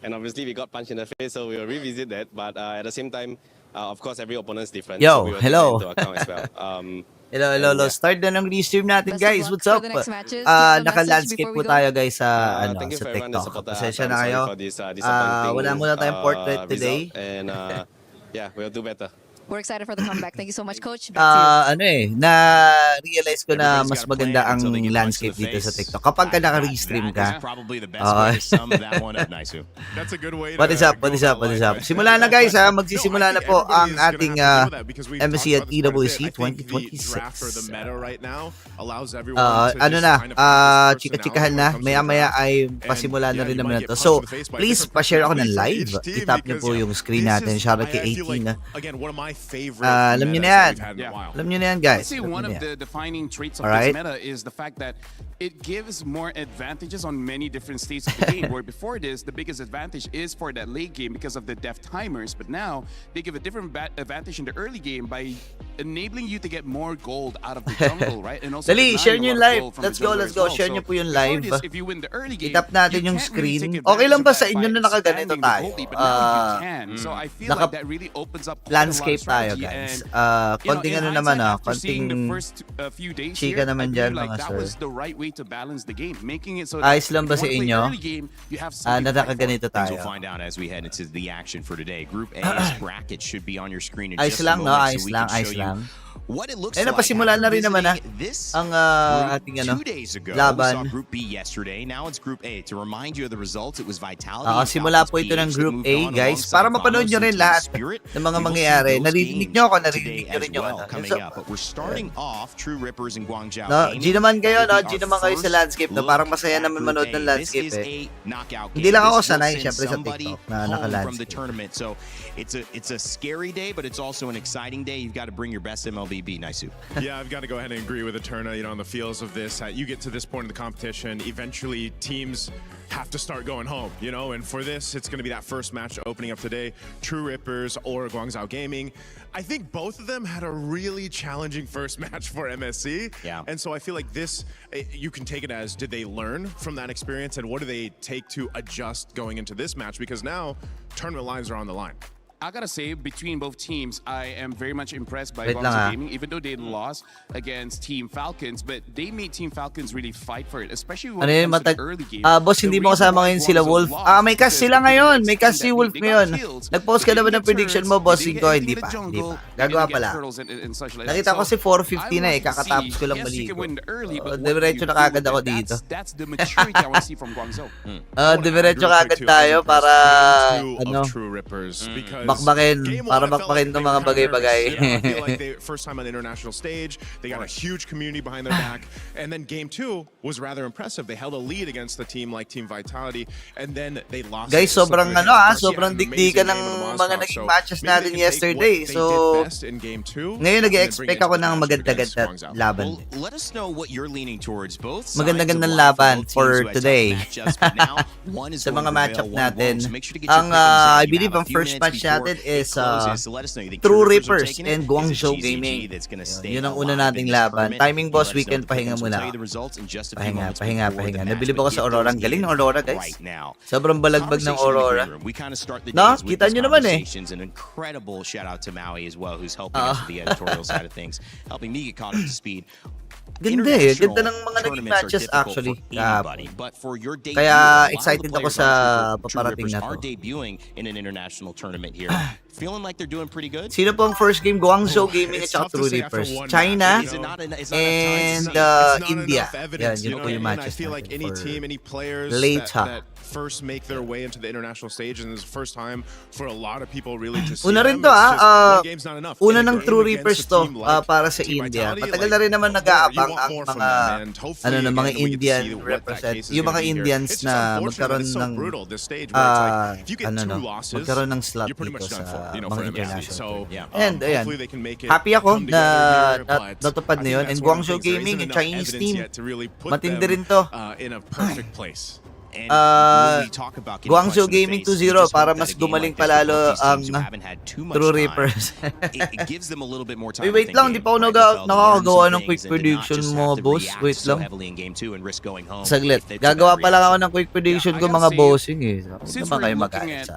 and obviously we got punched in the face, so we will revisit that. But at the same time, of course, every opponent is different. Yo, so we will hello. take that into account as well. Hello. Start na ng restream natin, guys. What's up? Naka-landscape po tayo, guys, sa thank you sa for everyone that TikTok. support us. Pasensya I'm na sorry kayo. for this disappointing Wala muna tayong portrait today. result, and yeah, we'll do better. We're excited for the comeback. Thank you so much, Coach. Back to you. Na-realize ko na mas maganda ang landscape dito sa TikTok kapag ka naka-restream ka. What is up? Simula na, guys, ha. Magsisimula na po ang ating MSC at EWC 2026. Chika-chikahan na. Maya-maya ay pasimula na rin naman ito. So, please, pa-share ako ng live. I-tap niyo po yung screen natin. Shoutout kay 18. Alam niyo na yan, guys. I'd say one of the defining traits of this meta is the fact that it gives more advantages on many different states of the game. Where before this, the biggest advantage is for that late game because of the def timers. But now, they give a different advantage in the early game by enabling you to get more gold out of the jungle, right? And also Dali, share nyo yung live. Let's go. Share nyo po yung live. If you win the early game, itap natin yung screen. Okay lang ba sa inyo na nakaganito tayo? So I feel like that really opens up landscape tayo, guys. Konting ano naman, konting chika naman dyan, mga sir. Ayos lang ba sa inyo? Nakakaganito tayo. Ayos lang, no? Ayos lang. Napasimula na rin naman ang ating laban. Simula po ito ng Group A, guys, para mapanood nyo rin lahat ng mga mangyayari. Narinig nyo ako, narinig nyo rin yung G naman kayo, no? G naman kayo sa landscape, no? Parang masaya naman manood ng landscape, eh. Hindi lang ako sanay, syempre, sa TikTok na naka-landscape. It's a scary day, but it's also an exciting day. You've got to bring your best MLBB, Naisu. Yeah, I've got to go ahead and agree with Eterna. On the feels of this, you get to this point in the competition, eventually teams have to start going home, and for this, it's going to be that first match opening up today, True Rippers or Guangzhou Gaming. I think both of them had a really challenging first match for MSC. Yeah. And so I feel like this, you can take it as, did they learn from that experience, and what do they take to adjust going into this match? Because now, tournament lives are on the line. I gotta say, between both teams, I am very much impressed by Guangzhou Gaming, even though they lost against Team Falcons, but they made Team Falcons really fight for it, especially when it comes to the early game. Boss, hindi mo kasama ngayon sila Wolf. May cast sila ngayon. May cast si Wolf ngayon. Nag-post ka na ba ng prediction mo, Boss Cinco? Hindi pa. Gagawa pala. Nakita ko si 450 na eh. Kakatapos ko lang maligo. Diretso na kagad ako dito. That's the maturity I want to see from Guangzou. Diretso kagad tayo para bakbakin itong mga bagay-bagay. I feel like they first time on the international stage, they got a huge community behind their back, and then game 2 was rather impressive. They held a lead against the team like Team Vitality, and then they lost. Guys, sobrang sobrang dikdikan ng mga naging matches natin yesterday. So ngayon nag-expect ako ng maganda-ganda laban. Let us know what you're leaning towards. Both maganda-gandang laban for today. Sa mga matchup natin, I believe ang first match natin is True Rippers and Guangzhou Gaming. Yun ang una nating laban. Timing, boss, weekend, pahinga muna. Pahinga. Nabilib ako sa Aurora. Ang galing ng Aurora, guys. Sobrang balagbag ng Aurora. No? Kita nyo naman eh. An incredible shout out to Maui as well, who's helping us with the editorial side of things, helping me get caught up to speed. Ganda eh. Ganda ng mga naging matches actually. Kaya excited ako sa paparating na to. In an international tournament here. Feeling like they're doing pretty good. Sino po ang first game? Guangzhou Gaming at saka True Rippers. China and India. Yan, yun po yung matches natin for later. First make their way into the international stage, and this is the first time for a lot of people really to see una rin to una ng True Reapers to para sa India. Matagal na rin naman nag-aabang ang mga mga Indian represent, yung mga Indians na magkaroon ng magkaroon ng slot dito sa mga international. And ayan, happy ako na natupad na yun. And Guangzhou Gaming and Chinese team, matindi rin to. In a perfect place. Guangzhou Gaming 2-0 para mas gumaling palalo ang True Reapers. Wait lang, di pa ako nakakagawa ng quick prediction mo, boss. Wait lang. Saglit. Gagawa pa lang ako ng quick prediction ko, mga bossing eh. Ano ba kayo mag-ayos?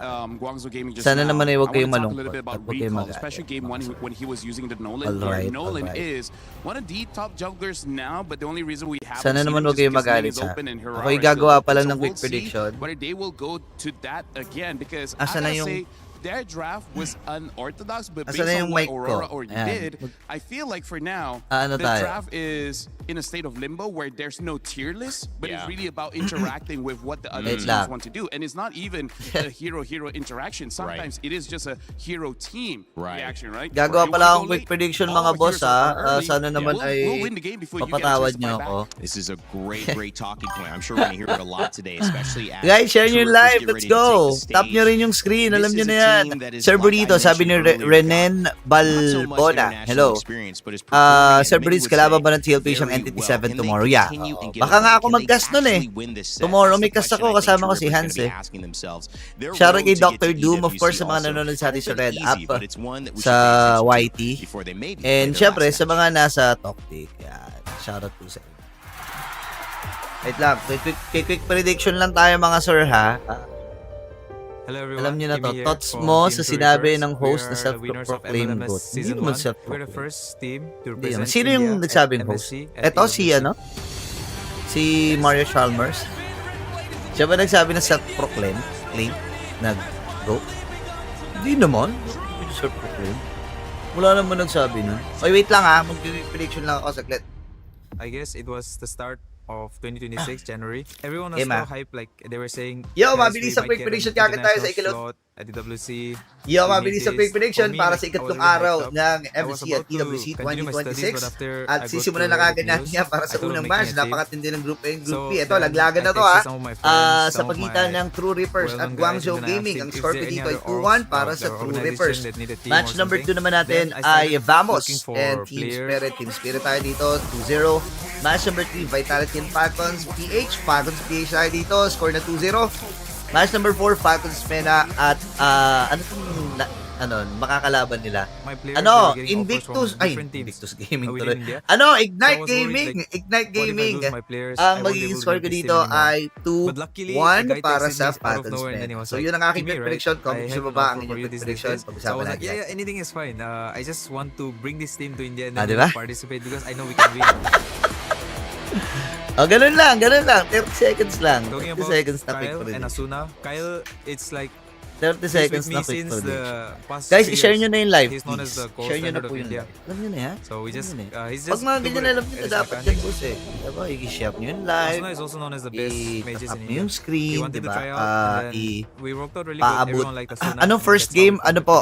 Sana naman ay huwag kayong malungkot at huwag kayong mag-ayos. When he was using the Nolan, Nolan is one of the top jugglers now, but the only reason we have sana naman huwag kayong mag-ayos ha. Ako'y gagawa pa lang ng quick prediction. Whether they will go to that again, because I Asa na gotta yung say, their draft was unorthodox, but Asa based na on yung what mic ko? Aurora already Ayan. did, I feel like for now, Ano the tayo? draft is in a state of limbo where there's no tier list, but it's really about interacting with what the other Wait teams lang. want to do. And it's not even a hero-hero interaction. Sometimes it is just a hero team reaction, right? Gagawa You pa wanna lang go akong quick late? prediction All mga our boss heroes are ha. early. Sana naman We'll ay win the game before you get a papatawad chance to niyo buy ako. back. This is a great talking point. I'm sure we're going to hear it a lot today, especially as Guys, share nyo yung True Rippers live. get Let's ready to go. take the Tap nyo stage. rin yung screen. Alam This nyo is na a yan. team that is, Sir like I Burrito, sabi ni mentioned earlier, Renen not so much Balbona. international Hello. experience, but is performing, Sir and many Burrito, would kalaban say ba ng TLP siyang very Entity well. 7 Can they tomorrow? Yeah. continue and get Baka it nga done? ako Can they mag-cast nun eh. actually win this set? Tomorrow That's may the cast question ako, I think kasama True ko si Rippers Hans gonna be eh. asking themselves. Their Shoutout road kay to get Dr. to Doom, of EWC course, sa mga also nanonood sa atin sa hasn't Red been App, easy, but it's one that we sa should pay attention to YT, before they maybe and play their syempre last sa match. mga nasa Toktik. Yan. Shoutout po sa inyo. Wait lang, quick prediction lang tayo mga sir ha. Hello everyone. Alam niyo na to, Kimi here thoughts from mo Team sa True sinabi Rippers. ng host We na are the winners of self-proclaimed MLMS GOAT. Hindi Season naman 1. We're the self-proclaimed. first team to Hindi represent naman. Sino yung India nagsabing at host? MSC at Eto si EWC. ano? Si Mario Chalmers. Siya ba nagsabi na self-proclaimed? Nag-GOAT? Hindi naman. Self-proclaimed. Wala naman nagsabi nun. Oy, wait lang ha. Mag-prediction lang ako saglit. I guess it was the start of 2026 January. Everyone was Game, so hyped, like they were saying, Yo, guys, mabilis we sa might quick get prediction an kagad tayo sa international ikilot. slot at EWC. Yo, We mabilis need sa quick this. prediction For me, para like, sa ikatlong I was araw hyped up. ng I was MSC about at EWC to continue my studies, 2026. but after At I got sisimulan to na hear kagad the natin news, yan para sa I thought of unang making match. a team. Napakatindi ng Group A and Group So B. Ito, then, laglagan na I to ha. texted some of my friends, Sa some of pagitan my ng True Rippers at well-known guys, Guangzhou and then I Gaming. asked Ang if score there ko any dito ay other 2-1 orgs para of sa the True organization Rippers. that need a team Match or number 2 something. naman natin Then I ay started Vamos looking for and Team players. Spirit. Team Spirit tayo dito, 2-0. Match number 3, Vitality and Falcons PH. Falcons PH tayo dito, score na 2-0. Match number 4, Falcons Mena at makakalaban nila. My players, Ano, they were getting Invictus, offers from ay, different teams. Invictus Gaming within tuloy. India. Ano, So I Ignite was worried, Gaming, like, Ignite what if I Gaming. lose my players? I Ang won't be magiging able to score make ko this dito team anymore. ay But luckily, a 2-1 guy para texted sa me out of Falcons nowhere and then he Men. was So like, yun ang aking "Kimi, right? prediction. I Comment have sa an baba ang offer for inyong you this prediction. So I Pag-usapan was like, natin. yeah, anything is fine. I just want to bring this team to India and Ah, then diba? participate because I know we can win. Oh, ganun lang. 30 seconds lang. Talking 30 about seconds na quick Kyle and prediction. Asuna, Kyle, it's like 30 he's seconds with na me quick since prediction. the past Guys, 3 i-share years. nyo na yung live, He's known as please. the gold Share nyo na standard po of yung India. live. Alam nyo na yan. So we just, Alam nyo na yan. he's Pag just mga too ganyan good alam nyo at na his dapat mechanics. yan, boss eh. Diba, i-share nyo yung live. Asuna is also known as the best mages I-tap in nyo India. yung He screen, wanted to diba? try out and then we worked out really good. Paabot. Everyone liked Asuna. Anong and first that's how game? we Ano po?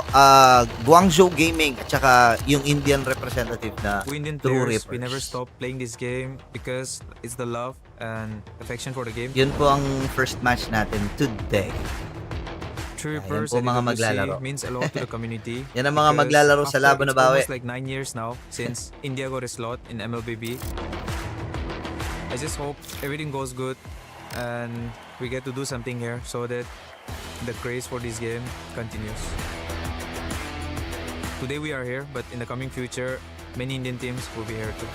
Guangzhou Gaming at saka yung Indian representative na We Indian True players, Rippers. we never stop playing this game because it's the love and affection for the game. Yun po ang first match natin today. True Yan Rippers po and mga EWC maglalaro. means a lot to the community. Yan ang mga because maglalaro sa after- laban na it's bawi. almost like 9 years now since India got a slot in MLBB. I just hope everything goes good and we get to do something here so that the craze for this game continues. Today we are here, but in the coming future, many Indian teams will be here too.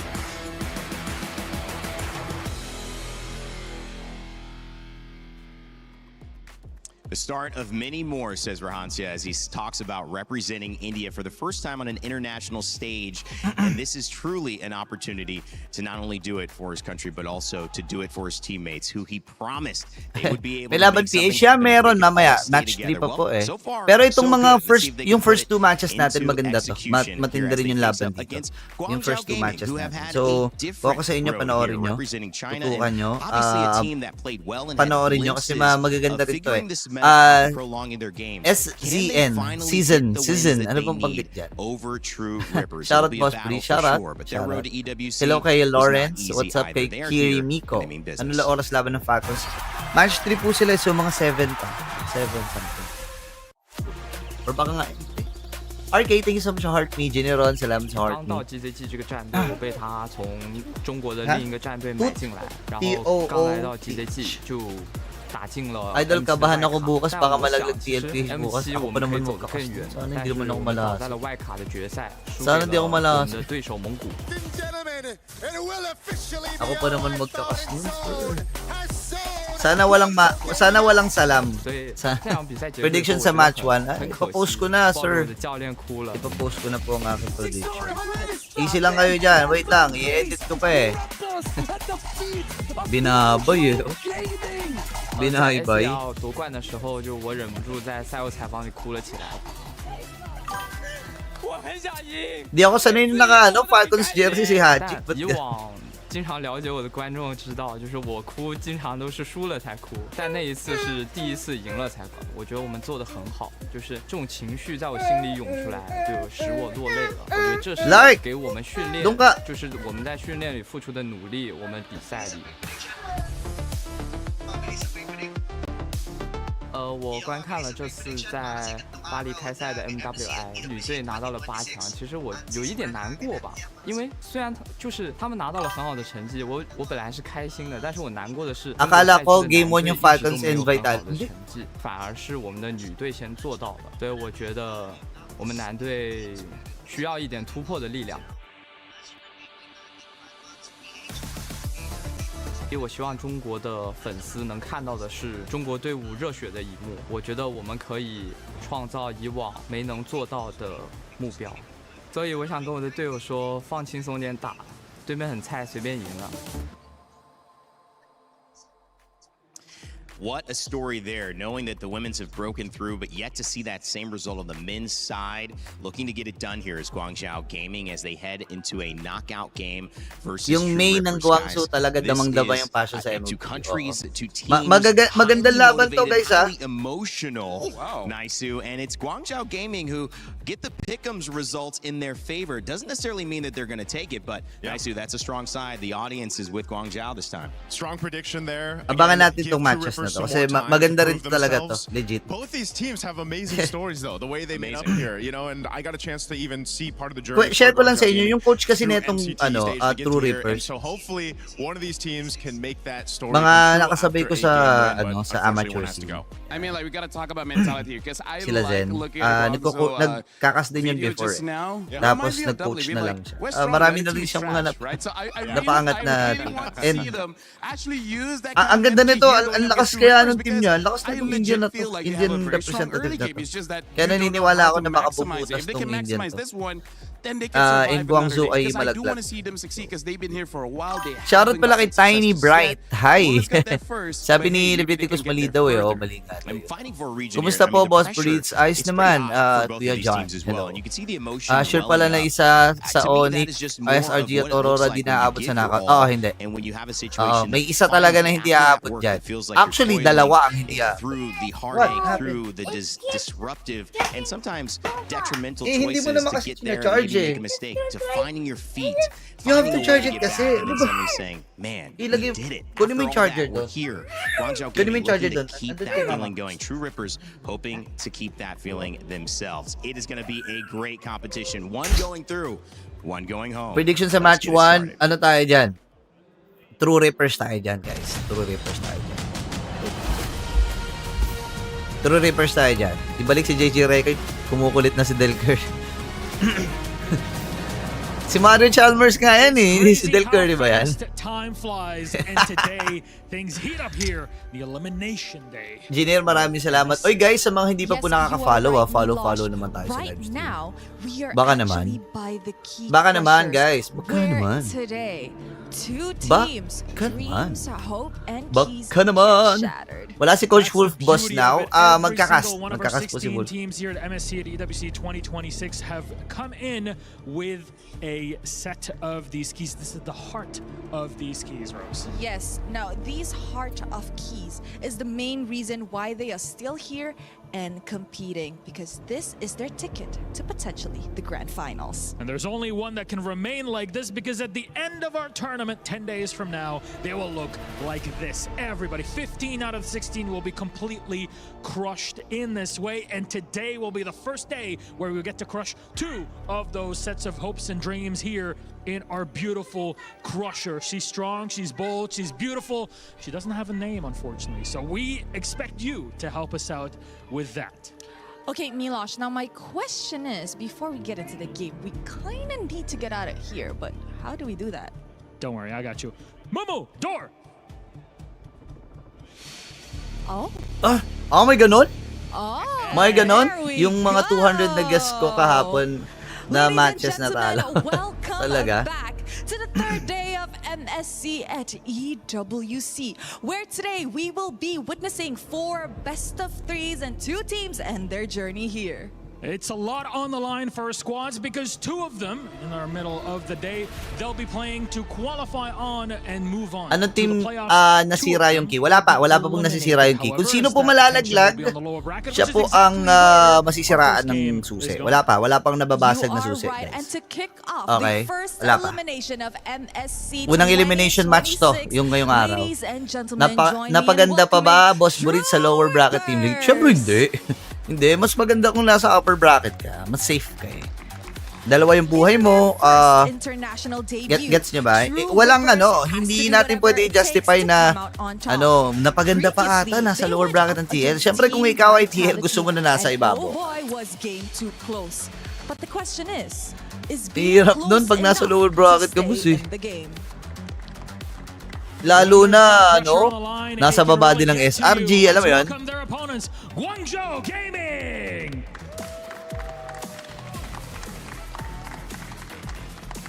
The start of many more, says Rahancia, as he talks about representing India for the first time on an international stage. And this is truly an opportunity to not only do it for his country, but also to do it for his teammates, who he promised they would be able May to laban make something PH siya, happen if meron they could all mamaya. stay Match 3 together. pa po Well, eh. so far, Pero itong so mga good. Let's first, see if they can yung first put it 2 matches natin into maganda to. execution Matindi here rin as yung they laban face up dito. against Yung first 2 Guangzhou matches Gaming, who have natin. had So, a baka different sa inyo road panoorin here nyo. representing China, Tutukan and nyo. obviously a team that played well and Panoorin had nyo kasi glimpses magaganda of rin to eh. figuring this meta, prolonging their games. SZN, season. Ano bang panggit dyan? Over True Rippers. Shoutout, It'll be a Boss battle Bree. for Shoutout. sure, but their road to EWC Hello kay was not Lawrence. easy What's up either. kay They are Kiri here Miko? and they mean business. Ano la oras laban ng Falcons? Match 3 po sila, so mga 7 pa. 7 something. Or baka nga 8 eh. RK, thank you so much sa Heart Me. General, salamat sa Heart 刚到 Me. GZG 这个战队，我被他从中国的另一个战队买进来，然TOO 后刚来到 GZG 就打进了 Idol, MSC 的 kabahan 外 ako 卡 bukas, 但 baka 我想 malaglag 其实 TNT bukas. MSC Ako 我 pa 们可以 naman 走得更 magkakas. 远， Sana 但 hindi 是 naman ako 我们倒 malasa. 在了外卡的决赛，输 Sana 给 di 了 ako 我们 malasa. 的对手蒙古。 Ako pa naman magkakas nun, sir. Sana walang salam. 所以 Sa 这场比赛结束 prediction 以后 sa 我觉得 match 1. 很 Ay, 可 ipapost 惜 ko na, 暴露 sir. 的教练哭了。 Ipapost ko na po ang aking prediction. Easy lang kayo dyan. Wait lang. I-edit ko pa eh. Binabay eh. 在 Binaybay. SL 夺冠的时候，就我忍不住在赛后采访里哭了起来。我很想赢。 Di ako sanay naka Falcons jersey si Haji. 但以往经常了解我的观众知道，就是我哭经常都是输了才哭，但那一次是第一次赢了才哭。我觉得我们做的很好，就是这种情绪在我心里涌出来，就使我落泪了。我觉得这是给我们训练，就是我们在训练里付出的努力，我们比赛里。我观看了这次在巴黎开赛的 MWI 女队拿到了8强，其实我有一点难过吧，因为虽然他们拿到了很好的成绩，我本来是开心的，但是我难过的是 Akala ko game 1 yung Falcons invite 好的成绩，反而是我们的女队先做到了，所以我觉得我们男队需要一点突破的力量。因为我希望中国的粉丝能看到的是中国队伍热血的一幕。我觉得我们可以创造以往没能做到的目标，所以我想跟我的队友说，放轻松点打，对面很菜，随便赢了。 What a story there, knowing that the women's have broken through, but yet to see that same result on the men's side. Looking to get it done here is Guangzhou Gaming as they head into a knockout game versus yung main ng Guangzhou talaga damang-dama yung passion sa to MLB. countries, to teams. Magandang laban to, guys, ha? Emotional, Naisu, and it's Guangzhou Gaming who get the pick'ems results in their favor. Doesn't necessarily mean that they're going to take it, but Naisu, that's a strong side. The audience is with Guangzou this time. Strong prediction there. Abangan natin itong matches na to kasi maganda rin talaga to, legit. Both these teams have amazing stories though, the way they made up here, you know, and I got a chance to even see part of the journey. Share ko lang sa inyo yung coach kasi netong True Rippers. So hopefully one of these teams can make that story. Mga nakasabay ko sa sa amateur scene. I mean, like, we gotta talk about mentality here because I Sila like Zen. looking at Nagkakas din yun before. Tapos nag-coach na lang siya. Marami na rin siyang mga napaangat na and ang ganda nito, ang lakas kaya ng team niya, ang lakas na yung Indian na to, Indian representative na to. Kaya naniniwala ako na makapuputas tong Indian to. In Guangzhou ay malaglag. Shoutout pala kay Tiny Bright. Hi! Sabi ni Leviticus mali daw eh. Mali nga. Kumusta po, Boss Breeds? Ayos naman, Kuya John. Hello. Sure pala na isa sa Onyx, ISRG at Aurora di naaabot sa knockout. Hindi. May isa talaga na hindi aabot dyan. Actually, dalawa ang hindi aabot. Through the heartache, through the disruptive and sometimes detrimental choices to get there and maybe make a mistake, to finding your feet. You have to charge it kasi. And then suddenly saying, man, we did it. Kunin mo yung charger We're doon. here. Guangzhou Kunin mo Gaming yung charger looking to doon. keep that feeling going. True Rippers hoping to keep that feeling themselves. It is going to be a great competition. One going through, one going home. Prediction sa match 1, ano tayo dyan? True Rippers tayo dyan, guys. True Rippers tayo dyan. True Rippers tayo dyan. Ibalik si JJ Record. Kumukulit na si Delker. Si Mario Chalmers nga yan eh. Si Del Curry ba yan? Time flies and today things heat up here. The elimination day. Engineer, maraming salamat. Oy guys, sa mga hindi pa po nakaka-follow, follow naman tayo sa live stream. Baka naman. Baka naman guys. Baka naman. Baka naman. Wala si Coach Wolf Boss now. Magkakas po si Wolf. Teams here at MSC at EWC 2026 have come in with a set of these keys. This is the heart of these keys, Rose. Yes. Now, these heart of keys is the main reason why they are still here and competing, because this is their ticket to potentially the grand finals. And there's only one that can remain like this, because at the end of our tournament 10 days from now, they will look like this. Everybody, 15 out of 16 will be completely crushed in this way, and today will be the first day where we get to crush 2 of those sets of hopes and dreams here in our beautiful Crusher. She's strong, she's bold, she's beautiful. She doesn't have a name, unfortunately. So we expect you to help us out with that. Okay, Milosh, now my question is, before we get into the game, we kind of need to get out of here, but how do we do that? Don't worry, I got you. Momo, door! Oh? May ganon? Oh, May ganon? there we Yung mga 200 na guests ko go. kahapon na Ladies matches and na talo. gentlemen, welcome Talaga? back to the third day of MSC at EWC, where today we will be witnessing 4 best of 3s and 2 teams and their journey here. It's a lot on the line for our squads, because 2 of them, in our middle of the day, they'll be playing to qualify on and move on. Anong to team the playoffs. nasira yung key? Wala pa pong nasisira yung key. Kung sino po malalaglag, siya po ang masisiraan ng susi. Wala pang nababasag na susi. Right. And to kick off Okay. the first Wala pa. elimination of MSC Unang elimination match to, yung ngayong araw. Ladies and gentlemen, join me in Napaganda pa ba, welcoming Boss Burit, sa lower bracket team league? Siyempre hindi. Hindi, mas maganda kung nasa upper bracket ka. Mas safe ka eh. Dalawa yung buhay mo. international debut. Gets nyo ba? Walang hindi natin pwede i-justify na napaganda pa ata nasa lower bracket ng TL. Siyempre kung ikaw ay TL, gusto mo na nasa ibabaw. Was game too close. But the question is hirap nun pag nasa lower bracket ka, boss eh. Lalo na, nasa baba din ng SRG, alam mo yun? Guangzhou Gaming!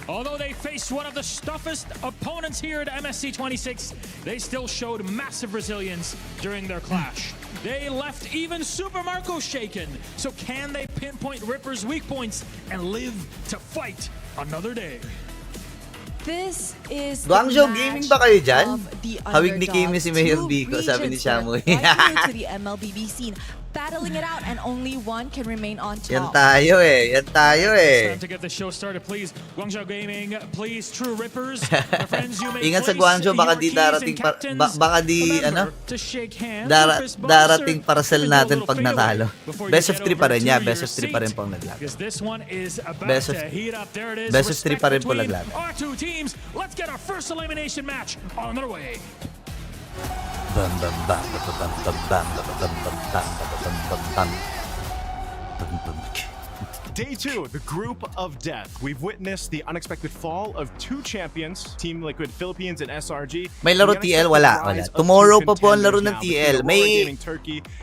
Although they faced one of the toughest opponents here at MSC 26, they still showed massive resilience during their clash. They left even Super Marco shaken. So can they pinpoint Ripper's weak points and live to fight another day? This is Guangzhou Gaming ba kayo dyan? Hawig ni Kimi si Mayor Biko, sabi ni Shamoy. To the MLBB scene, battling it out, and only one can remain on top. Yan tayo eh. Time to get the show started, please. Guangzhou Gaming, please. True Rippers, my friends, you may Ingat sa place Guangzhou, baka your di keys darating and captains. baka di Remember to shake hands. darating parcel natin pag Before natalo. you Best of get 3 pa over rin to niya. your Best of 3 pa rin seat. pong naglaban. Because this one is about Best of- to heat up. There it is. Best of 3 pa rin po Respect naglaban. between our 2 teams. Let's get our first elimination match on their way. Bam bam bam bam bam bam bam bam bam bam bam bam. Day 2, the group of death. We've witnessed the unexpected fall of 2 champions, Team Liquid Philippines and SRG. May laro TL? Wala. Tomorrow pa po ang laro ng TL.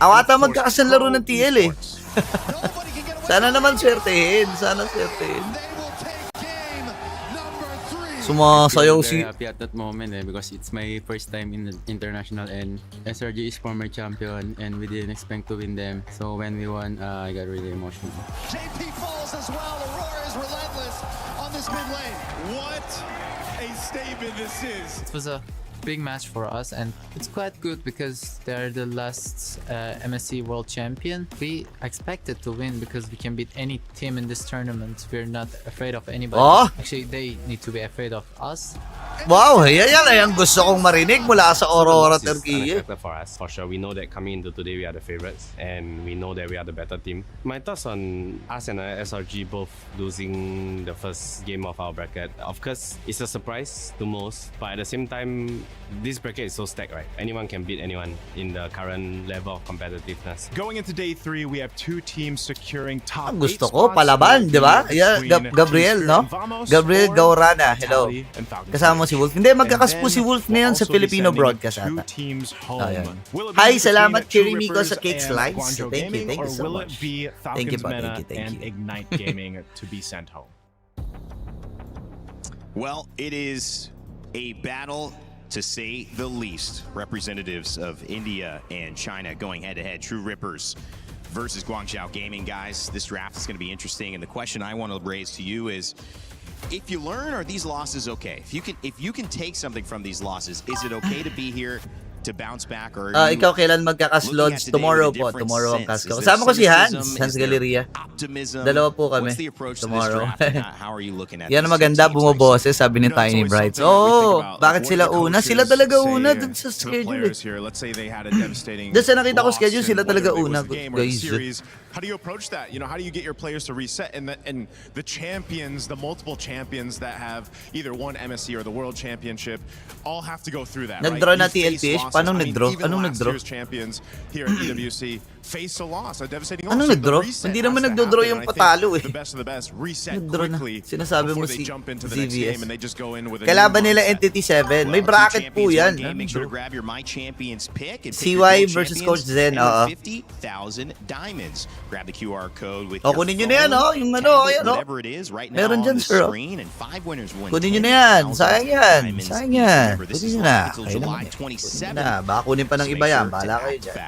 Awata magkakasan laro ng TL eh. Sana naman swertehin. Sumasayaw si... happy at that moment because it's my first time in the international, and SRG is former champion and we didn't expect to win them. So when we won, I got really emotional. JP falls as well. Aurora is relentless on this mid lane. What a statement this is. It was a big match for us, and it's quite good because they're the last MSC World Champion. We expected to win because we can beat any team in this tournament. We're not afraid of anybody. Actually, they need to be afraid of us. Wow, yan ang gusto kong marinig mula sa Aurora Turkey. For us, for sure. We know that coming into today we are the favorites, and we know that we are the better team. My thoughts on us and SRG both losing the first game of our bracket. Of course, it's a surprise to most, but at the same time, this bracket is so stacked, right? Anyone can beat anyone in the current level of competitiveness. Going into day 3, we have 2 teams securing top 8 Gusto ko, palaban, di ba? Yeah, Gabriel, no? Gabriel Gaurana, hello. Kasama mo si Wolf. Hindi, magkakaspo si Wolf ngayon sa Filipino broadcast ata. Hi, salamat Cherry Miko sa Cake Slice. Thank you so much. Thank you. And Ignite Gaming to be sent home. Well, it is a battle, to say the least. Representatives of India and China going head-to-head. True Rippers versus Guangzhou Gaming, guys. This draft is going to be interesting, and the question I want to raise to you is, if you learn, are these losses okay? If you can take something from these losses, is it okay to be here to bounce back, or ikaw kailan magkakaslods? Tomorrow po. Tomorrow ang cast ko. Kasama ko si Hans Galeria. Dalawa po kami. Tomorrow. Yan ang maganda, bumoboses, sabi ni Tiny Brights. Bakit sila una? Sila talaga una dun sa schedule. Dun sa nakita ko schedule, sila talaga una. Guys. How do you approach that? You know, how do you get your players to reset? And the champions, the multiple champions that have either won MSC or the World Championship, all have to go through that. Nag-draw right? na TLPH? Paano nag-draw? Anong nag-draw? Champions here at EWC face a loss, a devastating loss. Anong nag-draw? Hindi naman nag-draw yung patalo eh. The best of the best reset Nag-draw na. quickly Sinasabi mo before they si jump into the next game and they just go in with a Kalaban nila Entity 7. May bracket po yan. Make sure to grab your My Champions pick and CY versus Coach Zen. 50,000 diamonds. Grab the QR code with kunin nyo na yan, yung whatever it is right now meron dyan, on the sir. screen, and 5 winners win. Kunin nyo na yan. Sayang yan. Sayang yan. Remember, this Kunin is nyo na. live until July 27. Baka kunin pa ng iba yan. Bahala kayo dyan.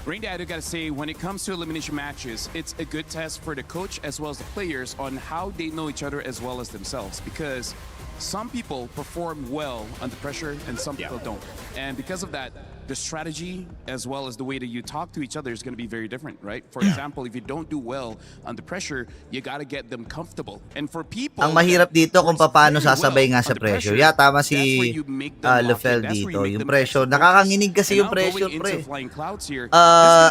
Randy, I gotta say, when it comes to elimination matches, it's a good test for the coach as well as the players on how they know each other as well as themselves. Because some people perform well under pressure and some people don't. And because of that, the strategy as well as the way that you talk to each other is going to be very different, right? For example, if you don't do well under pressure, you got to get them comfortable. And for people, ang mahirap dito kung paano sasabay nga sa pressure. Tama si Lefel dito. Yung pressure. Nakakanginig kasi yung pressure, pre.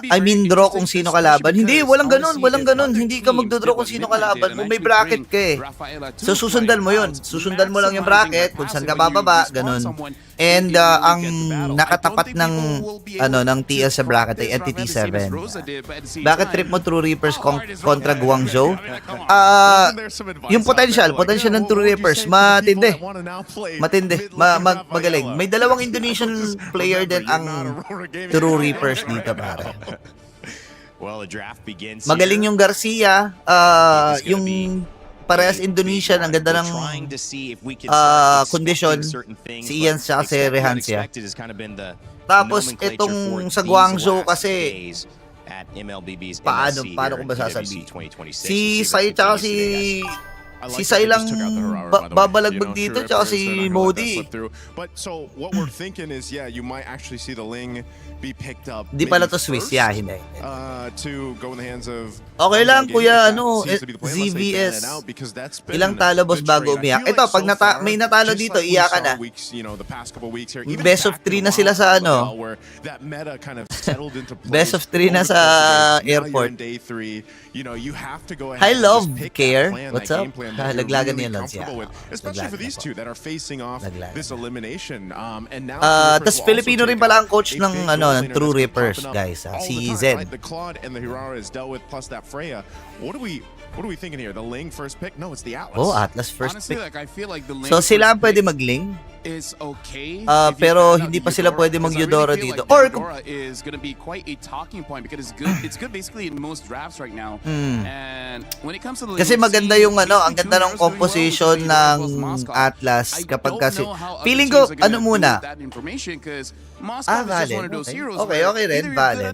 I mean, draw kung sino kalaban. Hindi, walang ganun. Walang ganun. Hindi ka magdodraw kung sino kalaban. Kung may bracket ka eh. So, susundan mo yun. Susundan mo lang yung bracket, kung saan ka bababa, ganun. And ang nakatapat ng ng TL sa bracket ay Entity 7. Bakit trip mo True Reapers kontra Guangzhou? Yung potential ng True Reapers matindi. Magaling. May dalawang Indonesian player din ang True Reapers dito, pare. Magaling yung Garcia, yung parehas Indonesian, ang ganda ng condition, si Ian sa si Rehancia. Tapos itong sa Guangzhou kasi paano ko ba sasabihin? Si Sai tsaka si Sai lang babalagbag dito tsaka si Modi. But so what we're thinking is you might actually see the Ling be picked up. Di pala to Swiss, hindi. To go in the hands of okay lang kuya, ZVS. Ilang talo boss bago umiyak. Ito, pag may natalo dito, iyakan na. Best of 3 na sila sa Best of 3 na sa airport. Hi, love, care. What's up? Laglagan niya lang siya. Especially for these two that are facing off this elimination. And now tas Filipino rin pala ang coach ng True Reapers, guys. Si Zen. The Claude and the Hirara is dealt with, plus that Freya. What are we thinking here? The Ling first pick? No, it's the Atlas. Atlas first Honestly, pick. I feel like the Ling So sila ang pwede mag-Ling? is okay. Pero hindi pa sila pwede mag-Eudora dito. Or Eudora is gonna be quite a talking point because it's good basically in most drafts right now. And when it comes to the kasi maganda yung ang ganda ng composition ng Atlas kapag kasi feeling ko muna. Valen. Okay rin, Valen.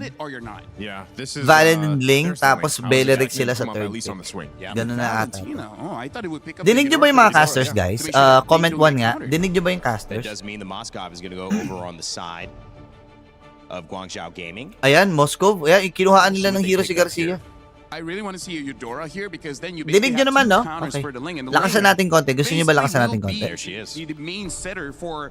Valen and Ling, tapos Beleric sila sa third pick. Ganun na ata. Dinig nyo ba yung mga casters, guys? Comment 1 nga. Dinig nyo ba yung casters? It does mean the Moscow is going to go over on the side of Guangzhou Gaming. Ayan, Moscow. Ayan, ikinuhaan nila ng hero si Garcia. I really want to see a Eudora here because then you dinig nyo naman, no? Okay. Lakasan natin konti. Gusto nyo ba lakasan natin konti? The main setter for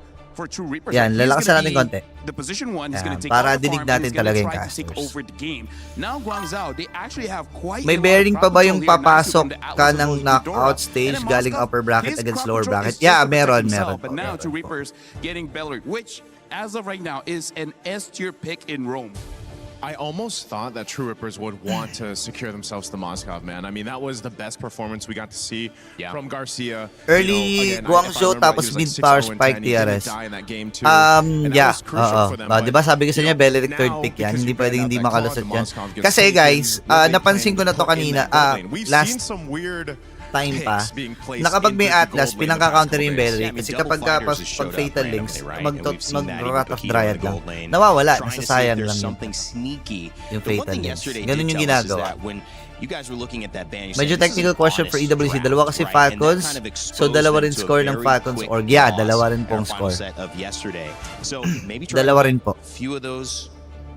True Reapers. Yan, lalakasan natin konti. The position 1 is going to take para out the dinig farm natin and is talaga going yung to try to take casters. over the game. Now Guangzhou, they actually have quite may a lot bearing of pa ba crowd yung control here, papasok not from the ka Atlas ng or knockout Eudora. stage And galing Moscow, upper bracket his against crowd lower control bracket? is just Yeah, to protect meron. himself. But now True Reapers getting Bellery, which as of right now is an S tier pick in Rome. I almost thought that True Rippers would want to secure themselves to Moscow, man. I mean, that was the best performance we got to see from Garcia. Early Guangzhou, tapos mid-power spike TRS. Diba sabi ko sa niya, Beleric third pick yan. Hindi pwedeng hindi makalusot yan. Kasi guys, napansin ko na to kanina. Last time pa, na kapag may Atlas, pinangka-counter yung Beleric. Kasi kapag pag Fatal Links, mag-Rat of Dryad lang. Nawawala, nasasayang lang yung Fatal Links. Ganun yung ginagawa. you guys were looking at that ban. Medyo technical question for EWC. Dalawa kasi Falcons. So, dalawa rin score ng Falcons. Or, yeah, dalawa rin pong score. So, maybe dalawa rin po. few of those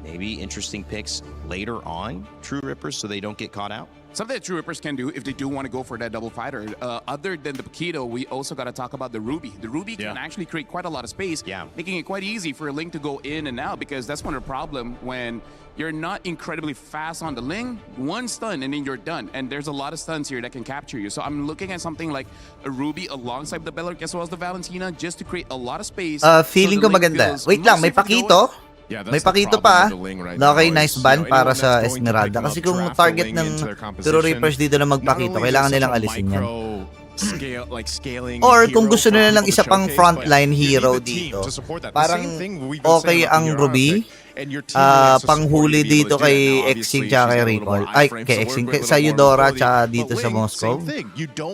maybe interesting picks later on, True Rippers, so they don't get caught out. Something that True Rippers can do if they do want to go for that double fighter. Other than the Paquito, we also got to talk about the Ruby. The Ruby can actually create quite a lot of space, making it quite easy for a Ling to go in and out, because that's one of the problem when you're not incredibly fast on the Ling. One stun and then you're done. And there's a lot of stuns here that can capture you. So I'm looking at something like a Ruby alongside the Bellark as well as the Valentina, just to create a lot of space. Feeling ko maganda. Wait lang, may Paquito? May Paquito pa. Okay, nice ban para sa Esmeralda. Kasi kung target ng True Reapers dito na magpakito, kailangan nilang alisin yan. Or kung gusto nila lang isa pang frontline hero dito, parang okay ang Ruby. Panghuli dito kay Exing tsaka kay Recall. Ay, kay Exing. Sa Eudora tsaka dito sa Moscow.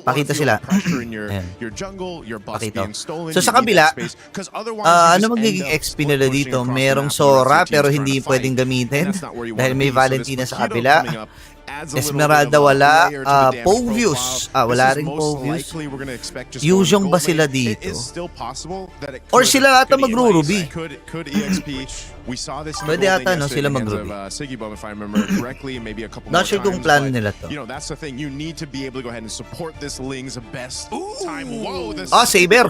Pakita sila. Ayan. Pakita. So sa kabila, ano magiging XP nila dito? Merong Sora pero hindi pwedeng gamitin dahil may Valentina sa kabila. Esmeralda wala, Povius. Wala rin Povius. Yuzyong ba sila dito? Or sila ata magro-Ruby? Pwede ata no, sila mag-Ruby. Not sure kung plano nila to. Saber!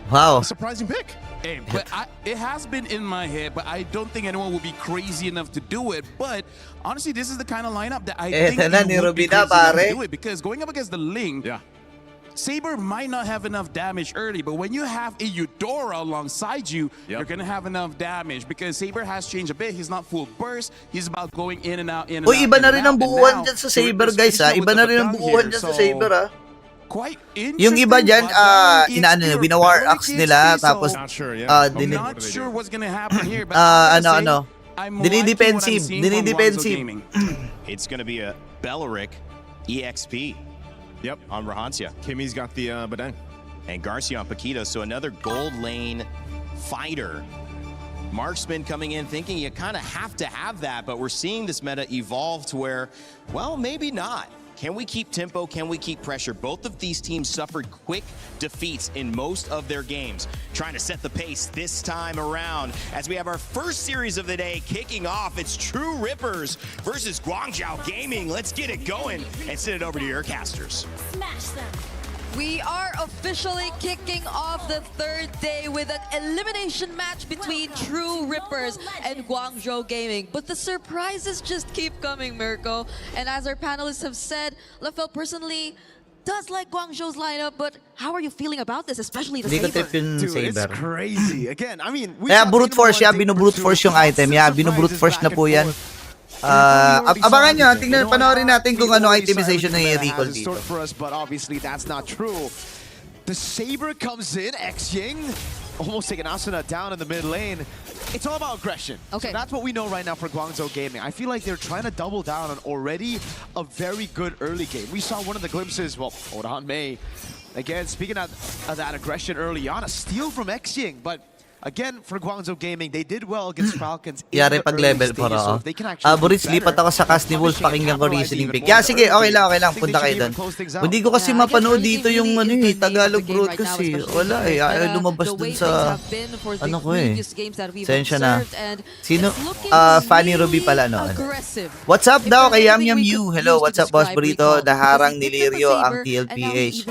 Wow. Hey, but it has been in my head, but I don't think anyone will be crazy enough to do it. But honestly, this is the kind of lineup that I think you would be crazy enough to do it, because going up against the Ling, Saber might not have enough damage early, but when you have a Eudora alongside you, you're gonna have enough damage, because Saber has changed a bit. He's not full burst. He's about going in and out, in and out. Iba na rin ang buuan dyan sa Saber, guys, ha? Iba na rin ang buuan dyan sa Saber, ha? Yung iba dyan, winawar axe nila, tapos, dinidefensive. It's gonna be a Bellark EXP. On Rahancia. Kimmy's got the Badang. And Garcia on Paquito, so another gold lane fighter. Marksman coming in thinking you kind of have to have that, but we're seeing this meta evolve to where, well, maybe not. Can we keep tempo? Can we keep pressure? Both of these teams suffered quick defeats in most of their games. Trying to set the pace this time around as we have our first series of the day kicking off. It's True Rippers versus Guangzhou Gaming. Let's get it going and send it over to your casters. Smash them. We are officially kicking off the third day with an elimination match between True Rippers and Guangzhou Gaming. But the surprises just keep coming, Mirko. And as our panelists have said, Lafel personally does like Guangzhou's lineup, but how are you feeling about this, especially the Saber? Dude, it's crazy. Again, I mean, brute force, binu-brute force yung item. Binu-brute force na po yan. Abangan nyo, tingnan, panoorin natin kung ano itemization na i-recall dito. For us, but obviously that's not true. The Saber comes in, X-Ying, almost taking Asuna down in the mid lane. It's all about aggression. Okay. So that's what we know right now for Guangzhou Gaming. I feel like they're trying to double down on already a very good early game. We saw one of the glimpses, well, Orhan May, again, speaking of that aggression early on, a steal from X-Ying, but again, for Guangzhou Gaming, they did well against Falcons. Yari pag level para Boris, lipat ako sa cast ni Wolf, pakinggan ko reasoning pick. Sige, okay lang, punta kayo doon. Hindi ko kasi mapanood dito yung Tagalog broadcast eh. Wala eh, ayaw lumabas dun sa Sensya na. Sino? Fanny Ruby pala no. What's up daw kay Yam Yam You? Hello, what's up boss Burrito? Naharang ni Lirio ang TLPH.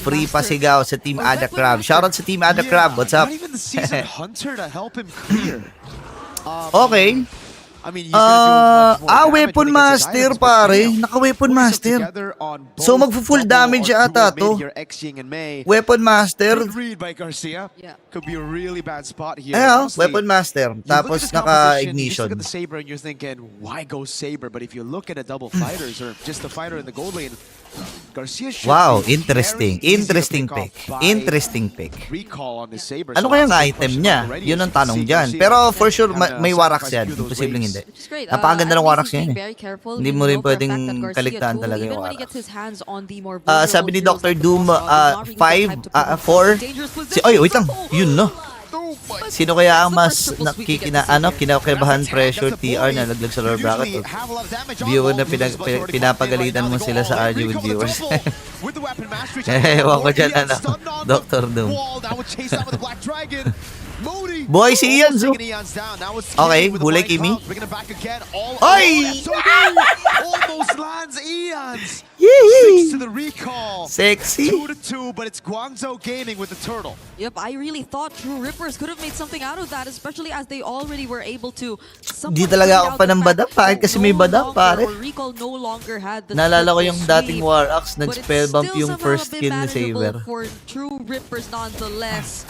Free pasigaw sa Team Ada Crab. Shoutout sa Team Ada Crab. What's up? Hunter to help him clear. Okay. I mean, he's gonna do much more Weapon Master pare. Naka-Weapon Master. So magfu-full damage ata to. Weapon Master. Good read by Garcia. Could be a really bad spot here. Weapon Master. Tapos naka-ignition. You look at the Saber and you're thinking, why go Saber? But if you look at the double fighters or just the fighter in the gold lane, Garcia should be interesting pick. Interesting pick. Ano kayang item niya? Yun ang tanong dyan. Pero for sure, may Warax yan. Imposibleng hindi. Napakaganda ng Warax yan eh. Hindi mo rin pwedeng kaligtaan talaga yung Warax. Sabi ni Dr. Doom, 4. Wait lang. Yun no. Sino kaya ang mas kinakabahan pressure TR na laglag sa lower bracket? Viewer na pinapagalitan mo sila sa RG with viewers. Ewan ko dyan, Dr. Doom. Boy, si Ian Zo. Okay, hulay Kimi. Oy! Almost lands Ian's. Yee! 6 to the recall. Sexy. 2-2, but it's Guangzhou Gaming with the turtle. Yep, I really thought True Rippers could have made something out of that, especially as they already were able to. Di talaga ako pa ng badap, kahit kasi may badap, pare. Recall no longer had the Naalala ko yung dating War Axe, nag-spellbump yung first kill ni Saber. For True Rippers nonetheless.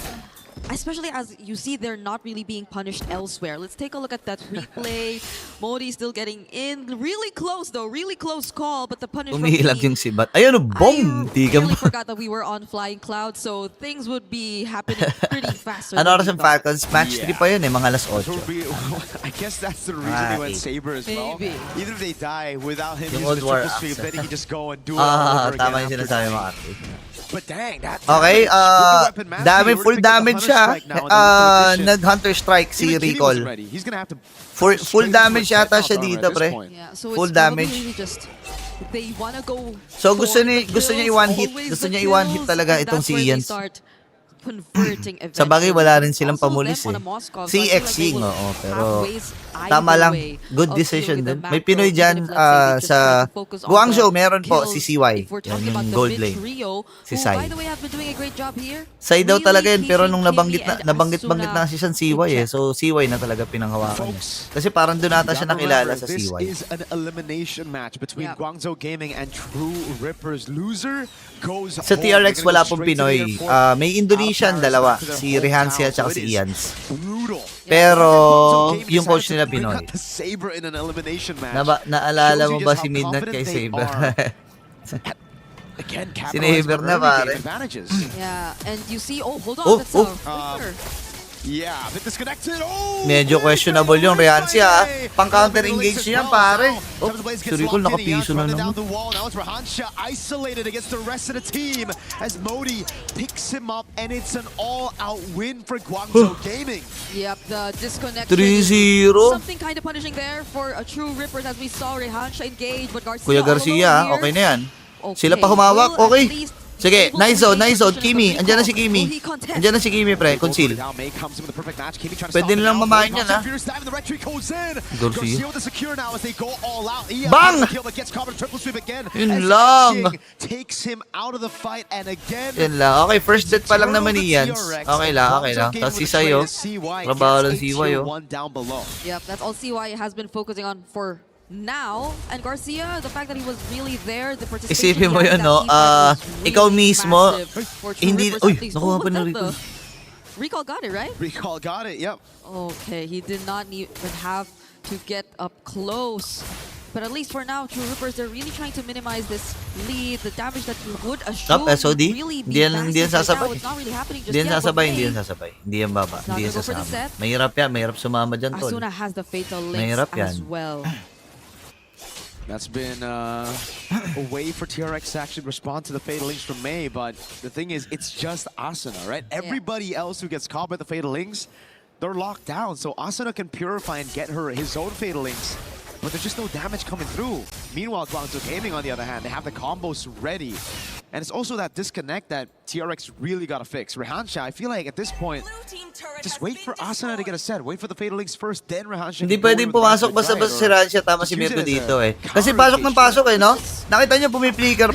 Especially as you see, they're not really being punished elsewhere. Let's take a look at that replay. Modi still getting in. Really close though, really close call, but the punish from Umihilag yung sibat. Ayun, bomb! I really forgot that we were on Flying Cloud, so things would be happening pretty fast. Ano oras ang Falcons? Match 3 pa yun mga alas 8. I guess that's the reason he went Saber as well. Even if they die without him using the triple sweep, then he can just go and do it all over again. Tama yung sinasabi mga ate. But dang, okay, full damage siya. Nag-Hunter Strike si Recall. Full damage yata siya dito, pre. Full damage. So gusto niya i-one hit. Gusto niya i-one hit talaga itong si Ian. Sa bagay, wala rin silang pamulis eh. Si Xing, oo. Pero tama lang. Good decision din. May Pinoy dyan sa Guangzhou. Meron po si CY. Yan yung gold lane. Si Sai. Sai daw talaga yun. Pero nung nabanggit na si CY eh. So CY na talaga pinanghawakan niya. Kasi parang doon ata siya nakilala sa CY. This is an elimination match between Guangzhou Gaming and True Rippers. Loser goes home. Sa TRX wala pong Pinoy. May Indonesian dalawa. Si Rehancia at si Ians. Pero yung coach nila Pinoy. Naalala mo ba si Midnight kay Saber? Si Saber na pare. Yeah, and you see, hold on, that's a flicker. Yeah, a bit disconnected. Oh! Medyo questionable yung Rehancia. Pang-counter engage niya, pare. Oh, si Recall nakapiso na naman. Now it's Rehancia isolated against the rest of the team as Modi picks him up and it's an all-out win for Guangzhou Gaming. Yep, the disconnection. 3-0. Something kind of punishing there for a True Rippers as we saw Rehancia engage, but Garcia Kuya Garcia, okay na yan. Sila pa humawak, okay. Sige, nice zone, Kimi. Andiyan na si Kimi. Andiyan na si Kimi, pre. Conceal. Pwede nilang mamahin yan, ha? Garcia. Bang! Yun lang. Yun lang. Okay, first death pa lang naman ni Ians. Okay lang. Tapos si Sayo. Trabaho lang si CY, oh. Yep, that's all CY has been focusing on for now. And Garcia, the fact that he was really there, the participation. Isipin mo yun, no? Ikaw mismo, hindi, uy, nakuha pa ng Recall. Recall got it, right? Recall got it, yep. Okay, he did not even have to get up close. But at least for now, True Rippers, they're really trying to minimize this lead, the damage that you would assume really be massive. Right now, it's not really happening just yet. Hindi yan sasabay. Hindi yan baba. Hindi yan sasama. Mahirap yan. Mahirap sumama dyan, tol. Asuna has the fatal links as well. That's been a way for TRX to actually respond to the Fatal Links from May, but the thing is, it's just Asuna, right? Everybody else who gets caught by the Fatal Links, they're locked down, so Asuna can purify and get his own Fatal Links, but there's just no damage coming through. Meanwhile, Guangzhou Gaming, on the other hand, they have the combos ready. And it's also that disconnect that TRX really got to fix. Rehancia, I feel like at this point, just wait for Asuna to get a set. Wait for the Fatal Links first, then Rehancia. Hindi pwedeng pumasok basta-basta si Rehancia, tama si Mirko dito eh. Kasi pasok ng pasok eh, no? Nakita niyo pumiplikar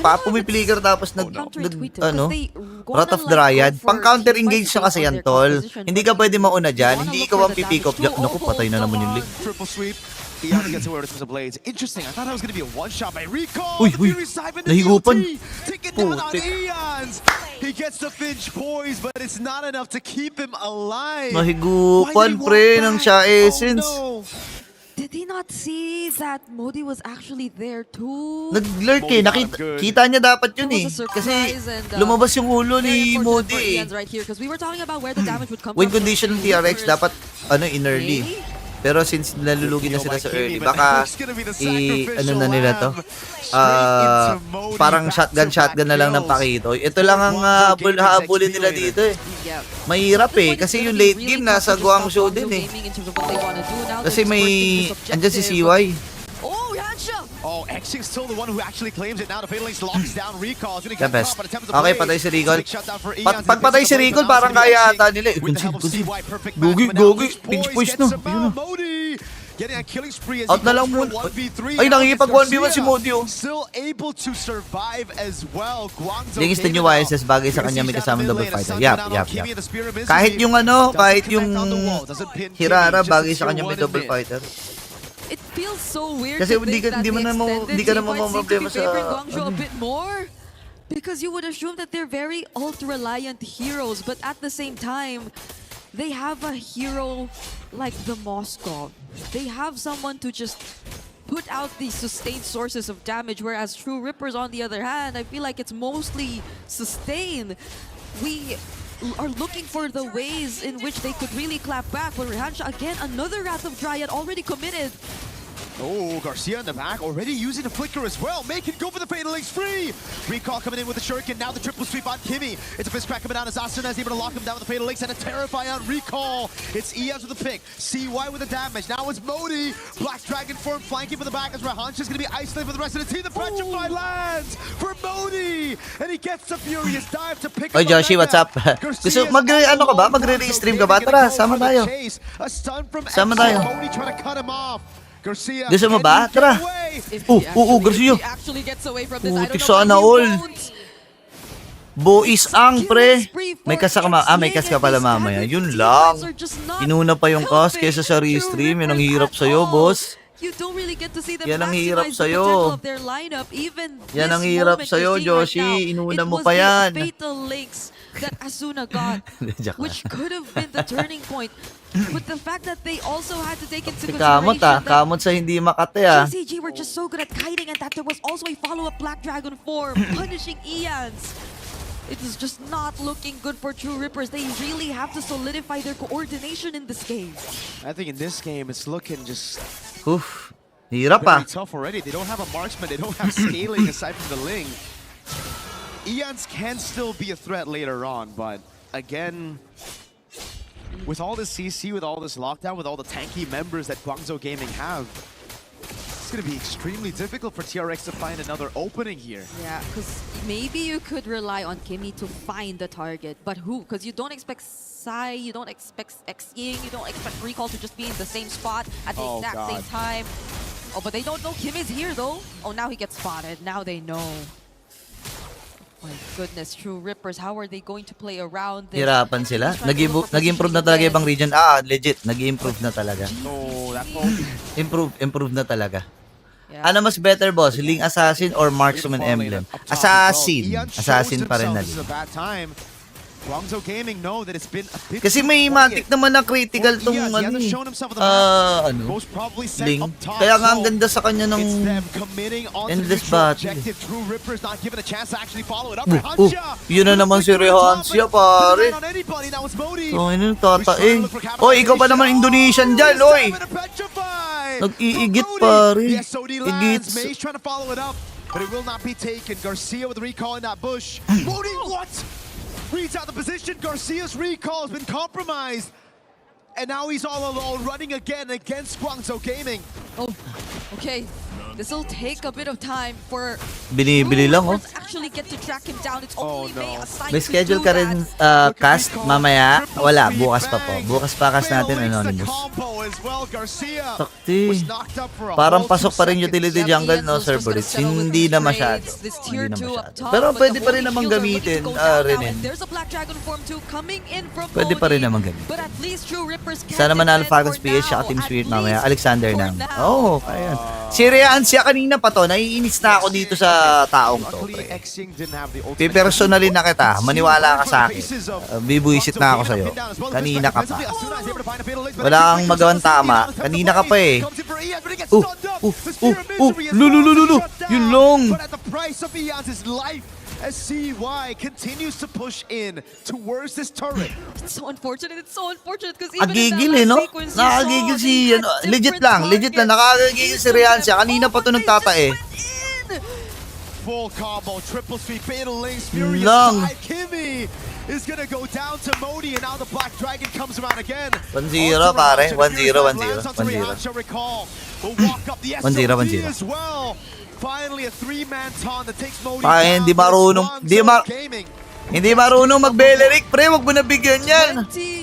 tapos Wrath of Dryad. Pang-counter engage siya kasi yan, tol. Hindi ka pwede mauna dyan. Hindi ikaw ang pipick up. Naku, patay na naman yung link. Triple sweep. Ian gets away with the blades. Interesting. I thought that was going to be a one-shot by Recall. Uy, nahigupan. Taking down on Ians. He gets the Finch poise, but it's not enough to keep him alive. Nahigupan, pre, ng Sha Essence. Oh, no. Did he not see that Modi was actually there too? Nag-lurk eh. Kita niya dapat yun eh. Kasi lumabas yung ulo ni Modi eh. Win condition ng TRX dapat in early. Pero since nalulugi na sila sa early, baka na nila to? Parang shotgun na lang ng Pakito. Ito lang ang habulin nila dito eh. mahirap eh. Kasi yung late game nasa Guangzhou din eh. Kasi andyan si CY. Oh, Xing still the one who actually claims it now. The Fatal Links locks down Recall. It's gonna The get best. tough, but attempts to Okay, play. patay si Recall. Big shutdown for Eons. Pagpatay si Recall, parang kaya ata nila eh. Gogi, pinch push na. Ayun na. Getting a killing spree as Out he na lang goes muna. for 1v3. Ay, nakikipag 1v1 si Modio. Still able to survive as well. Guangzhou Lingis na Gaming new now. YSS bagay sa kanya may kasamang double Mid lane, fighter. a Yap. sundown on Kimi and the Spear of Misery. Kahit yung kahit yung Doesn't connect on the wall, doesn't pin Kimi, Hirara just bagay a sa kanya may tier double 1 in mid. fighter. It feels so weird Kasi to think that hindi the mo na extended hindi ka team naman might seem to problema be sa favoring Guangzhou a bit more. Because you would assume that they're very ult-reliant heroes, but at the same time, they have a hero like the Moscow. They have someone to just put out these sustained sources of damage, whereas True Rippers, on the other hand, I feel like it's mostly sustain. We are looking for the ways in which they could really clap back, but Rehansha, again, another Wrath of Dryad already committed. Oh, Garcia in the back, already using the flicker as well. Make it go for the Fatal Links free. Recall coming in with the Shuriken. Now the triple sweep on Kimi. It's a fist crack coming down as Asuna is able to lock him down with the Fatal Links and a Terrify on Recall. It's Eons with the pick. CY with the damage. Now it's Modi. Black Dragon form flanking for the back as Rahansh is going to be isolated for the rest of the team. The Petrify lands for Modi. And he gets a furious dive to pick up Oy Joshi, what's up? Gusto magre-restream ka ba? Tara, sama tayo. Sama tayo. Modi trying to cut him off. Garcia. Gusto mo ba? Tara. Garcia. Putik sana all. Boys ang pre. May kas ka pala mamaya. Yun lang. Inuna pa yung kas kesa sa restream. Yan ang hirap sa'yo, boss. You don't really get to see them Yan ang hirap maximize the sa'yo. potential of their lineup. Even Yan this ang hirap moment sa'yo, you're seeing right Joshi. now, Inuna it mo was pa the yan. fatal links that Asuna got, which could have been the turning point. But the fact that they also had to take into Kamot consideration that kamot sa hindi makate GCG were just so good at kiting, and that there was also a follow-up Black Dragon form punishing Eons. It was just not looking good for True Rippers. They really have to solidify their coordination in this game. I think in this game, it's looking just Oof. Hirap very tough already. They don't have a marksman. They don't have scaling aside from the Ling. Eons can still be a threat later on, but again, with all this CC, with all this lockdown, with all the tanky members that Guangzhou Gaming have, it's going to be extremely difficult for TRX to find another opening here. Yeah, because maybe you could rely on Kimi to find the target, but who? Because you don't expect Sai, you don't expect Xying, you don't expect Recall to just be in the same spot at the exact same time. Oh, but they don't know Kim is here though. Oh, now he gets spotted. Now they know. My goodness, True Rippers, how are they going to play around this? Hirapan sila. Nag-improve na talaga ibang region. Legit. Nag-improve na talaga. Oh, that Improve na talaga. Ano mas better, boss? Ling Assassin or Marksman Emblem? Assassin pa rin na Ling. Guangzhou Gaming know that it's been a bit Kasi may matic naman na critical tong Ling. Kaya nga ang ganda sa kanya ng endless battle. Yun na naman si Rehansha, pare. Oh, yun yung tatae. Oy, ikaw pa naman Indonesian dyan, oy. Nag-iigit, pare. Igit. trying to follow it up, but it will not be taken. Garcia with the recall in that bush. Modi, what? Reads out the position. Garcia's recall has been compromised. And now he's all alone, running again against Guangzhou Gaming. Oh, okay. This will take a bit of time for Bili lang, oh. actually get to track him down. It's only May assigned May to schedule do ka rin that. cast mamaya? Wala, bukas pa po. Bukas pa cast natin Anonymous. Sakti. Parang pasok pa rin utility jungle, no, Sir Bullets? Hindi na masyado. Hindi na masyado. Pero pwede pa rin namang gamitin, Renin. Pwede pa rin namang gamitin. Sana manalo Falcons PH sa Team Spirit mamaya. Alexander na. Oh, kaya. Si Rehansha kanina pa to, naiinis na ako dito sa taong to. Pipersonalin na kita, maniwala ka sa akin. Bibuisit na ako sa'yo. Kanina ka pa. Wala kang magawang tama. Kanina ka pa eh. Lululululu. Yun lang. As CY continues to push in towards this turret. It's so unfortunate. It's so unfortunate because even Agigil no? Nakagigil si, legit lang, nakakagigil si Rehansha. Kanina pa to nagtatae. full combo. Triple sweep, Fatal Links, Furious Lang. side. Kimmy is gonna go down to Modi, and now the Black Dragon comes around again. 1-0 pare, 1-0, 1-0, 1-0. Recall will walk up the 1-0, SLG 1-0. as well. Finally, a three-man taunt that takes Modi Ay, down. hindi marunong, Gaming. hindi marunong mag-Beleric, pre, wag mo nabigyan yan.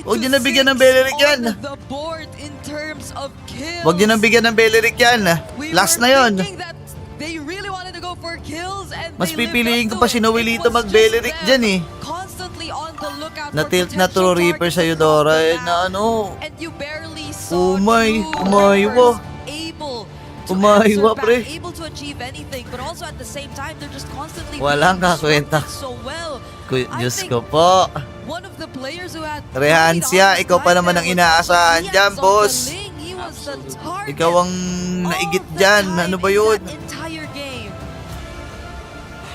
Wag niyo nabigyan ng Beleric yan. The board in terms of kills. Wag niyo nabigyan ng Beleric yan. Last na yon. They really wanted to go for kills and Mas they lived pipiliin up ko pa to si it. Noelito It was mag-Beleric just dyan them, eh. Constantly on the lookout for Na-tilt na potential True Reaper targets sa'yo, across Dora, the eh, map. na ano. And you barely saw Umay, True umaywa. Rippers able to Umaywa, answer pre. back, able to achieve anything, but also at the same time, they're just constantly Walang being kakwenta. disrupted so well. Diyos ko po. One of the players who had Rehansya, ikaw pa naman ang inaasahan dyan, boss. He was the target Ikaw ang naigit dyan. Ano ba yun? entire game.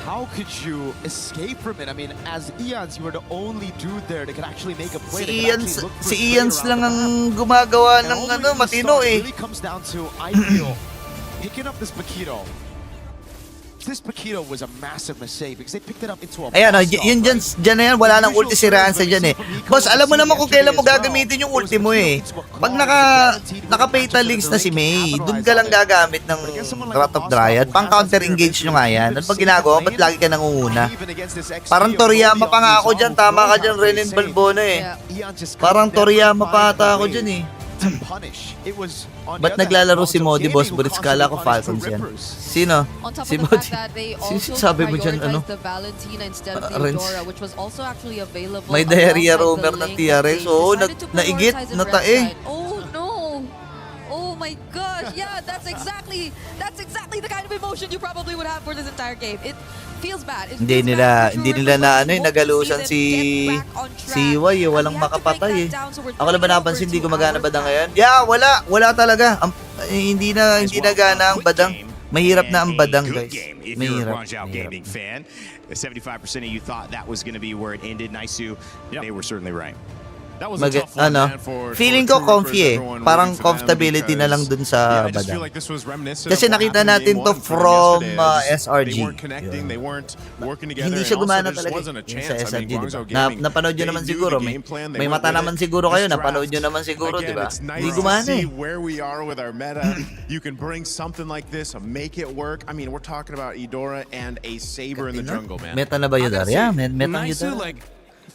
How could you escape from it? I mean, as Ians, you were the only dude there that could actually make a play. Si Ians lang ang gumagawa ng ano, matino eh. It really comes down to, I feel, picking up this Paquito. This Paquito was a massive mistake because they picked it up into a Ayan, boss yun dog, dyan na yan, wala nang ulti si Rehansya dyan eh. Boss, alam mo naman kung kailan mo gagamitin yung ulti mo eh. Pag naka-fatal links na si May, dun ka lang gagamit ng Wrath of Dryad. Pang counter-engage nyo nga yan. Ano pag ginagawa, ba't lagi ka nangunguna? Parang Toriyama pa nga ako dyan, tama ka dyan, Renin Balbona eh. Parang Toriyama pa ata ako dyan eh. to punish. It was on Ba't the other hand, naglalaro si Gonzo Modi, Gaming boss? who Buris kala ko constantly punished Falcons the yan. Rippers. Sino? On top Si of the Modi. fact that they also Sabi mo dyan, ano? prioritized the Valentina instead of the Renz. Eudora, which was also actually available. May diarrhea alongside the roamer ng link. TRX. They Oo, decided to naigit, prioritize it natae. red side. Oh no! Oh my gosh! Yeah, that's exactly the kind of emotion you probably would have for this entire game. It feels bad. It Hindi feels nila bad for hindi True nila Rippers, na but ano we eh, hope to nagalusan see si them get back on track. Y eh, walang And we have to break makapatay eh. that down, so we're Ako lang ba turning napansin, over hindi to gumagana our badang side. ngayon? Yeah, wala talaga. Hindi na gana ang badang. Mahirap na ang badang, Good guys. game if you're a Mahirap. Guangzhou Gaming fan. 75% of you thought that was going to be where it ended. Naisu, they were certainly right. That was a tough one, man, for feeling True ko comfy Rippers, eh. everyone Parang rooting for them comfortability na lang dun sa yeah, I just badang. feel like this was reminiscent Kasi of what nakita happened natin in to Game 1 from yesterday. SRG. They weren't connecting, they weren't working together, Hindi and siya also gumana there just talaga wasn't a yung chance. sa I mean, SRG, diba? Guangzhou Gaming, Napanood nyo they naman knew siguro. the game plan, they May went mata with naman it. siguro kayo. This Napanood nyo draft, naman siguro, again, diba? it's nice Hindi to gumana see eh. where we are with our meta. You can bring something like this and make it work. I mean, we're talking about Eudora and a Saber in the jungle, man. Meta na ba yun, Daria? Meta Naisu, yun. like,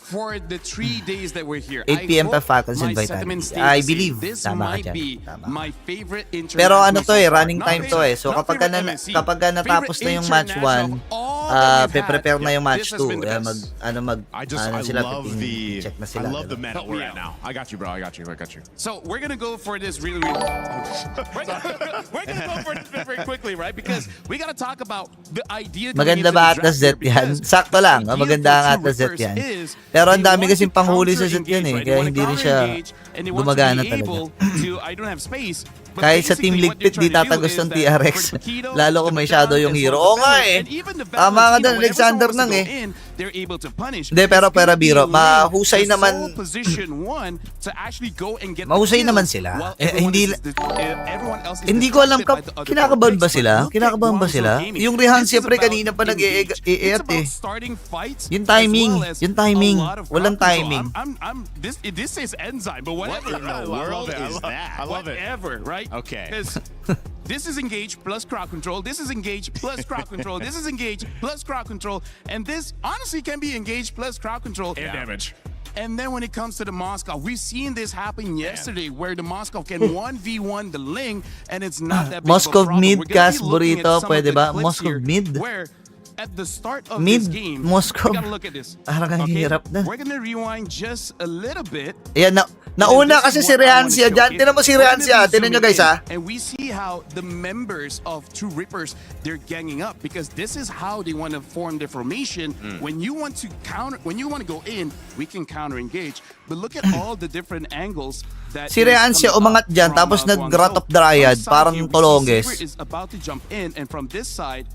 for the 3 days that we're here, 8 p.m. pa I Falcons hope my invite sentiment natin. stays I the same. believe. This Tama ka might dyan. be Tama. my favorite international. Pero ano to eh, so far. running Not time to favorite- eh. So not kapag favorite na, MSC. kapag natapos na yung match 1, pe-prepare na yung match 2. Ano sila, check na sila. I love the diba? meta we're at now. I got you, bro. I got you. So we're gonna go for this really we're gonna go for this very quickly, right? Because we gotta talk about the idea. Maganda ba ata Z yan? Sakto lang. Maganda ang ata Z yan. Pero ang dami kasing panghuli sa Z yan eh. Kaya hindi rin siya gumagana talaga. Kahit sa Team Ligpit, di tatagos ng TRX. Lalo kung may shadow yung hero. Oo nga eh. Tama ka doon, Alexander nang eh. Hindi, pero biro, mahusay naman. Mahusay naman sila. Hindi ko alam, kinakabahan ba sila? Yung Rehan siyempre kanina pa nag-e-eat eh. Yung timing. Walang timing. This is Enzyme, but whatever. What in the world is that? I love it. Whatever, right? Okay. Because this is engage plus crowd control. This is engage plus crowd control. This is engage plus crowd control. And this honestly can be engage plus crowd control. And damage. And then when it comes to the Moscow, we've seen this happen yesterday where the Moscow can 1v1 the Ling and it's not that big Moscow of a problem. mid, We're gonna be Cas looking at Burrito, some of pwede the ba? clips Moscow here mid? Where at the start of Mid, this game, Moscow. we gotta look at this. Parang ang hirap na. We're gonna rewind just a little bit. Ayan, nauna kasi si Rehansya dyan. Tinan mo si Rehansya. Tinan nyo guys ha. And we see how the members of True Rippers, they're ganging up because this is how they want to form their formation. When you want to go in, we can counter engage. But look at all the different angles that Si Rehansya umangat dyan, tapos nag-Wrath of Dryad, parang Tolonges. is about to jump in, and from this side,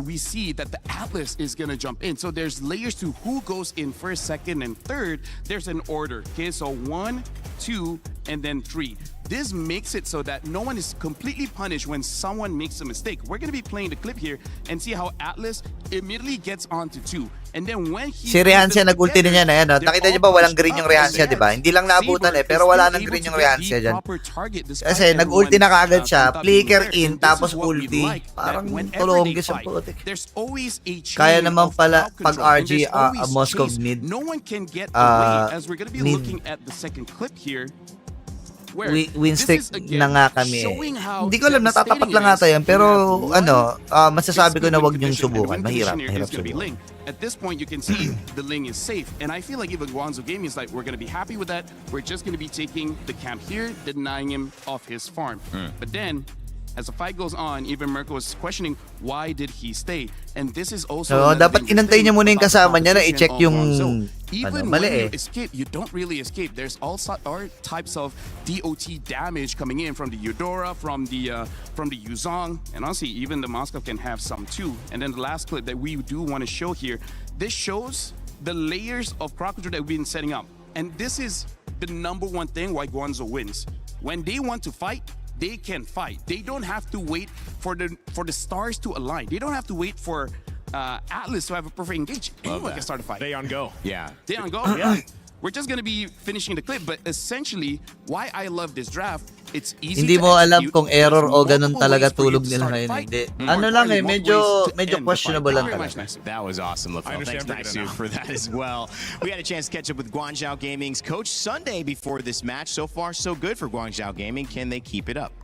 we see that the Atlas is going to jump in. So there's layers to who goes in first, second, and third. There's an order. Okay, so 1, 2, and then 3. this makes it so that no one is completely punished when someone makes a mistake. We're going to be playing the clip here and see how Atlas immediately gets onto 2. And then when he si Rehancia nag-ulti na niya na yan. Nakita niyo ba walang green yung Rehancia, di ba? Hindi lang naabutan pero wala nang green yung Rehancia dyan. Kasi nag-ulti na kaagad siya, flicker in, tapos ulti. Parang tulonggis ang putik. Kaya naman pala pag RG Moscow mid. No one can get away as we're going to be looking at the second clip here. Win streak na nga kami. Hindi ko alam, natatapat lang ata yan. Pero masasabi ko na wag niyong subukan. Mahirap subukan. At this point, you can see the Ling is safe. And I feel like even Guangzhou Gaming is like, we're going to be happy with that. We're just going to be taking the camp here, denying him off his farm. But then, as the fight goes on, even Merkel was questioning why did he stay, and this is also dapat inantay niya muna yung kasama niya na i-check yung even mali when you escape, you don't really escape. There's all types of DOT damage coming in from the Eudora, from the Yuzong, and honestly, even the Moscow can have some too. And then the last clip that we do want to show here, this shows the layers of crocodile that we've been setting up, and this is the number one thing why Guangzhou wins. When they want to fight, they can fight. They don't have to wait for the stars to align. They don't have to wait for Atlas to have a perfect engage. Anyone can start a fight. They on go. Yeah. They on go. Yeah. We're just gonna be finishing the clip, but essentially, why I love this draft, it's easy. Hindi mo alam kung error o ganun talaga tulog nila ngayon. Hindi. Ano lang medyo questionable lang talaga. That was awesome, LaFell. Thanks, Naisu, for that as well. We had a chance to catch up with Guangzhou Gaming's Coach Sunday before this match. So far, so good for Guangzhou Gaming. Can they keep it up?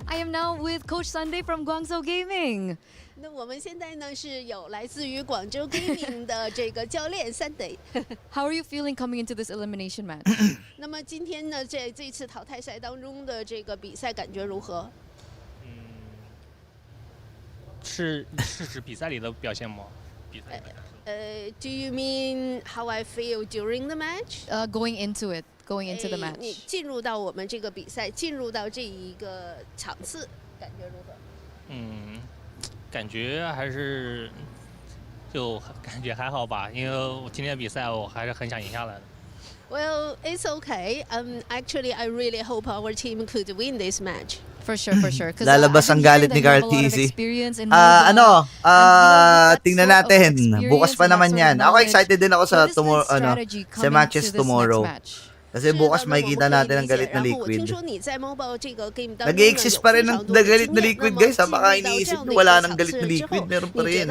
I am now with Coach Sunday from Guangzhou Gaming. 那我们现在呢是有来自于广州 Gaming 的这个教练 Sunday。How are you feeling coming into this elimination match? 那么今天呢，这次淘汰赛当中的这个比赛感觉如何？是指比赛里的表现吗？比赛。Do you mean how I feel during the match? Going into it, going into the match. 你进入到我们这个比赛，进入到这一个场次，感觉如何？感觉还是就感觉还好吧，因为我今天比赛我还是很想赢下来的。Well, it's okay. Actually, I really hope our team could win this match. For sure. Lalabas ang galit ni Cartesi. Tingnan natin. Bukas pa naman yan. Ako excited din ako sa sa matches tomorrow. Kasi bukas makikita natin ang galit na Liquid. Nag-i-exist pa rin ang galit na Liquid, guys. Baka iniisip nyo wala nang galit na Liquid. Meron pa rin.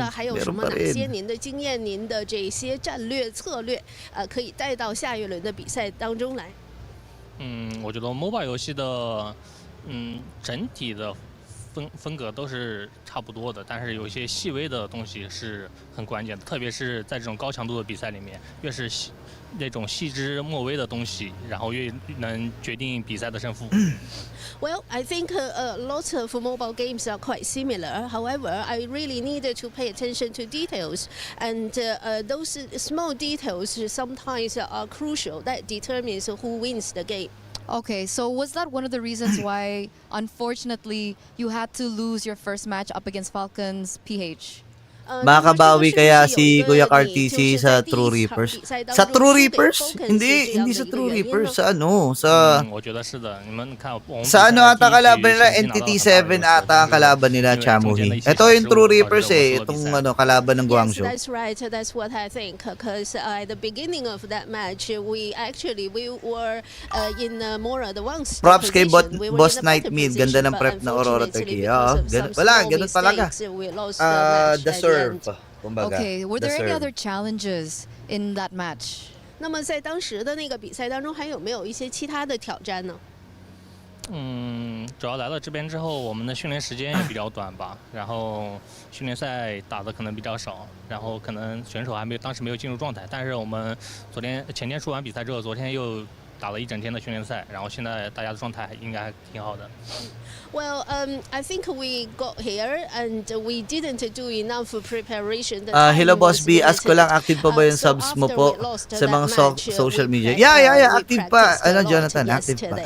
我觉得 MOBA 游戏的整体的风格都是差不多的，但是有一些细微的东西是很关键的，特别是在这种高强度的比赛里面，越是那种细枝末微的东西，然后越能决定比赛的胜负。Well, I think lots of mobile games are quite similar. However, I really needed to pay attention to details, and those small details sometimes are crucial. That determines who wins the game. Okay, so was that one of the reasons why, unfortunately, you had to lose your first match up against Falcons PH? Makabawi kaya si Kuya Cartesi sa True Reapers? Sa True Reapers? Hindi sa True Reapers. Sa ata kalaban nila, Entity 7 ata ang kalaban nila, Chamuhi. Ito yung True Reapers itong kalaban ng Guangzhou. Yes, that's right. That's what I think. Because at the beginning of that match, we were in more advanced Props kay Boss Knight Mid. Ganda ng prep na Aurora Turkey. Ganun talaga. Deserve. Okay, were there any other challenges in that match? 那么在当时的那个比赛当中，还有没有一些其他的挑战呢？主要来到这边之后，我们的训练时间也比较短吧，然后训练赛打的可能比较少，然后可能选手当时没有进入状态，但是我们前天输完比赛之后，昨天又打了一整天的训练赛，然后现在大家的状态应该还挺好的。Well, I think we got here and we didn't do enough preparation. Hello Boss B, ask ko lang, active pa ba yung subs mo po sa mga social media? Yeah, active pa. Jonathan, active pa.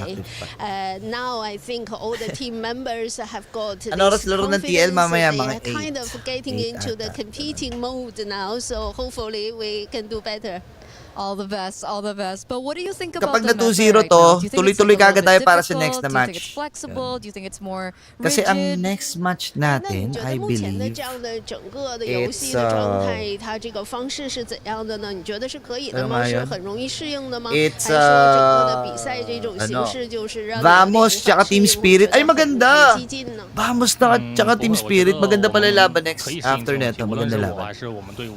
Now I think all the team members have got ano oras laro ng TL mamaya? Mga 8. Kind of getting into the competing mode now, so hopefully we can do better. All the best, all the best. But what do you think about Kapag the na meta 2-0 right to, now? Do you think tuloy-tuloy it's like a kagad little tayo bit para sa next na difficult? Do you think match. it's flexible? Do you think it's more Kasi ang rigid? next match natin, 觉 I 得目前的 believe, 这样的整个的游戏的状态，它这个方式是怎样的呢？你觉得是可以的吗？是很容易适应的吗？还是 It's 说整个的比赛这种形式就是让你有点 Vamos 无 tsaka 法适 Team 应， Spirit. 觉 Ay, 得很 maganda! 激进呢？ Vamos na tsaka Team Spirit. Maganda pala yung laban next after neto. 无论 Maganda 是我 laban. 还是我们队伍。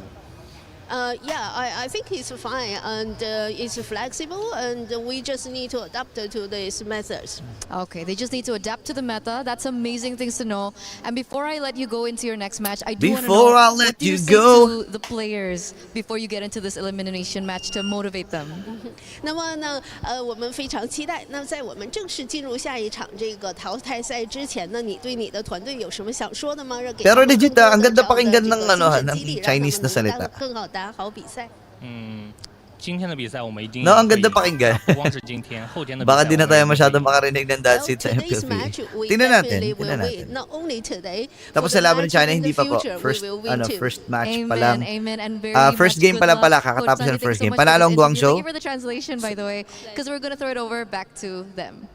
Yeah, I think it's fine and it's flexible and we just need to adapt to these methods. Okay, they just need to adapt to the meta. That's amazing things to know. And before I let you go into your next match, I do want to know, Before I let what do you you say go. to the players before you get into this elimination match to motivate them? 那么呢，我们非常期待。那在我们正式进入下一场这个淘汰赛之前呢，你对你的团队有什么想说的吗？ Pero legit ang ganda pakinggan ng ng Chinese na salita. 更好打好比赛。今天的比赛我们一定 No, ang ganda pakinggan. 不光是今天，后天的比赛 Baka di na tayo masyado makarinig ng that's it sa Today's MPV. match, we Tingnan natin, definitely tingnan will natin. win. Not only today, Tapos for sa the laban ng match China, in hindi the pa po. future, we First, will win too. first match pa Amen, lang. amen, and very First much game good pa lang pala, luck. kakatapos Coach ng Sunny, first thank you game. so much for Panalo ang this interview. Guangzhou. Thank you for the translation, by the way, because we're going to throw it over back to them.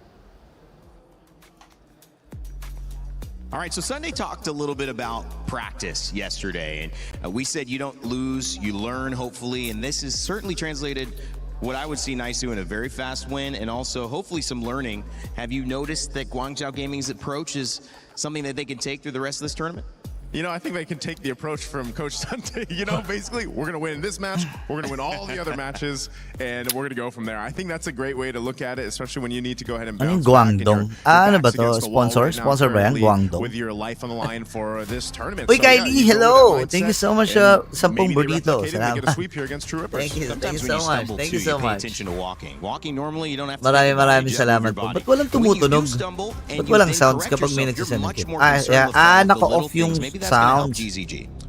All right, so Sunday talked a little bit about practice yesterday, and we said you don't lose, you learn, hopefully, and this is certainly translated what I would see Nice in a very fast win, and also hopefully some learning. Have you noticed that Guangzhou Gaming's approach is something that they can take through the rest of this tournament? You know, I think they can take the approach from Coach Sunday. You know, basically, we're going to win this match, we're going to win all the other matches, and we're going to go from there. I think that's a great way to look at it, especially when you need to go ahead and bounce back. Guangdong. Ano ba to? Sponsor? Sponsor ba yan? Guangdong. With your life on the line for this tournament. Uy, Kylie, hello! Thank you so much, Sampung Burrito. Get a sweep here against True Rippers. Thank you Sometimes so when much. stumble Thank you too, so pay much. attention to walking. Walking normally, you don't have to Maraming salamat po. Ba't walang tumutunog? Ba't walang sounds kapag may nagsasalita? Naka-off yung sounds.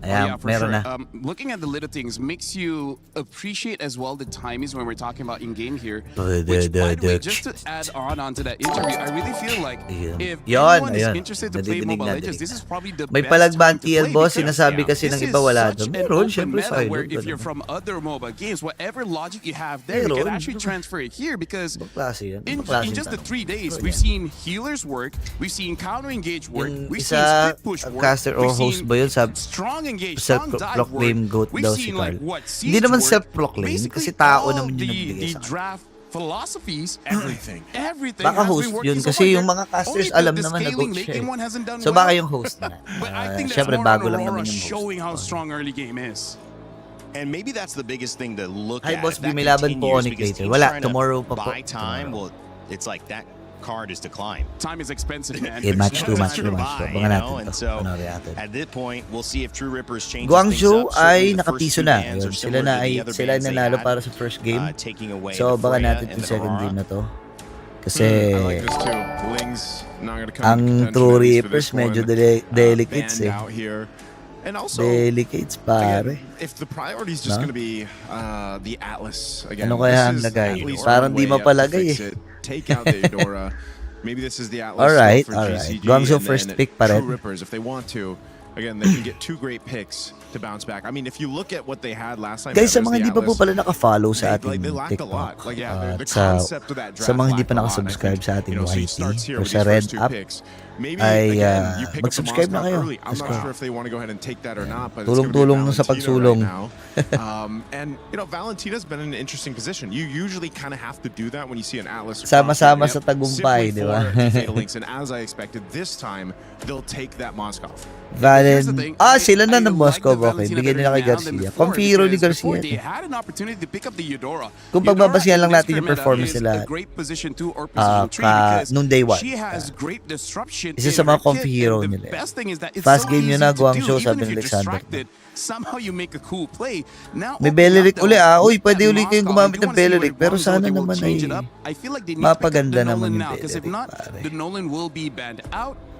Ayan, meron na. Looking at the little things makes you appreciate as well the timings when we're talking about in-game here. Which, by the way, just to add onto that interview, I really feel like if anyone is interested to play Mobile Legends, this is probably the May best palagban time to play TL boss, because sinasabi kasi ng this iba is wala such doon. an Meron, open syempre meta silent. where if you're from other mobile games, whatever logic you have there, you can actually transfer it here because in just the 3 days, we've seen healers work, we've seen counter engage work, we've seen split push work, caster or host ba yun? strong engage, strong dive work. Self-proclaim goat We've daw seen si like Carl. what Hindi naman Siege work. self-proclaim Basically, kasi tao all naman yung nagbigay the sa akin. draft philosophies, everything Baka has host been working yun so kasi far. yung mga casters Only alam the naman na scaling goat late siya. game one hasn't done So well. baka yung host na. But I think that's Siyempre more bago on lang naman Aurora yung host. showing how strong early game is. And maybe that's the biggest thing to look Hi, at. boss, If that may laban po continues, Onyx because later. teams Wala, trying to tomorrow pa po. buy time, well, it's like that card is declined. Time is expensive, man. Match to. Abangan natin And to. so, Panoorin natin. at this point, we'll see if True Rippers change Guangzhou things up. ay Certainly the first nakapiso two na. bans Yun, are sila similar na to ay the other sila bans they nanalo had, para sa first game. taking away So the baka Freya natin and yung the second Aurora. game na to. Kasi I like this too. Ling's not gonna come ang to contention True at least for Reapers this one. medyo delicates Banned eh. out here. And also, Delicates pare. again, if the priority is just No? going to be the Atlas again, Ano kaya ang this is lagay? at least Parang one di way up to mapalagay fix eh. it. Take out the Eudora. Maybe this is the Atlas Alright, for alright. GCG, Guangzhou and first then pick pa rin. True Rippers, if they want to, again, they can get 2 great picks to bounce back. I mean, if you look at what they had last time, Guys, sa that was mga the hindi pa po Atlas, pala naka-follow sa ating they lacked a lot. TikTok Like, yeah, the at sa concept of that sa draft mga hindi pa lacked a lot. nakasubscribe I sa think, ating so he YT starts here or with sa these Red first 2 App picks. Maybe ay again, you pick up the mag-subscribe na Moscow kayo. early. I'm Let's not go. sure if they want to go ahead and take that or not, but it's going to be Tulong-tulong sa Valentina pagsulong. right now. And you know, Valentina's been in an interesting position. You usually kind of have to do that when you see an Atlas. Sama-sama sa tagumpay, di ba? And as I expected, this time they'll take that Moscow. Sila na ng Moscow. Okay, bigyan nila kay Garcia. Comfy hero ni Garcia. They had an opportunity to pick up the Eudora. Kung pagbabasihan lang natin yung performance nila nung day 1. Isa sa mga comfy hero nila. Fast game yun na Guangzhou, sabi ni Alexander. Somehow you make a cool play. Now, May Beleric uli Uy, pwede uli kayong gumamit ng Beleric. Pero sana naman ay mapaganda naman yung Because if Beleric. not, the Nolan will be banned out.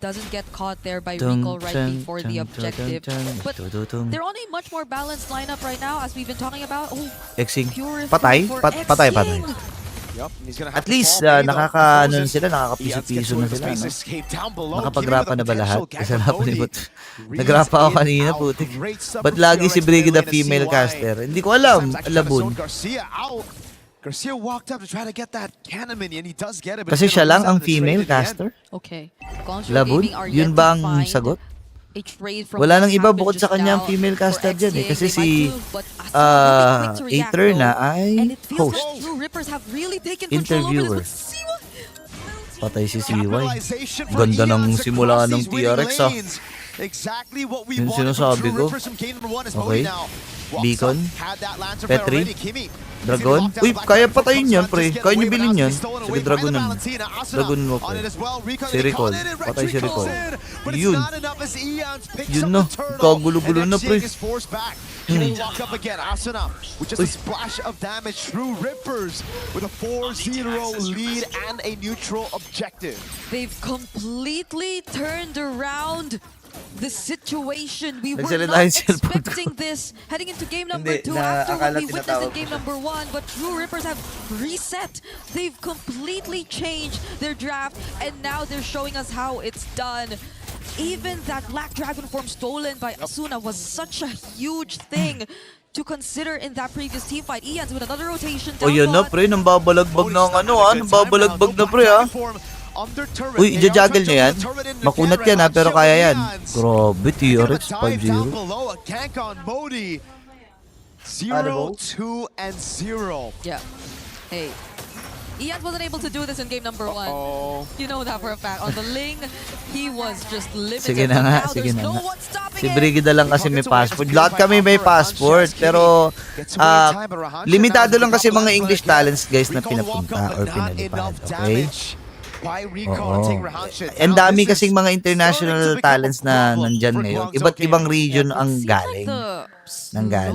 doesn't get caught there by Rico right before the objective. But they're on a much more balanced lineup right now, as we've been talking about. Oh, Xing. pure Patay? for Patay. Yup, he's gonna At have to least, fall, maybe, nakaka-ano closes. sila, He nakakapiso-piso na gets sila, space no? escape down below, Nakapagrapa na ba lahat? Kasi napalibot. Reads Nagrapa ako it kanina, out. putik. Great stuff Ba't from lagi si CRX Brigida mid lane, female CY. caster? Hindi ko alam, Sometimes actually trying to Labun. zone Garcia out. Garcia walked up to try to get that cannon minion. He does get it, but Kasi he's siya gonna lang lose out ang in the trade female at the end. caster? Okay. Guangzhou Labun? Gaming are Yun yet ba to ang find sagot? a trade from Wala what nang iba happened bukod just sa kanyang now female for caster dyan eh. XCA. Kasi They si might do, but Asuna will be quick to react, Aetherna though. ay And it feels host. like True Rippers have really taken control over Interviewer. this. But Siwa, Patay si CY. Capitalization for Ganda ng Eons simula across ng these winning TRX ah. lanes. Exactly what we Yun wanted from sinasabi True ko. Rippers from game number 1 is Okay. Modi now. Walks Beacon. up, had that Lancer flare Petri. already. Kimi. Dragon. Uy, kaya patayin yan, pre. Kaya nyo bilhin yan. Sige, Dragonan. Dragon mo, pre. Si Recall. Patay si Recall. Yun. Yun na. Kagulo-gulo na, pre. He will walk up again. Asuna with just a splash of damage. True Rippers with a 4-0 lead and a neutral objective. they've completely turned around the situation. We were Nagsalita not yung cellphone ko. expecting this heading into game number Hindi, 2 na after what akala we witnessed in tinatawag game ko. number 1. But True Rippers have reset. They've completely changed their draft, and now they're showing us how it's done. Even that Black Dragon form stolen by Asuna was such a huge thing to consider in that previous team fight. Ian's with another rotation O down yan na, bot. pre. Nang babalagbag na ang ano ah. Nang babalagbag na, pre ah. Uy, i-juggle nyo yan. Makunat yan ha, pero kaya yan. Grabe, TRX 5-0. 0-2 and 0. Yeah. Hey. Ian wasn't able to do this in game number 1. You know that for a fact. On the Ling, he was just limited. Sige na nga, Now sige there's na no nga. one stopping Si it. Brigida lang kasi may passport. Lahat kami may passport. Pero limitado lang kasi mga English talents guys na pinapunta or pinalipad. Okay? Oo. Ang dami kasing mga international talents na nandyan ngayon. Iba't ibang region ang galing.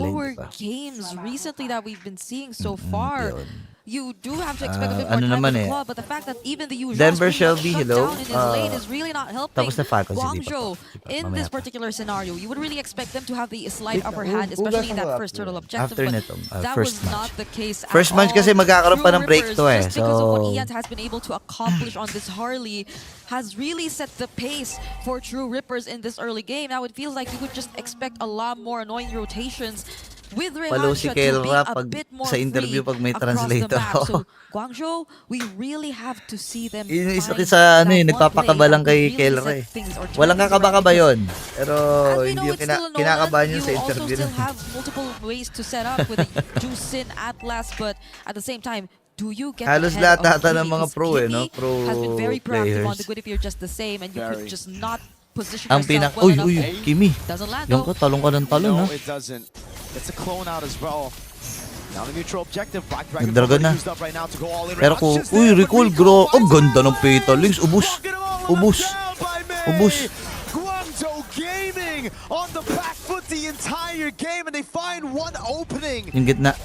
Lower Diba? games recently that we've been seeing so far. You do have to expect a bit more ano time naman with the eh. club, but the fact that even the usual Denver screen got Shelby, shut hello. down in his lane is really not helping Tapos na Falcons, hindi pa Guangzhou to. in Mamaya this pa. particular scenario. You would really expect them to have the slight Wait, upper who- hand, who especially in got that who first after? turtle objective, After but nitong, that first was match. not the case First at match all. kasi magkakaroon pa True ng break Rippers, to eh. just because of what So- Ian has been able to accomplish on this Harley has really set the pace for True Rippers in this early game. Now it feels like you would just expect a lot more annoying rotations with Follow si Rehansha to be Kelra a pag bit more sa interview free pag may across the translator map. ako. So Guangzhou, we really have to see them Yun yung isa find sa ano that eh, one nagpapakaba play lang that kay really Kelra set eh. things or turn Walang things kakaba-kaba around. yun. Pero As we hindi know, yung it's still a Nolan. kinakabahan yun sa You also interview. still have multiple ways to set up with a Juicin, Atlas, but at the same time, do you get Halos the lahat head of ata ng Kimi? mga 'Cause pro eh, no? Kimi Pro has been very proactive on players. the good if you're just the same, and you could Very. just not position Ang yourself pinak... well Uy, enough. Kimi. Doesn't land Yung though. ka, talong ka ng talong No, ha. it doesn't. It's a clone out as well. Now the neutral objective. Black Dragon Nagdragon na. used up right now to go all in. Pero kung... Uy, recall, gro... Ang ganda ng Fatal Links. Ubus. Ubus. Ubus. Guangzhou Gaming on the back foot the entire game, and they find one opening. Yung gitna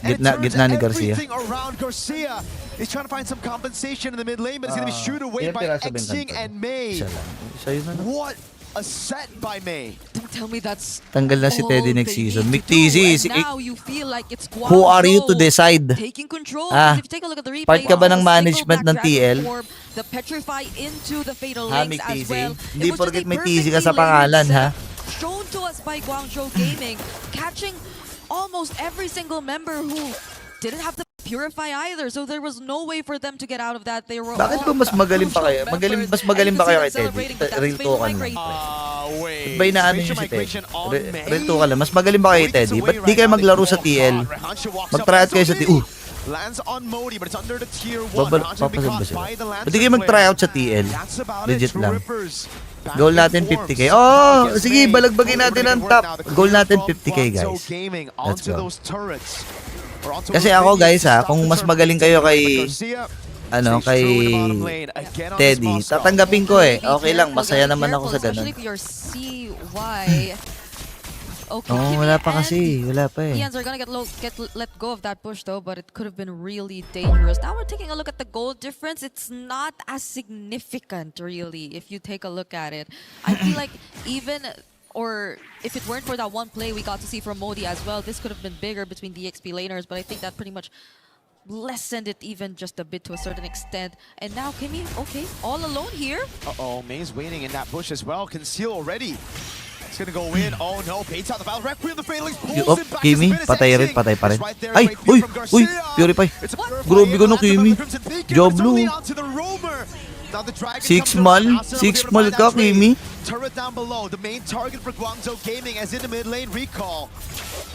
ni Garcia. Everything around Garcia. He's trying to find some compensation in the mid lane, but it's going to be shooed away ilang by piraso ba yung Xing kanto? and Mei. Isa lang. Isa yun na. What a set by Mei. Don't tell me that's Tanggal na si Teddy all next they season. need to McTeasy, do, and now you feel like it's who are you to Guangzhou decide? taking control. Ah, If you take a look at the replay, part ka ba ng the single management Black ng Dragon TL? form, the petrify into the fatal Ha, links as McTeasy? well. Hindi It was just porket a may TZ ka sa perfectly pangalan, layered ha? setup shown to us by Guangzhou Gaming, catching almost every single member who didn't have the purify either, so there was no way for them to get out of that. They were Bakit all ba mas magaling pa kayo? crucial Mas magaling members, ba kayo and kay you can see them Teddy? celebrating, but that's Real fatal talk lang. migration. Wait. Ba inaano nyo si Teddy? Real talk lang. Mas magaling ba kayo kay Teddy? Ba't di kayo maglaro sa TL? Mag-try out kayo sa TL. Lands on Modi, but it's under the tier 1. Papasad ba sila? Ba't di kayo mag-try out sa TL? Legit lang. Goal natin 50k. Oh, sige, balagbagin natin ang top. Goal natin 50k, guys. Let's go. Kasi ako, guys, ha, kung mas magaling kayo kay kay Teddy, tatanggapin ko eh. Okay lang, masaya naman ako sa ganun. Especially if you're CY. Okay, Oh, wala pa kasi. Wala pa eh. Ians are gonna get let go of that push though, but it could have been really dangerous. Now we're taking a look at the goal difference. It's not as significant really if you take a look at it. I feel like even or if it weren't for that one play we got to see from Modi as well, this could have been bigger between the XP laners, but I think that pretty much lessened it even just a bit to a certain extent. And now Kimi, okay, all alone here. Uh-oh, May's waiting in that bush as well. Conceal already. It's gonna go in. Oh no, baits out the battle. Requiem the Fatalings pulls it back. Kimi, patay rin, patay pa rin. Ay, uy, Purify. Grabe ka no, Kimi. Joblo. 6 mal ka, Kimi. Turret down below. The main target for Guangzhou Gaming as in the mid lane. Recall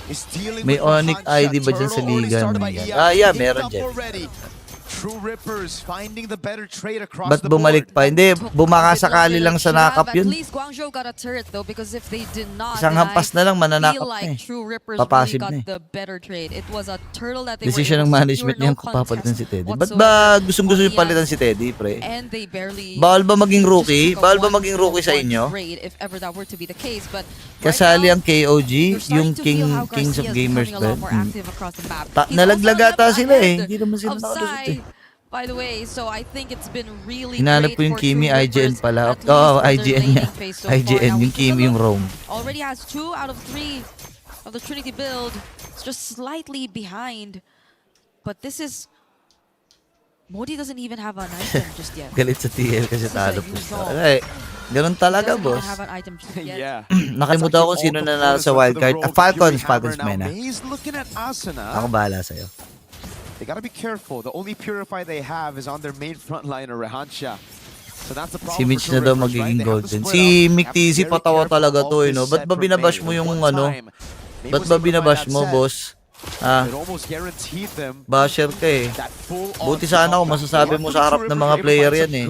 is dealing May with Onyx ID ba dyan sa liga? Yeah, meron dyan. True Rippers finding the better trade across Ba't the board. bumalik pa? Hindi, bumakasakali lang sa nakap At yun. least Guangzhou got a turret though, because if they did not, Isang hampas na lang, mananakap feel na like eh. True Rippers Papasib really na got eh. the better trade. It was a turtle that they Decision ng were able to management secure, niyan no kung papalitan si contest Teddy. Ba't whatsoever. ba gustong-gusto yung Only palitan as- si Teddy, pre? And they barely Bawal ba maging just rookie? took a Bawal ba 1-for-1 maging rookie sa inyo? trade if ever that were to be the case, but Kasali ang KOG, you're starting yung to feel how Kings of Garcia is Gamers becoming a lot ba? more active across the map. He's Nalaglag also ata left sila eh. ahead Hindi naman sila of nakalusot eh. Sai, by the way, so I think it's been really Hinanap great ko yung for Kimi, True IGN Rippers, pala. at least Oo, for their IGN laning niya. phase so far. IGN, Now, yung Kimi yung Rome. already has 2 out of 3 of the Trinity build. It's just slightly behind. But this is... Modi doesn't even have an item just yet. Galit sa TL kasi This is talo a po use siya. all. Ay, ganun talaga, Doesn't even boss. have an item just yet. Yeah. Nakalimutan ko kung sino nanalo sa wildcard. Falcons may na. He's looking at Asuna. Ako bahala sa'yo. They gotta be careful. The only purify they have is on their main frontliner, Rehansha. So that's the problem. Si Mitch na daw magiging golden. Si Mick TZ patawa talaga to eh, no? Ba't ba binabash mo yung ano? Ba't ba binabash mo, boss? Ah, basher ka eh. Buti sana kung masasabi mo sa harap ng mga player yan eh.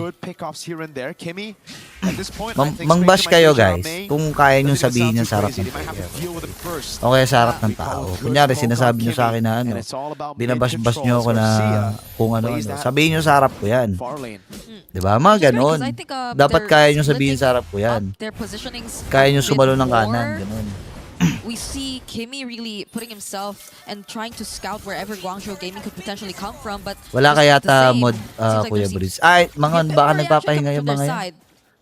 Mang-bash kayo guys, kung kaya nyo sabihin yan sa harap ng player. O kaya sa harap ng tao. Kunyari, sinasabi nyo sa akin na ano, binabash-bash nyo ako na kung ano-ano. Sabihin nyo sa harap ko yan. Diba? Mga ganon. Dapat kaya nyo sabihin sa harap ko yan. Kaya nyo sumalo ng kanan. Ganon. We see Kimi really putting himself and trying to scout wherever Guangzhou Gaming could potentially come from, but Wala just kaya the ta same, mod, seems like Kuya they're Briz. Ay, mga baka nagpapahinga yung from mga their yan. side.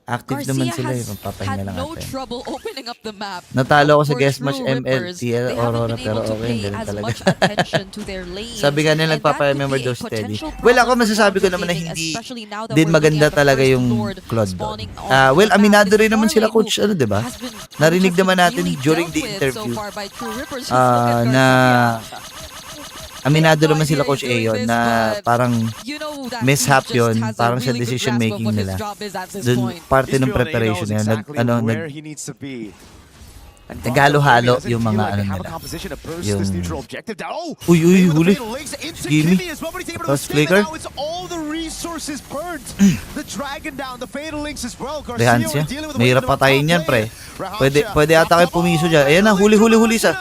Active Garcia naman sila eh, has magpapahinga had lang no natin. trouble opening up the map. Natalo ko sa For guest match True ML, Rippers, TL, they haven't Aurora, been pero able to okay, pay ganun as talaga. much attention to their lanes. Sabi nga nila, And that could nagpapa-remember be a daw si Teddy. potential Well, ako problem for masasabi ko Guangzhou naman na Gaming, hindi especially now that din we're maganda looking at the talaga first yung Lord Claude doon. spawning on Well, the aminado map. rin naman This sila Farley coach, ano, diba? has been Narinig naman natin really during dealt the with interview. so far by True Rippers. Just look at Na Garcia. aminado naman sila Coach Ayon na parang mishap yun, parang sa decision making nila. Dun, parte ng preparation nila. Naghalo-halo yung mga ano nila. Yung... Uy, huli. Gimme. Tapos clicker. Rehansya. Mahirap patayin yan, pre. Pwede ata kayo pumiso dyan. Ayan na, huli sa...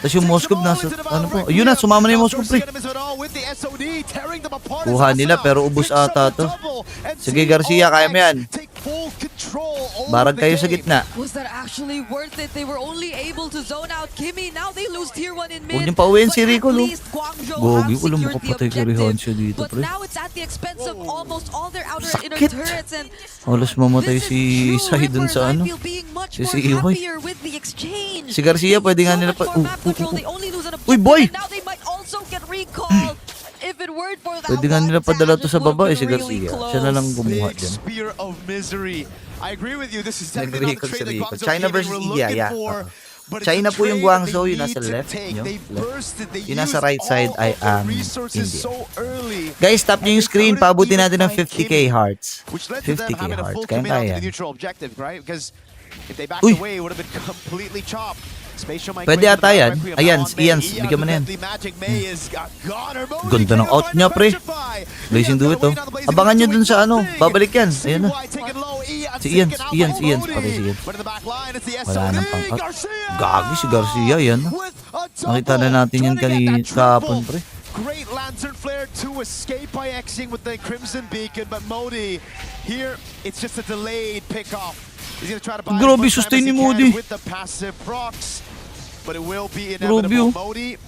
Tapos yung Moskov nasa, ano po, yun na, sumama na yung Moskov, pre. Kuha nila, pero ubus ata to. Sige, Garcia, kaya mo yan. Barag kayo sa gitna. Was that actually worth it? They were only able to zone out Kimi. Now they lose tier 1 in mid. Huwag niyong pauwiin si Rico, no? Gogi, wala makapatay kay Rehansya dito, But pre. now it's at the expense of almost all their outer and inner Sakit. turrets, and Halos mamatay si Sai dun sa ano. Si Ihoy. happier with the exchange. Si Garcia, pwede nga nila pa... They only lose an Uy, boy! and now they might also get recall. If it weren't for that Pwede nga nila one padala tap, to sa it would baba have eh, si been really Garcia. Siya na lang close. gumawa Big dyan. spear of misery. I agree with you. This is definitely not the trade that Rico. Guangzhou China Gaming versus were India, looking yeah. for. But it's China a po yung trade Guangzhou, they yung nasa need to left take. nyo. They bursted, they Yung nasa used right side all ay of their ang resources India. so early. Guys, tap nyo yung screen. Paabutin natin ng 50k hearts. Which led to them 50k having a hearts. full commit onto Kaya the neutral objective, right? Because if they backed Uy! away, it would have been completely chopped. Pwede ata yan. Ayan, Ians, bigyan mo na yan. Ganda ng out niya, pre. Blazing do it, oh. Abangan nyo dun sa ano. Babalik yan. Ayan na. Si Ians. Patay si Ians. Wala nang pang-out. Gagi si Garcia, yan. Nakita na natin yan kahapon, pre. Great lantern flare to escape by Xing with the Crimson Beacon, but Modi here, it's just a delayed pickoff. He's gonna try to buy Grabe, as much sustain time as ni he Modi. can with the passive procs, but it will be Grabe, inevitable. oh. Modi,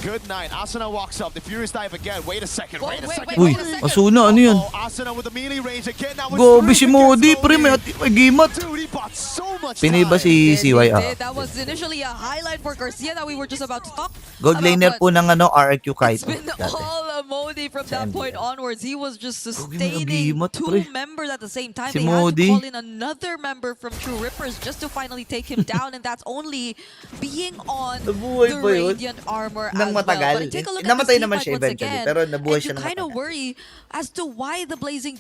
good night. Asuna walks up. The Furious dive again. Wait a second. Wait a second. Uy, Asuna, ano yun? Asuna with the melee range again. Now it's Gobi si Furious Modi, against pre. May gimat. Dude, he bought so much Pinay ba si CY? That was initially a highlight for Garcia that we were just about to talk Gold about, laner but po ng ano, RQ it's Kaito. been Dati. all Modi from that point onwards, he was just sustaining mag-imot, pre. 2 members at the same time. Si They had Modi. to call in another member from True Rippers just to finally take him down, and that's only being on Nabuhay the ba yun? Radiant armor Nang as matagal. well. But take a look Namatay at the naman team siya fight once eventually, again, pero nabuhay and siya you ng kind of matagal. worry as to why the Blazing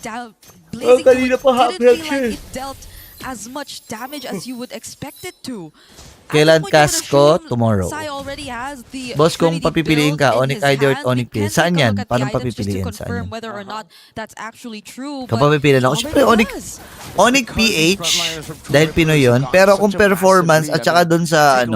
kanina pa didn't happy feel siya. like it dealt as much damage as you would expect it to. Kailan cast ko? Tomorrow. Sai already has the Boss, kung Trinity papipiliin build ka, in Onyx his ID or hand. Onyx We P, can saan take a yan? look at the Paano items just to papipiliin? Saan confirm yan? whether or not that's actually true. Kung but papipiliin ako, it syempre already Onyx, was. Onyx PH, dahil Pinoy yun. Pero kung performance at saka dun sa,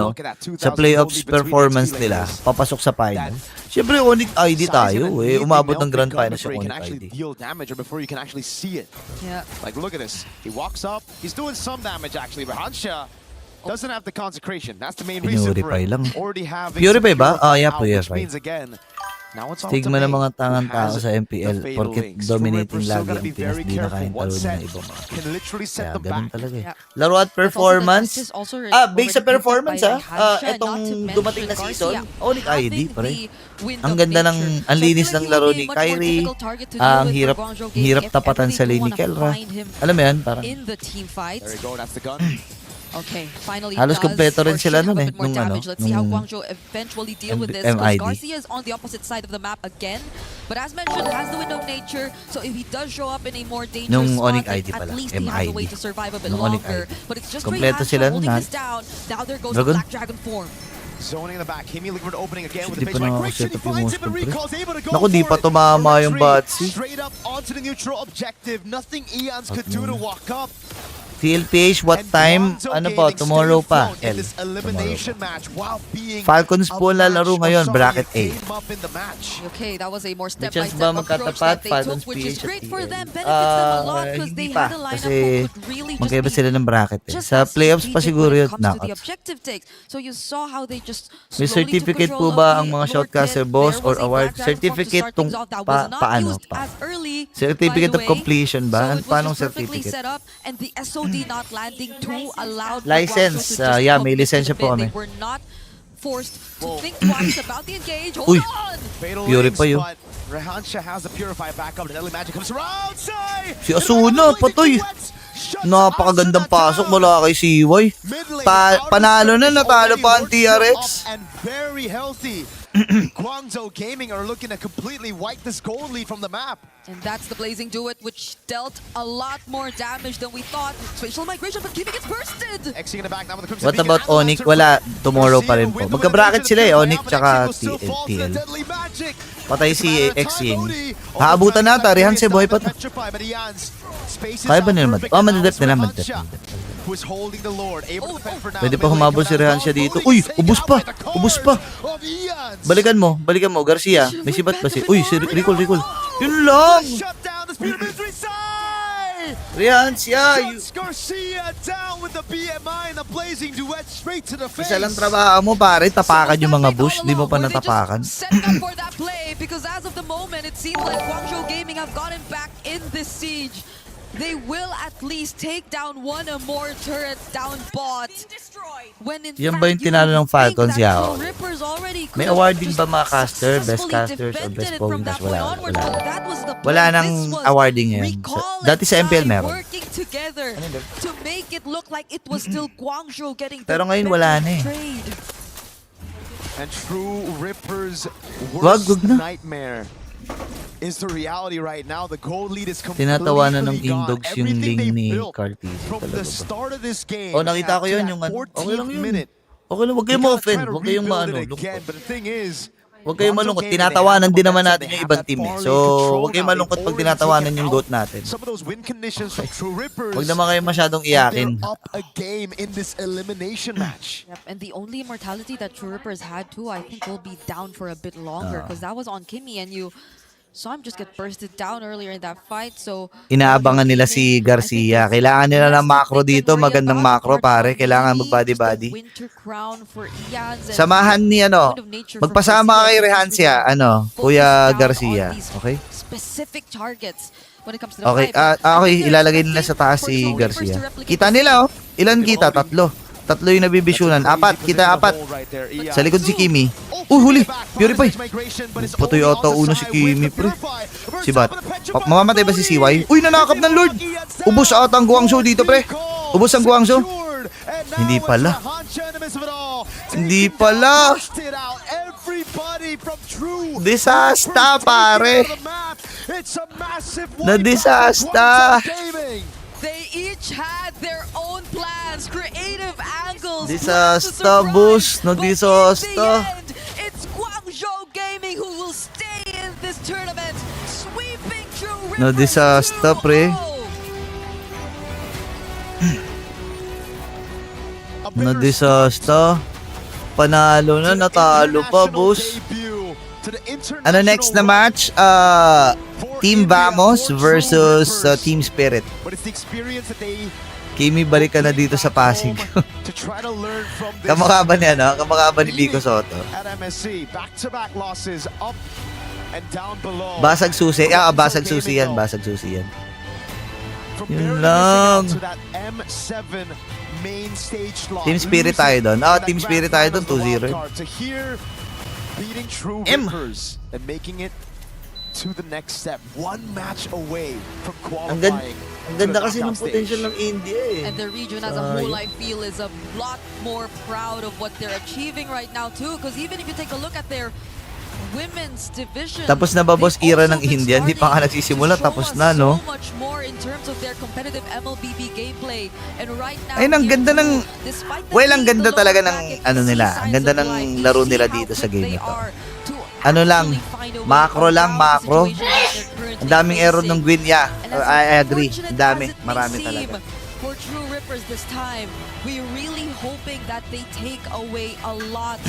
sa playoffs performance nila, papasok sa final. Syempre Onyx ID tayo eh. Umabot ng grand final sa Onyx ID. Deal damage or before you can actually see it. Yeah. Like, look at this. He walks up. He's doing some damage, actually. But Hansha doesn't have the consecration. That's the main reason for Purify it. lang. Already having Purify ba? some Yeah, out, which Purify. means again, now it's all Stigma to ng mga May, tangang who tao has sa the MPL fatal porket links. dominating True Rippers still lagi gotta ang be Pinas, very di na careful. kayang One talo na set ibang. can literally set Kaya them ganun back. talaga eh. Yeah. Laro at performance. But also the Nexus also Based sa already performance picked up by Hansha, etong not to mention dumating na Garcia season, Onyx ID, having pare. the wind Ang of ganda ng, nature. ang So I linis feel ng like laro he ni will be a much more Kyrie. difficult target to deal Ang with for hirap, Guangzhou Gaming hirap if tapatan ever sa they lane do ni wanna Kelra. find him Alam mo yan, parang in the team fights. There we go. That's the gun. Okay, finally halos does kompleto rin or sila should nun have a eh. bit more Nung damage. Let's see how nung Guangzhou eventually deal with this. Because MID. Garcia is on the opposite side of the map again. But as mentioned, has the window of nature. So if he does show up in a more dangerous Nung spot, Onyx then ID at pala, least he has a way MID. to survive a bit Nung Onyx longer. ID. But it's just Kompleto Rehab sila nun, holding ha? this down. Now there goes Dragon? the Black Dragon form. Zoning in the back. Himi looking for the opening again with Di the pa face na migration. set He up yung finds most him and pre. Recall's able to go Naku, di for pa it. tumama yung Batsi. Straight up onto the neutral objective. Nothing Eons could do to walk up. TLPH, what time? Ano po, tomorrow pa. In this elimination match while being Falcons po lalaro ngayon, bracket A. Okay, that was a more May step-by-step chance ba approach magkatapat, that they Falcons took, which is PH at great for TL? them. Benefits them a lot because they Hindi pa. had a lineup Kasi who could really just magkaiba be sila ng bracket eh. just Sa as playoffs pa strategic siguro when yun, it comes to the knockouts. objective takes. So you saw how they just May slowly took certificate control po ba of ang the mga Lord shotcaster Kid. boss There or was a award? Black Dragon form to Certificate start tong things off that was not paano used pa? as early, Certificate by of the way. completion ba? So it was Paano just perfectly certificate? set up, and the SOD not landing too allowed for License, Guangzhou to just yeah, may commit to lisensya the po bid. kami. They were not forced to think twice about the engage. Hold Uy, on! Purify yun. Rehansha has the Purify back up. Deadly Magic comes around. Si Asuna, patoy. Napakagandang pasok mula kay CY. Panalo na, natalo pa ang TRX. And very healthy. Guangzhou Gaming are looking to completely wipe this gold lead from the map. And that's the Blazing Duet, which dealt a lot more damage than we thought. Spatial migration, but Kimi gets bursted! Xing in the back now with the Crimson What Beacon about and the Onyx? Lantern. Wala, tomorrow pa rin po. Magka-bracket sila eh, Onyx tsaka TL. Patay si Xing. Haabutan na, Tarihan si Boy pa to. Kaya ba nila madep? Oh, madep nila, madep. Who's holding the Lord, able to defend for now. Pwede pa humabol si Rehansha dito. Uy, ubus pa! Ubus pa! Balikan mo, Garcia. May sibat pa si... Uy, si recall. Yun lang! Rehansha! Garcia down with the BMI and the Blazing Duet straight to the face. Isa lang trabaho mo, pare. Tapakan yung mga bush. Di mo pa natapakan. Setting up for that play, because as of the moment, it seems like Guangzhou Gaming have gotten back in this siege. They will at least take down one or more turrets down bot. When in Yan ba yung tinalo ng Falcons, Yao? May awarding ba mga caster? Best casters or best bowlers? Wala nang awarding ngayon. Dati sa MPL meron. Working together to make it look like it was still Guangzhou getting Pero ngayon wala na eh. trade. And True Ripper's Wag worst na. nightmare is the reality right now. The gold lead is completely Tinatawanan ng gone. Indogs yung Everything link they ni built Cartiz. from the Talaga ba? start of this game. Oh, nakita ko yun, to yung that ano. Okay lang 14th yun. minute. Okay lang, huwag kayong They gotta ma-offend. try to Huwag kayong rebuild maano. it again, but the thing is, Huwag kayong Guangzhou malungkot. Gaming, Tinatawanan they din have naman the natin momentum, yung they ibang have team that eh. far So, lead control huwag kayong now. malungkot They've pag already tinatawanan taken yung out GOAT natin. some of those win conditions from True Rippers. Huwag naman kayo masyadong And they're iyakin. up a game in this elimination match. Yep, and the only immortality that True Rippers had too, I think, will be down for a bit longer, because that was on Kimi, and you saw him just get bursted down earlier in that fight. So Inaabangan nila si Garcia. Kailangan nila ng macro dito. Magandang macro, pare. Kailangan mag-body-body. Winter Crown for Ians and Samahan ni ano, Wind of Nature from magpasama kay Garcia. Rehansha, ano, Focus Kuya down on Garcia. these Okay? Specific targets when it comes to the Okay, fight. okay, I think they're ilalagay nila expecting sa taas for si True Rippers to Garcia. replicate Kita the nila, same oh. Ilan kita? 3. Tatlo yung nabibisyunan. Apat. Kita 4. Sa likod si Kimi. Huli. Purify. Patoy ata uno si Kimi, pre. Si Bat. Mamamatay ba si CY? Uy, nanakap ng Lord. Ubos ata ang Guangzhou dito, pre. Ubos ang Guangzhou. Hindi pala. Hindi pala. Disasta, pare. Na-disasta. They each had their own plans, creative angles. Disasta, boss. Na-disasta. It's Guangzhou Gaming who will stay in this tournament, sweeping through. Na-disasta, pre. Na-disasta. Panalo na, natalo pa, boss. Ano next na match? Team Vamos versus Team Spirit. Kimi, balik ka na dito sa Pasig. Kamukha ba niya, no? Kamukha ba ni Vico Soto? Basag susi. Basag susi yan. Basag susi yan. Yun lang. Team Spirit tayo doon. Team Spirit tayo doon. 2-0. Beating True Rippers and making it to the next step. One match away from qualifying. Ang ganda kasi ng potential ng India eh. And the region as a whole, I feel, is a lot more proud of what they're achieving right now too. Because even if you take a look at their women's division, tapos na ba boss era ng India? Hindi pa nga nagsisimula, tapos na, no? so much more in terms of their competitive MLBB gameplay. And right now, ay, ang ganda ng ang ganda talaga ng ano nila. Ang ganda ng laro nila dito sa game ito. Ano lang, macro. Ang daming error ng Gwyn, yeah. I agree. Ang dami, marami talaga. For True Rippers this time, we're really hoping that they take away a lot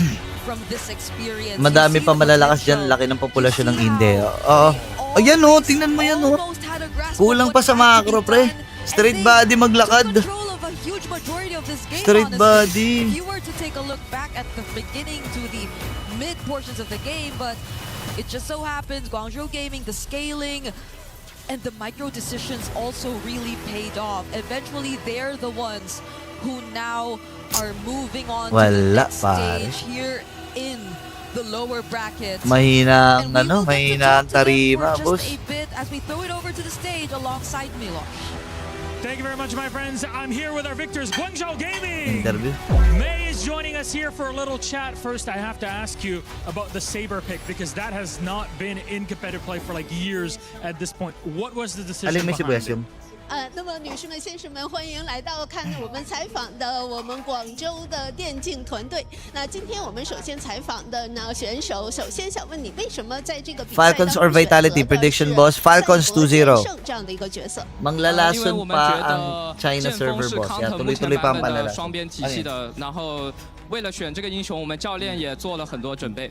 from this experience. Madami pa malalakas dyan, laki ng populasyon ng India. Ayan o, tingnan mo yan o. Kulang pa sa macro, pre. Straight body maglakad. Straight body. If you were to take a look back at the beginning to the mid portions of the game, but it just so happens Guangzhou Gaming, the scaling and the micro decisions also really paid off. Eventually, they're the ones who now are moving on to the next stage here in the lower bracket. Mahina ang tarima, boss. Just a bit as we throw it over to the stage alongside Milosh. Thank you very much, my friends. I'm here with our victors, Guangzhou Gaming. Interview. May is joining us here for a little chat. First, I have to ask you about the Saber pick because that has not been in competitive play for like years at this point. What was the decision behind it? 那么女士们、先生们，欢迎来到看我们采访的我们广州的电竞团队。那今天我们首先采访的呢选手，首先想问你为什么在这个比赛当 Falcons or Vitality prediction, boss? Falcons 2-0. 这样的一个角色。 Manglalason pa ang China server, boss. Yeah, tuloy-tuloy pa ang palalason. 双边体系的，然后为了选这个英雄，我们教练也做了很多准备。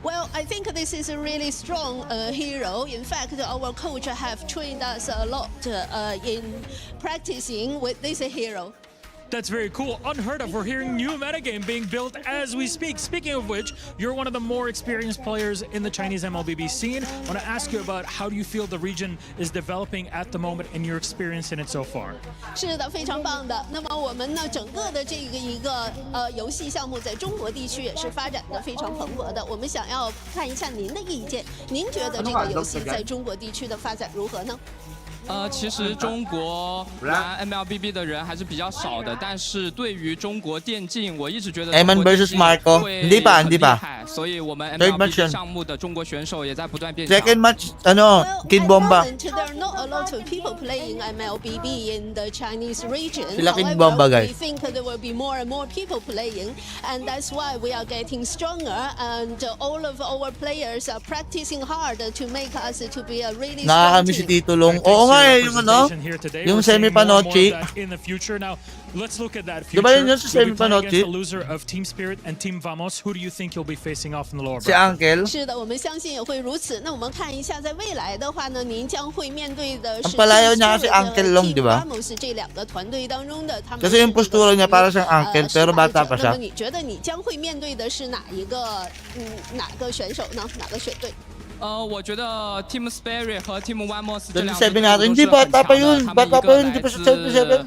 Well, I think this is a really strong hero. In fact, our coach have trained us a lot in practicing with this hero. That's very cool. Unheard of. We're hearing new metagame being built as we speak. Speaking of which, you're one of the more experienced players in the Chinese MLBB scene. I want to ask you about how do you feel the region is developing at the moment and your experience in it so far? 是的，非常棒的。那么我们呢，整个的这一个游戏项目在中国地区也是发展的非常蓬勃的。我们想要看一下您的意见，您觉得这个游戏在中国地区的发展如何呢？ 其实中国玩 MLBB 的人还是比较少的，但是对于中国电竞，我一直觉得 Eman versus Marco, hindi pa. 所以我们 MLBB 项目的中国选手也在不断变强。 Second match, Kid Bomba. There are not a lot of people playing MLBB in the Chinese region. Sila Kid Bomba, guys. We think there will be more and more people playing, and that's why we are getting stronger. And all of our players are practicing hard to make us to be a really strong Nakakami si team. Tito Long. Oo nga eh, yung ano? Yung semi-panochi. Let's look at that Diba yun future. yung sa semi-panochi? Against the loser of Team Spirit and Team Vamos, who do you think you'll be facing off in the lower Si bracket? Uncle. 是的，我们相信也会如此。那我们看一下，在未来的话呢，您将会面对的是 Ang palayaw niya kasi Uncle Long, di ba? Team Vamos 这两个团队当中的他们。 Kasi yung postura niya para siyang uncle, pero bata pa 那 siya. 么你觉得你将会面对的是哪一个哪个选手呢？哪个选队？ 我觉得 Team Spirit 和 Team Vamos 这两 27 个 natin. Hindi, bata pa yun. Bata pa yun. Hindi pa siya 27.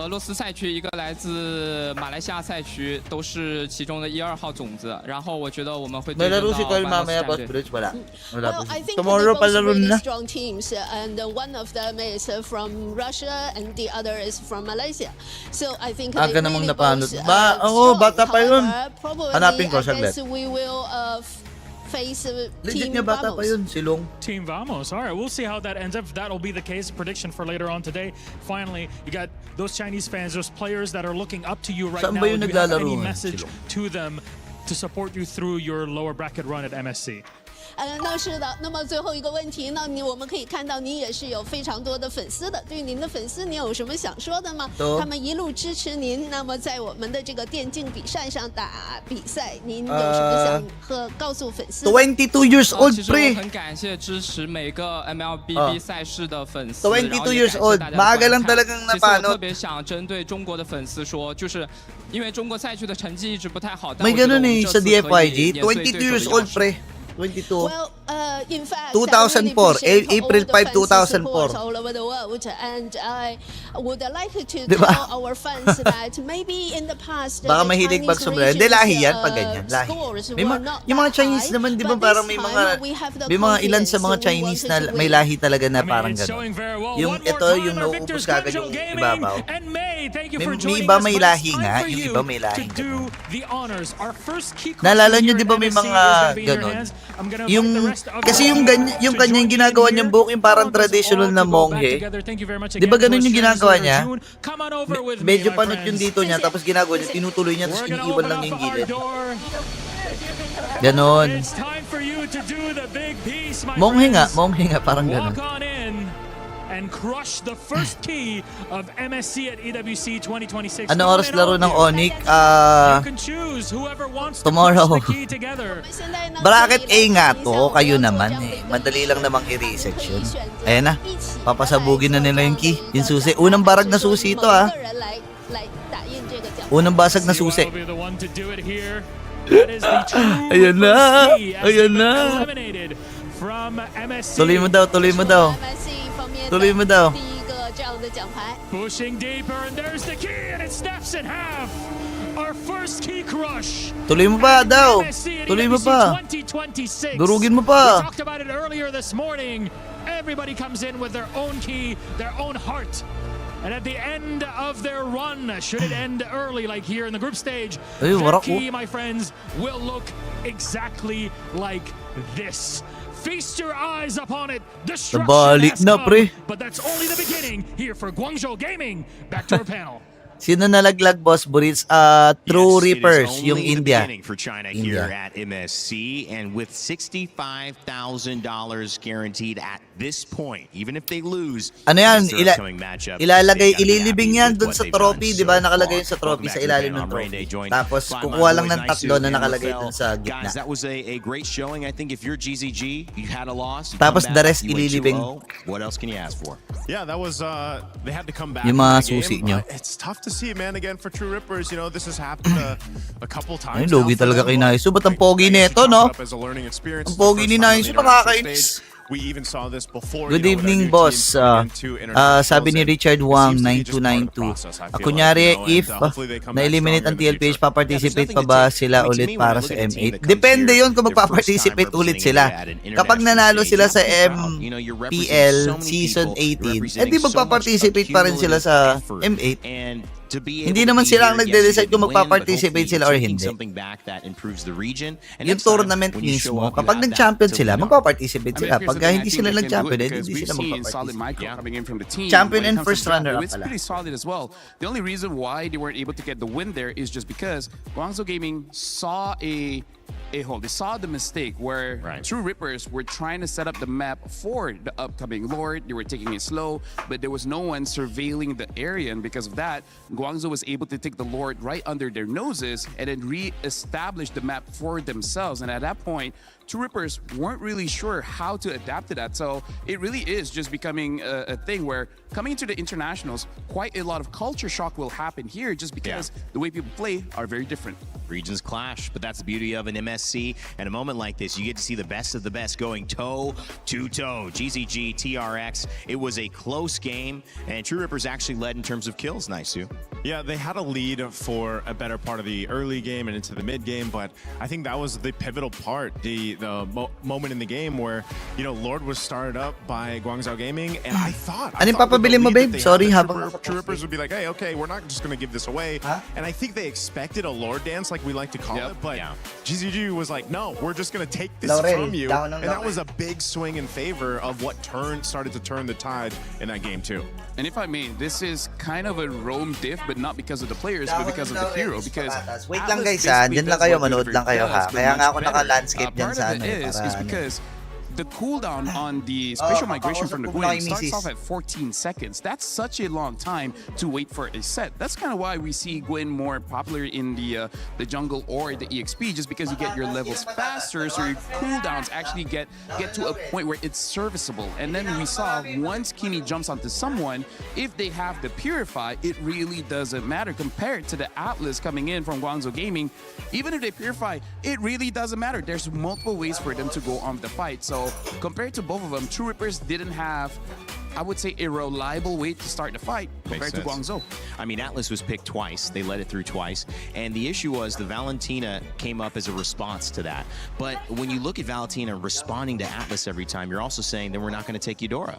俄罗斯赛区，一个来自马来西亚赛区，都是其中的1、2号种子。然后我觉得我们会对阵到 Well, I think they're both really strong teams, and one of them is from Russia, and the other is from Malaysia. So I think they really both strong. However, probably I guess we will face Team Vamos. Team Vamos. All right, we'll see how that ends up. That'll be the case. Prediction for later on today. Finally, you got those Chinese fans, those players that are looking up to you right now. Do you have any message to them to support you through your lower bracket run at MSC? 那是的。那么最后一个问题呢？我们可以看到您也是有非常多的粉丝的。对于您的粉丝，您有什么想说的吗？他们一路支持您。那么在我们的这个电竞比赛上打比赛，您有什么想告诉粉丝？22 years old, 其实我很感谢支持每个 MLBB 赛事的粉丝。22 years old, maaga lang talagang napanood. 其实我特别想针对中国的粉丝说，就是因为中国赛区的成绩一直不太好，但 may ganun eh sa DFYG, 22 years old, pre. 22. Well, in fact, 2004, April 5, 2004. All over the world, and I would like to tell our fans that maybe in the past, baka mahilig magsumbrero. Hindi, lahi yan pag ganyan. Lahi. Yung mga Chinese naman, di ba parang may mga ilan sa mga Chinese na may lahi talaga na parang gano'n. Yung ito, yung nauubos kagad yung ibabaw. May iba may lahi nga, yung iba may lahi gano'n. Naalala nyo, di ba may mga gano'n? Kasi yung kanyang ginagawa niyang buhok yung parang traditional na monghe. Di ba ganun yung ginagawa niya? Medyo panot yung dito niya, tapos ginagawa niya, tinutuloy niya, tapos iniiwan lang yung gilid. Ganon. Monghe nga, parang ganon. And crush the first key of MSC at EWC 2026. Ano oras laro ng Onyx? Tomorrow. Bracket A nga to, kayo naman eh. Madali lang namang i-research yun. Ayan na, papasabugin na nila yung key. Yung susi. Unang barag na susi ito ah. Unang basag na susi. Ayan na. Ayan na. Tuloy mo daw, tuloy mo daw. Tuloy mo daw. Pushing deeper, and there's the key, and it snaps in half. Our first key crush. Tuloy mo pa daw. Tuloy mo pa. Durugin mo pa. We talked about it earlier this morning. Everybody comes in with their own key, their own heart. And at the end of their run, should it end early like here in the group stage, that key, my friends, will look exactly like this. Feast your eyes upon it. Destruction has come, but that's only the beginning here for Guangzhou Gaming. Back to our panel. Sino nalaglag, Boss Burits? True Reapers, yung India. For China here at MSC, and with $65,000 guaranteed at this point, even if they lose, ano yan? Ilalagay, ililibing yan dun sa trophy, di ba? Nakalagay yun sa trophy, sa ilalim ng trophy. Tapos kukuha lang ng tatlo na nakalagay dun sa gitna. Guys, that was a great showing. I think if you're GZG, you had a loss. Tapos the rest ililibing. What else can you ask for? Yeah, that was they had to come back. Yung mga susi nyo. It's tough to see, man, again for True Rippers. You know, this has happened a couple times. Ay, logi talaga kay Naisu. Ba't ang pogi nito, no? Ang pogi ni Naisu, nakakainis. We even saw this before. Good evening, boss. Sabi ni Richard Wang, 9292. Kunyari, if na-eliminate ang TLPH, paparticipate pa ba sila ulit para sa M8? Depende yon kung magpaparticipate ulit sila. Kapag nanalo sila sa MPL Season 18, di magpaparticipate pa rin sila sa M8. Hindi naman sila ang nagde-decide kung magpa-participate sila or hindi. Yung tournament mismo, kapag nag-champion sila, magpa-participate sila. Pag hindi sila nag-champion, hindi sila magpa-participate. Champion and first runner-up pala. Pretty solid as well. The only reason why they weren't able to get the win there is just because Guangzhou Gaming saw they saw the mistake where True Rippers were trying to set up the map for the upcoming Lord. They were taking it slow, but there was no one surveilling the area, and because of that, Guangzhou was able to take the Lord right under their noses and then re-establish the map for themselves. And at that point, True Rippers weren't really sure how to adapt to that. So it really is just becoming a thing where coming into the internationals, quite a lot of culture shock will happen here just because the way people play are very different. Regions clash, but that's the beauty of an MSC. And a moment like this, you get to see the best of the best going toe-to-toe. GZG, TRX, it was a close game, and True Rippers actually led in terms of kills. Nice, Sue. Yeah, they had a lead for a better part of the early game and into the mid game, but I think that was the pivotal part, the moment in the game where, you know, Lord was started up by Guangzhou Gaming, and I thought papabili mo, babe? Sorry, True Rippers would be like, hey, okay, we're not just going to give this away. And I think they expected a Lord dance, like we like to call it, but GZG was like, no, we're just going to take this from you. And that was a big swing in favor of what started to turn the tide in that game too. And if I may, this is kind of a Rome diff, but not because of the players, but because of the hero. Because wait lang guys, dyan lang kayo, manood lang kayo ha. Kaya nga ako naka-landscape dyan sa ano. Is because the cooldown on the special migration from the Gwyn starts off at 14 seconds. That's such a long time to wait for a set. That's kind of why we see Gwyn more popular in the jungle or the EXP, just because you get your levels faster, so your cooldowns actually get to a point where it's serviceable. And then we saw once Kimi jumps onto someone, if they have the Purify, it really doesn't matter compared to the Atlas coming in from Guangzhou Gaming. Even if they Purify, it really doesn't matter. There's multiple ways for them to go on the fight. So compared to both of them, True Rippers didn't have, I would say, a reliable way to start the fight compared to Guangzhou. I mean, Atlas was picked twice. They led it through twice. And the issue was the Valentina came up as a response to that. But when you look at Valentina responding to Atlas every time, you're also saying, then we're not going to take Eudora.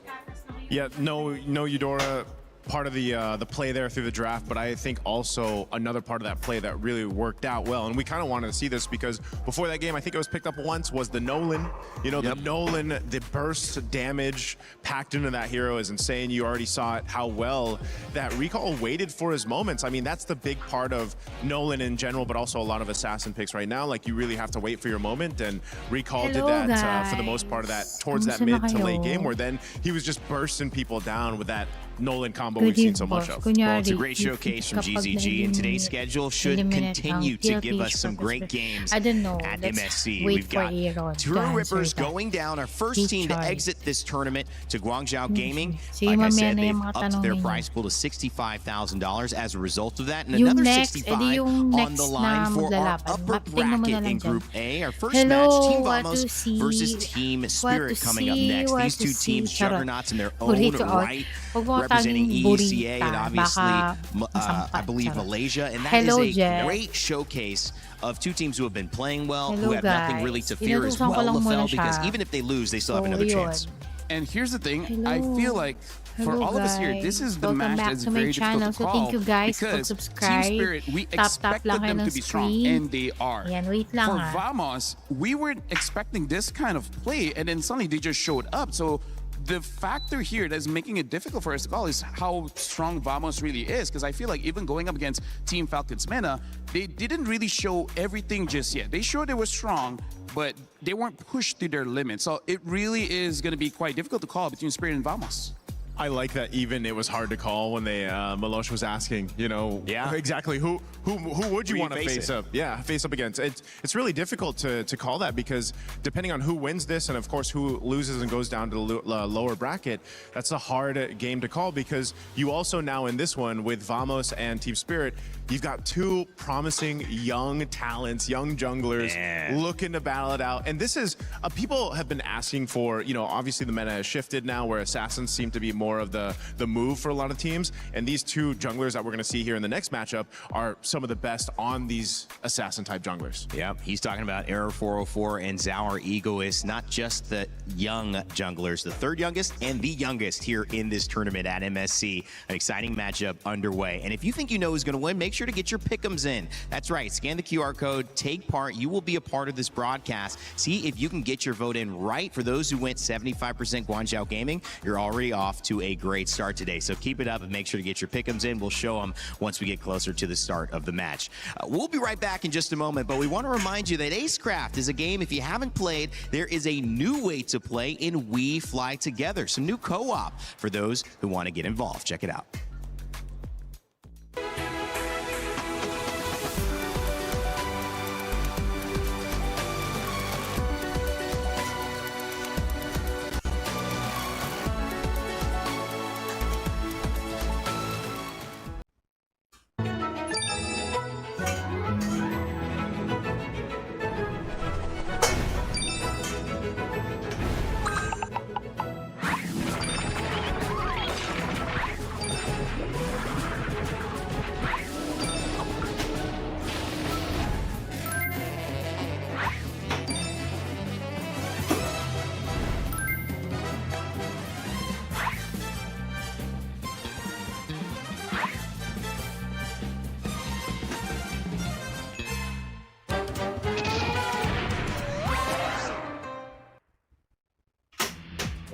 Yeah, no Eudora. Part of the play there through the draft, but I think also another part of that play that really worked out well, and we kind of wanted to see this because before that game, I think it was picked up once, was the Nolan. You know, the Nolan, the burst damage packed into that hero is insane. You already saw it, how well that Recall waited for his moments. I mean, that's the big part of Nolan in general, but also a lot of Assassin picks right now. Like, you really have to wait for your moment, and Recall did that for the most part of that, towards that mid to late game, where then he was just bursting people down with that Nolan combo we've seen so much of. Well, it's a great showcase from GZG, and today's schedule should continue to give us some great games at MSC. We've got True Rippers going down, our first team to exit this tournament to Guangzhou Gaming. Like I said, they've upped their prize pool to $65,000 as a result of that, and another $65,000 on the line for our upper bracket in Group A. Our first match, Team Vamos versus Team Spirit coming up next. These two teams, juggernauts in their own right, representing ECA and obviously, I believe, Malaysia. And that is a great showcase of two teams who have been playing well, who have nothing really to fear as well, LaFell, because even if they lose, they still have another chance. And here's the thing, I feel like for all of us here, this is the match that's very difficult to call. Thank you guys for because subscribe. Team Spirit, we expected them to be strong, and they are. For Vamos, we weren't expecting this kind of play, and then suddenly they just showed up. So the factor here that's making it difficult for us to call is how strong Vamos really is, because I feel like even going up against Team Falcons Mena, they didn't really show everything just yet. They showed they were strong, but they weren't pushed to their limits. So it really is going to be quite difficult to call between Spirit and Vamos. I like that even it was hard to call when they Malosh was asking, you know, exactly who would you want to face up? Yeah, face up against. It's really difficult to call that, because depending on who wins this and of course who loses and goes down to the lower bracket, that's a hard game to call, because you also now in this one with Vamos and Team Spirit, you've got two promising young talents, young junglers looking to battle it out. And this is, people have been asking for, you know, obviously the meta has shifted now where assassins seem to be more of the move for a lot of teams. And these two junglers that we're going to see here in the next matchup are some of the best on these assassin type junglers. Yeah, he's talking about Error 404 and Zauer Egoist, not just the young junglers, the third youngest and the youngest here in this tournament at MSC. An exciting matchup underway. And if you think you know who's going to win, make sure to get your pick'ems in. That's right, scan the QR code, take part. You will be a part of this broadcast. See if you can get your vote in right. For those who went 75% Guangzhou Gaming, you're already off to a great start today. So keep it up and make sure to get your pick'ems in. We'll show them once we get closer to the start of the match. We'll be right back in just a moment, but we want to remind you that Acecraft is a game, if you haven't played, there is a new way to play in We Fly Together. Some new co-op for those who want to get involved. Check it out.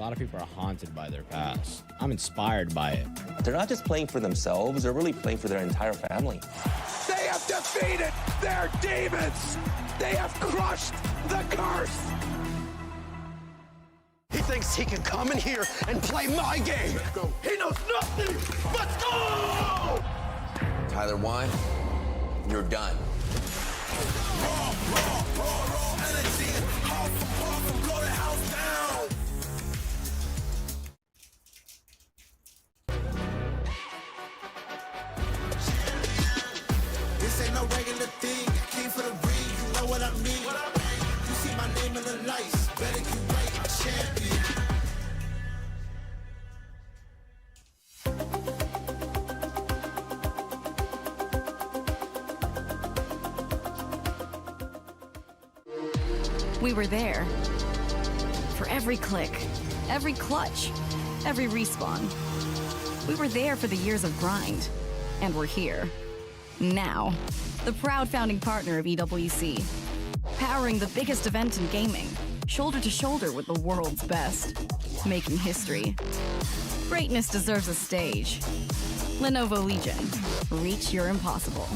lot of people are haunted by their past. I'm inspired by it. They're not just playing for themselves, they're really playing for their entire family. They have defeated their demons! They have crushed the curse! He thinks he can come in here and play my game! Let's go. He knows nothing! Let's go! Tyler Wine, you're done. This ain't no regular thing. I came for the ring, you know what I mean. You see my name in the lights, better get right, champion. We were there. For every click, every clutch, every respawn. We were there for the years of grind. And we're here. Now. The proud founding partner of EWC. Powering the biggest event in gaming. Shoulder to shoulder with the world's best. Making history. Greatness deserves a stage. Lenovo Legion. Reach your impossible.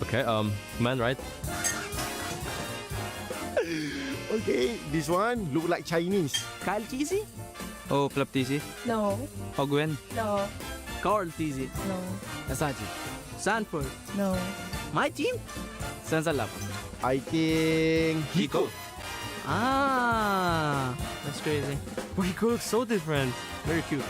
Okay, man, right? Okay, this one look like Chinese. Kyle TZ? Oh, Club TZ? No. Ogwen? No. Carl TZ? No. Asaji? Sanford? No. My team? Sansalap? I think Hiko. Ah, that's crazy. But Hiko looks so different. Very cute.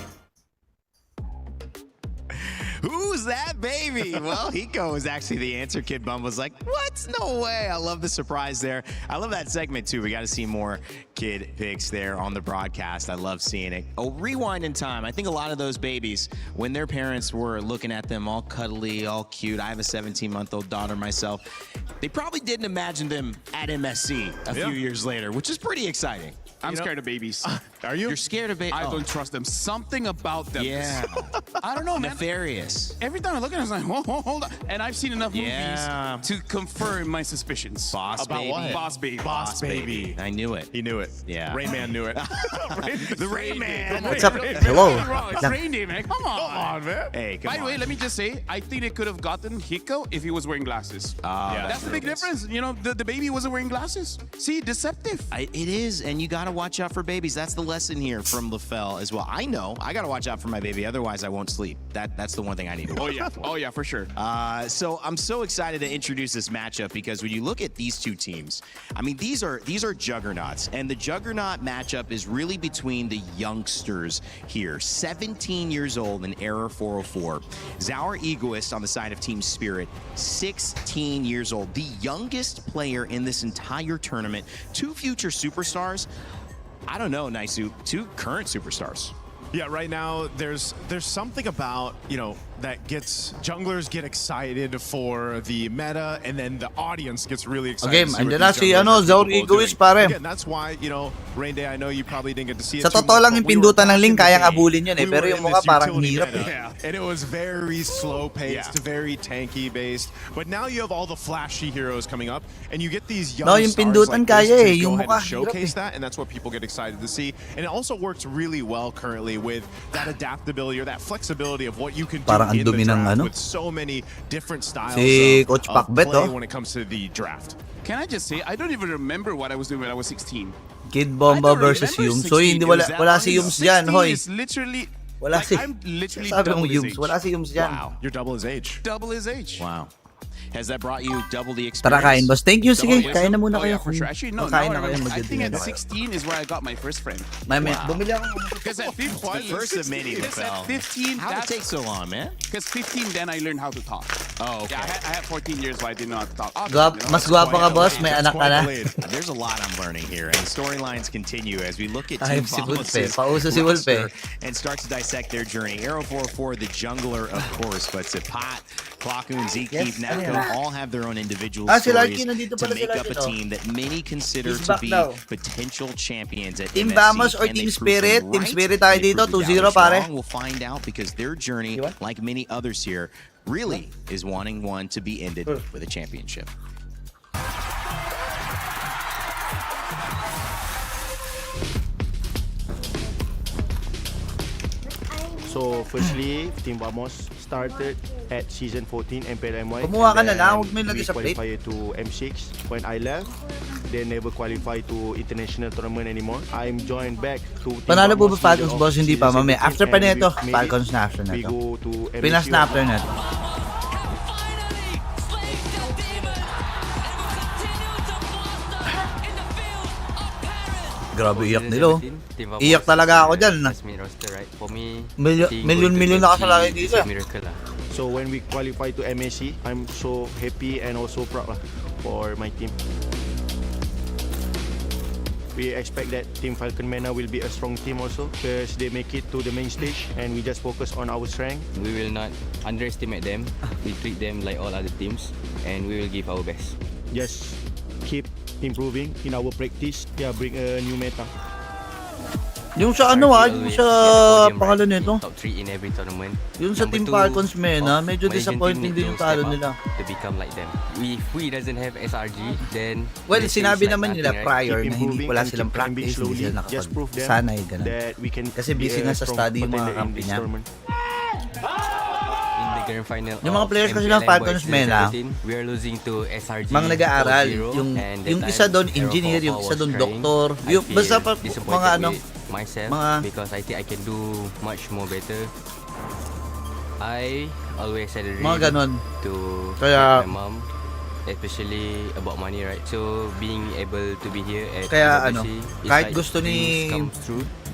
Who's that baby? Well, Hiko is actually the answer. Kid Bum was like, what? No way. I love the surprise there. I love that segment, too. We got to see more kid pics there on the broadcast. I love seeing it. Oh, rewind in time. I think a lot of those babies, when their parents were looking at them all cuddly, all cute. I have a 17-month-old daughter myself. They probably didn't imagine them at MSC a few years later, which is pretty exciting. I'm scared of babies. Are you? You're scared of babies? I don't trust them. Something about them. Yeah. I don't know, man. Nefarious. Every time I look at it, I'm like, hold on. And I've seen enough movies to confirm my suspicions. Boss about Baby. What? Boss Baby. Boss Baby. I knew it. He knew it. Yeah. Rain Man knew it. The Rain Man. What's up? Hello. It's Rain Day, man. Come on. Come on, man. Hey, come By the way, let me just say, I think they could have gotten Hiko if he was wearing glasses. Yeah, that's the big difference. You know, the baby wasn't wearing glasses. See, deceptive. It is, and you got to watch out for babies. That's the lesson here from LaFell as well. I know. I got to watch out for my baby, otherwise I won't sleep. That's the one thing I need to watch out for. Oh, yeah, for sure. So I'm so excited to introduce this matchup because when you look at these two teams, I mean, these are juggernauts, and the juggernaut matchup is really between the youngsters here. 17 years old in Error 404. Zaur Egoist on the side of Team Spirit, 16 years old. The youngest player in this entire tournament. Two future superstars. I don't know, Naisu. Two current superstars. Yeah, right now there's something about, that gets junglers get excited for the meta, and then the audience gets really excited. Okay, andyan na si Zaur Egoist, pare. Again, that's why, Rain Day, I know you probably didn't get to see it. Sa totoo lang yung pindutan ng link, kayang abulin yun eh. Pero yung mukha parang hirap eh. Yeah, and it was very slow paced, very tanky based. But now you have all the flashy heroes coming up, and you get these young yung stars pindutan like this kaya to eh, yung go ahead mukha and showcase that, and that's what people get excited to see. And it also works really well currently with that adaptability or that flexibility of what you can do in the draft with so many different styles of play when it comes to the draft. Can I just say, I don't even remember what I was doing when I was 16. Kid Bomba versus Yums. So hindi wala si Yums dyan, hoy. Is literally wala si I'm literally sabi double mo his Yums, age. wala si Yums dyan. Wow. You're double his age. Double his age. Wow. Has that brought you double the experience? Tara, kain, boss. Thank you. Sige, Double kain na wisdom? muna kayo. Yeah, for sure. Actually, no. Kain Now na kayo. I think at Mag-dinner na kayo. 16 is where I got my first friend. Bumili ako. Because at 15, The first of many, because at LaFell. 15, How did it take so long, man? Because 15, then I learned how to talk. Oh, okay. Yeah, I had 14 years where I didn't know how to talk. Mas guwapo ka, boss. May anak ka na. There's a lot I'm learning here, and the storylines continue as we look at Ay, Team si Bombas' Wolpe. Pauso si Wolpe. roster and start to dissect their journey. Arrow 404, the jungler, of course, but Zipat Clocko and Zeke, Natco all have their own individual si stories Larky nandito to pala si make up Larky, a no? team that many consider He's to back be now. potential champions at Team MSC. Vamos or Can they Team prove them Spirit? Team right? Spirit tayo They dito, prove 2-0 doubters pare. wrong. We'll find out because their journey, like many others here, really is wanting one to be ended with a championship. So firstly, Team Vamos started at season 14 MPLMY. Kumuha ka na lang, huwag mo ilagay we sa plate. qualified to M6. When I left, they never qualified to international tournament anymore. I'm joined back to Team Panalo po ba Vamos Falcons middle of boss? Hindi pa season mamaya. 17, After pa and nito, we made it. Falcons na after na We to. go to Pinas MSC na after na to. Grabe iyak nila. Iyak talaga ako dyan. Milyon na kasalaki dito. So when we qualify to MSC, I'm so happy and also proud for my team. We expect that Team Falcon Mena will be a strong team also because they make it to the main stage and we just focus on our strength. We will not underestimate them. We treat them like all other teams and we will give our best. Just keep improving in our practice. Yeah, bring a new meta. Yung sa ano yung sa pangalan nito. Top 3 in every tournament. Yung sa Team Falcons Mena, medyo disappointing din yung talo nila. To become like them. If we doesn't have SRG, then well, sinabi naman nila prior na hindi wala silang practice, hindi sila nakapag-sanay, ganun. Kasi busy na sa study yung mga kampi niya. Grand final yung mga players kasi ng Falcons Mena, we are losing to SRG. Mga nag-aaral, yung isa doon engineer, yung isa doon doktor, yung basta pa mga ano, myself because I think I can do much more better. I always had a dream to help my mom, especially about money, right? So being able to be here at EWC, kahit gusto ni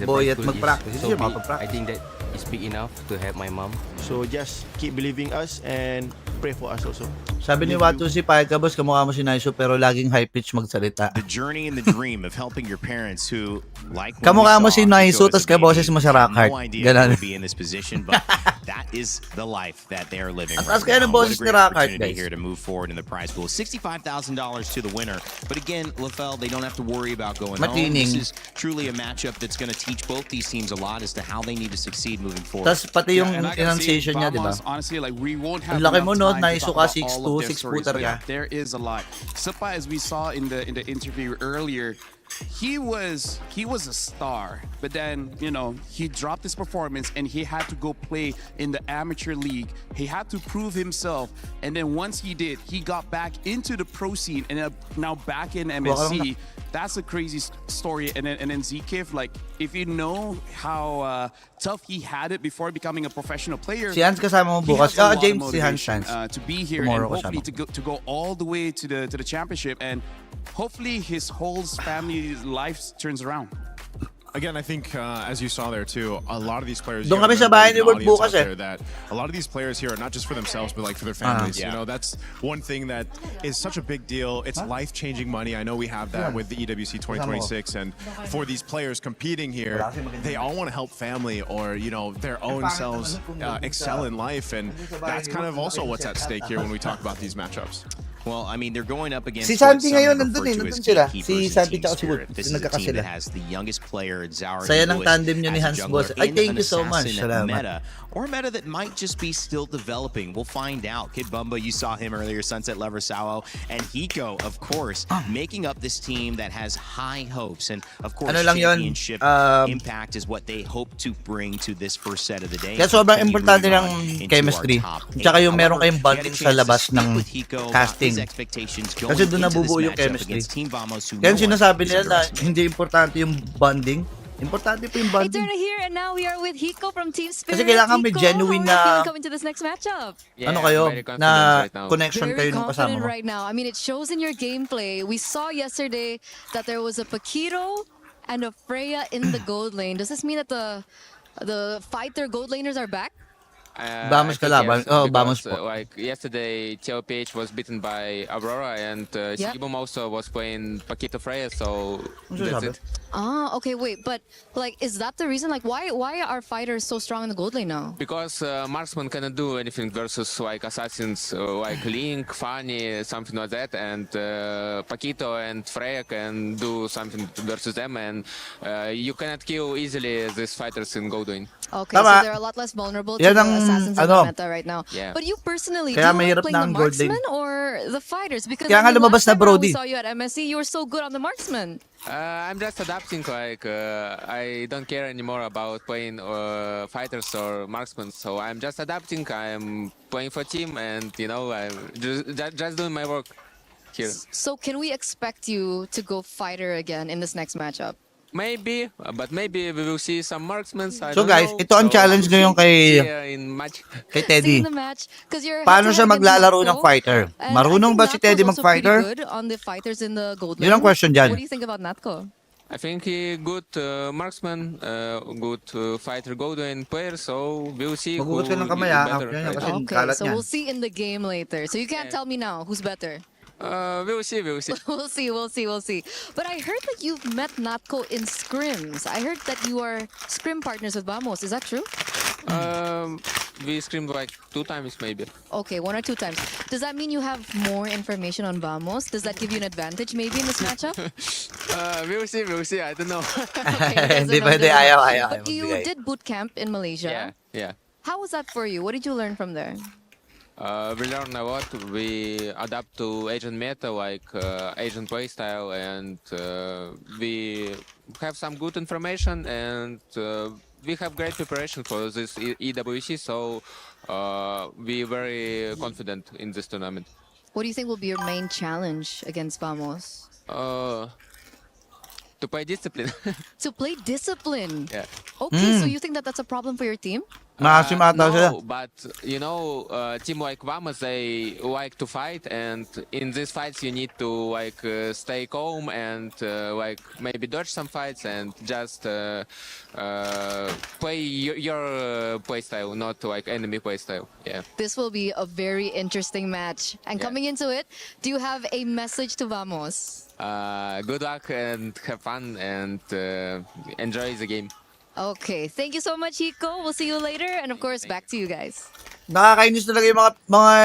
Boy at mag-practice, so I think that is big enough to help my mom. So just keep believing us and pray for us also. Sabi ni Watu si Paika boss, kamukha mo si Naiso pero laging high pitch magsalita. The journey and the dream of helping your parents who like kamukha mo si Naiso tas ka boses mo sa Rock Heart. Ganun. Be in this position, but that is the life that they are living. At kaya ng boses ni Rock Heart, guys. Here to move forward in the prize pool. $65,000 to the winner. But again, LaFell, they don't have to worry about going home. This is truly a matchup that's going to teach both these teams a lot as to how they need to succeed moving forward. Tas pati yung pronunciation niya, di ba? Honestly, like we won't have ang laki mo no, enough time to Naiso talk ka about all of 6'2", their 6 stories, footer but ka. there is a lot. Sapa, as we saw in the interview earlier, he was a star, but then he dropped his performance and he had to go play in the amateur league. He had to prove himself, and then once he did, he got back into the pro scene and now back in MSC. That's a crazy story. And then Zkif, like if you know how tough he had it before becoming a professional player. Si Hans kasama mo bukas. James, si Hans. To be here Tomorrow and hopefully to go all the way to the championship, and hopefully his whole family's life turns around. Again, I think as you saw there too, a lot of these players. Doon kami sa bahay ni World bukas that a lot of these players here are not just for themselves, but like for their families. You know, that's one thing that is such a big deal. It's life-changing money. I know we have that with the EWC 2026, and for these players competing here, they all want to help family or their own selves excel in life, and that's kind of also what's at stake here when we talk about these matchups. Well, I mean, they're going up against si Santi ngayon nandun sila. Si Santi tsaka si Wood. This is a team that has the youngest player, Zauri Saya ng tandem nyo ni Hans Boss. Ay, thank you so much. Meta, or a meta that might just be still developing. We'll find out. Kid Bumba, you saw him earlier, Sunset Lover Sao, and Hiko, of course, making up this team that has high hopes. And, of course, championship impact is what they hope to bring to this first set of the day. Kaya sobrang importante ng chemistry. Tsaka yung meron kayong bonding sa labas ng casting. Kasi doon nabubuo yung chemistry. Kaya sinasabi nila na hindi importante yung bonding. Importante po yung bonding. Eterna here, and now we are with Hiko from Team Spirit. Kasi kailangan may genuine na coming to this next matchup. ano kayo, na connection kayo ng kasama mo. Right now. I mean, it shows in your gameplay. We saw yesterday that there was a Pakiro and a Freya in the gold lane. Does this mean that the fighter gold laners are back? Vamos kalaban. Yes, Oh, because, vamos po. like yesterday, TLPH was beaten by Aurora, and Yeah. Sigibum also was playing Paquito Freya, so Ano that's sabi? it. Ah, okay, wait, but like, is that the reason? Like, why are fighters so strong in the gold lane now? Because marksman cannot do anything versus like assassins like Link, Fanny, something like that, and Paquito and Freya can do something versus them, and you cannot kill easily these fighters in gold lane. Okay, Tama. so they're a lot less vulnerable to Yan the ang, assassins in ano, the meta right now. Yeah. But you personally, Kaya do you like mahirap playing na the ang gold lane. marksman or the fighters? Because Kaya I nga mean, lumabas last na time around Brody. we saw you at MSC, you were so good on the marksman. I'm just adapting. Like I don't care anymore about playing fighters or marksmen. So I'm just adapting. I'm playing for team, and I'm just doing my work here. So can we expect you to go fighter again in this next matchup? Maybe, but maybe we will see some marksmen. I So don't guys, know. ito ang So challenge we'll ngayon see, kay in match. kay See Teddy. in the match, because you're Paano siya head-to-head maglalaro against ng Natko, fighter? and Marunong I ba think si Teddy Natko's also pretty mag-fighter? good on the fighters in the gold Yun lane. ang question dyan. What do you think about Natko? I think he good marksman, good fighter gold lane player. So we'll see who Maghugas ka ng kamay, is ah. better. Yan, right kasi now. Okay, kalat so niyan. we'll see in the game later. So you can't tell me now who's better. We'll see. We'll see. But I heard that you've met Natko in scrims. I heard that you are scrim partners with Vamos. Is that true? We screamed like 2 times maybe. Okay, 1 or 2 times. Does that mean you have more information on Vamos? Does that give you an advantage maybe in this matchup? We'll see. I don't know. Hindi pwede, ayaw. But you magbigay. did boot camp in Malaysia. Yeah. How was that for you? What did you learn from there? We learn a lot. We adapt to agent meta, like agent playstyle, and we have some good information, and we have great preparation for this EWC, so we're very confident in this tournament. What do you think will be your main challenge against Vamos? To play discipline. To play discipline. Yeah. Okay, so you think that that's a problem for your team? Maasim ata sila. No, but team like Vamos, they like to fight, and in these fights you need to stay calm and maybe dodge some fights and just play your play style, not like enemy play style. Yeah. This will be a very interesting match. And coming into it, do you have a message to Vamos? Good luck and have fun and enjoy the game. Okay, thank you so much, Hiko. We'll see you later. And of course, back to you guys. Nakakainis talaga yung mga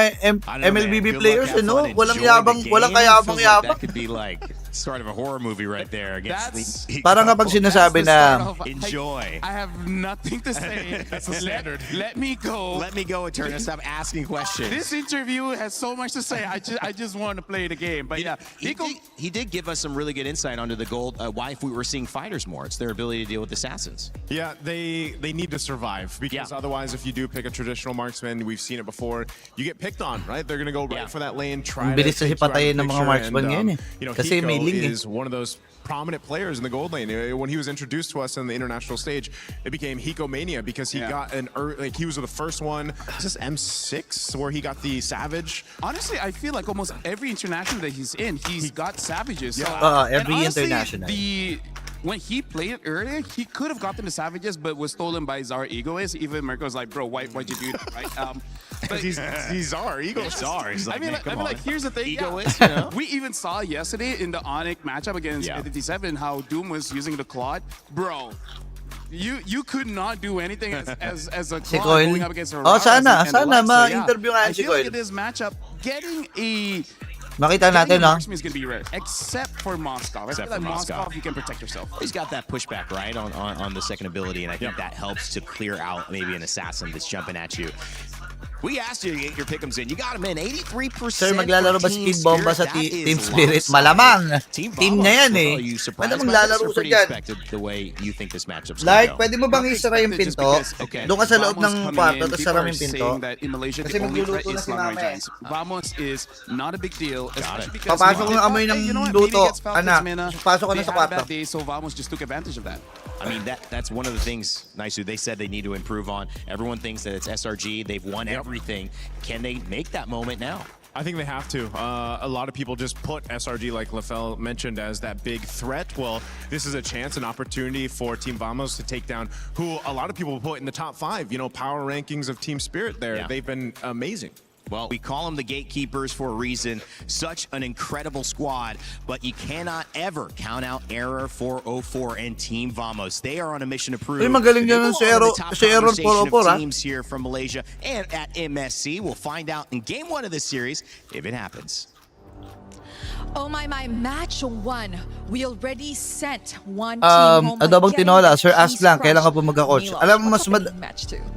MLBB players, no? Walang kayabang-yabang. That could be like start of a horror movie right there. Parang kapag sinasabi na enjoy. I have nothing to say. That's a standard. Let me go. Let me go, Eterna. Stop asking questions. This interview has so much to say. I just want to play the game. But yeah, he did give us some really good insight onto the gold. Why if we were seeing fighters more, it's their ability to deal with assassins. Yeah, they need to survive because otherwise, if you do pick a traditional marksman, we've seen it before, you get picked on, right? They're gonna go right for that lane, try to bilis take kasi you out of the patayin ng mga picture, marksman and, ngayon eh. Kasi may Hiko link eh. is one of those prominent players in the gold lane. When he was introduced to us on the international stage, it became Hiko Mania because he got he was the first one. Is this M6 where he got the Savage? Honestly, I feel like almost every international that he's in, he's got Savages. Yeah. So, Every and honestly, international. When he played it earlier, he could have gotten the Savages, but was stolen by Czar Egoist. Even Mirko's like, bro, why'd you do that, right? But he's Czar, Egoist. Czar. He's like, here's the thing. Egoist, We even saw yesterday in the Onyx matchup against 57 how Doom was using the Claude. Bro, you could not do anything as a Si Claude Coil. going up against a Sana ma-interview nga I si feel like Coil. in this matchup, getting a Makita natin, no? marksman is going to be rare, except for Moskov. I feel like Moskov, you can protect yourself. He's got that pushback, right, on the second ability, and I think that helps to clear out maybe an assassin that's jumping at you. We asked you to get your pick'ems in. You got them in. 83%. Sir, maglalaro ba si Team Bomba sa That is Team Spirit? lopsided. Malamang. Team Team Bomba, niya yan first of eh. all, you surprised Pwede by maglalaro this or sa pretty dyan. expected the way you think this matchup's Like, gonna go? pwede mo bang isara yung Just pinto? because, Doon ka sa loob Vamos ng coming kwarto, in, tapos people sara mo are yung pinto. saying that in Malaysia, Kasi the only magluluto threat na is si Long mama Range eh. Giants. Vamos is not a big deal, especially because Papasok ng amoy ng you know what, luto. maybe against Falcons, Anak, Mina, pasok ka na they sa had a kwarto. bad day, so Vamos just took advantage of that. I mean, that's one of the things, Naisu, they said they need to improve on. Everyone thinks that it's SRG. They've won everything. Can they make that moment now? I think they have to. A lot of people just put SRG, like Lafell mentioned, as that big threat. Well, this is a chance, an opportunity for Team Vamos to take down who a lot of people put in the top 5, you know, power rankings of Team Spirit there. Yeah. They've been amazing. Well, we call them the gatekeepers for a reason. Such an incredible squad, but you cannot ever count out Error 404 and Team Vamos. They are on a mission to prove. Magaling yan si Error 404, teams here from Malaysia and at MSC. We'll find out in Game 1 of this series if it happens. Oh my, match 1. We already sent one team home. Adobong Tinola, Sir Ask lang, kailan ka po mag-coach? Alam mo,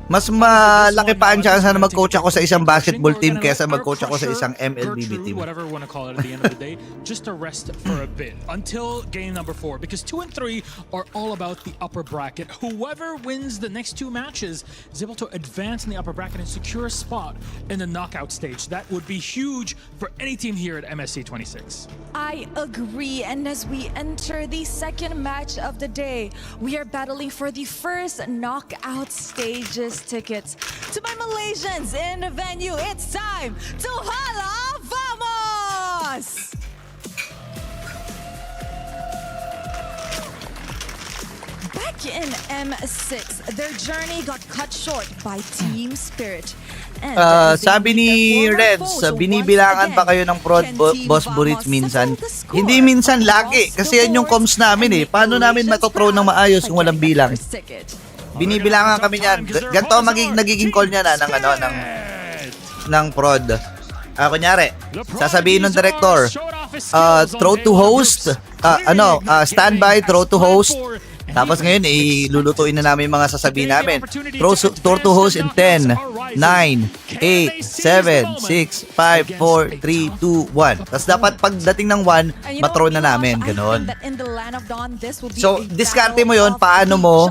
mas malaki pa ang chance na mag-coach ako sa isang basketball team kaysa mag-coach ako sa isang MLBB team. Whatever we want to call it at the end of the day, just to rest for a bit until game number 4, because 2 and 3 are all about the upper bracket. Whoever wins the next 2 matches is able to advance in the upper bracket and secure a spot in the knockout stage. That would be huge for any team here at MSC 26. I agree, and as we enter the second match of the day, we are battling for the first knockout stages tickets. To my Malaysians in the venue, it's time to Hala Vamos! Back in M6, their journey got cut short by Team Spirit. Sabi ni Reds, binibilangan pa kayo ng prod Boss Burits minsan. Hindi minsan, lagi. Kasi yan yung comms namin eh. Paano namin matothrow ng maayos kung walang bilang? Binibilangan kami niyan. Ganito nagiging call niya na ng prod. Kunyari, sasabihin ng director, throw to host, standby, throw to host. Tapos ngayon, ilulutuin na namin yung mga sasabihin namin. Throw to host in 10, 9, 8, 7, 6, 5, 4, 3, 2, 1. Tapos dapat pagdating ng 1, mathrow na namin. Ganon. So, diskarte mo yon, paano mo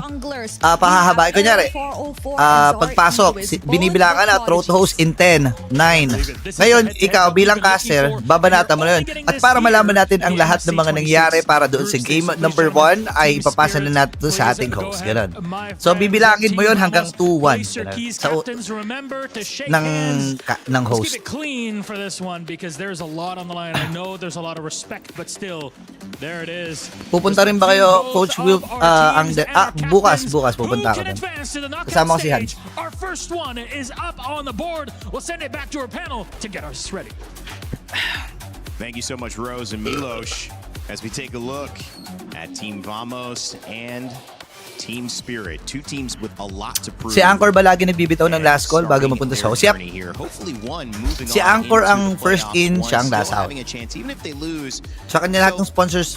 pahahabay. Kunyari, pagpasok, binibilangan na, throw to host in 10, 9. Ngayon, ikaw bilang caster, babanata mo na yun. At para malaman natin ang lahat ng mga nangyari para doon sa game number 1, ay ipapasa na natin sa ating host. Ganon. So, bibilangin mo yon hanggang 2-1. Ng host. Let's keep it clean for this one because there's a lot on the line. I know there's a lot of respect, but still, there it is. Pupunta rin ba kayo, Coach Will? Bukas pupunta ako doon. Kasama ko si Hans. Our first one is up on the board. We'll send it back to our panel to get us ready. Thank you so much, Rose and Milosh, as we take a look at Team Vamos and Team Spirit. 2 teams with a lot to prove. Si Anchor ba lagi nagbibitaw ng last call bago mapunta sa host? Yep. Si Anchor ang first in, siya ang last out. Sa kanya lahat ng sponsors,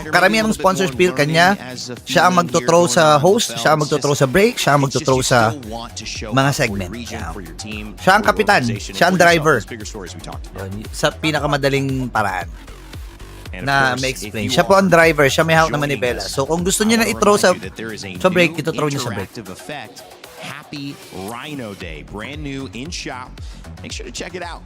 karamihan ng sponsors bill kanya, siya ang magto-throw sa host, siya ang magto-throw sa break, siya ang magto-throw sa mga segment. Siya ang kapitan, siya ang driver. Sa pinakamadaling paraan na may explain. Siya po ang driver, siya may hawak na manibela. So kung gusto niya na i-throw sa break, ito-throw niya sa break. Happy Rhino Day, brand new in shop. Make sure to check it out.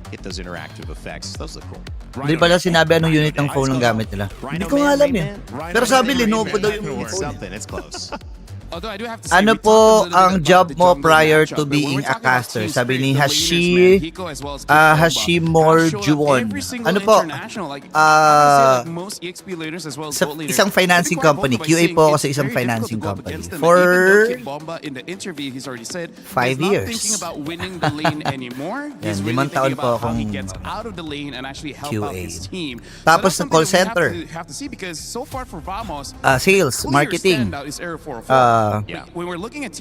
Get those interactive effects. Those look cool. Hindi pala sinabi anong unit ng phone ang gamit nila. Hindi ko nga alam yun. Pero sabi, Lenovo daw yung phone. It's close. Ano po ang job mo prior to being a caster? Sabi ni Hashimor Juwon. Ano po? Sa isang financing company. QA po ako sa isang financing company. For 5 years. Yan, 5 taon po akong QA. Tapos sa call center. Sales, marketing.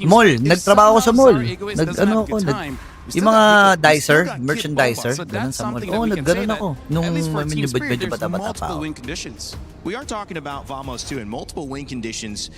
Mall, nagtrabaho ako sa mall. Yung mga merchandiser, ganun sa mall. Nagganon ako. Nung medyo bata-bata pa ako. We are talking about Vamos too, and multiple win conditions.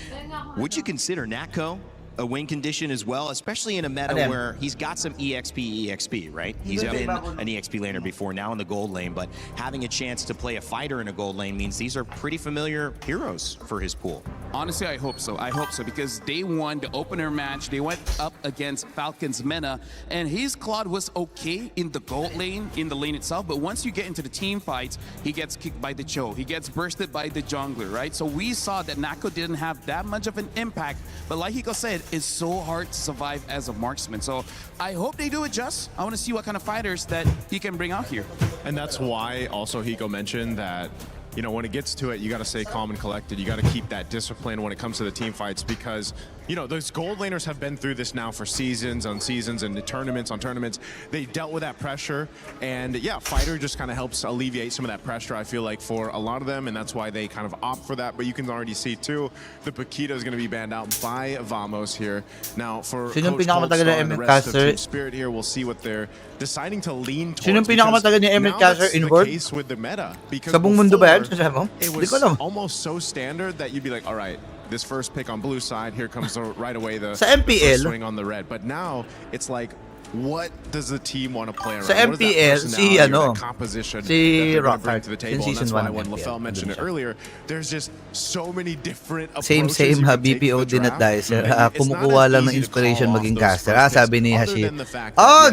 Would you consider Natco a win condition as well, especially in a meta where he's got some EXP, right? He's been an EXP laner before, now in the gold lane, but having a chance to play a fighter in a gold lane means these are pretty familiar heroes for his pool. Honestly, I hope so. I hope so because they won the opener match. They went up against Falcon's Mena, and his Claude was okay in the gold lane, in the lane itself. But once you get into the team fights, he gets kicked by the Cho. He gets bursted by the jungler, right? So we saw that Nako didn't have that much of an impact. But like Hiko said, it's so hard to survive as a marksman. So I hope they do adjust. I want to see what kind of fighters that he can bring out here. And that's why also Hiko mentioned that, you know, when it gets to it, you got to stay calm and collected. You got to keep that discipline when it comes to the team fights because, you know, those gold laners have been through this now for seasons on seasons and tournaments on tournaments. They dealt with that pressure. And yeah, Fighter just kind of helps alleviate some of that pressure, I feel like, for a lot of them. And that's why they kind of opt for that. But you can already see, too, the Paquito is going to be banned out by Vamos here. Now, for Coach Coldstar and the rest of Team Spirit here, we'll see what they're deciding to lean towards. Sino pinakamatagal niya ML Caster in world? With the meta. Because sa buong mundo ba yan? it was almost so standard that you'd be like, all right, this first pick on blue side, here comes right away the sa MPL swing on the red. But now it's like, what does the team want to play around? Sa MPL, si ano, composition si Rockhard to the table. And that's why when MPL, LaFell mentioned it earlier, there's just so many different same approaches. BPO din at Dicer. Kumukuha lang ng inspiration maging caster. Sabi ni Hashi,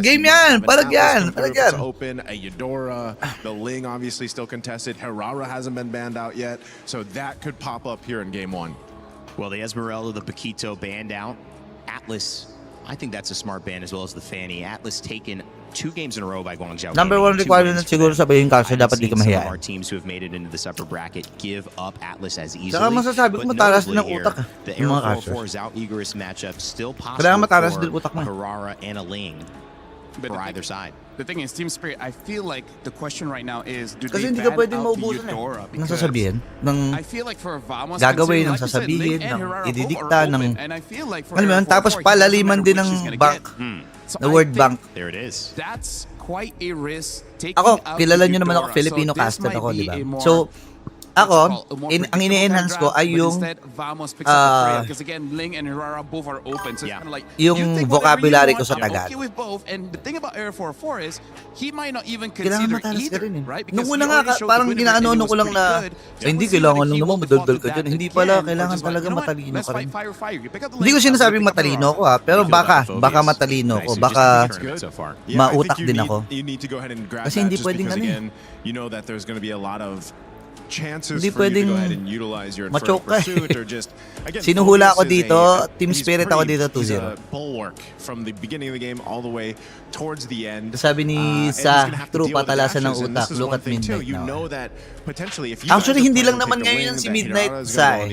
game yan! Palag yan! Open, a Eudora, the Ling obviously still contested. Herrera hasn't been banned out yet. So that could pop up here in game 1. Well, the Esmeralda, the Paquito banned out. Atlas, I think that's a smart ban as well as the Fanny. Atlas taken 2 games in a row by Guangzhou. Number 1 requirement siguro sabihin kasi dapat di ka mahiya. Our teams who have made it into the upper bracket give up Atlas as easily. Saka masasabi ko matalas din ang utak the ng mga Air 4 out Eagris matchup still possible for Herrera and a Ling for either side. The thing is, Team Spirit, I feel like the question right now is, do kasi they hindi ka ban pwedeng out the maubusan Eudora? Ng sasabihin, ng I feel like for Vamos, gagawin, ng like sasabihin, said, ng Herrera ididikta, ng and I feel like for alam mo yun, tapos palaliman din ng bank, the word bank. There it is. That's quite a risk. Ako, kilala nyo naman ako, Filipino caster ako, di ba? So, ako, ang ini-enhance ko ay yung yung vocabulary ko sa Tagalog. Kailangan matalas ka rin eh. Nung una nga, parang ginaano ko lang na hindi, kailangan lang naman madaldal ka dyan. Hindi pala, kailangan talaga matalino ka rin. Hindi ko sinasabing matalino ko ha, pero baka matalino ko, baka mautak din ako. Kasi hindi pwedeng ano eh. You know that there's going to be a lot of chances hindi for you to pwedeng go ahead and utilize your machoke pursuit or just again, sinuhula ako dito, Team he's Spirit ako dito he's 2-0. a bulwark from the beginning of the game all the way towards the end. Sabi ni sa true patalasan ng utak, look at Midnight you now. know that potentially if you Actually hindi lang naman ngayon si Midnight sa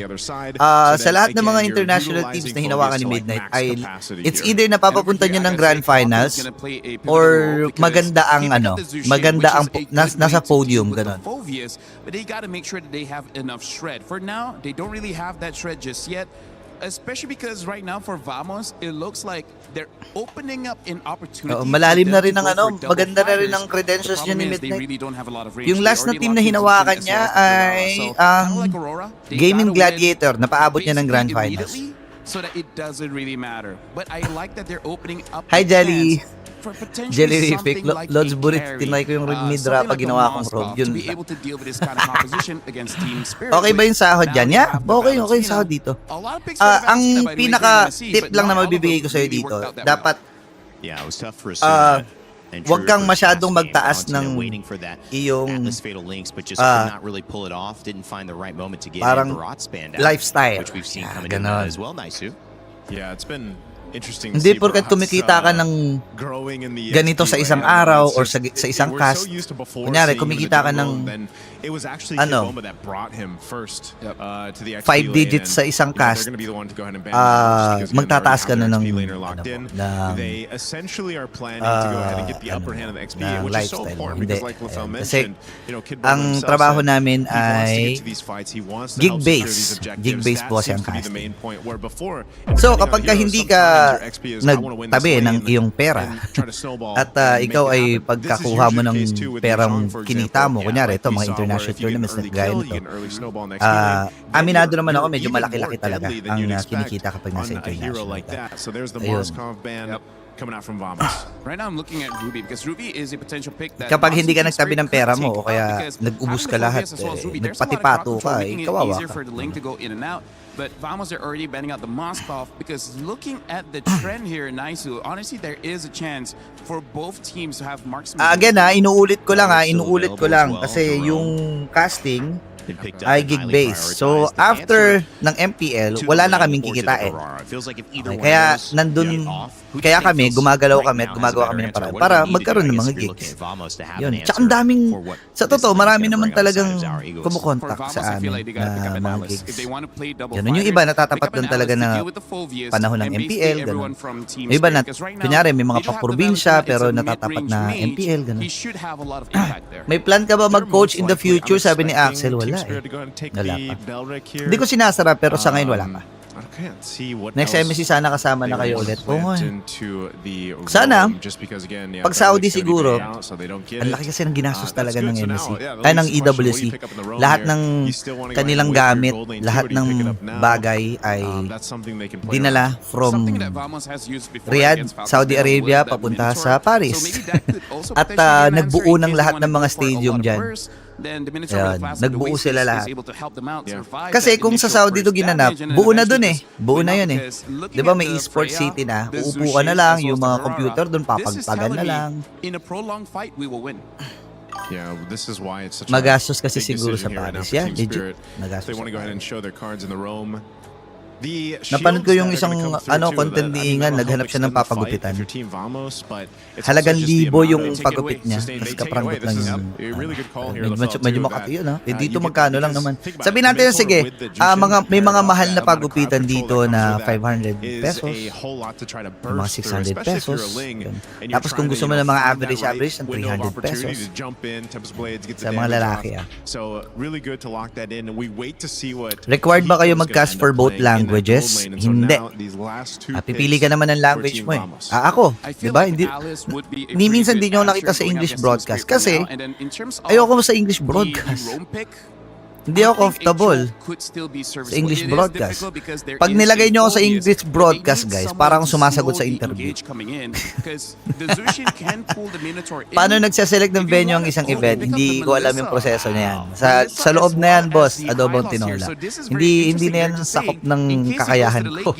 sa lahat ng mga international teams na hinawakan ni Midnight ay it's either napapapunta niya ng grand finals or maganda ang nasa podium ganon. But they got to make sure that they have enough shred. For now, they don't really have that shred just yet. Especially because right now for Vamos, it looks like they're opening up an opportunity. Malalim na rin ang maganda na rin ang credentials niya ni Midnight. Yung last na team na hinawakan niya ay ang Gaming Gladiator, napaabot niya ng grand finals. So that it doesn't really matter. But I like that they're opening up. Hi Jelly. Jellyrific, Lods Burit, tinry ko yung mid-drop pag ginawa kong rob. Yun. Okay ba yung sahod dyan? Yeah, okay yung sahod dito. Ang pinaka-tip lang na mabibigay ko sa'yo dito, dapat wag kang masyadong magtaas ng iyong parang lifestyle. Ganon. Yeah, it's been interesting. Hindi porket kumikita ka ng ganito sa isang araw or sa isang cast. Kunyari, kumikita ka ng 5 digits sa isang cast. Magtataas ka na ng lifestyle. Hindi. Kasi ang trabaho namin ay gig-based. Gig-based po kasi ang casting. So, kapag ka hindi ka nagtabi ng iyong pera at ikaw ay pagkakuha mo ng perang kinita mo, kunyari ito mga international tournaments na gaya nito, aminado naman ako medyo malaki-laki talaga ang kinikita kapag nasa international. Ayun. coming out from Vamos. Right now I'm looking at Ruby because Ruby is a potential pick that Kapag hindi ka nagtabi ng pera mo o kaya nag-ubus ka lahat, nagpatipato ka, kawawa ka. For the link to go in and out. But Vamos are already banning out the Moskov because looking at the trend here in Naisu, honestly, there is a chance for both teams to have marksman. Again inuulit ko lang kasi yung casting ay gig-based. So, after ng MPL, wala na kaming kikitain. Kaya, kaya kami, gumagawa kami ng paraan para magkaroon ng mga gigs. Yun. Tsaka ang daming, sa totoo, marami naman talagang kumukontak sa amin na mga gigs. Ganun yung iba, natatapat doon talaga na panahon ng MPL, ganun. Yung iba, kunyari, may mga paprobinsya, pero natatapat na MPL, ganun. May plan ka ba mag-coach in the future? Sabi ni Axel, wala wala pa. Hindi ko sinasara pero sa ngayon wala pa. Next MSC sana kasama na kayo ulit. Oo nga. Sana, pag Saudi siguro, ang laki kasi ng ginastos talaga ng MSC. Ay, ng EWC. Lahat ng kanilang gamit, lahat ng bagay ay dinala from Riyadh, Saudi Arabia, papunta sa Paris. At nagbuo ng lahat ng mga stadium dyan. Ayan, nagbuo sila lahat. Kasi kung sa Saudi to ginanap, buo na dun buo na yun Di ba may esports city na, uupo ka na lang, yung mga computer dun papagpagan na lang. Yeah, this is why it's such magastos kasi big siguro sa decision here right now Paris. for Yeah, Team legit. Spirit. Magastos. They want to go ahead and show their cards in the Rome. The Napanood ko yung isang contentingan, naghanap siya ng papagupitan. Halagang 1,000 yung pagupit niya. Tapos kapranggot lang yung medyo makati yun dito magkano lang naman. Sabihin natin sige, may mga mahal na pagupitan dito na 500 pesos, mga 600 pesos. Tapos kung gusto mo ng mga average ng 300 pesos sa mga lalaki. Required ba kayo mag-cast for both languages? Hindi. Pipili ka naman ng language mo ako, di ba? Hindi minsan din nyo nakita sa English broadcast kasi ayoko sa English broadcast. Hindi ako comfortable sa English broadcast. Pag nilagay nyo ako sa English broadcast, guys, parang sumasagot sa interview. Paano nagsaselect ng venue ang isang event? Hindi ko alam yung proseso niya yan. Sa loob na yan, boss, adobong tinola. Hindi na yan sakop ng kakayahan ko.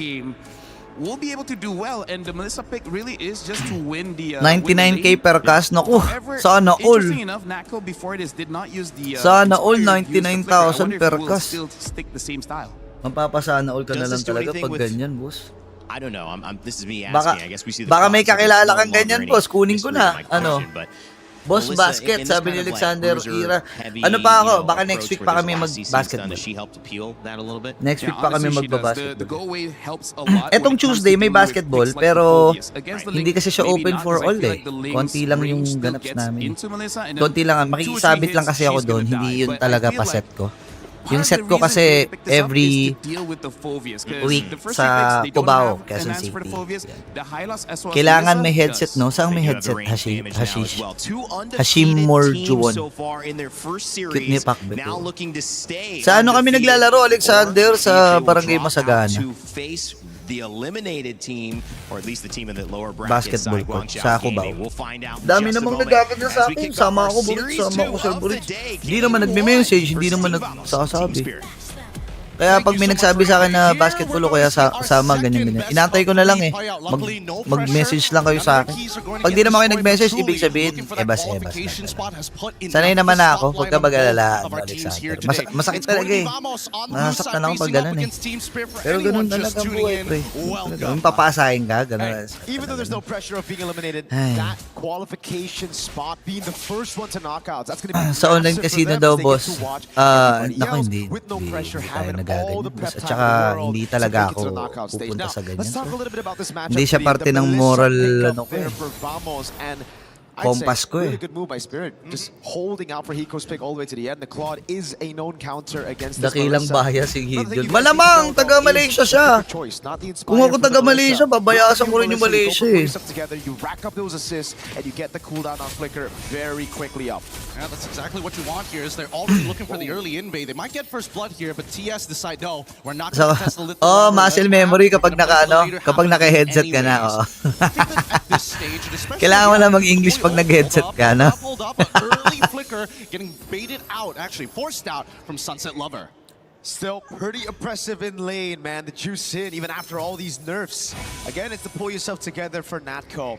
We'll be able to do well, and the Melissa pick really is just to win the 99k per cast. Naku, sana all. Interesting enough, Nako before this did not use the sana all 99,000 per cast. Still stick the same style. Mapapasana all ka na lang talaga pag ganyan, boss. I don't know. This is me asking. I guess we see the baka may kakilala kang ganyan, boss. Kunin ko na. Boss Basket, sabi ni Alexander Ira. Ano pa ako? Baka next week pa kami mag-basketball. Next week pa kami magbabasketball. Etong Tuesday may basketball, pero hindi kasi siya open for all Konti lang yung ganaps namin. Konti lang. Makikisabit lang kasi ako doon. Hindi yun talaga pa-set ko. Yung set ko kasi every week sa Cubao, Quezon City. Kailangan may headset, no? Saan may headset? Hashim Morjuwon. Cute ni Pakbe. Sa ano kami naglalaro, Alexander? Sa Barangay Masagana. The eliminated team, or at least the team in the lower bracket basketball side, sa Cubao. Dami namang nagkakita sa akin. Sama ako, Sir Burit. Hindi naman nagme-message, hindi naman nagsasabi. Kaya pag may nagsabi sa akin na basketball o kaya sama, ganyan. Inantay ko na lang mag-message lang kayo sa akin. Pag di naman kayo nag-message, ibig sabihin, ebas. Sanay naman na ako, huwag ka mag-alala, Alexander. Masakit talaga Masakit na ako pag gano'n Pero gano'n talaga buhay, pre. Yung papasahin ka, gano'n. Even though there's no pressure of being eliminated, that qualification spot being the first one to knockouts, that's gonna be sa online casino daw, boss. Naku, hindi tayo nagaganyan. At saka, hindi talaga ako pupunta sa ganyan. Hindi siya parte ng moral, Kompas ko eh. Really good move by Spirit. Just holding out for Hiko's pick all the way to the end. The Claude is a known counter against this Dakilang Marissa. bahaya si Gideon. Malamang, taga Malaysia siya. Kung ako taga Malaysia, babayasan ko rin yung Malaysia eh. Together, you rack up those assists and you get the cooldown on Flicker very quickly up. Yeah, that's exactly what you want here. Is they're already looking for the early invade. They might get first blood here, but TS decide no, we're not going to test the little. Oh, muscle memory kapag kapag naka-headset ka na. Oh. Kailangan mo na mag-English pag nag-headset ka na. Early Flicker getting baited out, actually forced out from Sunset Lover. Still pretty oppressive in lane, man. The juice in, even after all these nerfs. Again, it's to pull yourself together for Natco.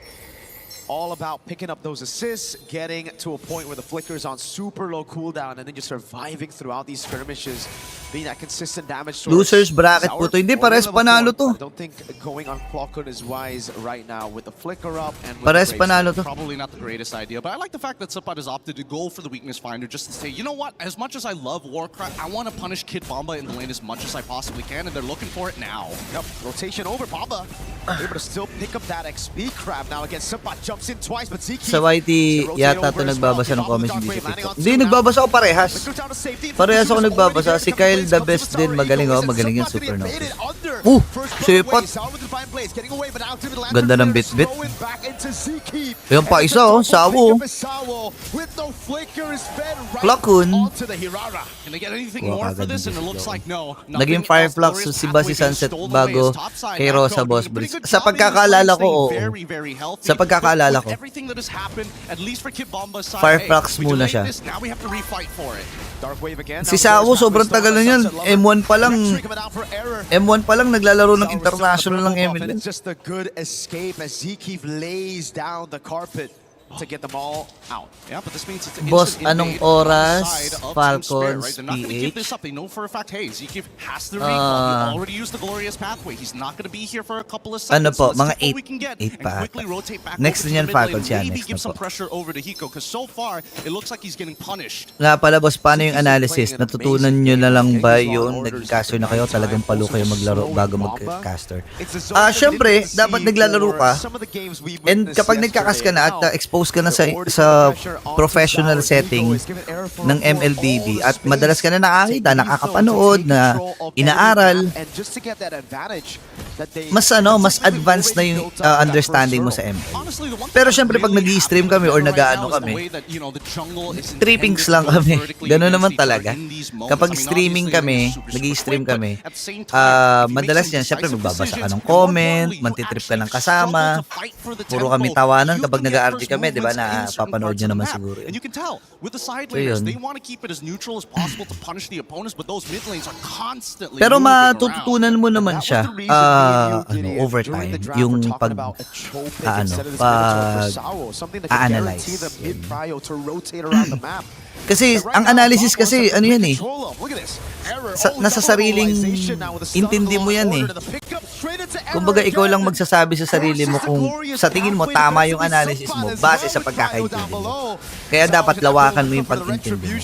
All about picking up those assists, getting to a point where the Flicker is on super low cooldown, and then just surviving throughout these skirmishes, being that consistent damage source. Losers bracket po to. Hindi, pares panalo to. I don't think going on clock on is wise right now with the Flicker up and with Pares panalo to. Probably not the greatest idea, but I like the fact that Supat has opted to go for the weakness finder just to say, you know what, as much as I love Warcraft, I want to punish Kid Bomba in the lane as much as I possibly can, and they're looking for it now. Yep, rotation over Bomba. Able to still pick up that XP crab now again. Supat jumps in twice, but Ziki Sa YT yata ito nagbabasa ng comments hindi sa TikTok. Hindi, nagbabasa ako parehas. Parehas ako nagbabasa. Si Kyle the best din. Magaling oh. Magaling yung Supernova. Sipat. Ganda ng bit-bit. Yan pa isa oh. Sawo. Plakun. Naging Fireflux si ba si Sunset bago kay Rosa Boss Breeze. Sa pagkakaalala ko, oo. Sa pagkakaalala ko. Fireflux muna siya. Si Sawo sobrang tagal na yan. M1 pa lang naglalaro ng international ng ML. It's just a good escape as Zeke lays down the carpet to get them all out. Yeah, but this means it's Boss, anong oras? Falcons PH? They know for a fact, hey, Zeke has the recall. He already used the glorious pathway. He's not going to be here for a couple of seconds. Ano po, mga 8 pa. Next din yan, Falcons yan. Next give na some po. pressure over to Hiko because so far, it looks like he's getting punished. Nga pala boss, paano yung analysis? Natutunan nyo na lang ba yun? Nag-caster na kayo? Talagang palo kayo maglaro bago mag-caster? Siyempre, dapat naglalaro ka. And kapag nagkakas ka na at expose ka na sa professional setting ng MLBB at madalas ka na nakakita, nakakapanood, na inaaral, mas advanced na yung understanding mo sa ML. Pero syempre pag nag-i-stream kami or nag-aano kami, trippings lang kami. Gano'n naman talaga. Kapag streaming kami, nag-i-stream kami, madalas yan, syempre magbabasa ka ng comment, mantitrip ka ng kasama, puro kami tawanan kapag nag-RG kami, di ba, na papanood nyo naman siguro. And you can tell with the side laners, they want to keep it as neutral as possible to punish the opponents, but those mid lanes are constantly pero moving matututunan mo naman siya over time yung pag-analyze. Kasi ang analysis kasi ano yan eh, nasa sariling intindi mo yan eh. Kumbaga ikaw lang magsasabi sa sarili mo kung sa tingin mo tama yung analysis mo base sa pagkakaintindi mo. Kaya dapat lawakan mo yung pag-intindi mo.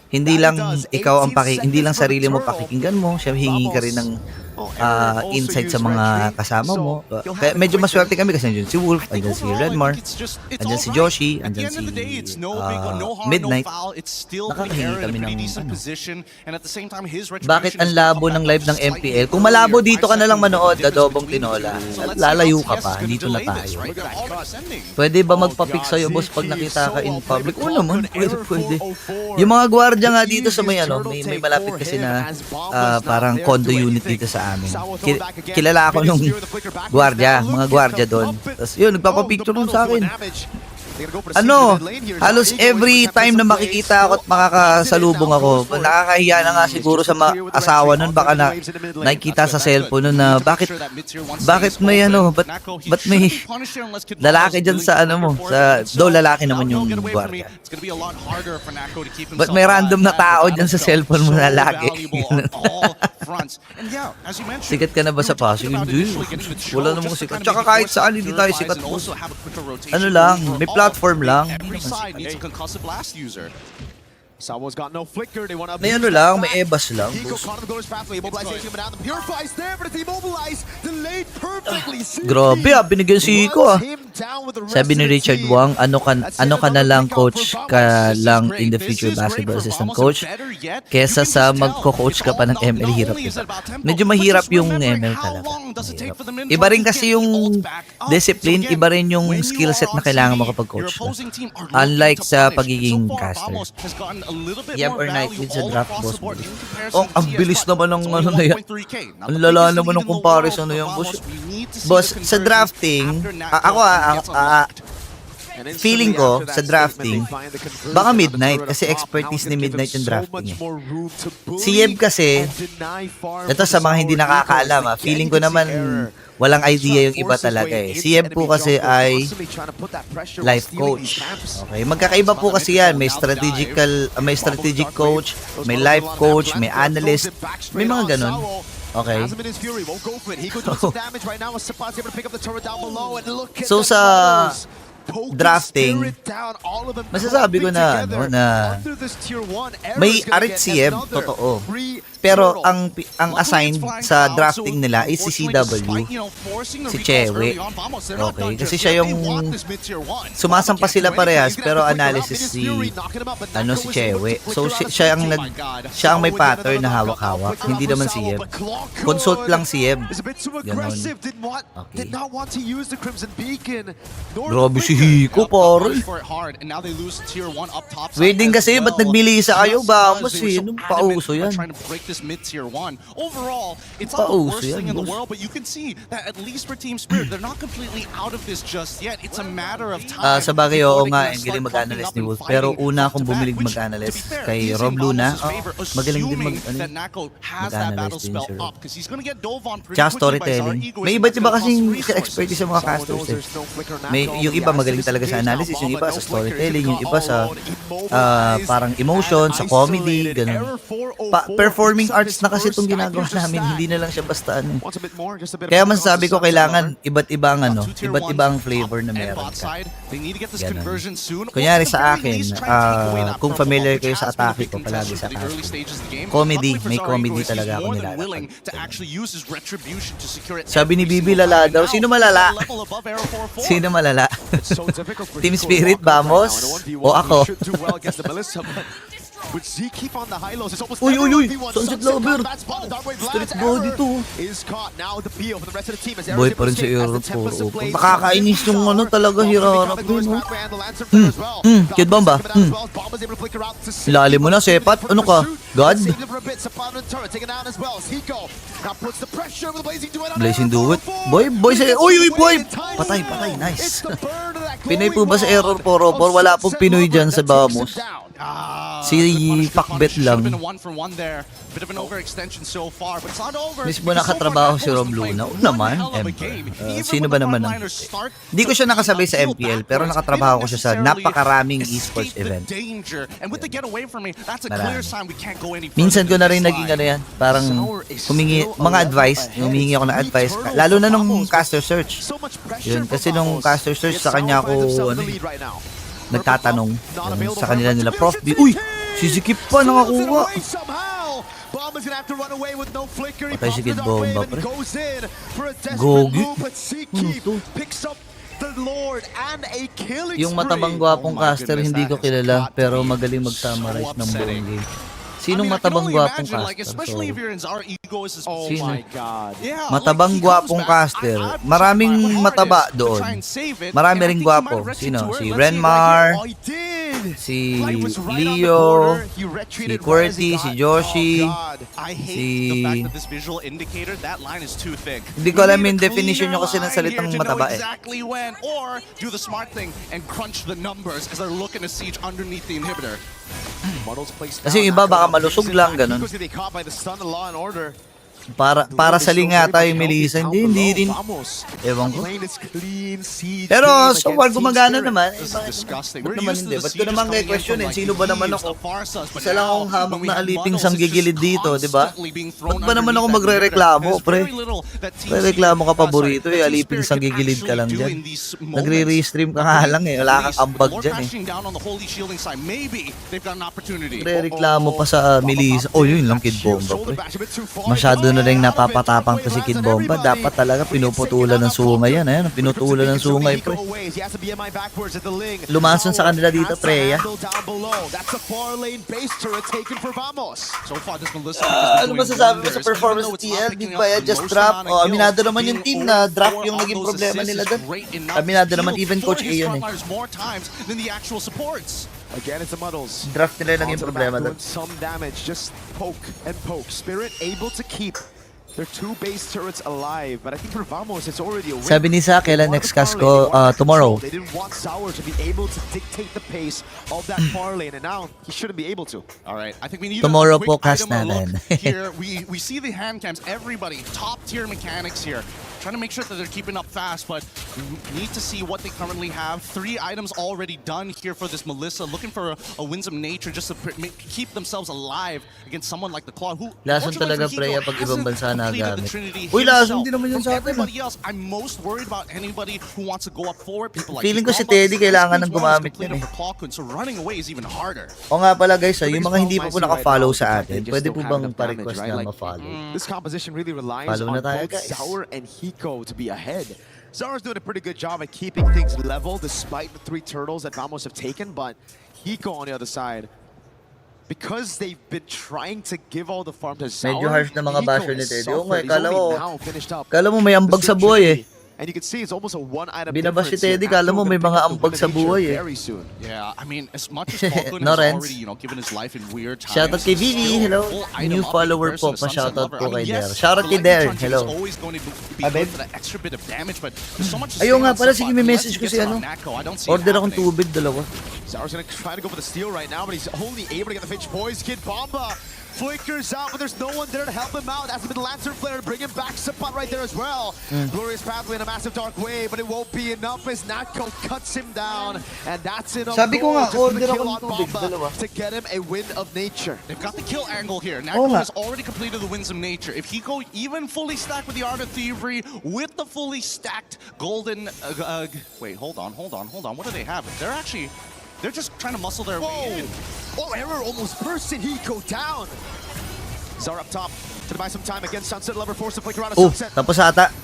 Hindi lang ikaw ang hindi lang sarili mo pakikinggan mo, siya hingi ka rin ng insight sa mga kasama mo. Kaya medyo maswerte kami kasi nandiyan si Wolf, andyan si Redmar, andyan si Joshi, andyan si Midnight. Nakakahingi kami ng bakit ang labo ng live ng MPL? Kung malabo dito ka na lang manood, Adobong Tinola, lalayo ka pa, dito na tayo. Pwede ba magpa-pick sa'yo, boss, pag nakita ka in public? Oo naman, pwede. Yung mga gwardiya nga dito sa may may malapit kasi na parang condo unit dito sa amin. Kilala ako nung gwardiya, mga gwardiya doon. Tapos yun, nagpapapicture nun sa akin. Halos every time na makikita ako at makakasalubong ako, nakakahiya na nga siguro sa mga asawa nun, baka nakikita sa cellphone nun na bakit may ba't may lalaki dyan sa mo, lalaki naman yung guardia. Ba't may random na tao dyan sa cellphone mo na lagi? Sikat ka na ba sa Pasig? Hindi. Wala namang sikat. Tsaka kahit saan hindi tayo sikat po. Ano lang, may platform lang. Needs a concussive blast user. Sabo's got no flicker. They want to may ano lang, may ebas lang. Hiko caught on the goal's pathway. Immobilization coming down. The Purify is there, but it's immobilized. Delayed perfectly. Grabe binigyan si Hiko Sabi ni Richard Wang, ano ka na lang coach ka lang in the future basketball assistant coach kesa sa magko-coach ka pa ng ML, hirap diba? Medyo mahirap yung ML talaga. Iba rin kasi yung discipline, iba rin yung skill set na kailangan mo kapag coach na. Unlike sa pagiging caster. Yam or Nightwing sa draft, boss. Oh, ang bilis naman ng ano na yan. Ang lala naman ng comparison na yan, boss. Boss, sa drafting, feeling ko sa drafting, baka Midnight kasi expertise ni Midnight yung drafting eh. Si Yeb kasi, ito sa mga hindi nakakaalam feeling ko naman walang idea yung iba talaga eh. Si Yeb po kasi ay life coach. Okay, magkakaiba po kasi yan. May strategic coach, may life coach, may analyst, may mga ganun. Okay. So sa drafting, masasabi ko na may arit si Yeb, totoo. Pero ang assigned sa drafting nila is si CW, si Chewe. Okay, kasi siya yung sumasampa sila parehas pero analysis si Chewe. So siya ang may pattern na hawak-hawak, hindi naman si Yeb. Consult lang si Yeb. Ganon. Okay. Grabe si Hiko, pare. Waiting kasi, ba't nagbilisa kayo? Vamos eh, nung pauso yan. Overall, it's not the worst thing in the world, but you can see that at least for Team Spirit, they're not completely out of this just yet. It's a matter of time. Sa bagay, oo nga, galing mag-analyst ni Wolf. Pero una akong bumilig mag-analyst kay Rob Luna. Magaling din mag-analyst din si Rob. Tsaka storytelling. May iba't iba kasing expertise sa mga casters eh. Yung iba magaling talaga sa analysis, yung iba sa storytelling, yung iba sa parang emotion, sa comedy, ganun. Performing arts na kasi itong ginagawa namin, hindi na lang siya basta ano. Kaya masasabi ko kailangan iba't ibang flavor na meron ka. Ganun. Kunyari sa akin, kung familiar kayo sa atake ko palagi sa casting, comedy, may comedy talaga ako nilalakad. Sabi ni Bibi, lala daw. Sino malala? Sino malala? Team Spirit, vamos? O ako? Uy! Sunset Lover! Street body to. Boy pa rin sa Europe po. Makakainis yung talaga hirarap din. Kid Bomba. Ilalim mo na, Sepat. Ano ka? God? Blazing do it. Boy sa... Uy! Boy! Patay. Nice. Pinoy po ba sa Error 404? Wala pong Pinoy dyan sa Vamos. Si Pakbet lang. Mismo nakatrabaho si Rob Luna. Oo naman, sino ba naman ang hindi ko siya nakasabay sa MPL, pero nakatrabaho ko siya sa napakaraming esports event. Minsan ko na rin naging yan, parang humingi ako ng advice, lalo na nung caster search. Yun, kasi nung caster search sa kanya ako nagtatanong sa kanila nila, Prof B. Uy! Sisikip pa, nakakuha. Patay si Kid Bomba, pre. Gogi. Ano to? Yung matabang gwapong caster, hindi ko kilala, pero magaling mag-summarize ng buong game. Sinong matabang gwapong caster? Sino? Matabang gwapong caster. Maraming mataba doon. Marami ring gwapo. Sino? Si Renmar, si Leo, si QWERTY, si Joshi, si... Hindi ko alam yung definition nyo kasi ng salitang mataba eh. Kasi yung iba baka malusog lang, ganun. para sa lingata yung Melissa. Hindi rin. Ewan ko. Pero so far gumagana naman. Ba't naman hindi? Ba't ko naman kay questionin? Sino ba naman ako? Isa lang akong hamak na aliping sanggigilid dito, di ba? Ba't ba naman ako magre-reklamo, pre? Re-reklamo ka paborito eh. Aliping sanggigilid ka lang dyan. Nagre-restream ka nga lang eh. Wala kang ambag dyan eh. Re-reklamo pa sa Melissa. Oh, yun lang, Kid Bomba, pre. Masyado na rin napapatapang to si Kid Bomba. Dapat talaga pinuputulan ng sungay yan. Ayan, pinutulan ng sungay, pre. Lumason sa kanila dito, Freya. Ano masasabi mo sa performance ng TL? Di ba yan just drop? O, aminado naman yung team na drop yung naging problema nila doon. Aminado naman even Coach A yun eh. Again, it's the Muddles. Draft nila lang yung problema doon. Some damage, just poke and poke. Spirit able to keep their two base turrets alive, but I think for Vamos, it's already a win. Sabi ni Sa, kailan next cast ko? Tomorrow. They didn't want Sour to be able to dictate the pace of that far lane, and now he shouldn't be able to. All right, I think we need tomorrow a po quick cast natin. Here, we see the hand cams, everybody, top tier mechanics here. Trying to make sure that they're keeping up fast, but we need to see what they currently have. 3 items already done here for this Melissa, looking for a Winsome Nature just to keep themselves alive against someone like the Claw, who lason talaga, Freya, pag ibang bansa na gamit. Uy, lason din naman yun sa atin. I'm most worried about anybody who wants to go up forward. People like feeling ko si Teddy kailangan ng gumamit yun eh. So running away is even harder. O nga pala guys, yung mga hindi pa po naka-follow sa atin, pwede po bang pa-request na ma-follow? This composition really relies on both Sour and Hiko to be ahead. Sour's doing a pretty good job at keeping things level despite the 3 turtles that Vamos have taken, but Hiko on the other side, because they've been trying to give all the farm to Sour, medyo harsh na mga basher ni Teddy. O nga, kala mo may ambag sa buhay eh. And you can see it's almost a 1-item binabas si Teddy, kala mo may mga ambag sa buhay eh. Yeah, I mean, as much as Falcon no has already, given his life in weird times. Shoutout kay Vivi, hello. New follower po, pa-shoutout po kay Der. Shoutout kay Der, hello. Ayun nga pala, sige, may message ko si ano. Order akong tubig, dalawa. Sour's gonna try to go for the steal right now, but he's only able to get the Finch Boys. Kid Bomba flickers out, but there's no one there to help him out. That's been Lancer Flare to bring him back. Support right there as well. Glorious pathway in a massive dark wave, but it won't be enough as Natko cuts him down. And that's enough sabi ko nga, order kill ako on ng tubig, Bomba to get him a win of nature. They've got the kill angle here. Natko has already completed the Winsome Nature. If he go even fully stacked with the Art of Thievery, with the fully stacked Golden... wait, hold on. What do they have? They're just trying to muscle their way in. Oh, error almost burst and Hiko down. Zar up top to buy some time against Sunset Lover, force to flicker out of Sunset. Tapos ata.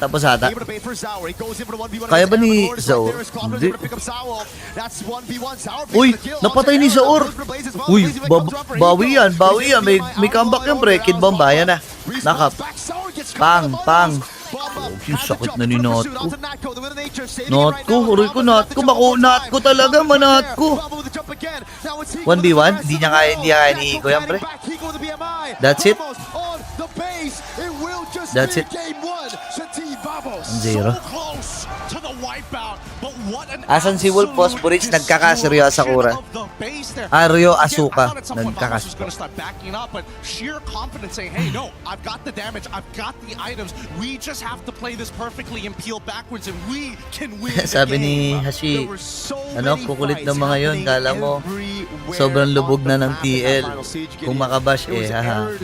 Able to bait for Zour. He goes in for the 1v1. Kaya ba ni Zour? Hindi. That's 1v1. Zour. Uy, napatay ni Zour. Uy, bawi yan. May comeback yung pre. Kid Bomba, yan na. Nakap. Pang. Yung sakit na ni Natko. Huroy ko Natko. Natko talaga, Natko. 1v1? Hindi niya kaya ni Hiko yan, pre. That's it. That's it. 0. Asan si Wolf Phosphorich? Nagkakaseryosa kura. Aryo Asuka. Nagkakaseryosa. Sheer confidence saying, hey, no, I've got the damage, I've got the items. We just have to play this perfectly and peel backwards and we can win the game. Sabi ni Hashi, kukulit ng mga yun. Kala mo, sobrang lubog na ng TL. Kung makabash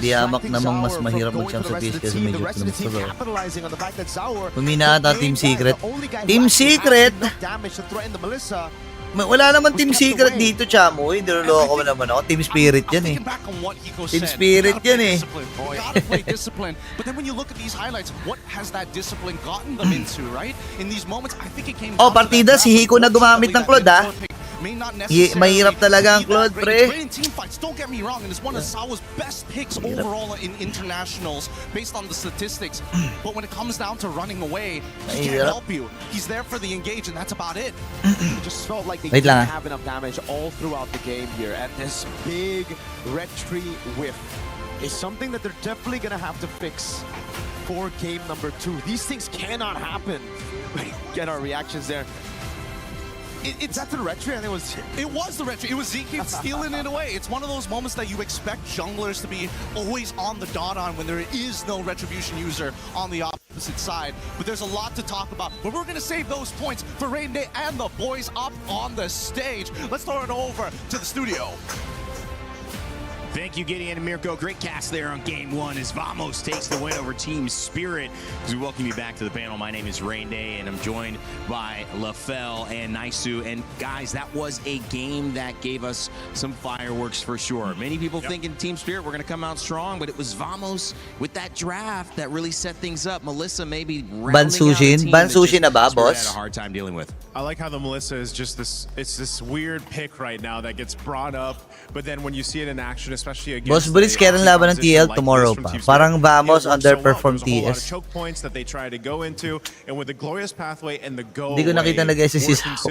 di hamak namang mas mahirap mag-champ sa PS kasi medyo pinagsulo. Humina ata Team Secret. Team Secret? Wala naman Team Secret dito, Chamo. Niloloko mo naman ako. Team Spirit yan eh. Team Spirit yan eh. But then when you look at these highlights, what has that discipline gotten them into, right? In these moments, I think it came partida, si Hiko na gumamit ng Claude, ha? Mahirap talaga ang Claude, pre. Don't get me wrong, and it's one of Sawa's best picks overall in internationals based on the statistics. But when it comes down to running away, he can't help you. He's there for the engage, and that's about it. It just felt like they didn't have enough damage all throughout the game here, and this big red tree whiff is something that they're definitely gonna have to fix for game number 2. These things cannot happen. Get our reactions there. It's at the retro, and it was the retro. It was ZK stealing it away. It's one of those moments that you expect junglers to be always on the dot on when there is no retribution user on the opposite side. But there's a lot to talk about. But we're gonna save those points for Rain Day and the boys up on the stage. Let's throw it over to the studio. Thank you, Gideon and Mirko. Great cast there on Game 1 as Vamos takes the win over Team Spirit. As we welcome you back to the panel, my name is Rain Day, and I'm joined by LaFell and Naisu. And guys, that was a game that gave us some fireworks for sure. Many people thinking Team Spirit were going to come out strong, but it was Vamos with that draft that really set things up. Melissa maybe Bansushin na ba, boss? Had a hard time dealing with. I like how the Melissa is just this weird pick right now that gets brought up, but then when you see it in action, especially against Boss Buris, kailan laban ng TL tomorrow pa? Parang Vamos underperform TS. Choke points that they try to go into, and with the glorious pathway and the go Hindi ko nakita nag-SSC sa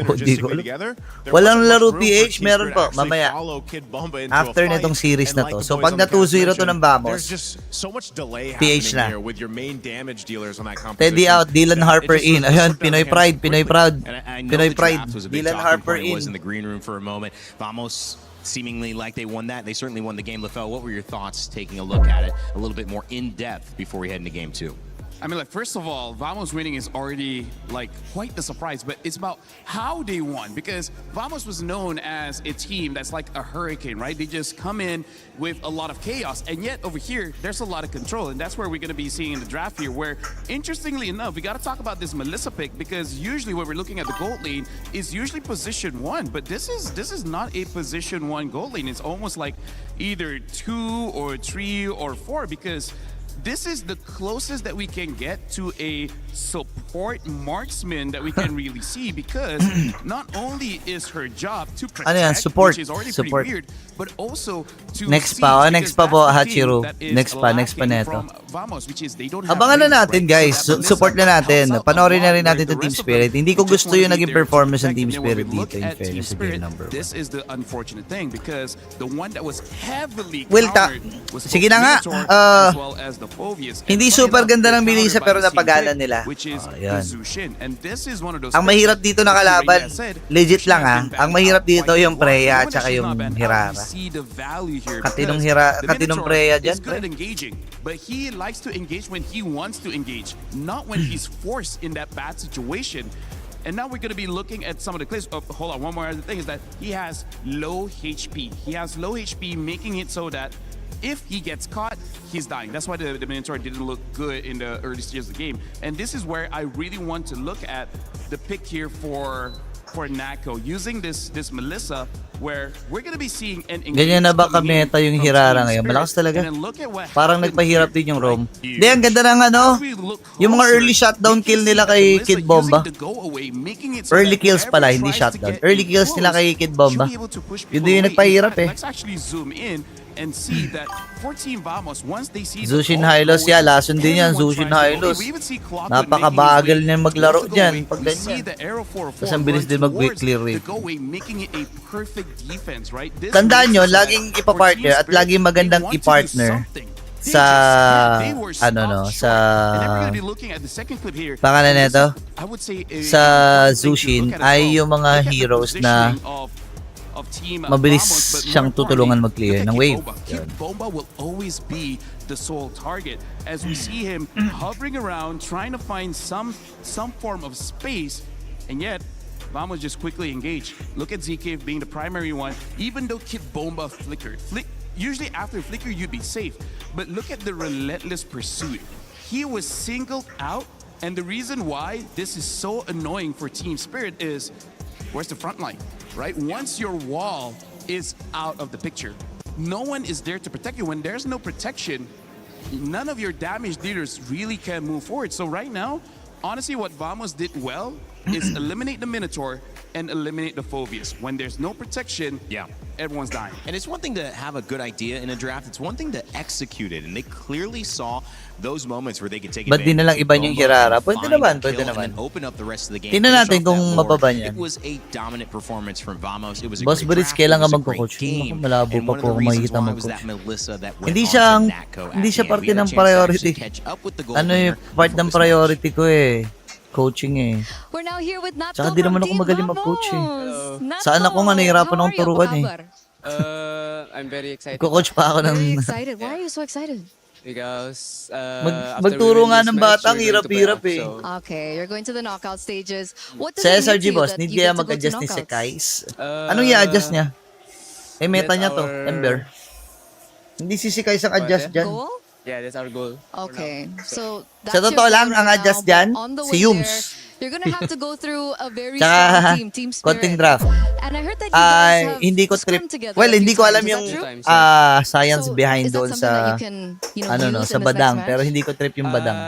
walang laro PH, meron po mamaya after nitong series na to. So pag na 2-0 to ng Vamos, PH na. Teddy out, Dylan Harper in. Ayun, Pinoy Pride, Pinoy Proud. Pinoy Pride, Dylan Harper in. Was in the green room for a moment. Vamos seemingly like they won that. They certainly won the game. LaFell, what were your thoughts taking a look at it a little bit more in depth before we head into game 2? I mean, like, first of all, Vamos winning is already, like, quite the surprise, but it's about how they won, because Vamos was known as a team that's like a hurricane, right? They just come in with a lot of chaos, and yet over here, there's a lot of control, and that's where we're going to be seeing in the draft here, where, interestingly enough, we got to talk about this Melissa pick, because usually when we're looking at the gold lane, is usually position 1, but this is not a position 1 gold lane. It's almost like either 2 or 3 or 4, because this is the closest that we can get to a support marksman that we can really see, because not only is her job to protect, support, which is already support. pretty weird, but also to Next pa po Hachiru. Next pa neto. Abangan na natin, guys. Support na natin. Panoorin na rin natin yung Team Spirit. Hindi ko gusto yung naging performance ng Team Spirit dito in fairness sa game number 1. This is the unfortunate thing, because the one that was heavily sige na nga. Hindi super ganda ng Melissa pero napagalan nila. Ayan. Ang mahirap dito na kalaban, legit lang ha. Ang mahirap dito yung Freya at saka yung Hirara. Katinong Freya dyan, pre. But he likes to engage when he wants to engage, not when he's forced in that bad situation. And now we're going to be looking at some of the clips. Oh, hold on, one more other thing is that he has low HP. He has low HP, making it so that if he gets caught, he's dying. That's why the Minotaur didn't look good in the early stages of the game. And this is where I really want to look at the pick here for Nako, using this Melissa, where we're gonna be seeing an ganyan na ba kameta yung Hirara ngayon? Malakas talaga. Parang nagpahirap din yung Rome. Hindi, ang ganda ng yung mga early shutdown kill nila kay Kid Bomba. Early kills pala, hindi shutdown. Early kills nila kay Kid Bomba. Yun din yung nagpahirap eh. Let's actually zoom in and see that for Team Vamos, once they see Zushin Hylos, lason din yan, Zushin Hylos. Napakabagal niya maglaro dyan pag ganyan. Tapos ang bilis din mag-quick clear rate. Tandaan nyo, laging ipapartner at laging magandang ipartner sa sa pangalan nito sa Zushin ay yung mga heroes na mabilis siyang tutulungan mag-clear ng wave. Kid Bomba will always be the sole target, as we see him hovering around trying to find some form of space, and yet Vamos just quickly engaged. Look at ZK being the primary one, even though Kid Bomba flickered. Usually after flicker you'd be safe, but look at the relentless pursuit. He was singled out, and the reason why this is so annoying for Team Spirit is, where's the front line? Right? Once your wall is out of the picture, no one is there to protect you. When there's no protection, none of your damage leaders really can move forward. So right now, honestly, what Vamos did well is eliminate the Minotaur and eliminate the Phobias. When there's no protection, everyone's dying. And it's one thing to have a good idea in a draft. It's one thing to execute it. And they clearly saw those moments where they could take advantage. Ba't di na lang iba yung Hirara? Pwede naman. Open up the rest of the game. Tingnan natin kung mababa niyan. It was a dominant performance from Vamos. It was a Boss Buris, kailan ka magko-coach? Malabo pa po kung makikita mag-coach. Hindi siya parte ng priority. Ano yung part ng priority ko eh? coaching eh. We're now here with Natko Tsaka di naman ako magaling mag-coach eh. Saan ako nga nahirapan akong turuan eh. I'm very excited. Ko-coach pa ako ng... Very excited. Why are you so excited? Because magturo nga ng batang hirap-hirap eh. Okay, you're going to the knockout stages. What does Sa it mean SRG to you boss, that need you kaya get to go to mag-adjust ni knockouts? Sekais? Anong i-adjust niya? Eh, meta niya to, Ember. Hindi si Sekais ang adjust dyan. Goal? Yeah, that's our goal. Okay, so that's Sa totoo your lang, goal ang right adjust now, dyan, but on the si way Yums. there, you're gonna have to go through a very Tsaka, strong team konting spirit. draft. And I heard that you guys have Hindi ko trip. scrimmed together Well, a few hindi ko alam times. yung Is that true? science So, behind is that doon something that sa you can, you know, ano no, use sa in this next badang, match? pero hindi ko trip yung badang.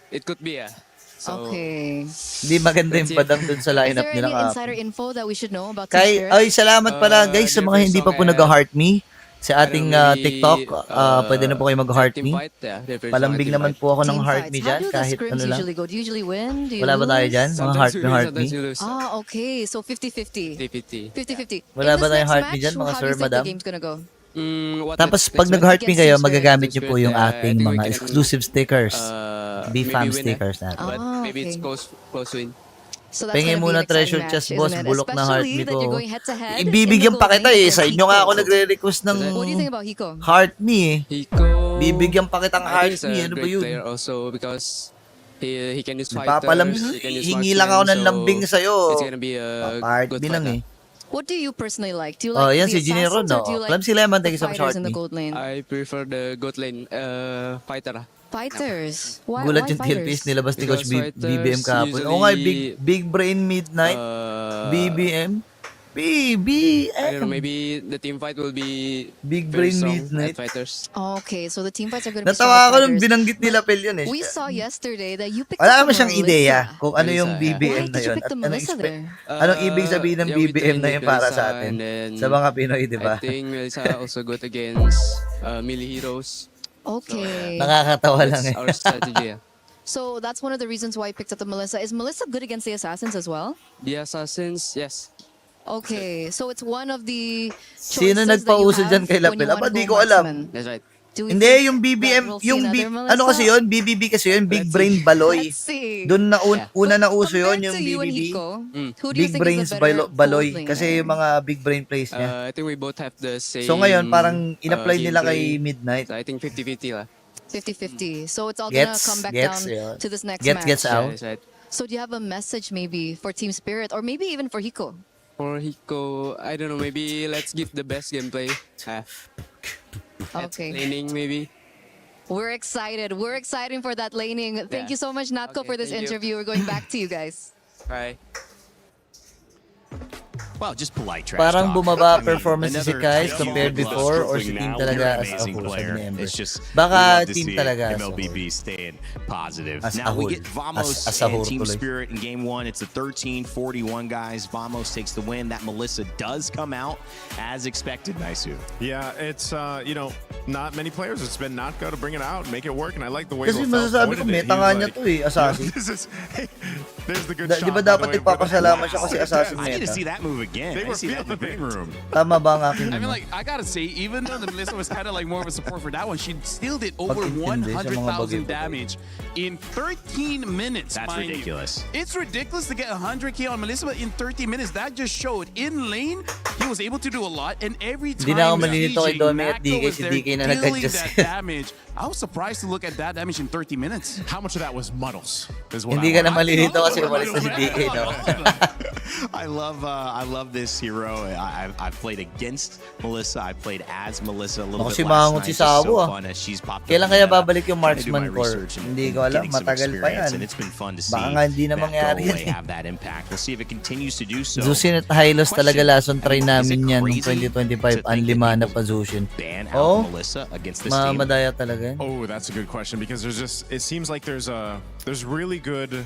It could be, yeah. So, Okay. Hindi maganda yung badang doon sa Is lineup there nila any kahapon. insider info that we should know about Team Kay, Spirit? ay, salamat pala guys sa mga hindi pa po nag-heart me sa ating TikTok. Pwede na po kayo mag-heart me. Palambing naman po ako ng Team heart fights. me How dyan do the kahit scrims ano lang. usually go? Do you usually win? Do you Wala ba tayo lose? dyan? Mga heart me, heart me. Ah, okay. So 50-50. 50-50. 50-50. Wala In ba this tayong next heart me match, dyan, mga how sir, do you think madam? the game's gonna go? Tapos pag nag-heart me kayo, magagamit niyo po yung ating mga exclusive stickers. B-Fam stickers natin. But maybe it's close win. So that's Pengi gonna be muna an exciting treasure match, chest boss, isn't it? bulok na heart Especially me that you're ko. going head-to-head Ibibigyan in the pa gold kita lane eh. Sa against inyo nga Hiko. ako nagre-request ng What do you think about Hiko? heart me eh. Hiko, Bibigyan pa kitang I heart think he's me. a Ano ba great yun? player also because he can use Papalambing. fighters, he can use Hingi lang ako ng marksmen, lambing so sa'yo. it's gonna be a Heart good me lang fight. eh. What do you personally like? Do you Oh, like yan the si Ginero, assassins no? or do you like Clumsy Lemon, thank you the so much, fighters heart in the me. gold lane? I prefer the gold lane fighter. Fighters. Why, Gulat why yung TLPs fighters? nilabas ni Coach Because BBM fighters kahapon. Oo nga, big brain midnight. BBM. I don't know, BBM. maybe the team fight will be Big very brain strong midnight. at fighters. Okay, so the team fights are going to be Natawa ako strong nung fighters. binanggit nila Pel yun eh. We saw yesterday that you picked Wala up naman the siyang Melissa. ideya kung ano yung Melissa, yeah. BBM Why na did you yun. pick the At Melissa there? anong ibig sabihin ng Yeah, we BBM trained na with yun para Melissa sa atin? and then Sa mga Pinoy, di ba? I think Melissa also good against melee heroes. Okay. Nakakatawa lang That's eh. our strategy. Yeah. So that's one of the reasons why you picked up the Melissa. Is Melissa good against the assassins as well? The assassins, yes. Okay, so it's one of the Sino choices that you nagpauso have dyan kay when you Lapel? Aba, wanna di go ko alam. marksman. That's right. Do we Hindi, think yung that BBM, we'll see yung another ano Melissa? kasi yun, BBB kasi yun, Big Brain Baloy. Let's see. Doon na una na uso yun, Compared yung to you and BBB. Hiko, who do you Big think Brains is the better Baloy. gold Kasi laner? yung mga big brain plays niya. I think we both have the same. So ngayon, parang in-apply nila gameplay. kay Midnight. So I think 50-50 lah. 50-50. So it's all gonna come back down yeah. to this next Gets match. out. That's right. So do you have a message maybe for Team Spirit or maybe even for Hiko? For Hiko, I don't know, maybe let's give the best gameplay. Okay. Laning maybe. We're excited. We're excited for that laning. Thank Yeah. you so much, Natko, Okay, for this thank you. interview. We're going back to you guys. Bye. Well, just polite trash Parang talk. bumaba I mean, performance si another Kais huge compared plus before or si tripling team now. talaga You're an as a amazing whole, player. sabi ni Ember. It's just Baka we love to team see talaga as a MLBB staying positive. As a Now we whole. get Vamos As a whole and Team tuloy. Spirit in game one. It's the 13-41 guys. Vamos takes the win. That Melissa does come out as expected, Naisu. Yeah, it's not many players. It's been Natko to bring it out and make it work, and I like the way Kasi Lofel masasabi ko, avoided it. meta He nga was niya like, to eh, Assassin. This is, hey, there's the good Di shot. ba by dapat the way, but- ipapasalamat siya kasi Assassin I need to meta? see that move again. They I were see that in the feeling green room. Tama ba ang aking I mean, ano? like, I gotta say, even though the Melissa was kind of like more of a support for that one, she still did over Pagtintindi sa mga 100,000 bagay-bagay. damage in 13 minutes. That's mind you. ridiculous. It's ridiculous to get 100k on Melissa, but in 30 minutes, that just showed in lane, he was able to do a lot, and every time Hindi na ako malilito kay CJ, Domi at Natko DK, was si there DK na dealing nag-adjust. that damage. I was surprised to look at that damage in 30 minutes. How much of that was muddles? Is what Hindi I ka na want. malilito kasi umalis na si DK, no? I love this hero. I've played against Melissa. I played as Melissa a little Ako bit si last Mangot night. si It's so Sabo, ah. fun as she's popped up Kailan in kaya the meta. babalik yung Trying to do marksman my core? research and Hindi ko alam, getting some matagal pa experience, yan. and it's been fun to see Baka nga hindi na that mangyari go away yan. have that impact. We'll see if it continues to do so. Zusin at Hylos talaga lason try namin yan noong crazy 2025 to ang think lima that na people pa Zushin. ban out Oh, Melissa against this team? madaya talaga yan. Oh, that's a good question because it seems like there's really good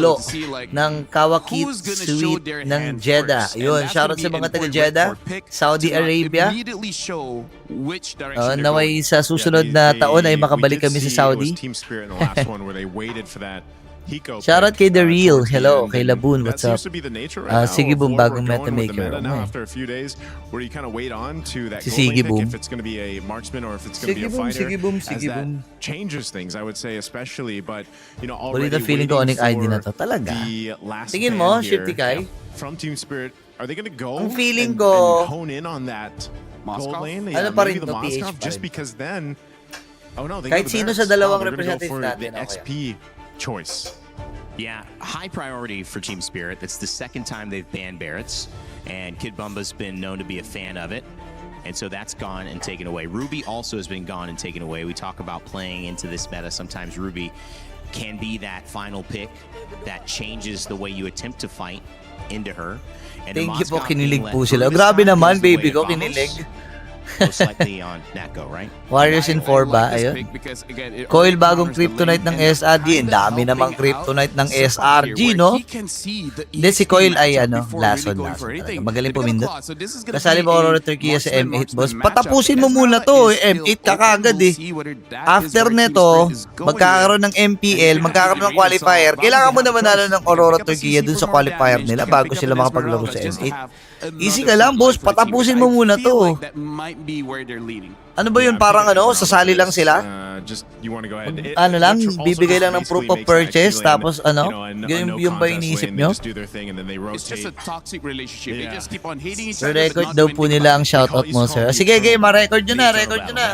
gulo ng Kawakit Suite ng Jeddah. Yun, shoutout sa mga taga Jeddah, Saudi Arabia. Naway sa susunod na taon ay makabalik kami sa Saudi. Shoutout kay The Real. Hello, kay Laboon. What's up? That seems to be the nature right now. Sige Boom, of where bagong we're meta going with the maker. meta now after a few days, where you kind of wait on to that Si gold lane Sige pick, Boom. if it's going to be a marksman or if it's going to be a Sige Boom, fighter. Sige Boom, as Sige that Boom. changes things, I would say, especially. But you know, already Balita feeling ko waiting onik ID na for to. Talaga? the last Tingin ban mo, here Shifty Kai? from Team Spirit. Are they going to go Ang feeling and ko- hone in on that gold lane? Ano pa rin maybe the to, PH Moskov, pa just rin. because then. Oh no, they Kahit go the sino sa Barracks. dalawang They're gonna go representatives for natin, the okay. XP choice. Yeah, high priority for Team Spirit. That's the second time they've banned Barretts, and Kid Bumba's been known to be a fan of it. And so that's gone and taken away. Ruby also has been gone and taken away. We talk about playing into this meta. Sometimes Ruby can be that final pick that changes the way you attempt to fight into her. And Thank you po, Moskov kinilig being po let sila. through this Grabe time naman, goes the way baby of ko, Vamos. kinilig. Most likely on Natko, right? Warriors in 4 ba? Ayun. Coil bagong kryptonite ng SRG. Ang dami namang kryptonite ng SRG, no? Hindi, si Coil ay lason. Magaling pumindot. Kasali ba Aurora Turkey sa M8, boss? Patapusin mo muna to. M8 ka kagad eh. After neto, magkakaroon ng MPL, magkakaroon ng qualifier. Kailangan mo na manalo ng Aurora Turkey dun sa qualifier nila bago sila makapaglaro sa M8. Easy ka lang, boss. Patapusin mo muna to. Ano ba yun? Parang sasali lang sila? Just you want to go ahead. Ano lang, bibigay lang ng proof of purchase, tapos yung ba iniisip nyo? It's just a toxic relationship. They just keep on hating each other. Record daw po nila ang shoutout mo, sir. Sige, game, ma-record nyo na, record nyo na.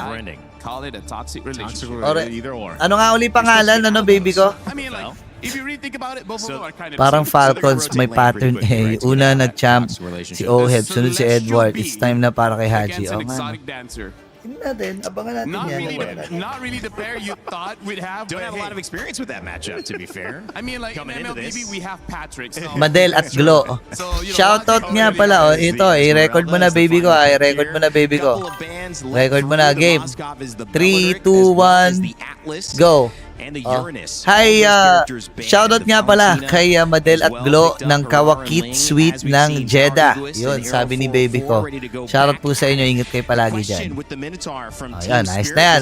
Call it a toxic relationship. Either or. Ano nga uli pangalan, baby ko? I mean, like, if you really think about it, both of them are kind of Parang Falcons, may pattern eh. Una nag-champ si Oheb, sunod si Edward. It's time na para kay Haji. against an Oh, man. exotic dancer. Tingnan natin, abangan natin yan. Not really the pair you thought we'd have. Don't but have a lot of hey. experience with that matchup, to be fair. I mean, like in Coming into MLBB, this. we have Patrick. So Madel at Glo. Shoutout nga pala, ito, i-record mo na baby ko, i-record mo na baby ko. Record mo na, game. 3, 2, 1, go. Hi, shoutout nga pala kay Madel at Glo ng Kawakit Suite ng Jeddah. Yun, sabi ni baby ko. Shoutout po sa inyo, ingat kayo palagi dyan. Ayan, nice na yan.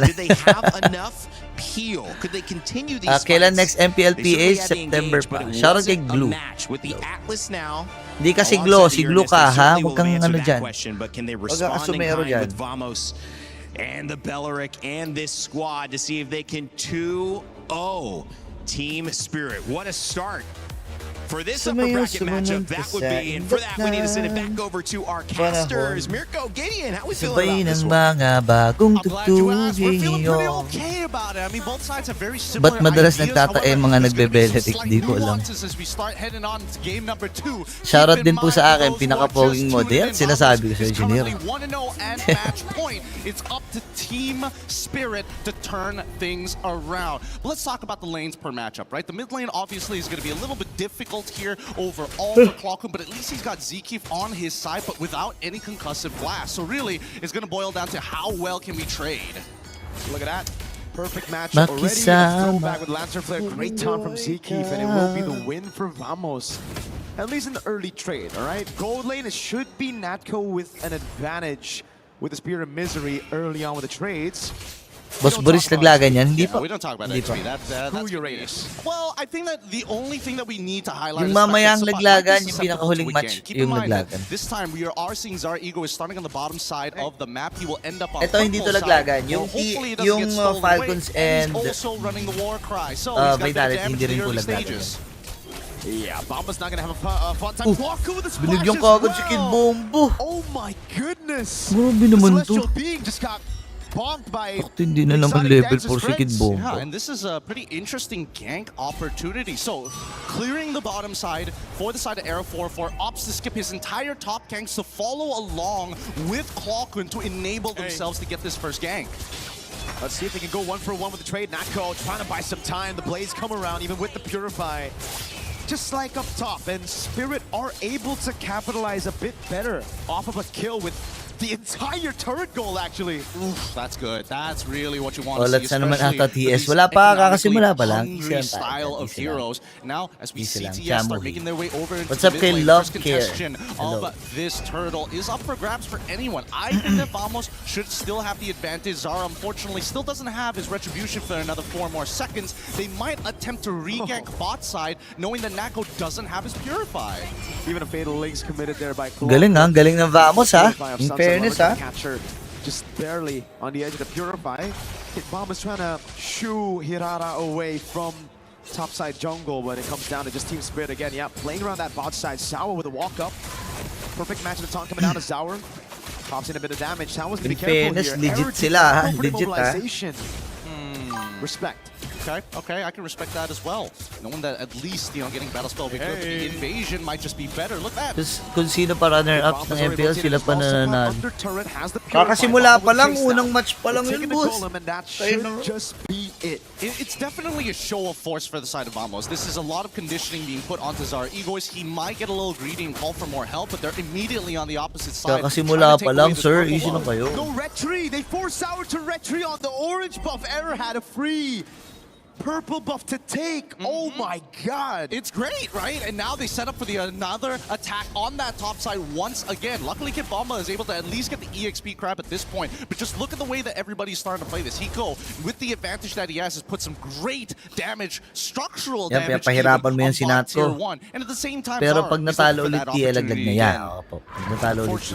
Kailan next MPLPH? September pa. Shoutout kay Glue. Hindi kasi Glo, si Glue ka ha. Huwag kang dyan. Huwag kang asumero dyan. And the Belleric and this squad to see if they can 2-0 Team Spirit. What a start for this upper bracket matchup. That would be, and for that we need to send it back over to our casters. Mirko, Gideon, how we feeling about this one? mga bagong tugtugin Ba't madalas nagtatae mga nagbebeletik? Di ko alam. Shoutout din po sa akin, pinaka-poging model. Sinasabi ko sa engineer. It's up to Team Spirit to turn things around. But let's talk about the lanes per matchup, right? The mid lane obviously is going to be a little bit difficult here overall for Clockman, but at least he's got Zkeef on his side, but without any concussive blast. So really, it's going to boil down to how well can we trade. Look at that. Perfect matchup already. Throwback with Lancer Flare. Great taunt from Zkeef, and it will be the win for Vamos. At least in the early trade, all right? Gold lane, it should be Natko with an advantage with the Spear of Misery early on with the trades. Boss Boris naglagan yan? Hindi pa. We don't talk about XP. That's Uranus. Well, I think that the only thing that we need to highlight Yung mamayang laglagan, yung pinakahuling match, yung laglagan. This time we are seeing Zar Ego is starting on the bottom side of the map. He will end up on Ito hindi to laglagan. Yung Falcons and also running the war cry. So he's got Vitality, hindi rin po laglagan. Yeah, Bomba's not gonna have a fun time. Walker with the splash binigyan as ko agad si Kid Bombo. Oh my goodness. Grabe naman to. Celestial being just got bonked by hindi na naman level 4 si Kid Bombo. Yeah, and this is a pretty interesting gank opportunity. So, clearing the bottom side for the side of Arrow 4-4, opts to skip his entire top ganks to follow along with Clockman to enable themselves to get this first gank. Let's see if they can go 1-for-1 with the trade. Natko trying to buy some time. The Blades come around even with the Purify. Just like up top, and Spirit are able to capitalize a bit better off of a kill with the entire turret goal, actually. Oof, that's good. That's really what you want to Let's see, naman especially ata TS. Wala pa, kakasimula pa lang. hungry style of heroes. Now, as we see TS start making their way over into What's up the kay mid lane, Love first Care? contestation of this turtle is up for grabs for anyone. I think that Vamos should still have the advantage. Zara, unfortunately, still doesn't have his retribution for another 4 more seconds. They might attempt to re-gank bot side, knowing that Nako doesn't have his Purify. Even a fatal links committed there by Claw. Galing ng Vamos ha. In fairness ha. Catcher just barely on the edge of the Purify. Kid Bomb is trying to shoo Hirara away from topside jungle, but it comes down to just team spirit again. Yeah, playing around that bot side. Sour with a walk up. Perfect match of the taunt coming down to Sour. Pops in a bit of damage. Sour's gonna be careful here. Legit sila ha. Legit ha. Respect. Okay, I can respect that as well. Knowing that at least, getting battle spell because the invasion might just be better. Look at that. Tapos kung sino pa runner-ups ng MPL, sila pa nananalo. Kakasimula pa lang, unang match pa lang yun, boss. Just be it. It's definitely a show of force for the side of Vamos. This is a lot of conditioning being put onto Zara Egoist. He might get a little greedy and call for more help, but they're immediately on the opposite side. Kakasimula pa lang, sir. Easy lang kayo. No retry. They force Sour to retry on the orange buff. Error had a free purple buff to take. Oh my god. It's great, right? And now they set up for another attack on that top side once again. Luckily, Kid Bomba is able to at least get the EXP crab at this point. But just look at the way that everybody's starting to play this. Hiko, with the advantage that he has put some great damage, structural damage pahirapan mo yan si Natko. And at the same time, Pero pag natalo ulit laglag na yan. Pag natalo ulit.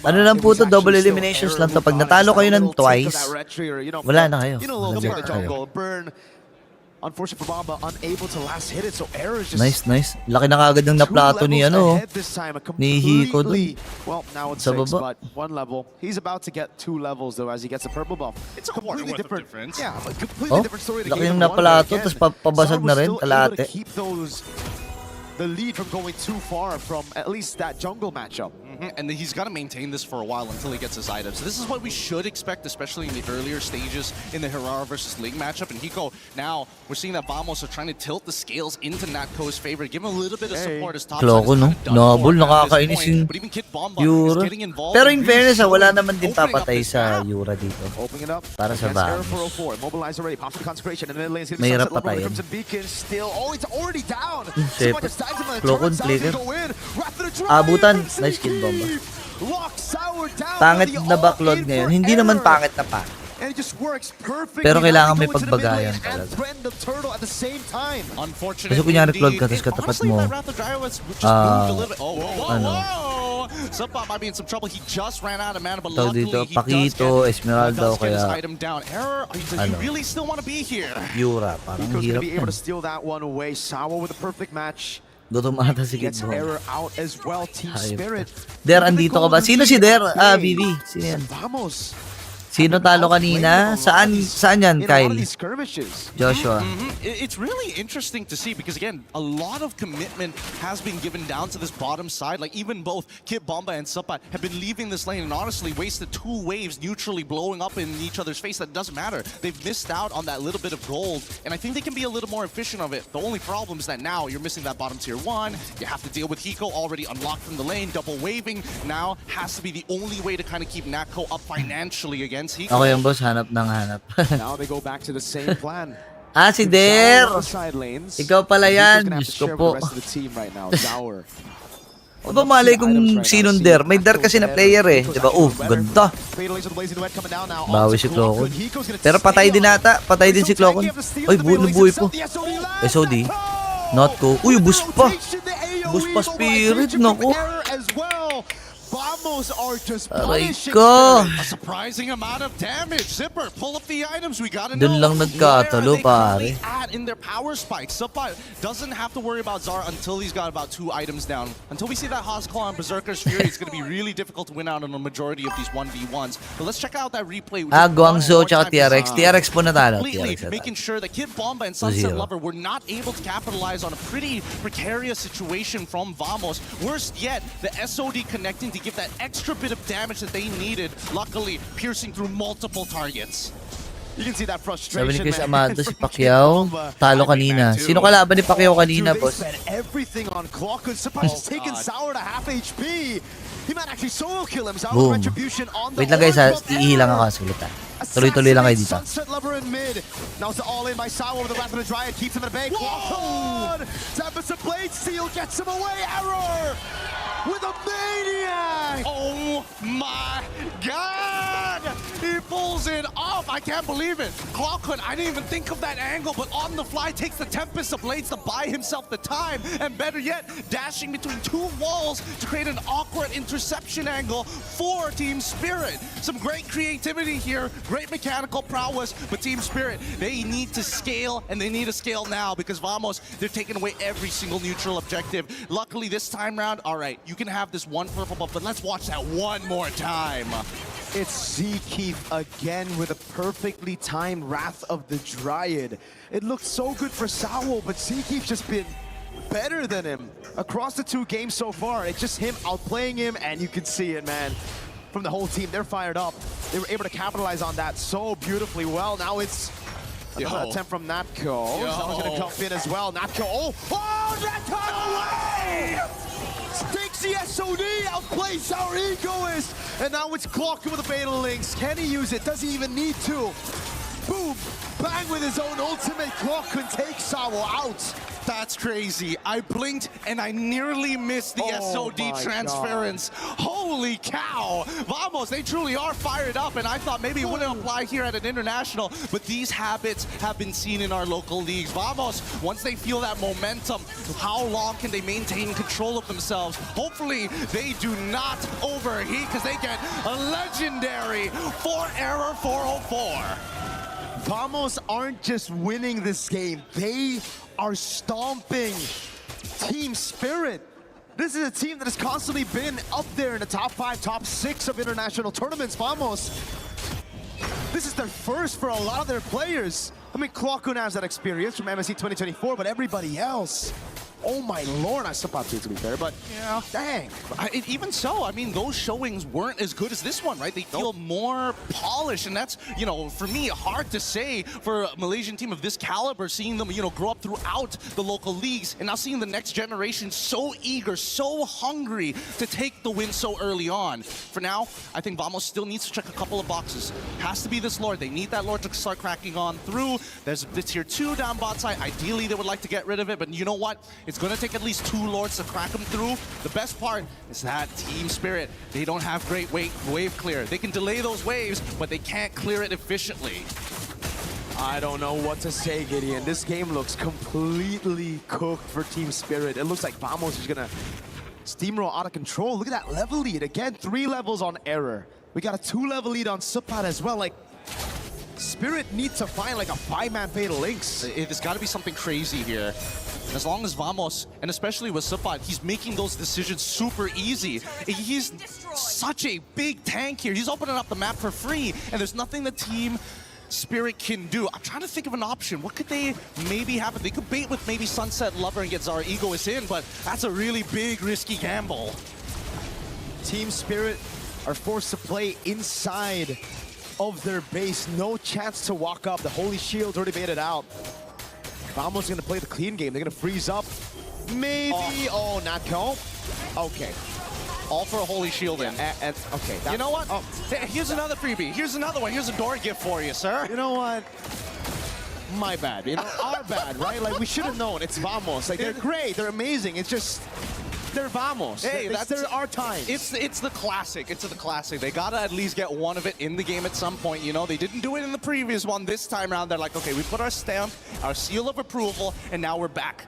Ano lang po to, double eliminations lang to. Pag natalo kayo ng twice, wala na kayo. Burn. Unfortunate for Bomba, unable to last hit it, so Error is just... Nice. Laki na kagad ng naplato ni ni Hiko dun. Well, now it's 6, but 1 level. He's about to get 2 levels though as he gets a purple buff. It's a completely different difference. Yeah, a completely different story. Laki ng naplato, tapos pabasag na rin, kalate. Keep the lead from going too far from at least that jungle matchup. And he's got to maintain this for a while until he gets his items. So this is what we should expect, especially in the earlier stages in the Hirara versus Ling matchup. And Hiko, now we're seeing that Vamos are trying to tilt the scales into Natko's favor, give him a little bit of support as top Kloko, no? Nabul, nakakainis yung Yura. Pero in fairness, wala naman din papatay sa Yura dito. Para sa Vamos. Mahirap patayin. Siyempre, Kloko, player. Abutan, nice Kid Bomba. Pangit na backlog ngayon. Hindi naman pangit na pangit. Pero kailangan may pagbagayan talaga. Kasi kunyari cloud ka, tapos katapat mo, tawag dito, Pakito, Esmeralda, o kaya, Yura, parang hirap yan. Gutom ata si Kid Bomba. Der, andito ka ba? Sino si Der? Bibi. Sino yan? Sino talo kanina? Saan yan, Kyle? Joshua. It's really interesting to see because, again, a lot of commitment has been given down to this bottom side. Like, even both Kid Bomba and Sapat have been leaving this lane and honestly wasted 2 waves neutrally blowing up in each other's face. That doesn't matter. They've missed out on that little bit of gold, and I think they can be a little more efficient of it. The only problem is that now you're missing that bottom tier 1. You have to deal with Hiko already unlocked from the lane. Double waving now has to be the only way to kind of keep Natko up financially again. Ako yung boss, hanap ng hanap. Now they go back to the same plan. Si Der! Ikaw pala yan. Diyos ko po. Ano ba malay kung sinong Der? May Der kasi na player eh. Diba? Ganda. Bawi si Clocon. Pero patay din ata. Patay din si Clocon. Uy, nabuhay po. SOD. Not ko. Uy, boost pa. Boost pa spirit. Naku. Vamos are just punishing a surprising amount of damage. Zipper, pull up the items. We gotta know. Dun lang nagkatalo, pare. In their power spikes. Zipper doesn't have to worry about Zara until he's got about 2 items down. Until we see that Hosclaw and Berserker's Fury, it's gonna be really difficult to win out on a majority of these 1v1s. But let's check out that replay. Guangzhou tsaka TRX. TRX po natalo. Completely making sure that Kid Bomba and Sunset Lover were not able to capitalize on a pretty precarious situation from Vamos. Worst yet, the SOD connecting to give that extra bit of damage that they needed, luckily piercing through multiple targets. You can see that frustration. Sabi ni Chris Amado, si Pacquiao, talo kanina. Sino kalaban ni Pacquiao kanina, boss? Everything on clock. Surprise taking Sour to half HP. He might actually solo kill him. Boom. Retribution on the Wait lang guys ha, iihi lang ako saglit ha. Tuloy-tuloy lang kayo dito. Sunset Lover in mid. Now it's all in by Sawa with the Wrath of the Dryad. Keeps him at bay. Tempest of Blade Steel gets him away. Error with a maniac. Oh my God! He pulls it off. I can't believe it. Clockhood, I didn't even think of that angle, but on the fly takes the Tempest of Blades to buy himself the time. And better yet, dashing between two walls to create an awkward interception angle for Team Spirit. Some great creativity here, great mechanical prowess, but Team Spirit, they need to scale, and they need to scale now because Vamos, they're taking away every single neutral objective. Luckily this time round, all right, you can have this one purple buff, but let's watch that one more time. It's Zkeef again with a perfectly timed Wrath of the Dryad. It looked so good for Sawo, but Zkeef's just been better than him across the two games so far. It's just him outplaying him, and you can see it, man. From the whole team, they're fired up. They were able to capitalize on that so beautifully well. Now it's another attempt from Natco. Someone's gonna jump in as well. Natco, oh, that time away! Takes the SOD, outplays our Egoist, and now it's Clocker with the Fatal Links. Can he use it? Does he even need to? Boom! Bang with his own ultimate. Clocker takes Sawo out. That's crazy. I blinked and I nearly missed the SOD transference. God. Holy cow. Vamos, they truly are fired up, and I thought maybe it wouldn't apply here at an international, but these habits have been seen in our local leagues. Vamos, once they feel that momentum, how long can they maintain control of themselves? Hopefully they do not overheat because they get a legendary 4-error 404. Vamos aren't just winning this game, they are stomping Team Spirit. This is a team that has constantly been up there in the top 5, top 6 of international tournaments. Vamos, this is their first for a lot of their players. I mean, Clockhood has that experience from MSC 2024, but everybody else, oh my lord, I suppose to be fair, but yeah, dang. Even so, I mean, those showings weren't as good as this one, right? They feel more polished, and that's, you know, for me, hard to say for a Malaysian team of this caliber, seeing them, you know, grow up throughout the local leagues, and now seeing the next generation so eager, so hungry to take the win so early on. For now, I think Vamos still needs to check a couple of boxes. Has to be this Lord. They need that Lord to start cracking on through. There's the tier 2 down bot side. Ideally, they would like to get rid of it, but you know what? It's going to take at least 2 Lords to crack them through. The best part is that Team Spirit, they don't have great wave clear. They can delay those waves, but they can't clear it efficiently. I don't know what to say, Gideon. This game looks completely cooked for Team Spirit. It looks like Vamos is gonna steamroll out of control. Look at that level lead. Again, 3 levels on Error. We got a 2-level lead on Supat as well. Like, Spirit needs to find like a 5-man Fatal Links. There's got to be something crazy here. As long as Vamos, and especially with Supat, he's making those decisions super easy. He's such a big tank here. He's opening up the map for free, and there's nothing the Team Spirit can do. I'm trying to think of an option. What could they maybe happen? They could bait with maybe Sunset Lover and get Zara Egoist in, but that's a really big, risky gamble. Team Spirit are forced to play inside of their base. No chance to walk up. The Holy Shield's already made it out. Vamos gonna play the clean game. They're gonna freeze up. Maybe. Oh, Natco. Okay. All for a Holy Shield in. Okay. You know what? Oh. Hey, here's another freebie. Here's another one. Here's a door gift for you, sir. You know what? My bad. You know, our bad, right? Like, we should have known. It's Vamos. Like, they're great. They're amazing. It's just, they're Vamos. Hey, that's our time. It's the classic. It's the classic. They gotta at least get one of it in the game at some point. You know, they didn't do it in the previous one. This time around, they're like, okay, we put our stamp, our seal of approval, and now we're back.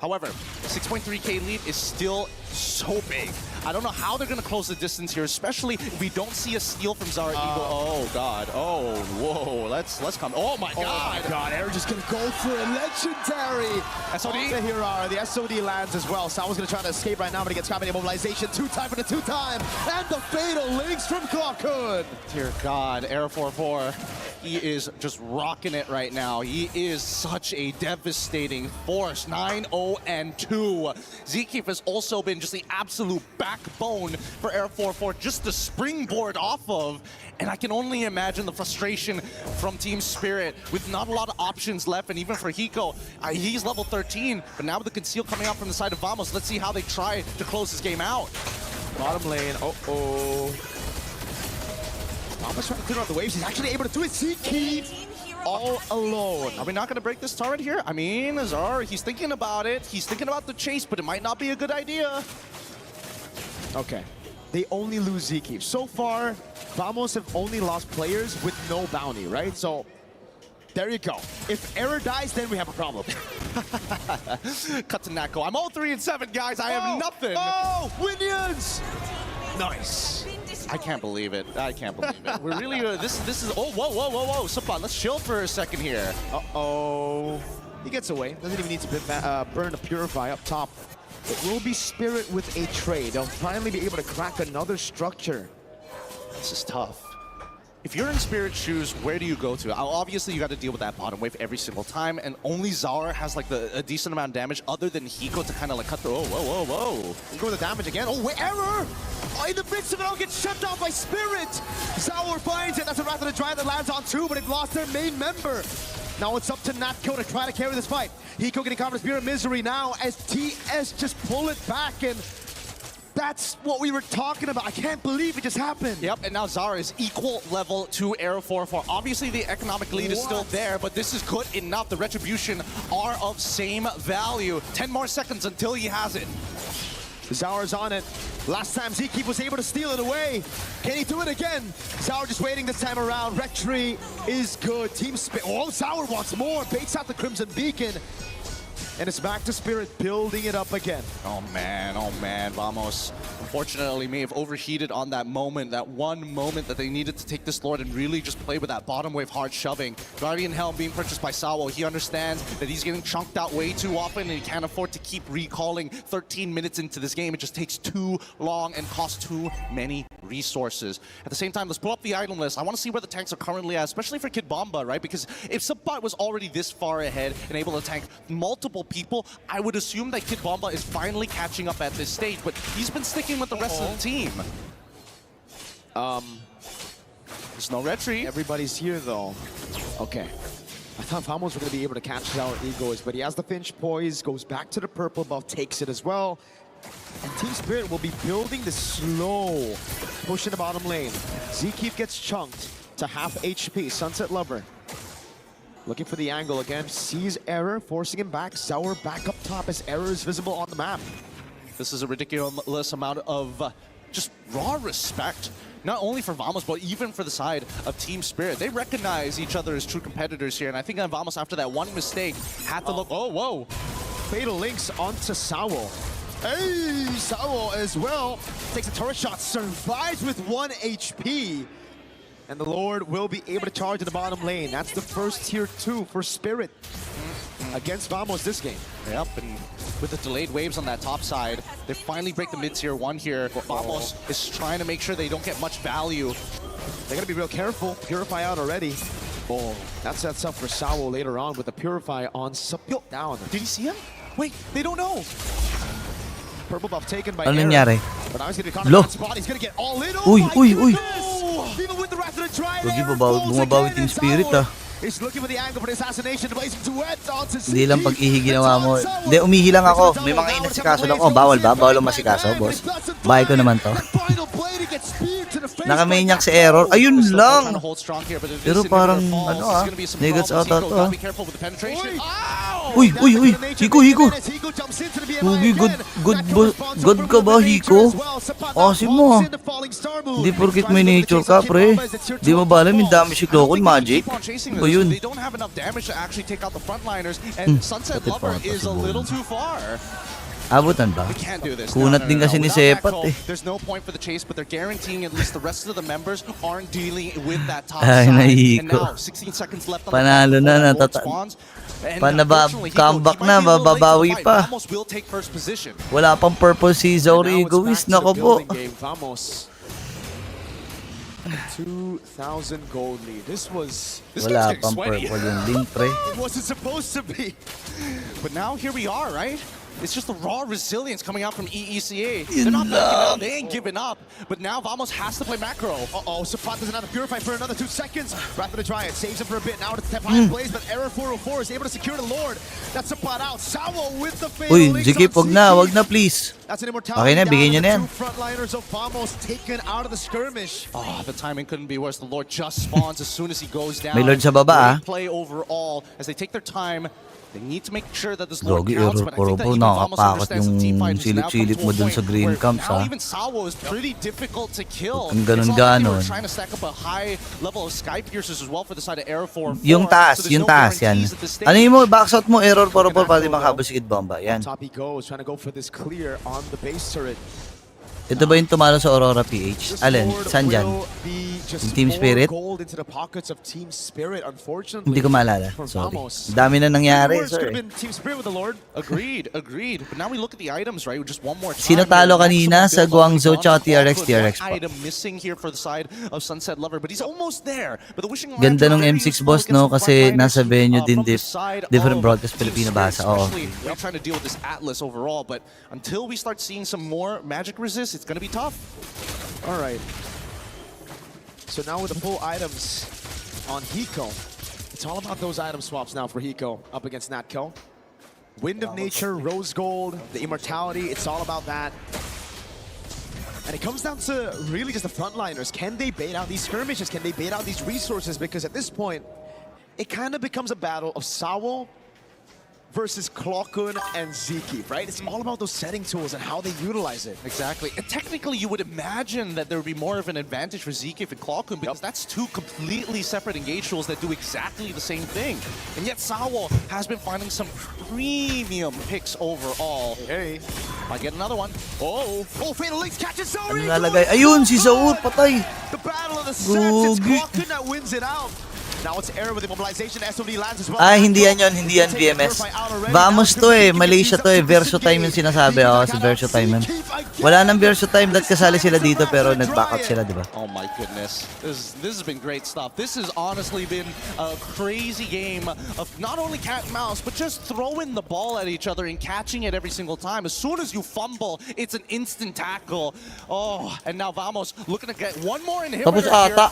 However, 6.3K lead is still so big. I don't know how they're going to close the distance here, especially if we don't see a steal from Zara Eagle. Oh, God. Oh, whoa. Let's come. Oh, my God. Oh, my God. They're just going to go for a legendary. SOD. Here are the SOD lands as well. Salvo's going to try to escape right now, but he gets caught in immobilization. 2-time for the 2-time. And the Fatal Links from Clockhood. Dear God. Error 4-4. He is just rocking it right now. He is such a devastating force. 9-0-2. Zkeef has also been just the absolute backbone for Air 4-4, just the springboard off of. And I can only imagine the frustration from Team Spirit with not a lot of options left. And even for Hiko, he's level 13. But now with the conceal coming out from the side of Vamos, let's see how they try to close this game out. bottom lane. Uh-oh. Vamos trying to clear out the waves. He's actually able to do it. Zeke all alone. Are we not going to break this turret here? I mean, Azar, he's thinking about it. He's thinking about the chase, but it might not be a good idea. Okay. They only lose Zeke. So far, Vamos have only lost players with no bounty, right? So, there you go. If Error dies, then we have a problem. Cut to Nako. I'm all 3-7, guys. I have nothing. Oh, Winions! Nice. I can't believe it. I can't believe it. We're really, this is, oh, whoa. Suppot, let's chill for a second here. Uh-oh. He gets away. Doesn't even need to burn a Purify up top. It will be Spirit with a trade. They'll finally be able to crack another structure. This is tough. If you're in Spirit's shoes, where do you go to? Obviously, you got to deal with that bottom wave every single time, and only Zara has like a decent amount of damage other than Hiko to kind of like cut through. Oh, whoa. He's going with the damage again. Oh, wait, Error! Oh, in the midst of it all, gets shut down by Spirit! Zara finds it. That's a Wrath of the Giant that lands on two, but they've lost their main member. Now it's up to Natco to try to carry this fight. Hiko getting caught in Spirit Misery now as TS just pull it back, and that's what we were talking about. I can't believe it just happened. Yep, and now Zara is equal level to Arrow 4-4. Obviously, the economic lead is still there, but this is good enough. The Retribution are of same value. 10 more seconds until he has it. Zauer's on it. Last time Zeke was able to steal it away. Can he do it again? Zauer just waiting this time around. Retry is good. Team Spirit. Oh, Zauer wants more. Baits out the Crimson Beacon. And it's back to Spirit building it up again. Oh man, Vamos. Unfortunately, may have overheated on that moment, that one moment that they needed to take this Lord and really just play with that bottom wave hard shoving. Guardian Helm being purchased by Sawo. He understands that he's getting chunked out way too often and he can't afford to keep recalling 13 minutes into this game. It just takes too long and costs too many resources. At the same time, let's pull up the item list. I want to see where the tanks are currently at, especially for Kid Bomba, right? Because if Suppot was already this far ahead and able to tank multiple people, I would assume that Kid Bomba is finally catching up at this stage, but he's been sticking with the rest of the team. There's no retry. Everybody's here though. Okay. I thought Vamos were going to be able to catch our Egoist, but he has the Finch poise, goes back to the purple buff, takes it as well. And Team Spirit will be building the slow push in the bottom lane. Zkeef gets chunked to half HP. Sunset Lover looking for the angle again, sees Error, forcing him back. Zauer back up top as Error is visible on the map. This is a ridiculous amount of just raw respect, not only for Vamos, but even for the side of Team Spirit. They recognize each other as true competitors here, and I think Vamos, after that one mistake, had to look, oh, whoa. Fatal links onto Sawo. Hey, Sawo as well. Takes a turret shot, survives with 1 HP. And the Lord will be able to charge in the bottom lane. That's the first tier 2 for Spirit against Vamos this game. Yep, and with the delayed waves on that top side, they finally break the mid-tier 1 here. Vamos is trying to make sure they don't get much value. They gotta be real careful. Purify out already. Oh, that sets up for Sawo later on with the Purify on Sapyo down. Did you see him? Wait, they don't know. Purple buff taken by Ano Aaron. nangyari? But now he's gonna be caught in that spot. He's gonna get all in. Oh Uy, my uy, uy. goodness! Even with the Wrath of the Giant, Huwag Aaron yung falls bumabawi again, Team and Spirit Sawo ah. He's looking for the angle for the assassination, blazing duet onto Hindi lang Zeke. pag-ihi ginawa mo. Hindi, umihi lang ako. May mga inasikaso lang. Oh, bawal ba? Bawal ang masikaso, boss. Bahay ko naman to. Naka-maniac si Error. Ayun lang! Pero parang, ano ah, negats ata to ah. Uy! Hiko! Ugi, good ka ba, Hiko? Kasi mo. Hindi porkit may nature ka, pre. Di mo ba alam yung damage si Global Magic? O yun. They don't have enough damage to actually take out the frontliners, and Sunset Lover is a little too far. Abutan ba? We can't do this. Kunat din kasi ni Sepat eh. There's no point for the chase, but they're guaranteeing at least the rest of the members aren't dealing with that top Ay, side. nahihiko. And now, 16 seconds left on Panalo the na, comeback na, bababawi pa. Vamos will take first position. Wala pang purple si Zori Egoist. Nako po. Vamos. 2,000 gold lead. This Wala pang purple yung link, pre. It wasn't supposed to be. But now here we are, right? It's just the raw resilience coming out from EECA. They're not backing out. They ain't giving up. But now Vamos has to play macro. Uh-oh, Sappat doesn't have to purify for another 2 seconds. Wrath of the Dryad saves him for a bit. Now it's step high plays, but Error 404 is able to secure the Lord. That's Sappat out. Sawo with the fatal links Ziki, on wag na please. That's an immortality. Okay na, bigyan niyo na yan. Two frontliners of Vamos taken out of the skirmish. Oh, the timing couldn't be worse. The Lord just spawns as soon as he goes down. May Lord sa baba, Great play overall as they take their time. They need to make sure that this Lord Gogi, counts, error but I think that puro even Vamos nakakapakot understands yung the team fight is now come silip-silip to mo a dun point sa green where camps, now ha? even Sawo is pretty difficult to kill. Ang It's not like they ganon-ganon. were trying to stack up a high level of Sky Piercers as well for the side of Error 4. Yung taas, yung taas, yan. Ano yun mo, backshot mo, error 404 para di makahabol si Kid Bomba. Yan. Top he goes, trying to go for this clear on the base turret. Ito ba yung tumalo sa Aurora PH? Alin? Saan dyan? Yung Team Spirit? Hindi ko maalala. Sorry. Dami na nangyari, sir. Agreed. But now we look at the items, right? Just one more time. Sino talo kanina sa Guangzhou tsaka TRX po? Item missing here for the side of Sunset Lover, but he's almost there. But the wishing Ganda ng M6 boss, no? Kasi nasa venue din different broadcast Filipino basa. Oo. We're trying to deal with this Atlas overall, but until we start seeing some more magic resist, it's going to be tough. All right. So now with the full items on Hiko, it's all about those item swaps now for Hiko up against Natco. Wind of Nature, Rose Gold, the Immortality, it's all about that. And it comes down to really just the frontliners. Can they bait out these skirmishes? Can they bait out these resources? Because at this point, it kind of becomes a battle of Sawo versus Klokun and Ziki, right? It's all about those setting tools and how they utilize it. Exactly. And technically, you would imagine that there would be more of an advantage for Ziki and Klokun because that's two completely separate engage tools that do exactly the same thing. And yet Sawo has been finding some premium picks overall. Hey. Might get another one. Oh, Fatal Links catches Sauri! Ano nalagay? Ayun, si Saur, patay! The battle of the sets, it's Klokun that wins it out. Now it's Error with immobilization. SOD lands as well. Hindi yan yun, hindi yan BMS. Vamos to eh, Malaysia to eh, Verso Time yung sinasabi. Si Verso Time yun. Wala nang Verso Time, that kasali sila dito pero nag-backup sila, di ba? Oh my goodness. This has been great stuff. This has honestly been a crazy game of not only cat and mouse, but just throwing the ball at each other and catching it every single time. As soon as you fumble, it's an instant tackle. Oh, and now Vamos looking to get one more inhibitor here.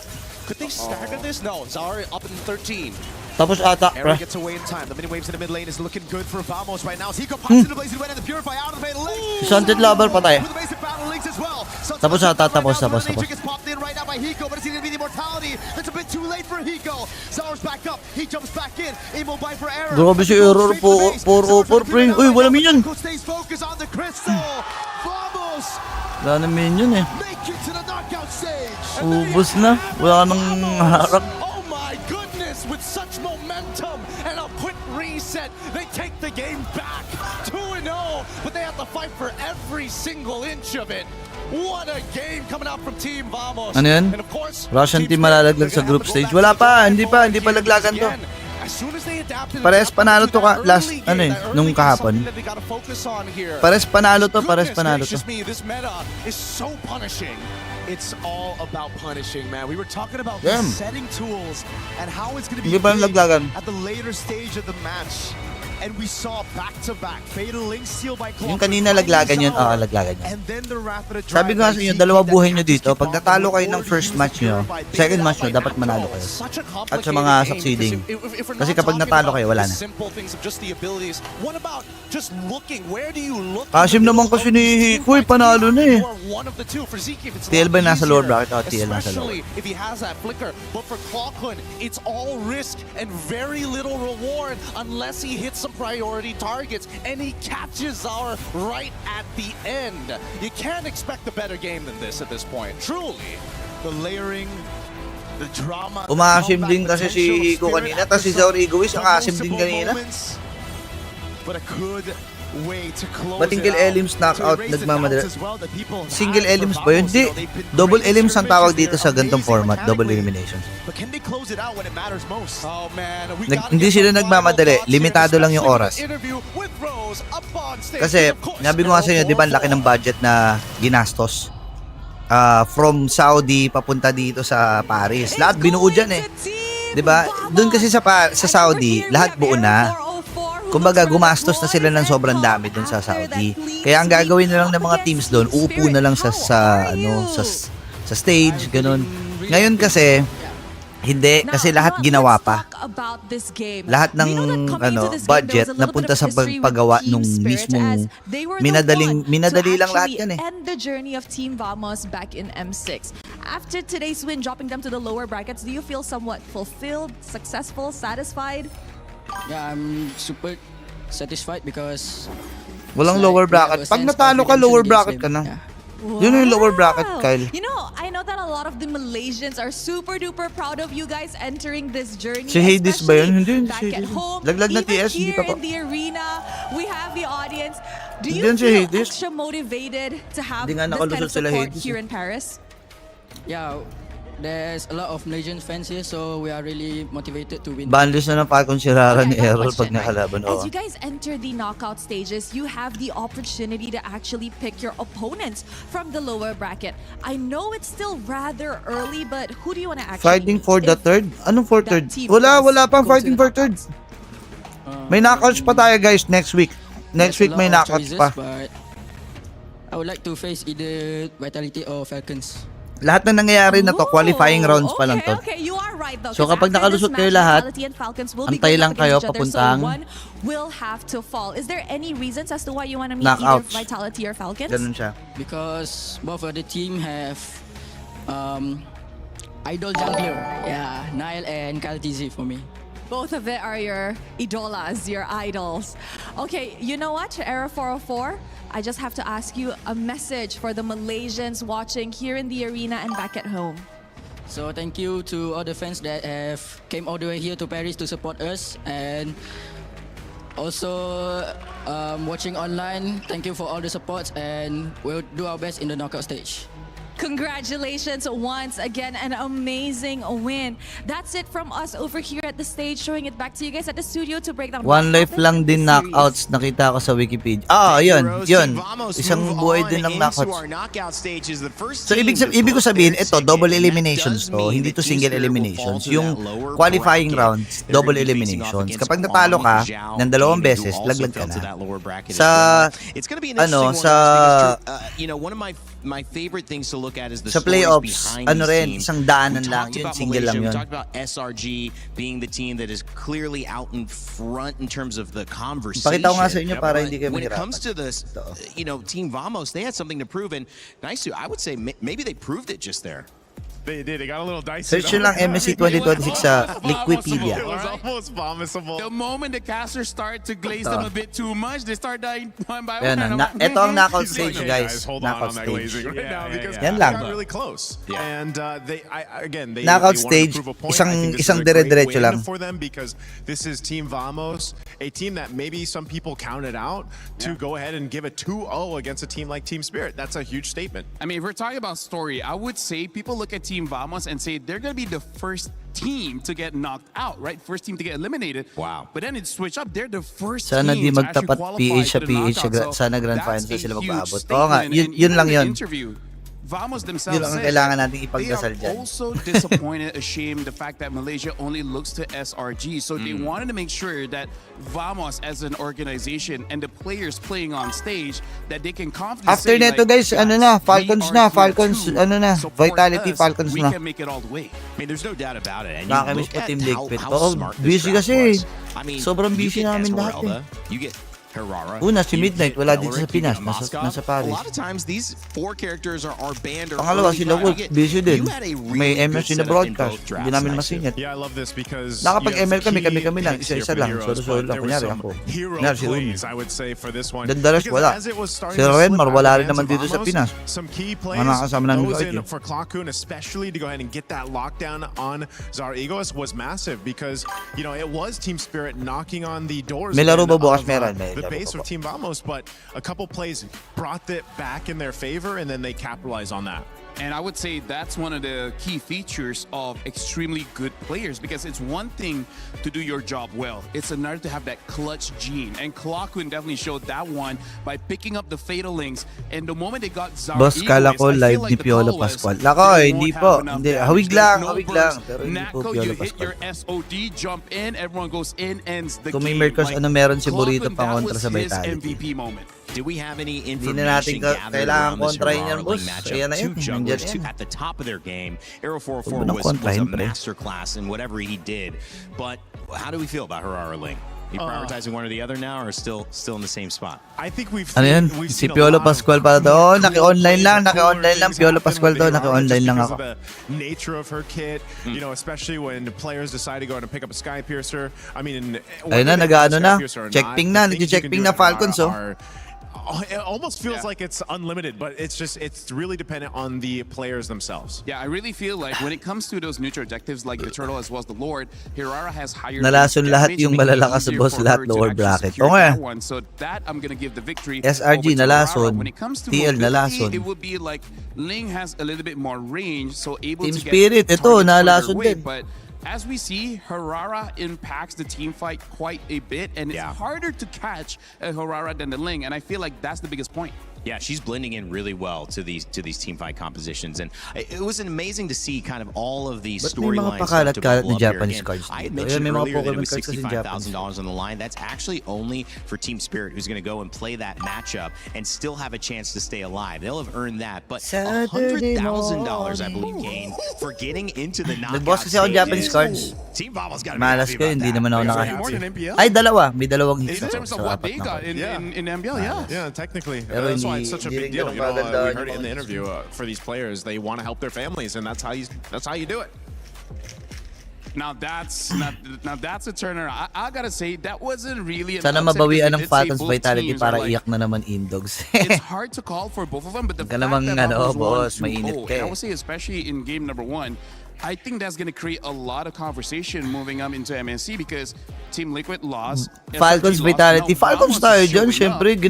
Could they stagger this? No, Zara up in 13. Tapos ata, Aaron gets away in time. The mini waves in the mid lane is looking good for Vamos right now. Hiko pops into Blazing Wind and the Purify out of the Fatal Link. Sunset Lover patay. With the basic battle links as well. Tapos ata, tapos. Gets popped in right now by Hiko, but it's going to be the immortality. It's a bit too late for Hiko. Zara's back up. He jumps back in. Immobile for Error. Grabe si Error po. 404 pre. Uy, wala minion. Stays focused on the crystal. Vamos. Wala na minion eh. Make it to the knockout stage. Ubus na. Wala nang harap. Oh my goodness, with such momentum and a quick reset, they take the game back 2-0, but they have to fight for every single inch of it. What a game coming out from Team Vamos. Ano yun? And of course, Russian team malalaglag sa group stage. Wala pa, hindi pa laglagan to. Pares panalo to last, nung kahapon. Pares panalo to. This meta is so punishing. It's all about punishing, man. We were talking about Damn. the setting tools and how it's going to be Hindi pa laglagan. at the later stage of the match. And we saw back-to-back Fatal Link steal by Clock. Yung kanina laglagan yun, laglagan yun. And then the Wrath of the Sabi ko nga sa inyo, dalawa buhay nyo dito. Pag natalo kayo ng first match nyo, second match nyo, dapat manalo kayo. At sa mga succeeding. Kasi kapag natalo kayo, wala na. Kasim naman kasi ni Hikoy, panalo na eh. TL ba nasa lower bracket? TL nasa lower. If he has that flicker, but for Klokun, it's all risk and very little reward unless he hits some priority targets, and he catches Zara right at the end. You can't expect a better game than this at this point. Truly. The layering, the drama. Umaasim din kasi si Hiko kanina, tapos si Zara Egoist, ang asim din kanina. But a good way to close Ba single elims knockout nagmamadala? Single elims ba yun? Di, double elims ang tawag dito sa gantong format, double elimination. But can they close it out when it matters most? Oh man, Hindi sila nagmamadali, limitado lang yung oras. Kasi, nabi ko nga sa inyo, di ba, laki ng budget na ginastos. From Saudi papunta dito sa Paris. Lahat binuo dyan eh. Di ba? Doon kasi sa Saudi, lahat buo na. kumbaga gumastos na sila ng sobrang dami dun sa Saudi. Kaya ang gagawin na lang ng mga teams doon, uupo na lang sa stage, ganun. Ngayon kasi hindi, kasi lahat ginawa pa. Lahat ng budget napunta sa paggawa nung mismong minadali lang lahat yan eh. And the journey of Team Vamos back in M6. After today's win, dropping them to the lower brackets, do you feel somewhat fulfilled, successful, satisfied? Yeah, I'm super satisfied because walang lower bracket. Pag natalo ka, lower bracket ka na. Wow. Yun yung lower bracket, Kyle. You know, I know that a lot of the Malaysians are super duper proud of you guys entering this journey. Si Hades ba yun? Hindi, back si at home. Laglag na Even TS, hindi here pa in the arena, we have the audience. Do Hindi you si feel Hades. extra motivated to have Hindi nga this kind of nakalusot sila support Hades. here in Paris? yeah, there's a lot of Malaysian fans here, so we are really motivated to win. Banlist na ng Falcon si Rara ni Errol pag nakalaban. As you guys enter the knockout stages, you have the opportunity to actually pick your opponents from the lower bracket. I know it's still rather early, but who do you want to actually Fighting for the third? Anong for third? team Wala pang fighting for third. May knockouts pa tayo guys next week. Next week may knockouts pa. But I would like to face either Vitality or Falcons. Lahat na nangyayari na to, qualifying rounds pa lang to. Okay, you are right though. So kapag nakalusot kayo lahat, antay lang kayo papuntang one will have to fall. Is there any reasons as to why you want to meet knockouts. either Vitality or Falcons? Ganun siya. Because both of the team have idol jungler. Yeah, Nile and KalTZ for me. Both of it are your idolas, your idols. Okay, you know what, Era 404? I just have to ask you a message for the Malaysians watching here in the arena and back at home. So thank you to all the fans that have came all the way here to Paris to support us, and also watching online. Thank you for all the support, and we'll do our best in the knockout stage. Congratulations once again, an amazing win. That's it from us over here at the stage, showing it back to you guys at the studio to break down. One life lang din knockouts, nakita ko sa Wikipedia. Yun. Isang buhay din ng knockouts. So ibig ko sabihin, ito double eliminations to, hindi to single eliminations. Yung qualifying rounds, double eliminations. Kapag natalo ka ng 2 beses, laglag ka na. My favorite things to look at is the sa playoffs, isang daanan lang, yun, single lang yun. We talked about SRG being the team that is clearly out in front in terms of the conversation. Pakita ko nga sa inyo para hindi kayo When it mahirapan. comes to this, Team Vamos, they had something to prove, and I would say maybe they proved it just there. They did. They got a little dicey. Search nyo lang MSC 2026 sa Liquipedia. It was almost vomitable. The moment the casters start to glaze them a bit too much, they start dying one by one. Ito ang knockout stage, guys. Hold on Knockout that stage. glazing right now because Yan they lang. got really close. And they Knockout wanted to stage, prove a point. I think this isang is a great dire-diretso win lang. for them because this is Team Vamos, a team that maybe some people counted out to go ahead and give a 2-0 against a team like Team Spirit. That's a huge statement. I mean, if we're talking about story, I would say people look at Team Vamos and say they're going to be the first team to get knocked out, right? First team to get eliminated. Wow. But then it switched up. They're the first Sana team di to actually magtapat qualify PH to the knockout. sana Grand That's Finals a sila huge magpaabot. Oo nga, statement. yun lang And yun. in the interview, Vamos themselves Yun lang ang said kailangan nating they ipagdasal are dyan. also disappointed, ashamed the fact that Malaysia only looks to SRG. So they wanted to make sure that Vamos as an organization and the players playing on stage that they can confidently After say, neto guys, Falcons na, support Vitality us, Falcons we na. can make it all the way. I mean, there's no doubt about it. And Nakakamiss you po look Team at Liquid. how smart this Busy draft kasi. was. I mean, Sobrang you busy get namin Esmeralda, lahat you get Herrera. Una, si you Midnight, get wala dito sa Valorant, Pinas, you get Moscow. nasa Paris. A lot of times, these 4 characters are banned or Pangalawa, early sila blood. Wolf, busy din. You had a May really MSC good na setup in broadcast. both drafts, Hindi namin nice. masingit. Yeah, I love this because Nakapag-ML kami lang. picks Isa-isa here for lang. heroes, Solo-solo but lang. there were Kunyari some ako. hero Kunyari si Uni. plays, I would say, for this one. Then the rest, Because wala. as it was starting Si to Renmar, slip wala out rin of naman the dito sa Vamos, Pinas. Some key plays Mga kasama namin goes kahit in yun. for Clockhoon, especially to go ahead and get that lockdown on Zar Egos was massive because, it was Team Spirit knocking on the doors May laro ba bukas? of, Meron. May the laro base ba of Team Vamos, but a couple plays brought it back in their favor, and then they capitalized on that. And I would say that's one of the key features of extremely good players, because it's one thing to do your job well. It's another to have that clutch gene. And Clockwood definitely showed that one by picking up the Fatal Links. And the moment they got Zara Boss, kala ko live ni Piolo Pascual. Lako, hindi po. Hindi. Hawig lang. Pero hindi po Piolo you hit your Pascual. SOD, jump in, everyone goes in, ends the Kung may game. Mercos, ano meron si Burrito Clockwood, pang that kontra was sa his Vitality. MVP moment. Do we have any Hindi na natin information gathered kailangan around this kontrahin yan, Harara boss. Ling matchup? Ayan na Two yan. jugglers Nandiyan yan. at the top of their game. Arrow 404 Huwag mo na was a kontrahin, pre. masterclass in whatever he did. But how do we feel about Harara Ling? You prioritizing one or the other now, or still in the same spot? I think we've Ano yan? we've Si seen a Piolo lot of Pascual para to. Oh, naki-online lang. Naki-online lang. things Piolo happen Pascual with to. Naki-online lang because ako. of the nature of her kit, you know, especially when players decide to go out and pick up a Sky Piercer. I mean, Ayun na, nag-ano na. Check ping na. Nag-check ping na Falcons, oh. It almost feels like it's unlimited, but it's really dependent on the players themselves. Yeah, I really feel like when it comes to those neutral objectives like the Turtle as well as the Lord, Hirara has higher Nalason lahat yung malalakas sa boss, lahat lower bracket. O nga. So that I'm gonna give the victory. SRG over to nalason. Hirara. When it comes to TL mobility, nalason. it would be like Ling has a little bit more range, so able Team to get Spirit, ito, targets nalason further away. din. But as we see, Harara impacts the team fight quite a bit, and it's harder to catch a Harara than the Ling, and I feel like that's the biggest point. Yeah, she's blending in really well to these team fight compositions, and it was amazing to see kind of all of these storylines start to bubble up here. Again, I had mentioned earlier that it was $65,000 on the line. That's actually only for Team Spirit, who's going to go and play that matchup and still have a chance to stay alive. They'll have earned that, but $100,000, I believe, gained for getting into the knockout Nag-boss kasi ako Japanese cards. Team Vavo's got to be Malas happy ko, about hindi that. naman ako More nakahit. than MPL? Ay, dalawa. May dalawang hits In ako terms of sa what apat they na got cards. in MPL, yeah. Yeah, technically. Pero That's why hindi- it's such a hindi big rin deal. ganun You know, kaganda we heard it in the yung interview. For these players, they want to help their families, and that's how you do it. Now that's a turner. I gotta say that wasn't really an Sana upset mabawian because ng they did say Falcons both Vitality teams para are like, iyak na naman Indogs. it's hard to call for both of them, but the Huwag ka fact namang, that ano, Vamos won boss, mainit 2-0, ka and I eh. would say especially in game number 1, I think that's gonna create a lot of conversation moving up into MSC because Team Liquid lost. Falcons SRG lost, Vitality. now Falcons Vamos tayo is dyan. showing Siyempre, up.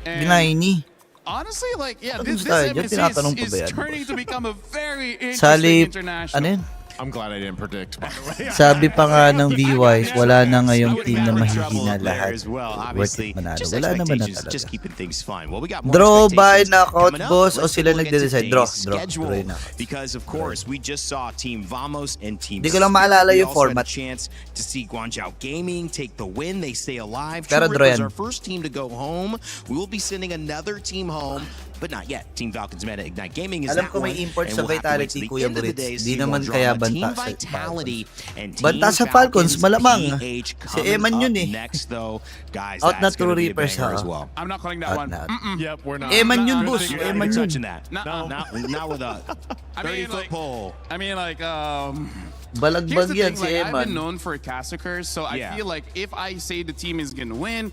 ginaini. Honestly, like, yeah, Falcons this tayo dyan. MSC Tinatanong pa ba is yan, turning to become a very interesting Salip, international. ano yun? I'm glad I didn't predict, by the way. Sabi pa nga ng V-Wise, wala na ngayong team na mahihina There lahat. as well, Worth obviously. it manalo. Just Wala naman na expectations, just talaga. keeping things fun. Well, we got more Draw by expectations knockout, coming up. boss, o Let's sila take a look at nagde-decide? Draw, today's draw, schedule, draw na. because of course we just saw Team Vamos and Team Di ko lang Spirit. maalala We yung also had format. a chance to see Guangzhou Gaming take the win. They stay alive. Pero True draw Rippers, yan. our first team to go home. We will be sending another team home. But not yet. Team Falcons Meta Ignite Gaming is Alam that ko one. may import and sa we'll have to wait Vitality, till the Kuya end of the Brits. day to Di see naman one kaya draw. banta Team sa Vitality and Banta Team sa Falcons, malamang. PH Si coming Eman up yun eh. next though. Guys, Out na that's True gonna be a Reapers, banger ha? as well. I'm not calling that Out one. na. Yep, we're not. Eman yun, Not boss. touching Eman yun. touching that. Not with a 30-foot pole. I mean, like, Balagbag yan here's the thing, si like, I've Eman. been known for Cassacres, so I feel like if I say the team is gonna win,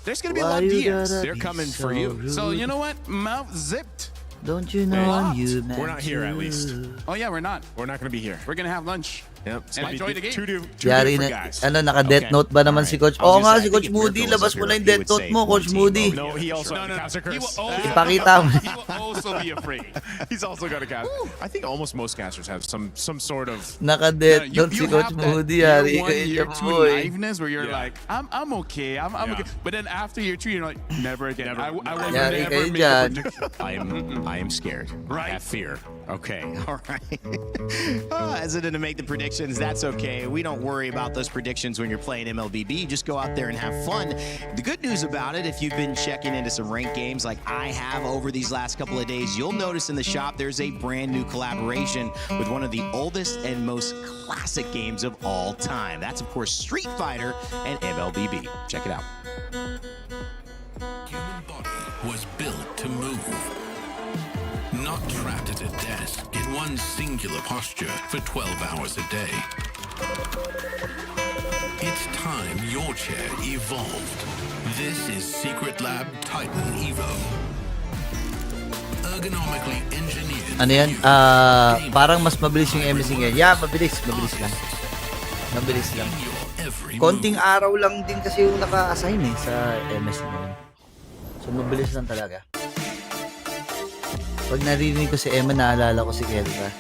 there's gonna be a lot of DMs. They're coming for you. So you know what? Mouth zipped. Don't you know you meant We're not here, at least. Oh yeah, we're not. We're not going to be here. We're gonna have lunch. Yep. And enjoy the game. Two Yari different na, guys. naka-death Okay. note ba naman Alright. si Coach? I was Oo gonna nga, say, si I Coach think if Moody, Miracle was labas up mo na here, yung he death would note say mo, one Coach team Moody. over. No, he also had He Cassacres. will also, Ipakita mo. he will also be afraid. He's also got a cast. I think almost most casters have some sort of. Naka-death note si Coach have that Moody, year yari one, ko year yung two boy. naiveness where you're like, I'm okay, I'm okay. But then after year 3, you're like, never again. I will Yari never kayo make a dyan. prediction. I am scared. Right. I have fear. Okay. All right. Hesitant to make the predictions. That's okay. We don't worry about those predictions when you're playing MLBB. You just go out there and have fun. The good news about it, if you've been checking into some ranked games like I have over these last couple of days, you'll notice in the shop there's a brand new collaboration with one of the oldest and most classic games of all time. That's, of course, Street Fighter and MLBB. Check it out. Human body was built to move. Not trapped at a desk in one singular posture for 12 hours a day. It's time your chair evolved. This is Secret Lab Titan Evo. Ergonomically engineered. Ano yan? Parang mas mabilis yung MSC ngayon. Yeah, mabilis lang. Mabilis lang. Konting araw lang din kasi yung naka-assign sa MSC ngayon. So, mabilis lang talaga. Pag narinig ko si Emma, naalala ko si Kelra.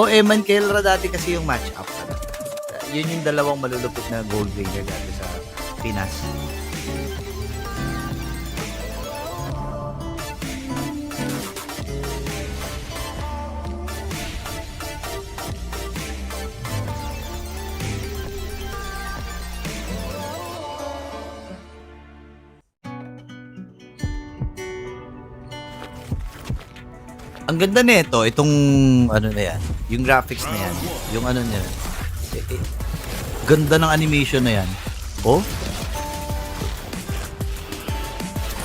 Emma and Kelra dati kasi yung match-up. Yun yung dalawang malulupit na gold ringer dati sa Pinas. Ang ganda nito, itong ano na yan, yung graphics na yan, yung ano niya. Ganda ng animation na yan. Oh?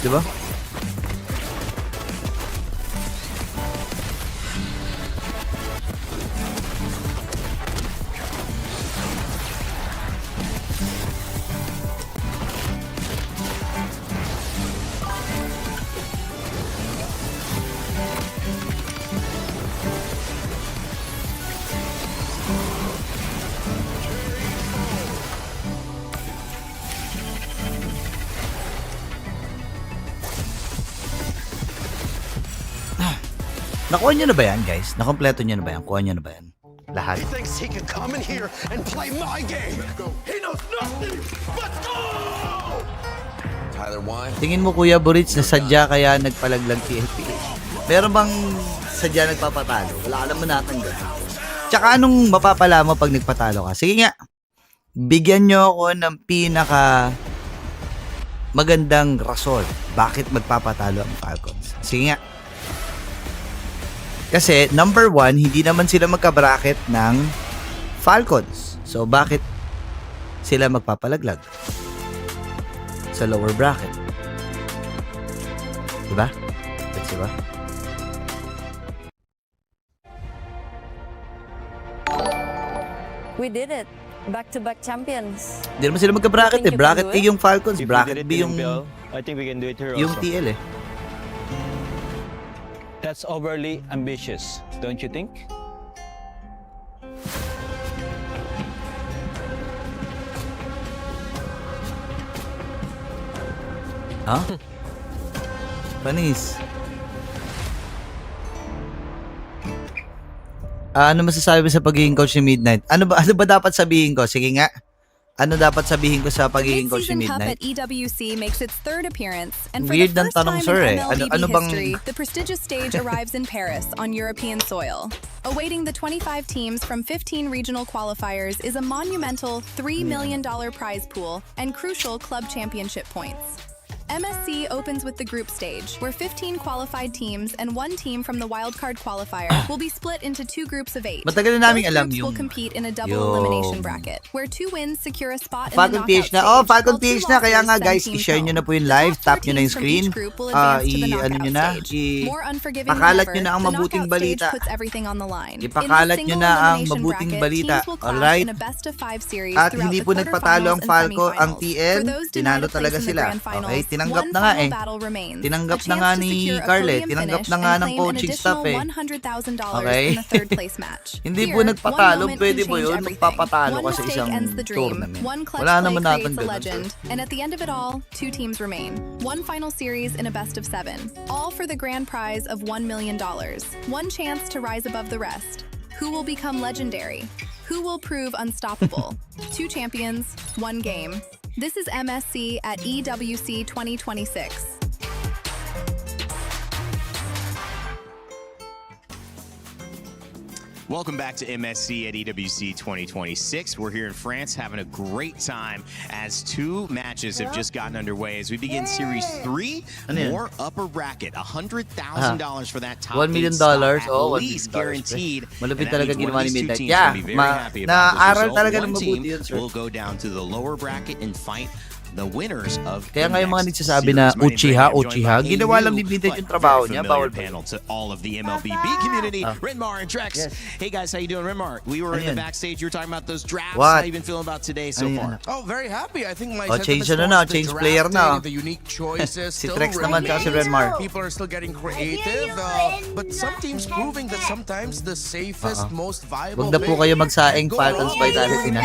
Diba? Nakuha nyo na ba yan, guys? Nakompleto nyo na ba yan? Kuha nyo na ba yan? Lahat? He thinks he can come in here and play my game. He knows nothing. Let's go! Tyler Wine. Tingin mo, Kuya Burits, na sadya kaya nagpalaglag PLPH? Meron bang sadya nagpapatalo? Wala alam mo natin gano'n. Tsaka anong mapapala mo pag nagpatalo ka? Sige nga, bigyan nyo ako ng pinaka magandang rason bakit magpapatalo ang Falcons. Sige nga. Kasi, number 1, hindi naman sila magka-bracket ng Falcons. So, bakit sila magpapalaglag sa lower bracket? Diba? That's diba? We did it. Back-to-back champions. Hindi naman sila magka-bracket eh. Bracket A yung Falcons. Bracket B yung I think we can do it here yung also. TL eh. That's overly ambitious, don't you think? Huh? Panis. Ano masasabi mo sa pagiging coach ni Midnight? Ano ba dapat sabihin ko? Sige nga. Ano dapat sabihin ko sa pagiging coach ni Midnight? The EWC makes its third appearance, and for Weird the ng first tanong, time sir, in eh. MLBB Ano bang- history, the prestigious stage arrives in Paris on European soil. Awaiting the 25 teams from 15 regional qualifiers is a monumental $3 million prize pool and crucial club championship points. MSC opens with the group stage, where 15 qualified teams and one team from the wildcard qualifier will be split into 2 groups of 8. Matagal na namin Both alam groups will yung- compete in a double yung- elimination bracket, where 2 wins secure a spot in the Falcon knockout PH stage. na. Oh, Falcon while 2 PH na. Kaya nga losses guys, send teams i-share nyo home. na po yung live. Tap nyo na yung Teams from screen. each group will advance to the Ano nyo na. knockout stage. More unforgiving than Ipakalat ever, nyo na ang the mabuting knockout stage balita. puts everything on the line. Ipakalat In nyo the na single ang elimination mabuting bracket, balita. teams will clash Alright? in a best-of-5 series At throughout hindi the po nagpatalo ang quarterfinals and Falco, ang semifinals. TL. For those denied Tinalo a place talaga in the sila. grand finals, Okay, tinanggap one na nga final eh. battle remains. Tinanggap A na nga chance to ni secure a Carlet. podium Tinanggap finish na nga and ng claim an coaching staff additional eh. $100,000 Okay? in the third place match. Hindi Here, po nagpatalo, one moment pwede can po change yun. everything. Magpapatalo One ka sa mistake isang ends the dream. tournament. One clutch Wala play naman natin creates a ganun, legend. And at the end of it all, 2 teams remain. One final series in a best of 7. All for the grand prize of $1 million. One chance to rise above the rest. Who will become legendary? Who will prove unstoppable? 2 champions, 1 game. This is MSC at EWC 2026. Welcome back to MSC at EWC 2026. We're here in France having a great time as 2 matches have just gotten underway as we begin Series 3. More upper bracket, $100,000 for that top $1 million. spot, at Oh, $1 least million. guaranteed. Malupit And that talaga means one ginawa of ni these 2 Midnight. teams Yeah, will be very happy about this naaral result. talaga One ng mabuti team yun, sir. will go down to the lower bracket and fight the winners of Kaya the nga yung mga next nagsasabi na series. My name's Uchiha, Ray. I'm joined Uchiha, by a ginawa lang new ni Midnight but yung trabaho very niya, familiar bawal ba panel to all of the MLBB community. Renmar and Drex. Hey guys, how you doing? Renmar, we were in the backstage. You were talking about those drafts. What? How you been feeling about today so far? Oh, very happy. I think my change sentiments na towards the change player na. drafting and the unique choices Si still Trex naman remain. kasi Renmar. People are still getting creative, but some teams proving that sometimes the safest, most viable Wag na po kayo magsaing Falcons Vitality na.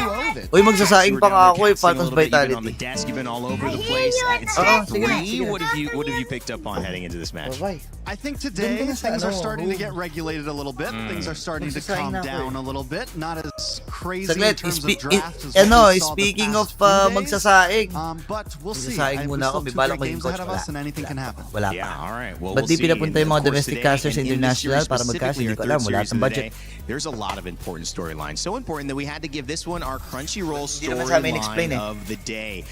Uy, magsasaing pa nga ako eh, Falcons Vitality. You've been all over the place. It's day 3. What have you picked up on heading into this match? I think today things are starting to get regulated a little bit. Things are starting to calm down a little bit. Not as crazy in terms of drafts as what we saw speaking of magsasaing. magsasaing. But we'll see. Magsasaing muna ako. May May balak games maging ahead of coach. us and anything can happen. Wala pa. Yeah, all right. Well, Ba't di pinapunta yung mga domestic casters international para mag-cast? Hindi ko alam. Wala tang budget. There's a lot of important storylines. So important that we had to give this one our Crunchyroll explain storyline of the day.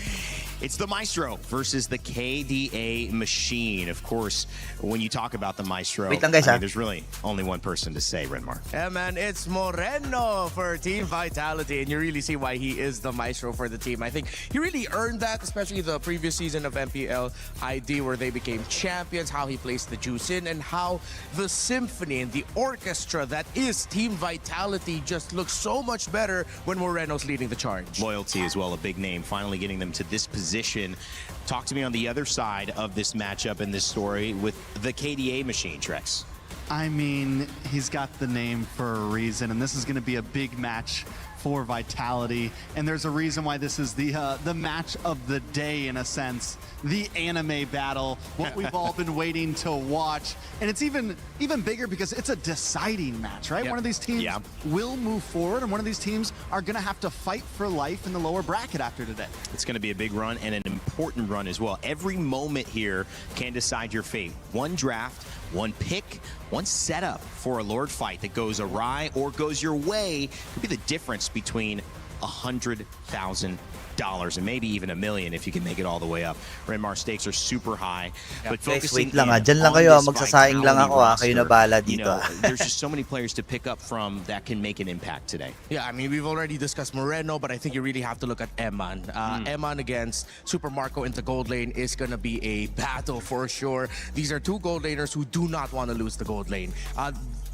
It's the Maestro versus the KDA Machine. Of course, when you talk about the Maestro, Wait lang guys, there's really only one person to say, Renmar. Yeah, man, it's Moreno for Team Vitality, and you really see why he is the Maestro for the team. I think he really earned that, especially the previous season of MPL ID, where they became champions, how he placed the juice in, and how the symphony and the orchestra that is Team Vitality just looks so much better when Moreno's leading the charge. Loyalty as well, a big name, finally getting them to this position. Talk to me on the other side of this matchup and this story with the KDA Machine, Trex. I mean, he's got the name for a reason, and this is going to be a big match for Vitality. And there's a reason why this is the match of the day, in a sense. The anime battle, what we've all been waiting to watch. And it's even bigger because it's a deciding match, right? Yep. One of these teams will move forward, and one of these teams are going to have to fight for life in the lower bracket after today. It's going to be a big run and an important run as well. Every moment here can decide your fate. One draft, one pick, one setup for a Lord fight that goes awry or goes your way could be the difference between $100,000 and maybe even $1 million if you can make it all the way up. Renmar, stakes are super high, but focusing wait lang Diyan lang kayo. Magsasaing lang ako Kayo na bahala dito there's just so many players to pick up from that can make an impact today. Yeah, I mean, we've already discussed Moreno, but I think you really have to look at Eman. Eman against Super Marco into gold lane is going to be a battle for sure. These are two gold laners who do not want to lose the gold lane.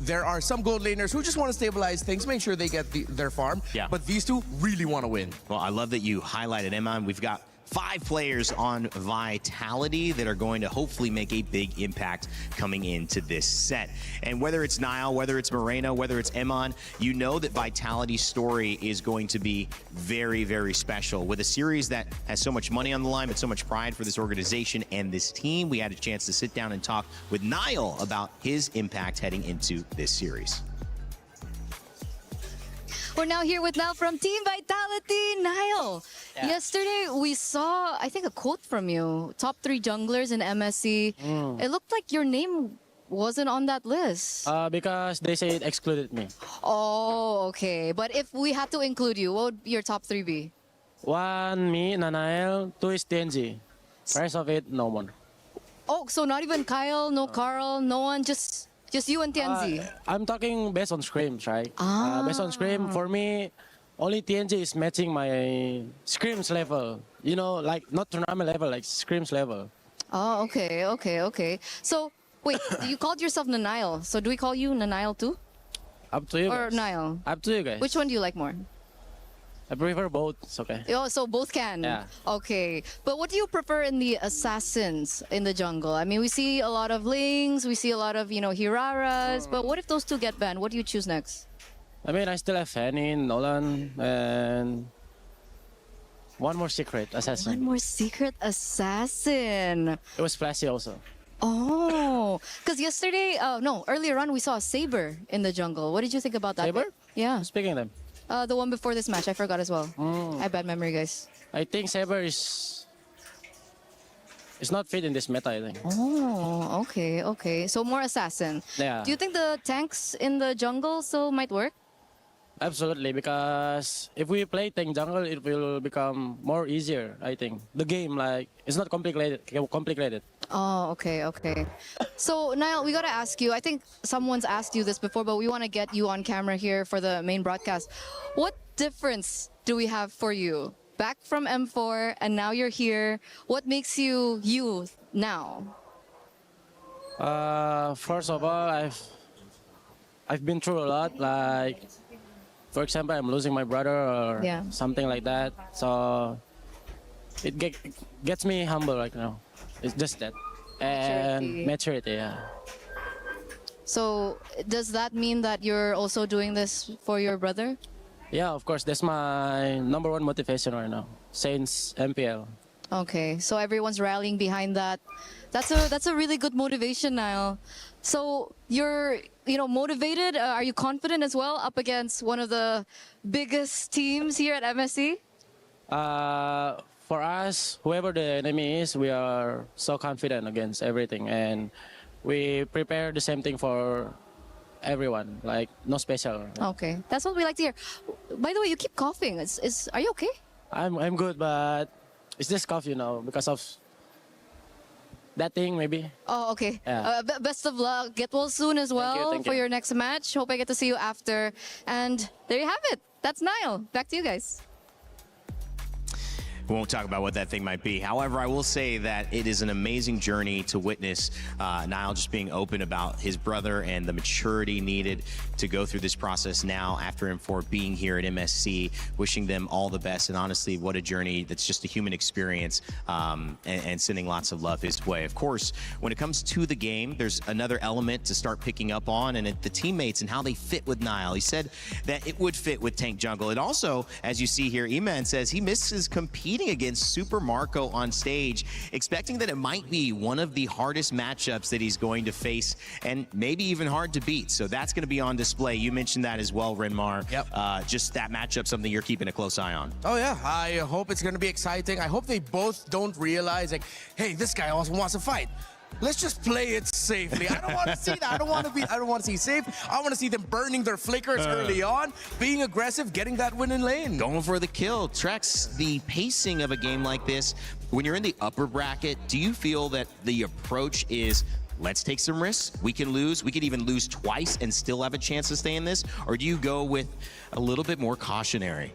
There are some gold laners who just want to stabilize things, make sure they get their farm. Yeah. But these two really want to win. Well, I love that you highlighted Eman. We've got 5 players on Vitality that are going to hopefully make a big impact coming into this set. And whether it's Niall, whether it's Moreno, whether it's Eman, you know that Vitality's story is going to be very, very special. With a series that has so much money on the line, but so much pride for this organization and this team, we had a chance to sit down and talk with Niall about his impact heading into this series. We're now here with Niall from Team Vitality. Niall, yesterday we saw, I think, a quote from you. Top 3 junglers in MSC. It looked like your name wasn't on that list. Because they say it excluded me. Oh, okay. But if we had to include you, what would your top 3 be? 1, me, Nanael. 2 is TNG. Rest of it, no one. Oh, so not even Kyle, no Carl, no one, just you and TNZ? I'm talking based on scrims, right? Based on scrim, for me, only TNG is matching my scrims level. You know, like not tournament level, like scrims level. Oh, okay. So, wait, you called yourself Nanail. So do we call you Nanail too? Up to you Or guys. Niall? Up to you guys. Which one do you like more? I prefer both, it's okay. Oh, so both can? Yeah. Okay. But what do you prefer in the assassins in the jungle? I mean, we see a lot of Lings, we see a lot of, Hiraras, but what if those two get banned? What do you choose next? I mean, I still have Fanny, Nolan, and one more secret assassin. One more secret assassin. It was Flashy also. Oh, because earlier on we saw a Saber in the jungle. What did you think about that? Saber? Yeah. Speaking of them. The one before this match, I forgot as well. I have bad memory, guys. I think Saber is not fit in this meta, I think. Oh, okay. So more assassin. Yeah. Do you think the tanks in the jungle still might work? Absolutely, because if we play tank jungle, it will become more easier, I think. The game, like, it's not complicated. Oh, okay. So, Niall, we got to ask you, I think someone's asked you this before, but we want to get you on camera here for the main broadcast. What difference do we have for you? Back from M4, and now you're here. What makes you you now? First of all, I've been through a lot, like, for example, I'm losing my brother or something like that. So it gets me humble right now. It's just that. And maturity, yeah. So does that mean that you're also doing this for your brother? Yeah, of course. That's my #1 motivation right now since MPL. Okay, so everyone's rallying behind that. That's a really good motivation, Niall. So you're motivated. Are you confident as well up against one of the biggest teams here at MSC? For us, whoever the enemy is, we are so confident against everything, and we prepare the same thing for everyone. Like no special. Okay, that's what we like to hear. By the way, you keep coughing. Are you okay? I'm good, but it's just cough, because of that thing maybe. Oh, okay. Yeah. Best of luck. Get well soon as well thank for you. your next match. Hope I get to see you after. And there you have it. That's Niall. Back to you guys. We won't talk about what that thing might be. However, I will say that it is an amazing journey to witness Niall just being open about his brother and the maturity needed to go through this process now after him for being here at MSC. Wishing them all the best, and honestly, what a journey that's just a human experience, and sending lots of love his way. Of course, when it comes to the game, there's another element to start picking up on, and the teammates and how they fit with Niall. He said that it would fit with Tank Jungle. And also, as you see here, Eman says he misses competing against Super Marco on stage, expecting that it might be one of the hardest matchups that he's going to face, and maybe even hard to beat. So that's going to be on display. You mentioned that as well, Renmar. Yep. Just that matchup, something you're keeping a close eye on. Oh yeah, I hope it's gonna be exciting. I hope they both don't realize like, hey, this guy also wants to fight. Let's just play it safely. I don't want to see that. I don't want to see safe. I want to see them burning their flickers early on, being aggressive, getting that win in lane. Going for the kill. Trex, the pacing of a game like this, when you're in the upper bracket, do you feel that the approach is, let's take some risks, we can lose, we could even lose twice and still have a chance to stay in this? Or do you go with a little bit more cautionary?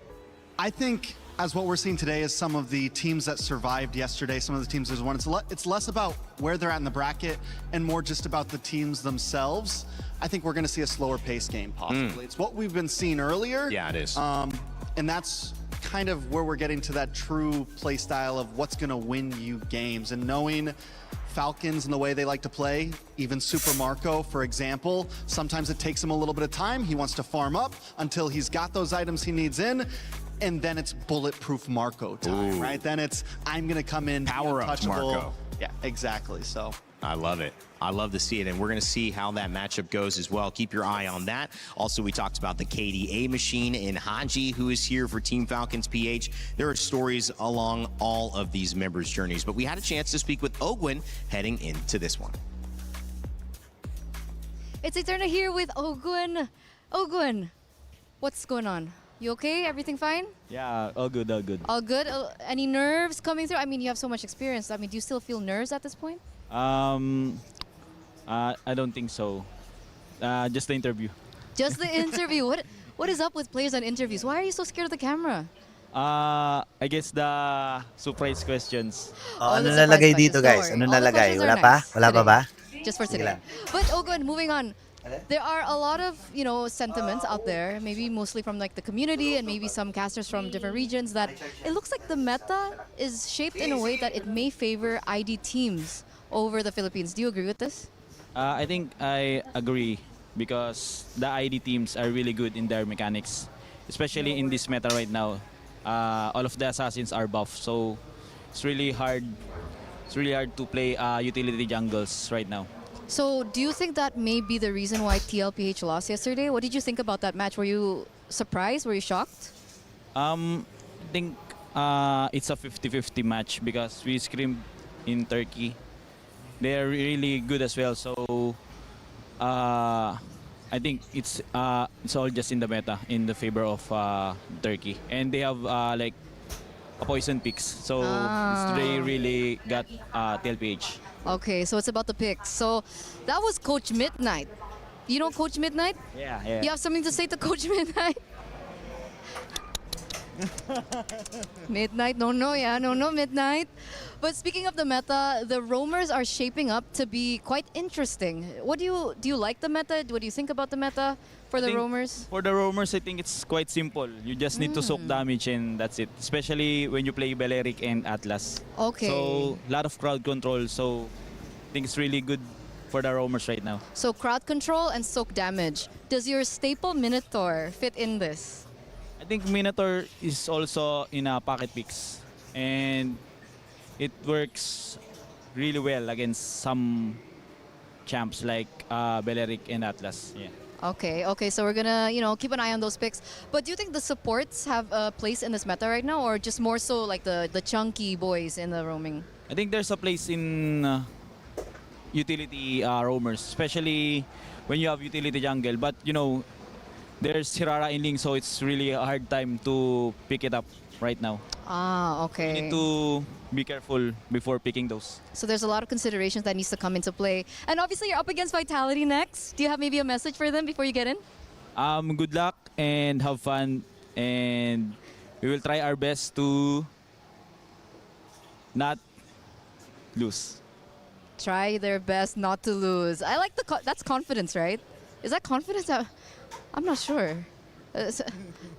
I think, as what we're seeing today, is some of the teams that survived yesterday, some of the teams that won. It's less about where they're at in the bracket and more just about the teams themselves. I think we're going to see a slower pace game, possibly. It's what we've been seeing earlier. Yeah, it is. And that's kind of where we're getting to that true play style of what's going to win you games. And knowing Falcons and the way they like to play, even Super Marco, for example, sometimes it takes him a little bit of time. He wants to farm up until he's got those items he needs in. And then it's bulletproof Marco time, right? Then it's, I'm going to come in, power up Marco. Yeah, exactly. So I love it. I love to see it, and we're going to see how that matchup goes as well. Keep your eye on that. Also, we talked about the KDA machine in Haji, who is here for Team Falcons PH. There are stories along all of these members' journeys, but we had a chance to speak with Ogwin heading into this one. It's Eterna here with Ogwin. Ogwin, what's going on? You okay? Everything fine? Yeah, all good, all good. All good? Any nerves coming through? I mean, you have so much experience. I mean, do you still feel nerves at this point? I don't think so. Just the interview. Just the interview. What is up with players on interviews? Why are you so scared of the camera? I guess the surprise questions. Ano nalagay dito, guys? Ano nalagay? Wala pa? Wala pa ba? Just for today. But Ogwin, moving on. There are a lot of, sentiments out there, maybe mostly from like the community and maybe some casters from different regions, that it looks like the meta is shaped in a way that it may favor ID teams over the Philippines. Do you agree with this? I think I agree because the ID teams are really good in their mechanics, especially in this meta right now. All of the assassins are buff, so it's really hard. It's really hard to play utility jungles right now. So do you think that may be the reason why TLPH lost yesterday? What did you think about that match? Were you surprised? Were you shocked? I think it's a 50-50 match because we screamed in Turkey. They're really good as well, so I think it's all just in the meta in the favor of Turkey, and they have like a poison picks, so they really got TLPH. Okay, so it's about the picks. So that was Coach Midnight. You know Coach Midnight? Yeah. You have something to say to Coach Midnight? Midnight, no, Midnight. But speaking of the meta, the roamers are shaping up to be quite interesting. What do you like the meta? What do you think about the meta for the roamers? For the roamers, I think it's quite simple. You just need to soak damage and that's it. Especially when you play Beleric and Atlas. Okay. So a lot of crowd control. So I think it's really good for the roamers right now. So crowd control and soak damage. Does your staple Minotaur fit in this? I think Minotaur is also in a pocket picks, and it works really well against some champs like Beleric and Atlas. Yeah. Okay, so we're gonna, keep an eye on those picks. But do you think the supports have a place in this meta right now, or just more so like the chunky boys in the roaming? I think there's a place in utility roamers, especially when you have utility jungle. But there's Hirara in Ling, so it's really a hard time to pick it up right now. Okay. You need to be careful before picking those. So there's a lot of considerations that needs to come into play. And obviously you're up against Vitality next. Do you have maybe a message for them before you get in? Good luck and have fun, and we will try our best to not lose. Try their best not to lose. I like that's confidence, right? Is that confidence? I'm not sure.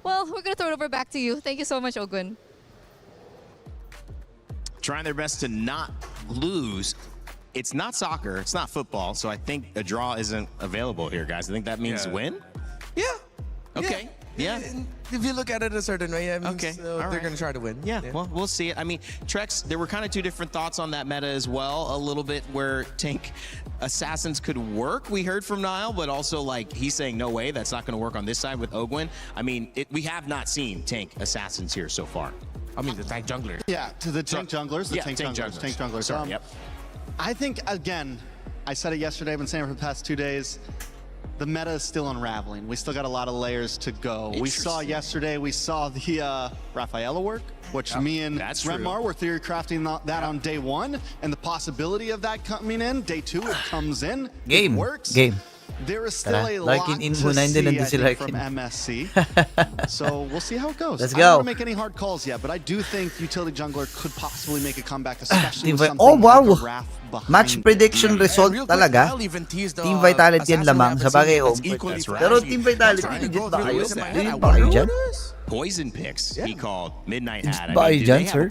Well, we're gonna throw it over back to you. Thank you so much, Ogun. Trying their best to not lose. It's not soccer, it's not football, so I think a draw isn't available here, guys. I think that means win? Yeah. Okay. Yeah. If you look at it a certain way, it means, okay. They're going to try to win. Yeah, well, we'll see it. I mean, Trex, there were kind of two different thoughts on that meta as well. A little bit where tank assassins could work, we heard from Niall, but also like he's saying, no way, that's not going to work on this side with Ogwin. I mean, we have not seen tank assassins here so far. I mean, the tank jungler. Yeah, to the tank junglers. The tank junglers. Sorry, yep. I think, again, I said it yesterday, I've been saying it for the past 2 days, the meta is still unraveling. We still got a lot of layers to go. We saw yesterday, we saw the Rafaela work, which me and Remar were theory crafting that on day 1, and the possibility of that coming in, day 2, it comes in, it works. There is still a lot to see, I think, from MSC. So we'll see how it goes. Let's I go. don't want to make any hard calls yet, but I do think Utility Jungler could possibly make a comeback, especially with something wow! like a Wrath behind Match prediction result talaga. Team Vitality yan lamang sa bagay home. Pero Team Vitality, legit ba kayo? Legit ba kayo dyan? Poison picks, he called. Midnight Hat. Ba kayo dyan, sir?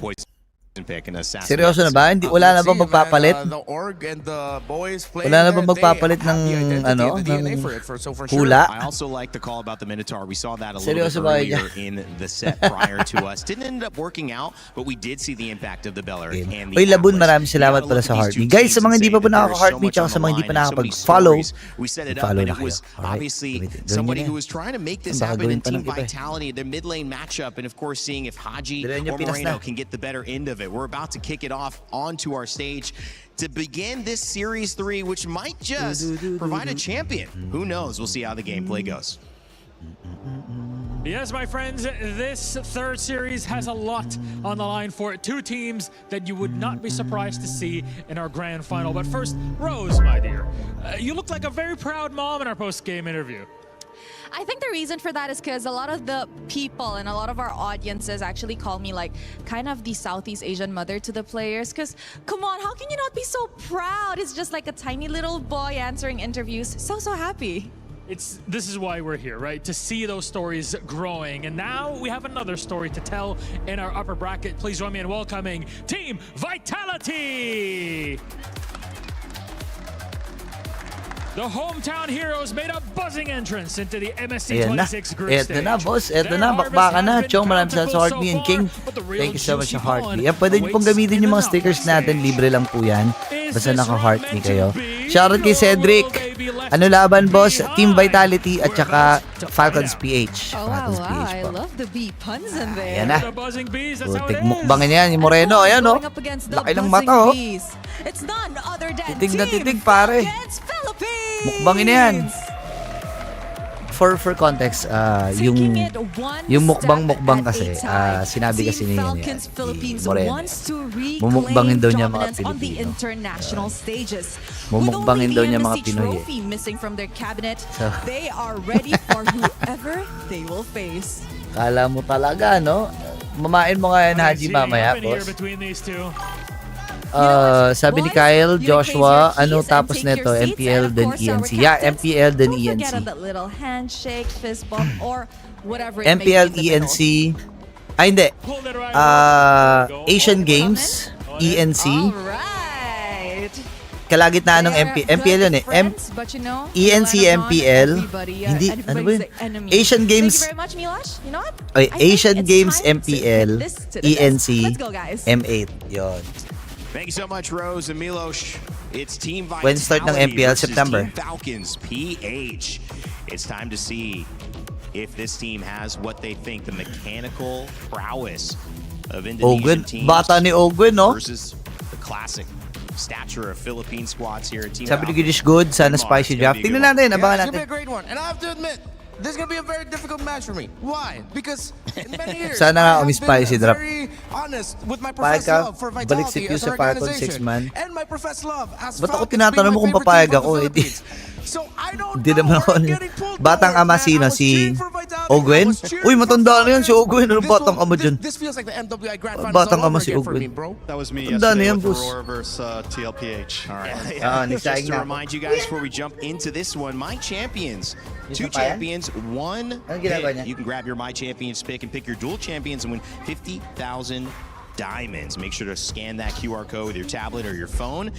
Pick and assassin. Seryoso na ba? Wala na ba magpapalit? The org and the boys playing Wala na ba magpapalit ng hula? I also like the call about the Minotaur. We saw that a little bit earlier in the set prior to us. Didn't end up working out, but we did see the impact of the Beller and the Oy, Labun, maraming salamat pala sa Heartbeat. Guys, sa mga hindi pa po nakaka-Heartbeat, tsaka sa mga hindi pa nakakapag-follow, follow na kayo. Obviously, somebody who was trying to make this happen in Team Vitality, their mid lane matchup, and of course seeing if Haji or Moreno can get the better end of it. We're about to kick it off onto our stage to begin this Series 3, which might just provide a champion. Who knows? We'll see how the gameplay goes. Yes, my friends, this third series has a lot on the line for it. Two teams that you would not be surprised to see in our grand final. But first, Rose, my dear, you look like a very proud mom in our post-game interview. I think the reason for that is because a lot of the people and a lot of our audiences actually call me like kind of the Southeast Asian mother to the players. Because come on, how can you not be so proud? It's just like a tiny little boy answering interviews. So happy. This is why we're here, right? To see those stories growing. And now we have another story to tell in our upper bracket. Please join me in welcoming Team Vitality. The hometown heroes made a buzzing entrance into the MSC 26 group stage. Eto na, boss. Eto na. Bakbakan na. Chong, maraming sa Heartbeat and King. Thank you so much sa Heartbeat. Pwede nyo pong gamitin yung mga stickers natin. Libre lang po yan. Basta naka-Heartbeat kayo. Shoutout kay Cedric. Ano laban, boss? Team Vitality at saka Falcons PH. Falcons PH po. I love the bee puns in there. Ayan na. Butik mukbangin yan. Yung Moreno. Ayan, oh. Laki ng mata, oh. Titig na titig, pare. Mukbangin na yan. For context, yung mukbang kasi, sinabi kasi ni Moreno, mumukbangin daw niya mga Pilipino. Mumukbangin daw niya mga Pinoy. So, kala mo talaga, no? Mamain mo nga yan, Haji, mamaya, boss. Sabi ni Kyle, Joshua, ano tapos nito? MPL then ENC. Yeah, MPL then ENC. MPL ENC. Ay, hindi. Asian Games, ENC. kalagitnaan ng MPL yun eh. ENC MPL. Hindi, ano ba yun? Asian Games. Okay, Asian Games MPL. ENC M8. Yun. Thank you so much, Rose and Milos. It's Team Vitality When start ng MPL? versus September. Team Falcons PH. It's time to see if this team has what they think the mechanical prowess of Indonesian teams Bata ni Ogwen, no? versus the classic stature of Philippine squads here at Team Sabi ni Falcons. Gidish good, sana spicy draft. Tingnan natin, abangan It's natin. gonna be a great one. And I have to admit, this is gonna be a very difficult match for me. Why? Because in many years, Sana nga I have spicy been draft. very honest with my Papayag professed ka, love for balik si Vitality Q as sa an Falcon organization. 6-man. And my professed love as Ba't ako Falcons tinatanong being mo my kung favorite papayag team from ako? the Philippines. So I don't Hindi naman ako. Batang ama sino? Si Ogwen? Uy, matanda na yan si Ogwen. Ano batang ama dyan? This feels like the MWI Grand Finals Batang all ama over si again for me, Ogwen. bro. That was me Tanda na yesterday yan, with boss. Aurora versus TLPH. All right. Ni Just Saing to na. remind you guys before we jump into this one, my champions. Two Isa pa yan? champions, one Anong ginagawa pick. niya? You can grab your My Champions pick and pick your dual champions and win 50,000 diamonds. Make sure to scan that QR code with your tablet or your phone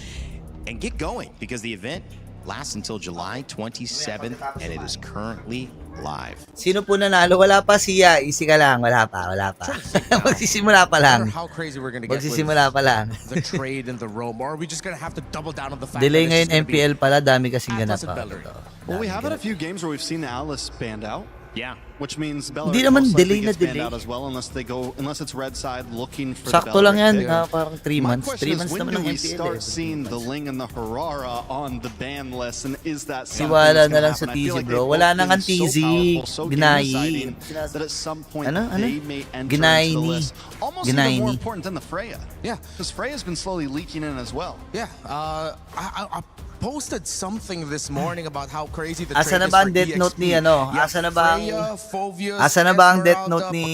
and get going because the event lasts until July 27th and it is currently live. Sino po nanalo? Wala pa siya. Easy ka lang. Wala pa. Magsisimula pa lang. How crazy we're gonna get Magsisimula pa lang. the trade and the roam, or are we just gonna have to double down on the fact Delay that it's ngayon just gonna be MPL pala. Dami kasing ganap Atlas and pa. Bellerin? Well, we have had a few games where we've seen the Atlas banned out. Yeah. Which means Hindi Bellerin naman most likely delay na gets banned delay. out as well unless it's red side looking for Sakto the lang yan. Bellerin pick. Parang 3 My months. question 3 is, months when naman do ng we MPL. start seeing the Ling and the Harara on the ban list, and is that something Siwala that's na gonna lang sa happen? I feel TZ, like bro. they've Wala both na been nga so TZ. powerful, so Ginayi. game-deciding, that at some point Ano? they may enter Ginayi into the ni. list. Almost Ginayi even more ni. important than the Freya. Yeah. Because Freya's been slowly leaking in as well. Yeah, I posted something this morning about how crazy the Asa trade na is ba for ang death note ni EXP. ano? Yeah, Asa na ba ang Freya, Phoveus, Asa na ba ang death Esmeralda, note ni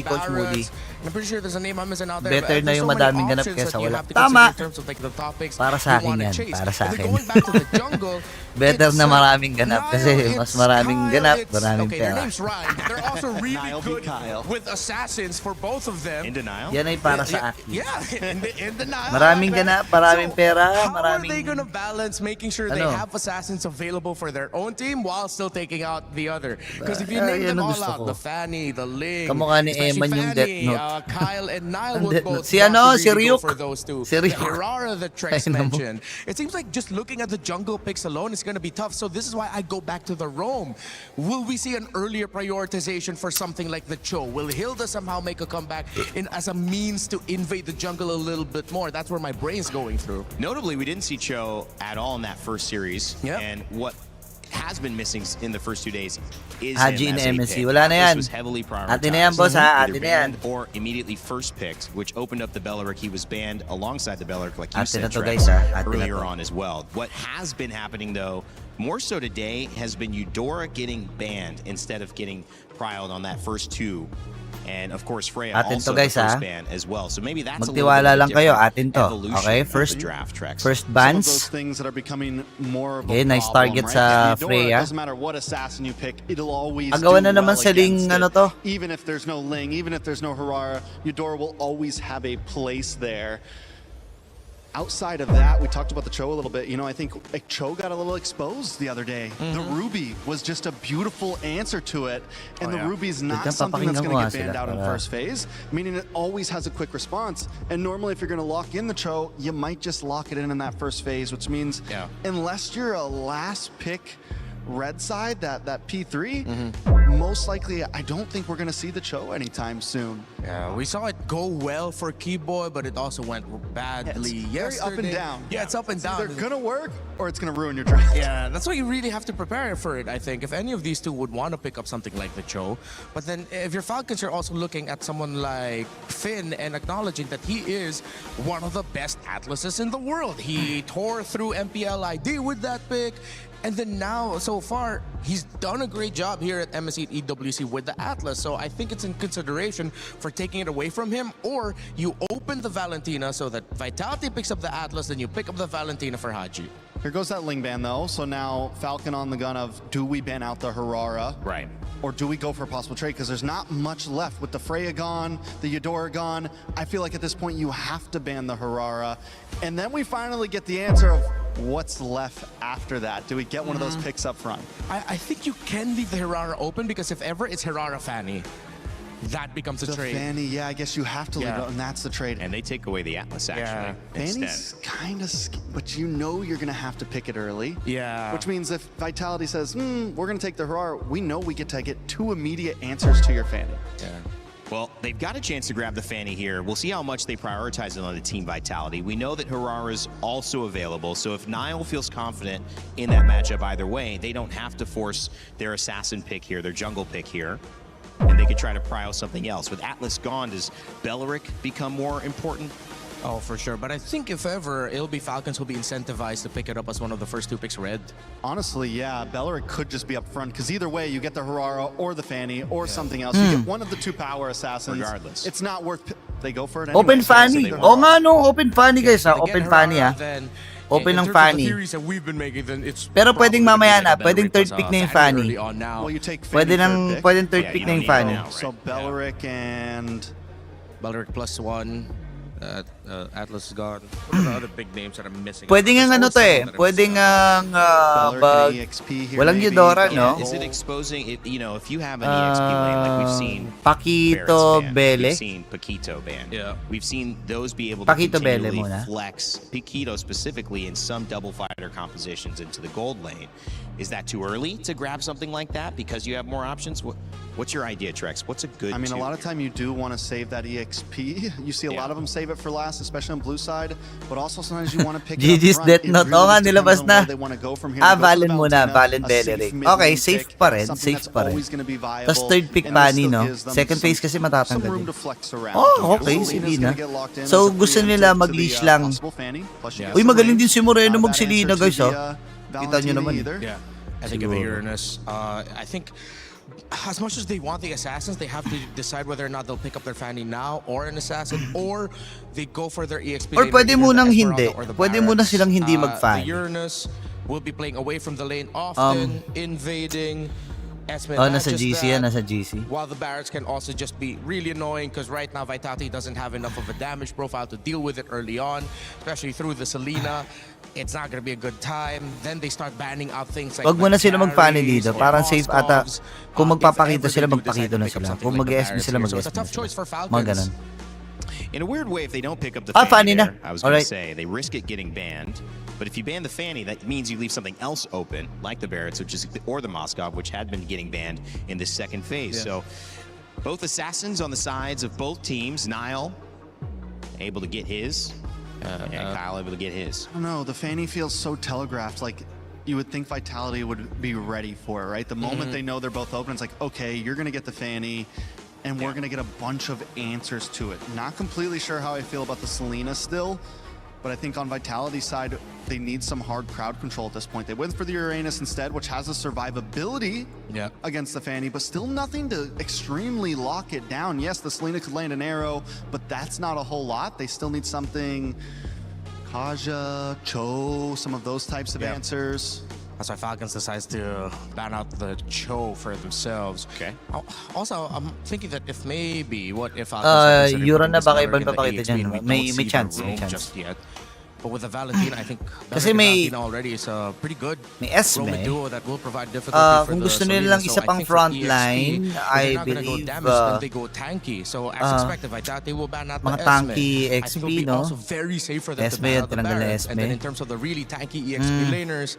Paquito, Coach Moody? Barrett. I'm pretty sure there's a name I'm missing out there. Better but na there's yung so many madaming ganap options kaysa that you wala. have to Tama. consider in terms of like the topics Para sa you akin wanna yan. chase. Para sa But then akin. going back to the jungle, Better it's, na maraming ganap Nile, kasi mas it's maraming Kyle, ganap, it's- maraming okay, their pera. names rhyme, but they're also really Nile v. good Kyle. with assassins for both of them. In denial? Yan ay para sa akin. Yeah, in the Nile. Maraming ganap, maraming pera, How are they maraming gonna balance making sure they Ano? have assassins available for their own team while still taking out the other? Because if you Ah, name yan them ang all gusto out, ko. the Fanny, the Ling, Kamukha ni especially Eman yung Fanny, Death Note. Kyle and Nile Ang would Death both Note. Si want ano, to si really go Ryuk. for those two. Si Ryuk. The Hirara that Trex Ay, naman. mentioned. It seems like just looking at the jungle picks alone is gonna be tough. So this is why I go back to the roam. Will we see an earlier prioritization for something like the Cho? Will Hilda somehow make a comeback as a means to invade the jungle a little bit more? That's where my brain's going through. Notably, we didn't see Cho at all in that first series. Yep. And what has been missing in the first 2 days is Haji him in as a MSC. pick. Wala na yan. This was heavily prioritized. Atin na yan, boss, ha? Either Atin na yan. banned or immediately first picked, which opened up the Belleric. He was banned alongside the Belleric, like you Atin na said, to, Trex, guys, ha? Atin na earlier to. on as well. What has been happening, though, more so today, has been Eudora getting banned instead of getting prialed on that first 2. And of course, Freya Atin also to, guys, the first ha? ban as well. So maybe that's a little bit Magtiwala of a lang kayo, different atin to. evolution Okay, of the first draft, Trex. first Some of those bans. things that are becoming more of a Okay, nice problem, target right? sa Eudora, Freya. Doesn't matter what assassin you pick, it'll always Agawan do na naman well sa Ling, against ano it. to? Even if there's no Ling, even if there's no Harara, Eudora will always have a place there. Outside of that, we talked about the Cho a little bit. You know, I think Cho got a little exposed the other day. The Ruby was just a beautiful answer to it. And the Ruby's not Wait, something that's going to get papakinggan banned ko out in sila para- first phase, meaning it always has a quick response. And normally if you're going to lock in the Cho, you might just lock it in that first phase, which means unless you're a last pick red side, that P3, most likely I don't think we're going to see the Cho anytime soon. Yeah, we saw it go well for Keyboy, but it also went badly Very yesterday. up and down. Yeah, it's up and down. They're going to work or it's going to ruin your draft. Yeah, that's why you really have to prepare for it, I think. If any of these two would want to pick up something like the Cho. But then if you're Falcons, you're also looking at someone like Finn and acknowledging that he is one of the best Atlases in the world. He tore through MPL ID with that pick. And then now, so far, he's done a great job here at MSC EWC with the Atlas. So I think it's in consideration for taking it away from him, or you open the Valentina so that Vitality picks up the Atlas, then you pick up the Valentina for Haji. Here goes that Ling ban though. So now Falcon on the gun of, do we ban out the Harara? Right. or do we go for a possible trade? Because there's not much left with the Freya gone, the Eudora gone. I feel like at this point you have to ban the Harara. And then we finally get the answer of what's left after that. Do we get one of those picks up front? I think you can leave the Harara open, because if ever it's Harara Fanny, that becomes a trade. Fanny, yeah, I guess you have to leave it, and that's the trade. And they take away the Atlas, actually. Fanny's kind of, but you know you're going to have to pick it early. Yeah. Which means if Vitality says, we're going to take the Harara, we know we get to get 2 immediate answers to your Fanny. Yeah. Well, they've got a chance to grab the Fanny here. We'll see how much they prioritize it on the Team Vitality. We know that Harara's also available, so if Niall feels confident in that matchup either way, they don't have to force their assassin pick here, their jungle pick here, and they could try to prio something else. With Atlas gone, does Beleric become more important? Oh, for sure. But I think if ever, it'll be Falcons who'll be incentivized to pick it up as one of the first 2 picks red. Honestly, yeah, Beleric could just be up front, because either way, you get the Harara or the Fanny or something else. You get one of the 2 power assassins. Regardless. It's not worth... They go for it anyway. Open Fanny. O nga no, open Fanny guys ha. Open Fanny ha. Open ng Fanny. Pero pwedeng mamaya na, pwedeng third pick na yung Fanny. Well, you take Pwedeng third pick na yung Fanny. So Beleric and... Beleric +1. Atlas is gone. What are the other big names that are missing? Pwedeng ang ano to eh. Pwedeng ang walang Eudora, no? Is it exposing it? You know, if you have an EXP lane like we've seen, Paquito Bele. we've seen Paquito ban. Yeah, we've seen those be able to Paquito Bele continually muna. flex Paquito specifically in some double fighter compositions into the gold lane. Is that too early to grab something like that because you have more options? What's your idea, Trex? What's a good? I mean, a lot of time you do want to save that EXP. You see a lot of them save it for last, especially on blue side. But also sometimes you want to pick it GG's up front. Death Note. Oo nga, nilabas na. Valen muna. Valen Beleric. Okay, safe pa rin. Safe pa rin. Tapos third pick Fanny, no? Second phase kasi matatanggal din. Oh, okay. Sige na. So, gusto nila mag-leash lang. Uy, magaling din si Moreno mag-Selena, guys, oh. Kita nyo naman. Yeah. I think of Uranus. I think as much as they want the assassins, they have to decide whether or not they'll pick up their Fanny now or an assassin, or they go for their EXP. Or pwede munang hindi. Pwede muna silang hindi mag-Fanny. The Uranus will be playing away from the lane often, invading. Nasa GC yan, nasa GC. While the Barracks can also just be really annoying, because right now Vitality doesn't have enough of a damage profile to deal with it early on, especially through the Selena. It's not gonna be a good time. Then they start banning out things like... Wag muna sila mag-Fanny dito. Parang safe ata. Kung magpapakita sila, magpakita na sila. Kung mag-SB sila, mag-SB na sila. Mga ganun. In a weird way, if they don't pick up the Fanny there, I was going to say, they risk it getting banned. But if you ban the Fanny, that means you leave something else open, like the Barretts, which is, or the Moskov, which had been getting banned in this second phase. So both assassins on the sides of both teams. Niall able to get his, and Kyle able to get his. I don't know, the Fanny feels so telegraphed. Like, you would think Vitality would be ready for it, right? The moment they know they're both open, it's like, okay, you're going to get the Fanny, and we're going to get a bunch of answers to it. Not completely sure how I feel about the Selena still, but I think on Vitality's side, they need some hard crowd control at this point. They went for the Uranus instead, which has a survivability against the Fanny, but still nothing to extremely lock it down. Yes, the Selena could land an arrow, but that's not a whole lot. They still need something, Kaja, Cho, some of those types of answers. That's why Falcons decides to ban out the Cho for themselves. Okay. Also, I'm thinking that if maybe, what if Falcons Yura na baka ibang papakita dyan. May chance. Just yet. But with the Valentina, I think kasi may Valentina already is a pretty good Esme duo that will provide difficulty for kung the gusto nila lang isa pang front line, I believe then they go tanky. So as expected, Vitality will ban out mga the tanky Esme. XP, I think it'll be also very safe for them to ban out the Barrett. And then in terms of the really tanky EXP laners,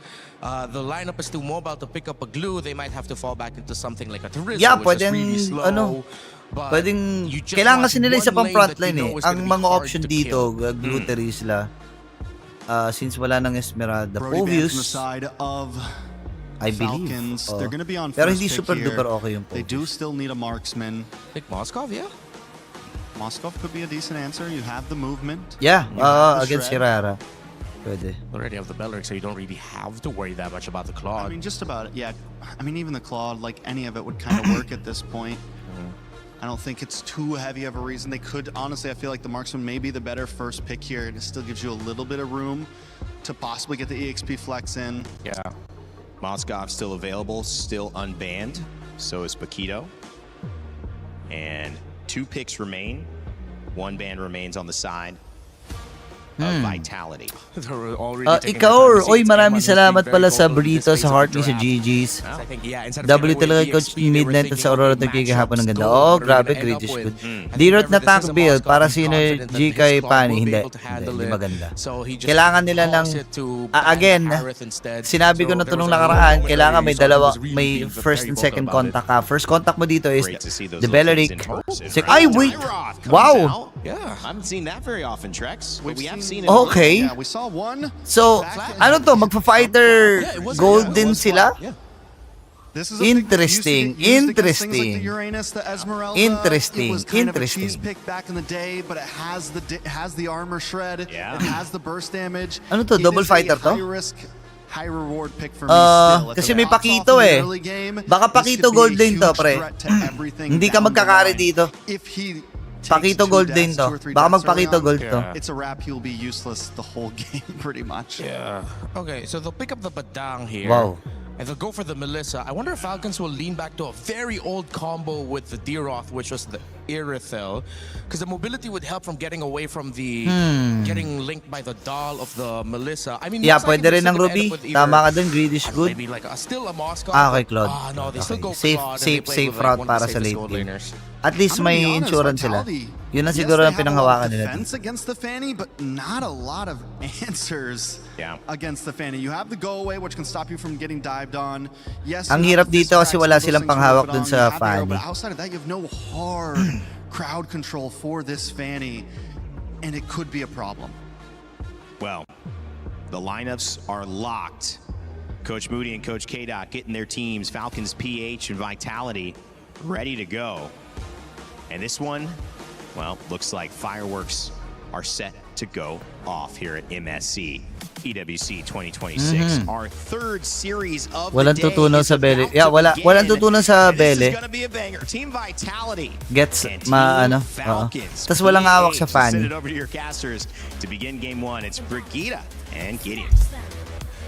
the lineup is too mobile to pick up a glue. They might have to fall back into something like a Terizla, which is really slow. Pwedeng, kailangan kasi nila isa pang frontline eh. Ang mga option dito, glue Terizla. Since wala ng Esmeralda, Povius, I believe. They're going to be on pero first hindi pick super here. duper okay yung Povius. They do still need a marksman. Like Moskov, yeah. Moskov could be a decent answer. You have the movement. Yeah, against Hirara. Pwede. Already have the Beleric, so you don't really have to worry that much about the Claude. I mean, just about it. Yeah. I mean, even the Claude, like any of it would kind of work at this point. I don't think it's too heavy of a reason. They could, honestly, I feel like the marksman may be the better first pick here, and it still gives you a little bit of room to possibly get the EXP flex in. Yeah. Moskov still available, still unbanned. So is Paquito. And 2 picks remain. 1 ban remains on the side of Vitality. Ikaw, oy, maraming salamat pala sa burrito, sa heart ni sa GG's. W talaga Coach Midnight at sa Aurora nagkikihapon ng ganda. Oh, grabe, great is good. D-Rot na tank build para synergy kay Pani. Hindi maganda. Kailangan nila ng, again, sinabi ko na ito nung nakaraan, kailangan may first and second contact ka. First contact mo dito is the Belleric. Ay, wait! Wow! Yeah, I haven't seen that very often, Trex. We have seen it. Okay. Yeah, we saw one. So, ano to? Magpa-fighter gold din sila? This is interesting. Interesting. Like the Uranus, the Esmeralda. Interesting. It was kind Interesting. of a cheese pick back in the day, but it has the armor shred. Yeah. It has the burst damage. Ano to? It Double is a fighter to? high risk, high reward pick for me still. Kasi may Paquito eh. Baka Paquito gold din to, pre. Hindi ka magkakari dito. If he Paquito gold din to. Baka magpakito gold to. It's a wrap, he'll be useless the whole game pretty much. Yeah. Okay, so they'll pick up the Badang here. Wow. And they'll go for the Melissa. I wonder if Falcons will lean back to a very old combo with the Deeroth, which was the Irithel. Because the mobility would help from getting away from the getting linked by the doll of the Melissa. I mean, Yeah, pwede rin ng Ruby. Tama ka dun, greed is good. Maybe like still a Moscow. Okay, Claude. No, they still go Safe route para sa late game. At least may insurance sila. Yun na siguro ang pinanghawakan nila. Defense against the Fanny, but not a lot of answers against the Fanny. You have the go away, which can stop you from getting dived on. Yes. Ang hirap dito kasi wala silang panghawak dun sa Fanny. But outside of that, you have no hard crowd control for this Fanny, and it could be a problem. Well, the lineups are locked. Coach Moody and Coach K-Dot getting their teams, Falcons, PH, and Vitality, ready to go. And this one, well, looks like fireworks are set to go off here at MSC EWC 2026. Our third series of walang the day. tutunan sa Bele. Yeah, walang tutunan sa Bele. This is gonna be a banger. Team Vitality Gets tas walang hawak sa fan. Send it over to your casters to begin game 1. It's Brigida and Gideon.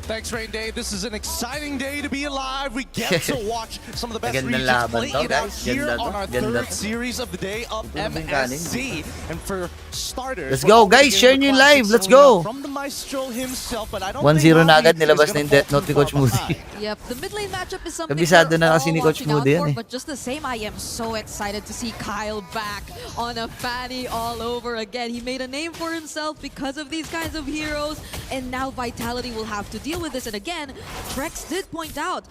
Thanks, Rain Day. This is an exciting day to be alive. We get to watch some of the best regions play it out here on our third series of the day of MSC. And for starters, let's go, guys. Share nyo yung live. Let's go. From the maestro himself, but I don't 1-0 na agad. Nilabas na yung death note ni Coach Moody. Yep, the mid lane matchup is something Kabisado na we're kasi ni all Coach watching out Moody yan for, eh. but just the same, I am so excited to see Kyle back on a Fanny all over again. He made a name for himself because of these kinds of heroes, and now Vitality will have to deal with this. And again, Trex did point out,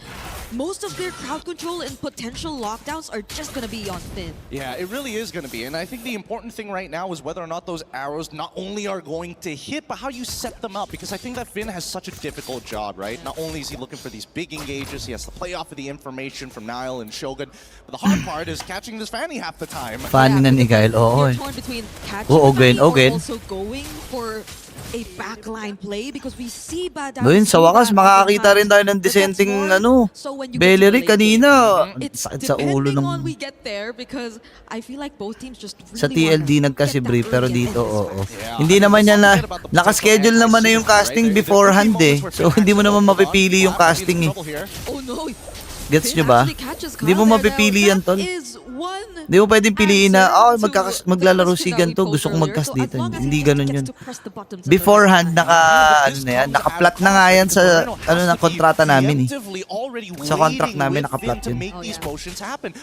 most of their crowd control and potential lockdowns are just going to be on thin. Yeah, it really is going to be. And I think the important thing right now is whether or not those arrows not only are going to hit, but how you set them up. Because I think that Finn has such a difficult job, right? Not only is he looking for these big engages, he has to play off of the information from Nile and Shogun. But the hard part is catching this Fanny half the time. Fanny na ni Kyle, oo. You're torn between catching the Fanny or also going for a backline play because we see Badang. Doon sa wakas makakakita rin tayo ng decenteng Belleric kanina. Sakit sa ulo ng we get there because I feel like both teams just really sa TLD nagkasi-brief pero dito hindi naman yan na naka-schedule naman na yung casting beforehand eh. So hindi mo naman mapipili yung casting eh. Oh no. Gets nyo ba? Hindi mo mapipili yan, tol. Hindi mo pwedeng piliin na, maglalaro si ganito, gusto kong mag-cast dito. Hindi ganun yun. Beforehand, naka-plot na nga yan sa ng kontrata namin eh. Sa contract namin, naka-plot yun.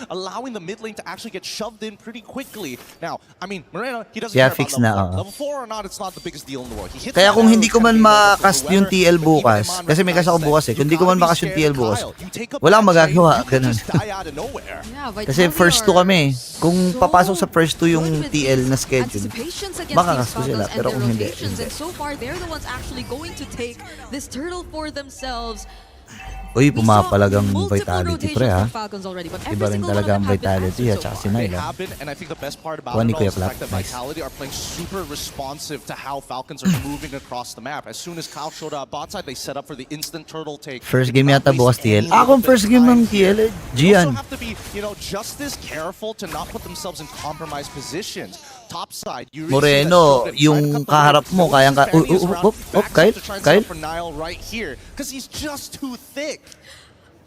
Allowing the mid lane to actually get shoved in pretty quickly. Now, I mean, Moreno, he doesn't Kaya care fix about na, level 4 or not, it's not the biggest deal in the world. Kaya kung hindi ko man makast yung TL bukas, kasi may cast ako bukas eh, kung hindi ko man makast yung TL bukas, wala akong magagawa, ganun. Kasi first 2 kami. Kung papasok sa first 2 yung TL na schedule, makakast ko sila. Pero kung hindi. And so far, they're the ones actually going to take this turtle for themselves. Uy, pumapalagang Vitality, pre, ha? Iba rin talaga ang Vitality, at saka si Naila. And I think the best part about it is the fact that Vitality are playing super responsive to how Falcons are moving across the map. As soon as Kyle showed up bot side, they set up for the instant turtle take. First game yata bukas TL. Akong first game ng TL, Gian. They also have to be, just as careful to not put themselves in compromised positions. Top side, Moreno, yung kaharap mo, kayang ka... Kyle? for Nile right here, because he's just too thick.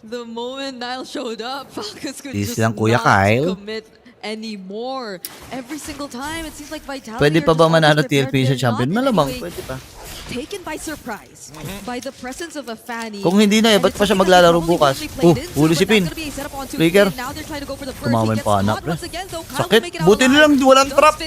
The moment Nile showed up, Falcons could Easy just lang, Kuya not Kyle. commit anymore. Every single time, it seems like Vitality Pwede are pa just ba always manalo prepared. TLP sa They're champion? not in Malamang, any way pwede pa. taken by surprise by the presence of a Fanny. Kung hindi na ba't pa siya maglalaro bukas? Huli si Pin. Flicker. Tumama yung pana, pre. Sakit. Buti nilang walang trap.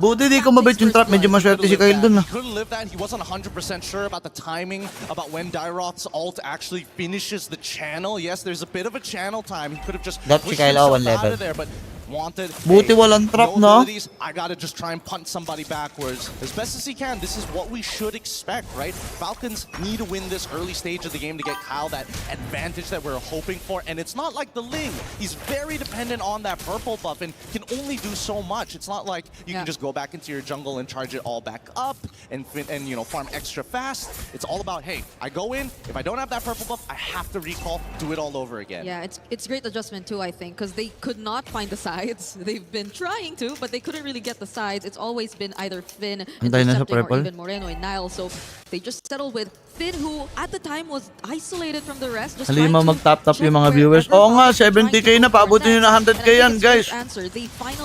Buti di ko mabait yung trap. Medyo maswerte si Kyle dun. Couldn't live that. He wasn't 100% sure about the timing, about when Dairoth's ult actually finishes the channel. Yes, there's a bit of a channel time. He could have just Got si pushed Kyle himself one out level. of there, but wanted. Buti walang trap, no? Abilities, I gotta just try and punt somebody backwards as best as he can. This is what we should expect, right? Falcons need to win this early stage of the game to get Kyle that advantage that we're hoping for, and it's not like the Ling. He's very dependent on that purple buff and can only do so much. It's not like you can just go back into your jungle and charge it all back up and you know, farm extra fast. It's all about, hey, I go in, if I don't have that purple buff, I have to recall, do it all over again. Yeah, it's great adjustment too, I think, because they could not find the sides. They've been trying to, but they couldn't really get the sides. It's always been either Finn, Intercepting, or even Moreno and Nile. So they just settled with Finn, who at the time was isolated from the rest. Just Halima mag-tap-tap yung mga viewers. Oo nga, 70k na. Paabutin nyo na 100k yan, guys.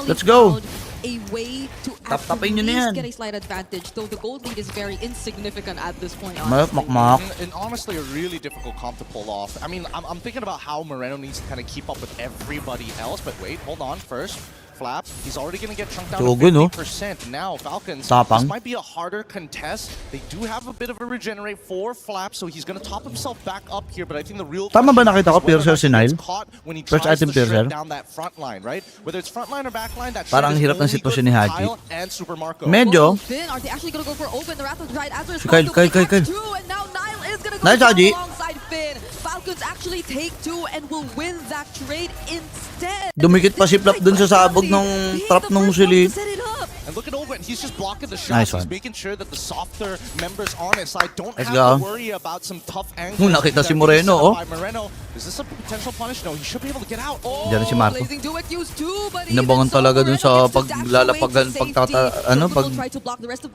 Let's go. A way to at least get a slight advantage, though the gold lead is very insignificant at this point. And honestly, a really difficult comp to pull off. I mean, I'm thinking about how Moreno needs to kind of keep up with everybody else, but wait, hold on first. Flap, he's already going to get chunked down to 50%. Now, Falcons, this might be a harder contest. They do have a bit of a regenerate for Flap, so he's going to top himself back up here, but I think the real Tama ba nakita ko Piercer si Nile? First item Piercer? down that front line, right? Whether it's front line or back line, that parang hirap ng sitwasyon ni Haji. and Super Marco. Medyo. Are they actually going to go for open? The Wrath of the Giant Azure is Kyle. and now Nile is going to go Nice, Haji. alongside Finn. Falcons actually take two and will win that trade instead. Dumikit pa si Flap dun sa sabog ng trap ng Musili. And look at Owen, he's just blocking the shots. Nice He's one. making sure that the softer members on his side don't Let's have to go. worry about some tough angles. Nakita si Moreno, oh. Moreno. Is this a potential punish? No, he should be able to get out. Oh, Diyan si Marco. Blazing Duet used too, but Inabangan talaga dun sa paglalapagan,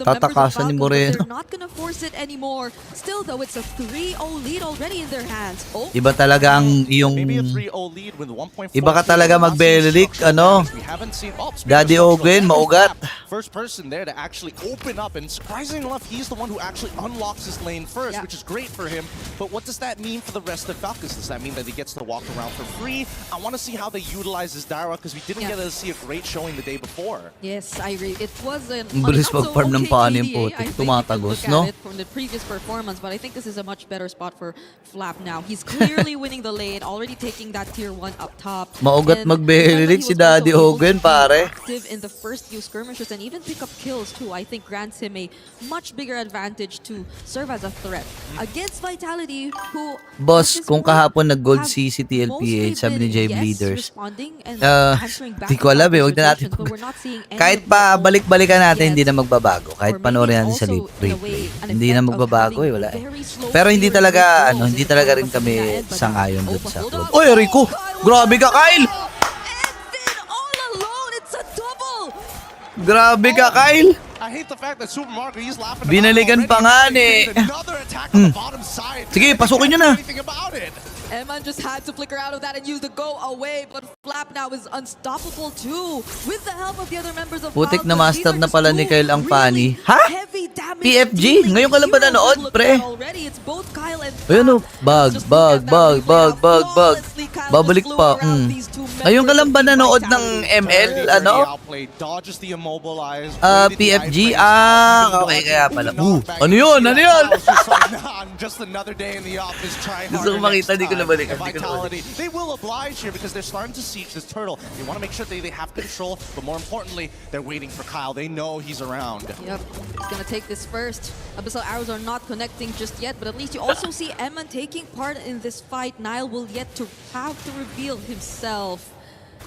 tatakasan ni Moreno. they're not gonna force it anymore. Still though, it's a 3-0 lead already in their hands. Oh, Iba talaga ang iyong... maybe a 3-0 lead with 1.4. Iba ka talaga mag-Belic, ano? We haven't seen Daddy Owen, maugat. First person there to actually open up, and surprisingly enough, he's the one who actually unlocks his lane first, which is great for him. But what does that mean for the rest of Falcons? Does that mean that he gets to walk around for free? I want to see how they utilize his Dara, because we didn't get to see a great showing the day before. Yes, I agree. It was an Bilis mag-farm ng panin po. Tumatagos, no? From the previous performance, but I think this is a much better spot for Flap now. He's clearly winning the lane, already taking that tier 1 up top. Maugat mag-Belic si Daddy Owen, pare. Active in the first few skirmishes and even pick up kills too, I think grants him a much bigger advantage to serve as a threat against Vitality, who Boss, kung kahapon nag-gold si TLPH, sabi ni JB Leaders. Di ko alam eh, huwag na natin. Kahit pa balik-balikan natin, hindi na magbabago. Kahit panoorin natin sa replay. Hindi na magbabago eh, wala eh. Pero hindi talaga, hindi talaga rin kami sangayon doon sa gold. Oy, Rico! Grabe ka, Kyle! Grabe ka, Kyle! I hate the fact that Super Marco, he's laughing about Binalikan pa nga ni. another attack on the bottom side. Sige, pasukin nyo na. Anything about it. Eman just had to flicker out of that and use the go away, but Flap now is unstoppable too. With the help of the other members of Putik na Falcons, master na pala ni Kyle ang Fanny. Ha? PFG? Ngayon ka lang ba nanood, pre? Ayun o. Bag. Babalik pa. Ngayon ka lang ba nanood ng ML? Ano? PFG? Okay, kaya pala. Ano yun? Just another day in the office trying Gusto ko makita, di ko nabalik. They will oblige here because they're starting to siege this turtle. They want to make sure they have control, but more importantly, they're waiting for Kyle. They know he's around. Yep, he's gonna take this first. Abyssal arrows are not connecting just yet, but at least you also see Eman taking part in this fight. Nile will yet to have to reveal himself.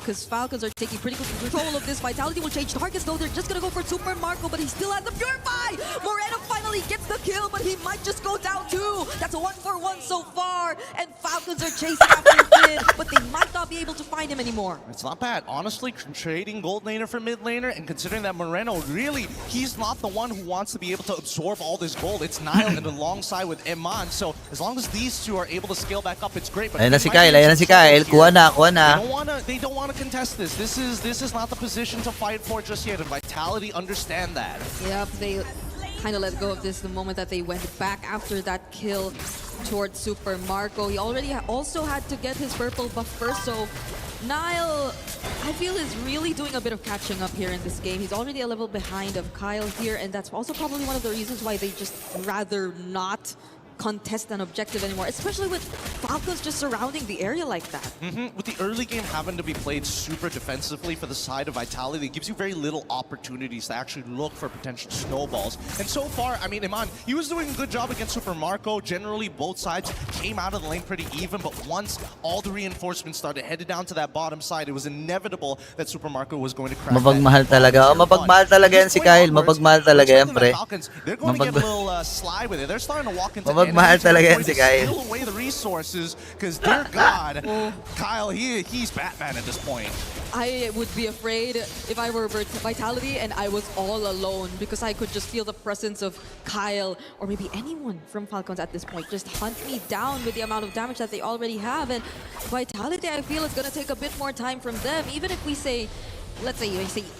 because Falcons are taking pretty good control of this. Vitality will change targets though. They're just gonna go for Super Marco, but he still has the Purify. Moreno finally gets the kill, but he might just go down too. That's a 1-for-1 so far, and Falcons are chasing after Finn, but they might not be able to find him anymore. It's not bad. Honestly, trading gold laner for mid laner, and considering that Moreno, really, he's not the one who wants to be able to absorb all this gold. It's Nile and alongside with Eman. So as long as these two are able to scale back up, it's great. But Ayan na si Kyle, ayan na si Kyle. Kuha na, kuha na. They don't want to contest this. This is not the position to fight for just yet, and Vitality understand that. Yep, they kind of let go of this the moment that they went back after that kill towards Super Marco. He already also had to get his purple buff first, so Nile, I feel, is really doing a bit of catching up here in this game. He's already a level behind of Kyle here, and that's also probably one of the reasons why they just rather not contest an objective anymore, especially with Falcons just surrounding the area like that. With the early game having to be played super defensively for the side of Vitality, it gives you very little opportunities to actually look for potential snowballs. And so far, I mean, Iman, he was doing a good job against Super Marco. Generally, both sides came out of the lane pretty even, but once all the reinforcements started headed down to that bottom side, it was inevitable that Super Marco was going to crash. Mapagmahal talaga. Oh, mapagmahal talaga yan si Kyle. Mapagmahal talaga yan, pre. They're going to get a little sly with it. They're starting to walk into Mapagmahal talaga yan si Kyle. Steal away the resources, because dear God, Kyle, he's Batman at this point. I would be afraid if I were Vitality and I was all alone, because I could just feel the presence of Kyle or maybe anyone from Falcons at this point just hunt me down with the amount of damage that they already have. And Vitality, I feel, is going to take a bit more time from them. Even if we say, let's say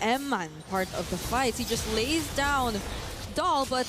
Eman part of the fights, he just lays down Doll, but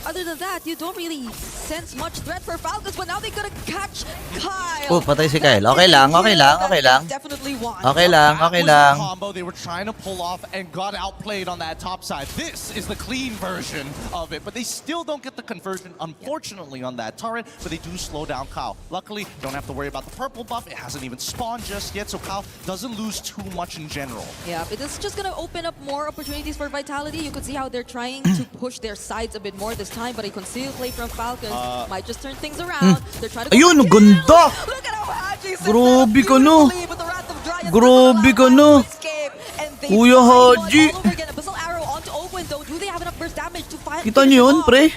other than that, you don't really sense much threat for Falcons, but now they're gonna catch Kyle. Oh, patay si Kyle. Okay lang, okay lang, okay lang. Definitely won. Okay lang, okay lang. Combo they were trying to pull off and got outplayed on that top side. This is the clean version of it, but they still don't get the conversion, unfortunately, on that turret, but they do slow down Kyle. Luckily, don't have to worry about the purple buff. It hasn't even spawned just yet, so Kyle doesn't lose too much in general. Yeah, it is just gonna open up more opportunities for Vitality. You could see how they're trying to push their sides a bit more this time, but a concealed play from Falcons might just turn things around. They're trying to Ayun, ganda! Grabe ka no! Grabe ka no! Kuya Haji! Kita niyo yun, pre?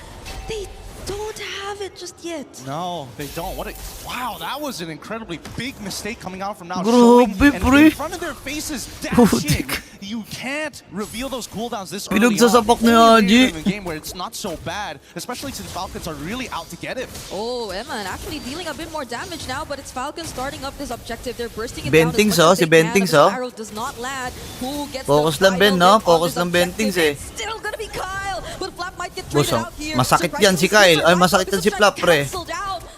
They don't have it just yet. No, they don't. Wow, that was an incredibly big mistake coming out from now. Grabe, pre! In front of their faces, dashing. You can't reveal those cooldowns this early on. Pinagsasapak ni Haji. In a game where it's not so bad, especially since Falcons are really out to get him. Oh, Eman actually dealing a bit more damage now, but it's Falcons starting up this objective. They're bursting it Bentings, down as much as si they can. Bentings, The arrow does not land. Who gets Focus the lang, Ben, final no? hit on Focus this lang objective? Bentings, eh. It's still gonna be Kyle, but Flap might get Boss, traded out here. masakit yan si Kyle. Ay, masakit yan si Flap, pre.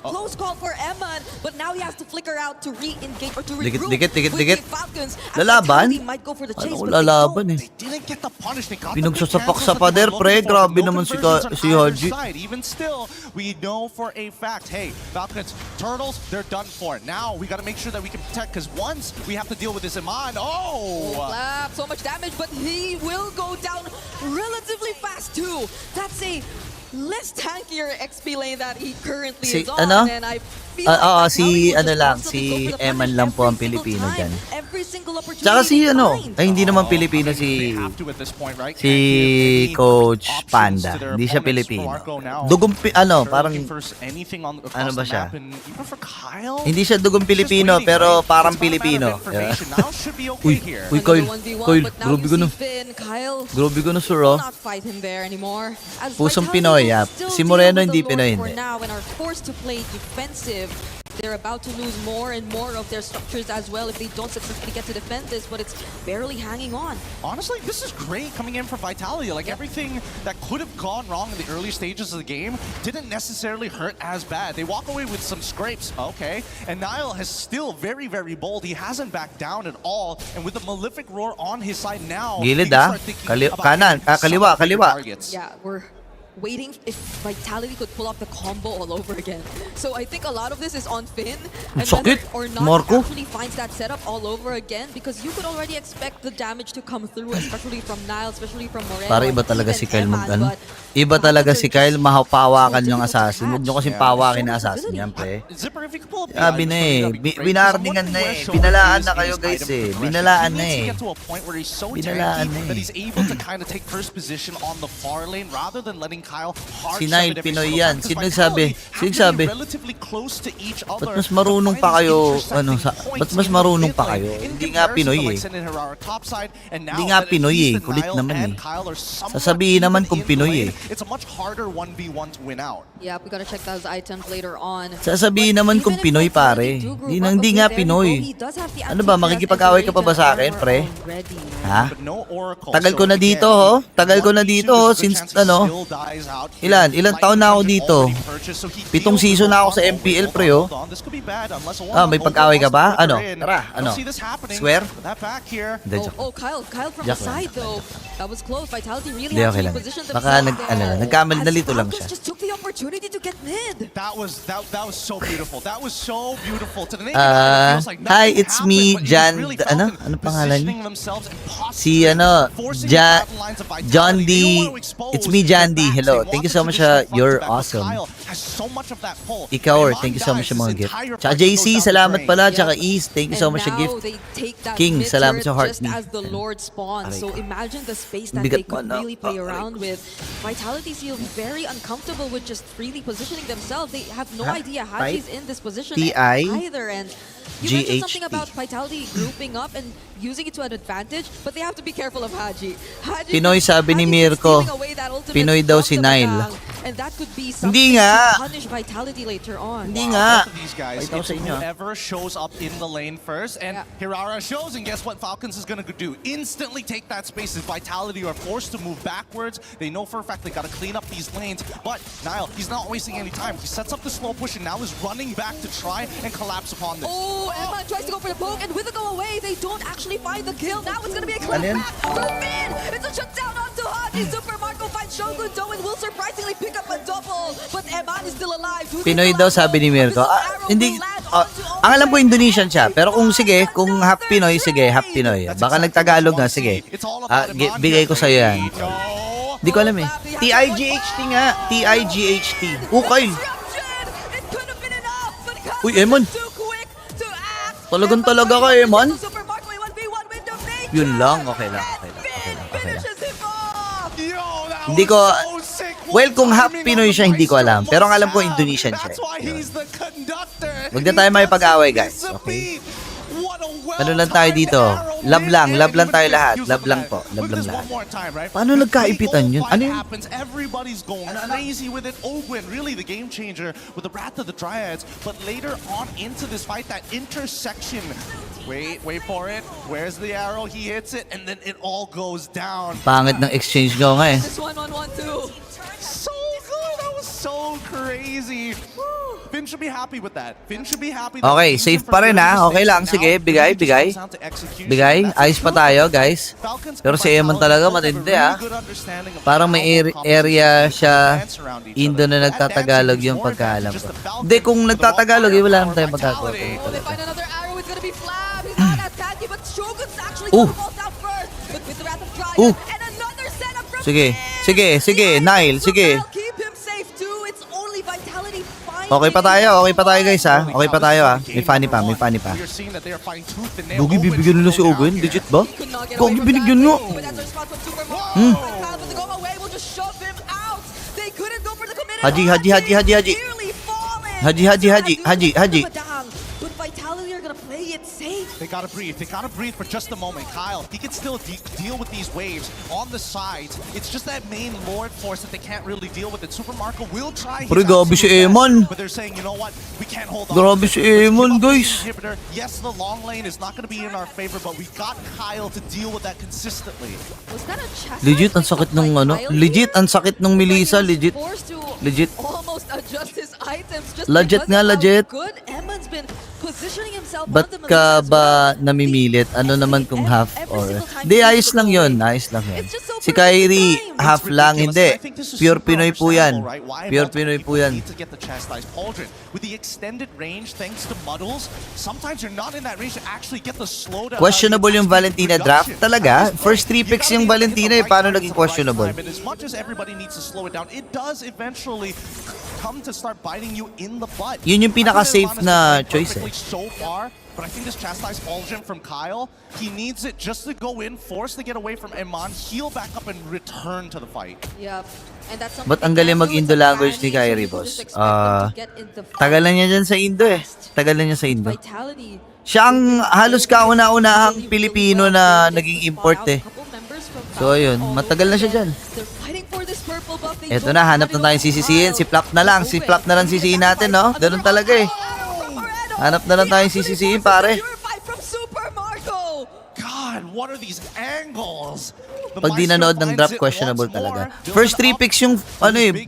Close call for Eman, but now he has to flicker out to re-engage or to regroup Dikit. with the Falcons. Lalaban? Vitality might go for the chase, Ano ko but they lalaban eh? Didn't get the punish. They got Pinagsasapak sa pader, pre. Grabe naman si Haji. Even still, we know for a fact, hey, Falcons, Turtles, they're done for. Now we got to make sure that we can protect, because once we have to deal with this Iman, Flap, so much damage, but he will go down relatively fast too. That's a less tankier XP lane that he currently is on, and I feel like si Eman lang po ang Pilipino dyan. Tsaka si hindi naman Pilipino si Coach Panda. Hindi siya Pilipino. Dugong parang ano ba siya? Hindi siya dugong Pilipino pero parang Pilipino. Uy, Kyle, grabe ko no. Grabe ko no, sir. Pusong Pinoy. Si Moreno hindi Pinoy, hindi. They're about to lose more and more of their structures as well if they don't successfully get to defend this, but it's barely hanging on. Honestly, this is great coming in for Vitality. Like, everything that could have gone wrong in the early stages of the game didn't necessarily hurt as bad. They walk away with some scrapes, okay. And Nile is still very, very bold. He hasn't backed down at all. And with the Malefic Roar on his side now, Gilid kanan, kaliwa. Yeah, we're waiting if Vitality could pull off the combo all over again. So I think a lot of this is on Finn, and whether or not he actually finds that setup all over again, because you could already expect the damage to come through, especially from Nile, especially from Moreno. Para iba talaga si Kyle But Iba talaga si Kyle, mahapawakan yung assassin. Huwag nyo kasing pawakin na assassin yan, pre. Sabi na eh, binardingan na eh. Binalaan na kayo guys eh. Binalaan na eh. Binalaan na eh. Si Nile Pinoy yan. Sino nagsabi? Sino nagsabi? Ba't mas marunong pa kayo? Ba't mas marunong pa kayo? Hindi nga Pinoy eh. Hindi nga Pinoy eh. Kulit naman eh. Sasabihin naman kung Pinoy eh. It's a much harder 1v1 to win out. Yeah, we gotta check those items later on. Sasabihin naman kung Pinoy pare. Hindi nga Pinoy. Ano ba, makikipag-away ka pa ba sa akin, pre? Ha? Tagal ko na dito, ho? Tagal ko na dito, ho? Since, ilan taon na ako dito? 7 season na ako sa MPL, pre, ho? May pag-away ka ba? Ano? Tara, ano? Swear? Oh, Kyle from the side though. That was close. Vitality really Hindi, had okay to lang. reposition Baka nagkamali, nalito lang siya. Just took the opportunity to get mid. That was so beautiful. That was so beautiful. To the naked eye, it feels like hi, nothing it's me, happened, but Jan, you really felt it. ano pangalan niya? Positioning themselves impossible. Si John D. It's me, John D. Hello, thank you so much. You're awesome. Ikaw, thank you so much sa mga gift. Tsaka JC, salamat pala. Tsaka East, thank you so much sa gift. King, salamat sa heartbeat. Just as the Lord spawned. So imagine the space that they could really play around with. Vitality feel very uncomfortable with just freely positioning themselves. They have no idea Haji's in this position either. And you mentioned something about Vitality grouping up and using it to an advantage, but they have to be careful of Haji. Pinoy, sabi ni Mirko. Pinoy daw si Nile. And that could be something Hindi nga. to punish Vitality later on. Hindi nga. These guys, it's whoever shows up in the lane first, and Hirara shows, and guess what Falcons is gonna do? Instantly take that space. As Vitality are forced to move backwards. They know for a fact they gotta clean up these lanes, but Nile, he's not wasting any time. He sets up the slow push and now is running back to try and collapse upon this. Oh, Emma tries to go for the poke, and with the go away, they don't actually find the kill. Now it's gonna be a clip back from mid. It's a shutdown onto Haji. Super Marco finds Shogun Do and will surprisingly pick up a double, but Eman is still alive. Pinoy daw, sabi ni Mirko. Hindi, ang alam ko Indonesian siya, pero kung sige, kung half Pinoy, sige, half Pinoy. Baka nagtagalog na, sige. Bigay ko sa'yo yan. Hindi ko alam eh. TIGHT nga. TIGHT. Okay. Uy, Eman. Talagang-talaga ka, Eman. Yun lang. Okay lang. Hindi ko... Well, kung half Pinoy siya, hindi ko alam. Pero ang alam ko, Indonesian siya. Huwag na tayo may pag-away, guys. Okay? Ano lang tayo dito? Love lang tayo lahat. Love lang po. Love lang lahat. Paano nagkaipitan yun? Ano yun? Everybody's going crazy with it. Ogwin, really the game changer with the Wrath of the Dryads. But later on into this fight, that intersection. Wait for it. Where's the arrow? He hits it, and then it all goes down. Pangit ng exchange ko nga eh. This 1-1-1-2. So good. That was so crazy. Finn should be happy with that. Finn should be happy. Okay, safe pa rin ha. Okay lang, sige. Bigay. Ayos pa tayo, guys. Pero si Eman talaga matindi ha. Parang may area siya. Indo na nagtatagalog yung pagkaalam ko. Hindi, kung nagtatagalog, wala naman tayong magagawa. Sige, Nile, sige. Okay pa tayo guys ha. Okay pa tayo ha. May funny pa. Gogi, bibigyan nila si Owen? Legit ba? Gogi, binigyan nyo. Haji. But Vitality are gonna play it safe. They gotta breathe for just a moment. Kyle, he can still deal with these waves on the sides. It's just that main Lord force that they can't really deal with it. Super Marco will try his grabe si Eman. but they're saying, you know what? We can't hold on. Grabe si Eman, guys. Yes, the long lane is not gonna be in our favor, but we got Kyle to deal with that consistently. Was that a chest? Legit, ang sakit nung Legit, ang sakit nung Melissa. Legit. Almost adjust his items just legit nga, legit. Good Eman's been positioning himself. Ba't ka ba namimilit? Ano naman kung half or... Di, ayos lang yun. Si Kyrie, half lang, hindi. Pure Pinoy po yan. Pure Pinoy po yan. To get the chastised pauldron. With the extended range, thanks to muddles, sometimes you're not in that range to actually get the slowdown. Questionable yung Valentina draft talaga. First 3 picks yung Valentina, paano naging questionable? And as much as everybody needs to slow it down, it does eventually come to start biting you in the butt. Yun yung pinaka-safe na choice So far, but I think this chastised pauldron from Kyle, he needs it just to go in, force to get away from Eman, heal back up, and return to the fight. Yep. And that's Ba't ang galing mag-Indo language ni Kyrie, boss? Tagal na niya dyan sa Indo eh. Tagal na niya sa Indo. Siya ang halos kauna-unahang Pilipino na naging import eh. So ayun, matagal na siya dyan. Eto na, hanap na tayong sisisihin. Si Flap na lang. Si Flap na lang sisihin natin, no? Ganun talaga eh. Hanap na lang tayong sisisihin, pare. God, what are these angles? Pag di nanood ng drop, questionable talaga. First 3 picks yung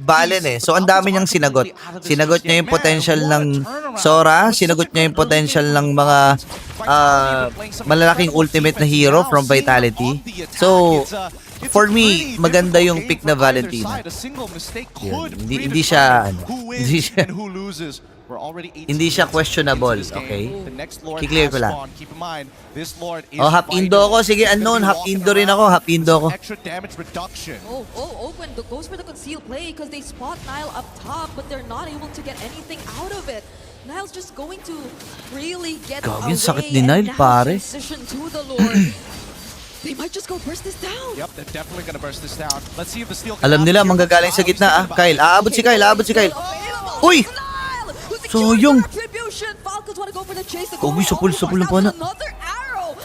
Balen eh. So ang dami niyang sinagot. Sinagot niya yung potential ng Sora, sinagot niya yung potential ng mga malalaking ultimate na hero from Vitality. So for me, maganda yung pick na Valentina. Yun. Hindi siya hindi siya questionable, okay? I-clear ko lang. Oh, half Indo ako. Sige, unknown. Half Indo rin ako. Half Indo ako. Open goes for the conceal play because they spot Nile up top, but they're not able to get anything out of it. Nile's just going to really get away. Sakit ni Nile, pare. Transition to the Lord. They might just go burst this down. Yep, they're definitely gonna burst this down. Let's see if the steal. Alam nila, manggagaling sa gitna, ah. Kyle, aabot si Kyle, aabot si Kyle. Uy! Sayang! Kobe, supul na pa na.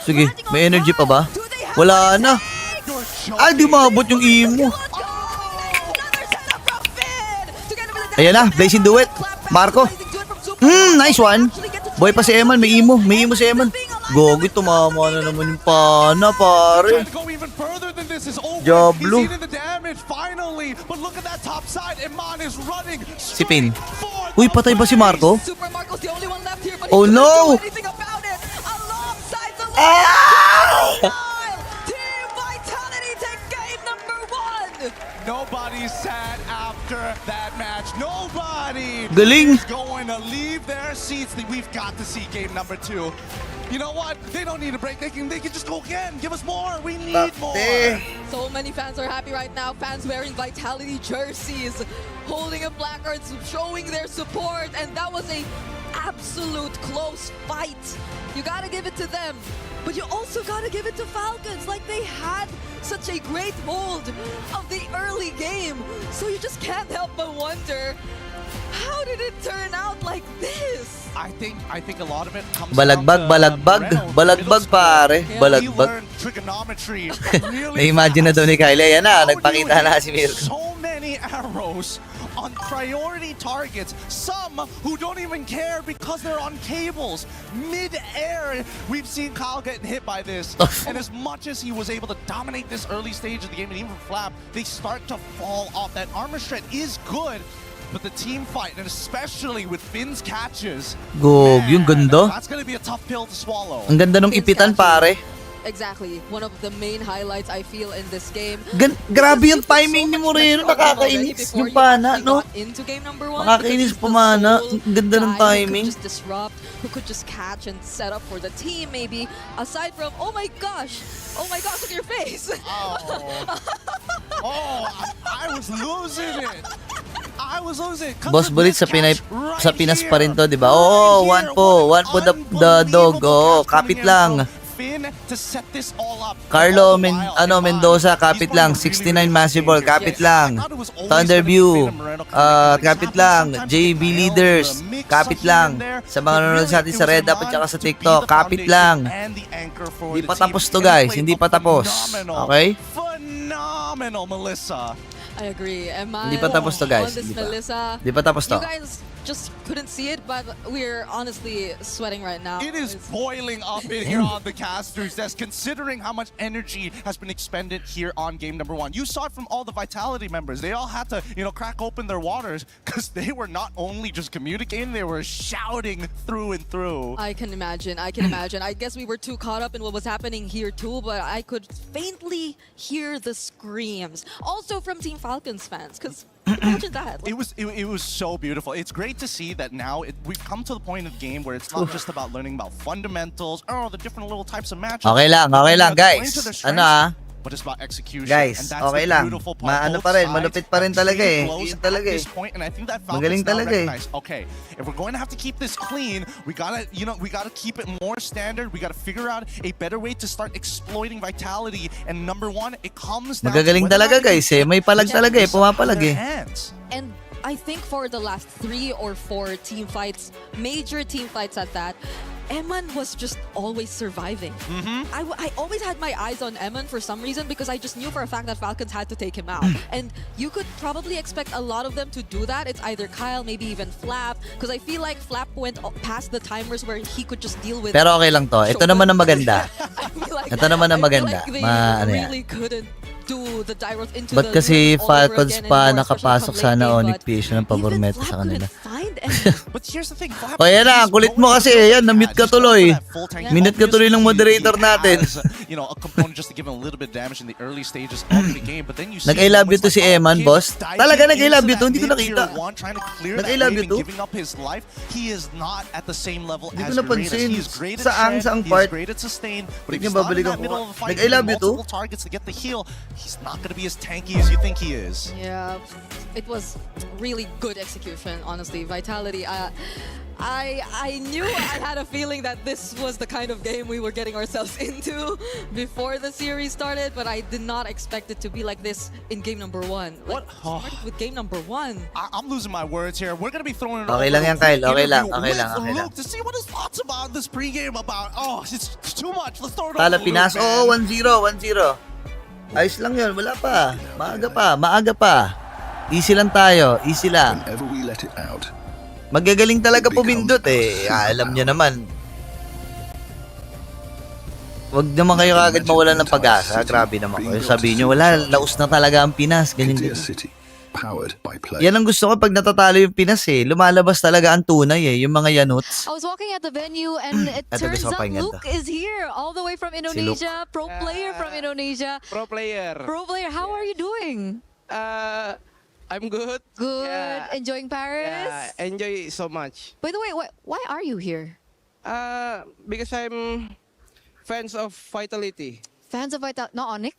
Sige, may energy pa ba? Wala na. Ay, di maabot yung imo. Ayan na, Blazing Duet. Marco. Nice one. Boy pa si Eman, may imo. May imo si Eman. Gogi, tumama na naman yung pana, pare. Diablo. Si Pin. Uy, patay ba si Marco? Oh no! Nobody's sad after that match. Nobody Galing. is going to leave their seats. We've got to see game number 2. You know what? They don't need a break. They can just go again. Give us more. We need more. So many fans are happy right now. Fans wearing Vitality jerseys, holding up placards, showing their support, and that was a absolute close fight. You gotta give it to them, but you also gotta give it to Falcons. Like, they had such a great hold of the early game, so you just can't help but wonder, how did it turn out like this? I think a lot of it comes Balagbag, balagbag pare. Balagbag. Trigonometry. Na-imagine na daw ni Kyle. Yan na, nagpakita na si Mirko. So many arrows on priority targets. Some who don't even care because they're on cables. Mid-air, we've seen Kyle getting hit by this. And as much as he was able to dominate this early stage of the game, and even Flap, they start to fall off. That armor shred is good, but the team fight, and especially with Finn's catches, Gog, yung ganda. that's gonna be a tough pill to swallow. Ang ganda nung ipitan, pare. Exactly. One of the main highlights I feel in this game. Grabe yung timing ni Moreno. Nakakainis yung pana, no? Nakakainis pumana. Ang ganda ng timing. Who could just disrupt, who could just catch and set up for the team maybe. Aside from, oh my gosh, look at your face. I was losing it. Boss Bulit sa Pinas pa rin to, di ba? Oo, one po the dog. Oo, kapit lang. Carlo Mendoza, kapit lang. 69 Massive Ball, kapit lang. Thunderview, kapit lang. JB Leaders, kapit lang. Sa mga nanonood sa atin sa Red Up at saka sa TikTok, kapit lang. Hindi pa tapos to, guys. Hindi pa tapos. Okay? Phenomenal, Melissa. I agree. Emma, Hindi pa tapos to, guys. on this Hindi pa. Melissa, Hindi pa tapos to. you guys just couldn't see it, but we're honestly sweating right now. It is boiling up in here on the caster's desk, considering how much energy has been expended here on game number 1. You saw it from all the Vitality members. They all had to, crack open their waters because they were not only just communicating, they were shouting through and through. I can imagine. I can imagine. I guess we were too caught up in what was happening here too, but I could faintly hear the screams. Also from Team Falcons fans, because imagine that. It was so beautiful. It's great to see that now we've come to the point of the game where it's not just about learning about fundamentals, the different little types of matches. Okay lang, guys. But it's about execution. Guys, and that's okay the lang. beautiful part. Maano pa rin, malupit pa rin talaga eh. Yun talaga eh. At this point, and I think that Magaling Falcons now talaga eh. recognize, okay, if we're going to have to keep this clean, we gotta keep it more standard. We gotta figure out a better way to start exploiting Vitality. And number 1, it comes down Magagaling to talaga guys eh. May palag talaga eh. Pumapalag eh. And I think for the last 3 or 4 team fights, major team fights at that, Eman was just always surviving. I always had my eyes on Eman for some reason because I just knew for a fact that Falcons had to take him out. And you could probably expect a lot of them to do that. It's either Kyle, maybe even Flap, because I feel like Flap went past the timers where he could just deal with. Pero okay lang to. Ito naman ang maganda. Ito naman ang maganda. They really couldn't do the direct into Ba't the kasi all over Falcons again pa anymore, nakapasok especially from sana late game, Onyx but Fish ng pabor even meta Flap sa kanila. couldn't find But here's the thing, Flap, O yan na, kulit mo kasi. Yan, na-mute ka tuloy. Minute ka tuloy ng moderator natin. A component just to give him a little bit of damage in the early stages of the game, but then you see Nag-I love you to si Eman, boss. Talaga nag-I love you to, hindi ko nakita. Nag-I love you to. Giving up his life, he is not at the same level Hindi as ko napansin. He is great at Saang shed, he part? is great at sustain, but if Hindi he's not in babalikan that ko. middle of the fight, Nag-I love you to. multiple targets to get the heal, he's not going to be as tanky as you think he is. Yeah, it was really good execution, honestly. Vitality, I knew I had a feeling that this was the kind of game we were getting ourselves into before the series started, but I did not expect it to be like this in game number 1. Like, started with game number 1. I'm losing my words here. We're going to be throwing it Okay lang yan, Kyle. Okay lang. Okay lang. with Okay lang. Luke to see what his thoughts about this pregame about. Oh, it's too much. Let's throw it Tala over to Pinas. Luke, Oo, man. 1-0. Ayos lang yun. Wala pa. Maaga pa. Easy lang tayo. Easy lang. Magagaling talaga pumindot eh. Alam nyo naman. Wag naman kayo agad mawalan ng pag-asa. Grabe naman kayo. Sabihin nyo, wala, laos na talaga ang Pinas. Ganyan. Yan ang gusto ko pag natatalo yung Pinas eh. Lumalabas talaga ang tunay eh. Yung mga yanuts. I was walking at the venue and it Ito, turns gusto ko out pakinggan Luke to. is here all the way from Indonesia. Pro player from Indonesia. Pro player. Pro player, how are you doing? I'm good. Good. Yeah. Enjoying Paris? Yeah, enjoy so much. By the way, why are you here? Because I'm fans of Vitality. Fans of Vitality? Not Onyx?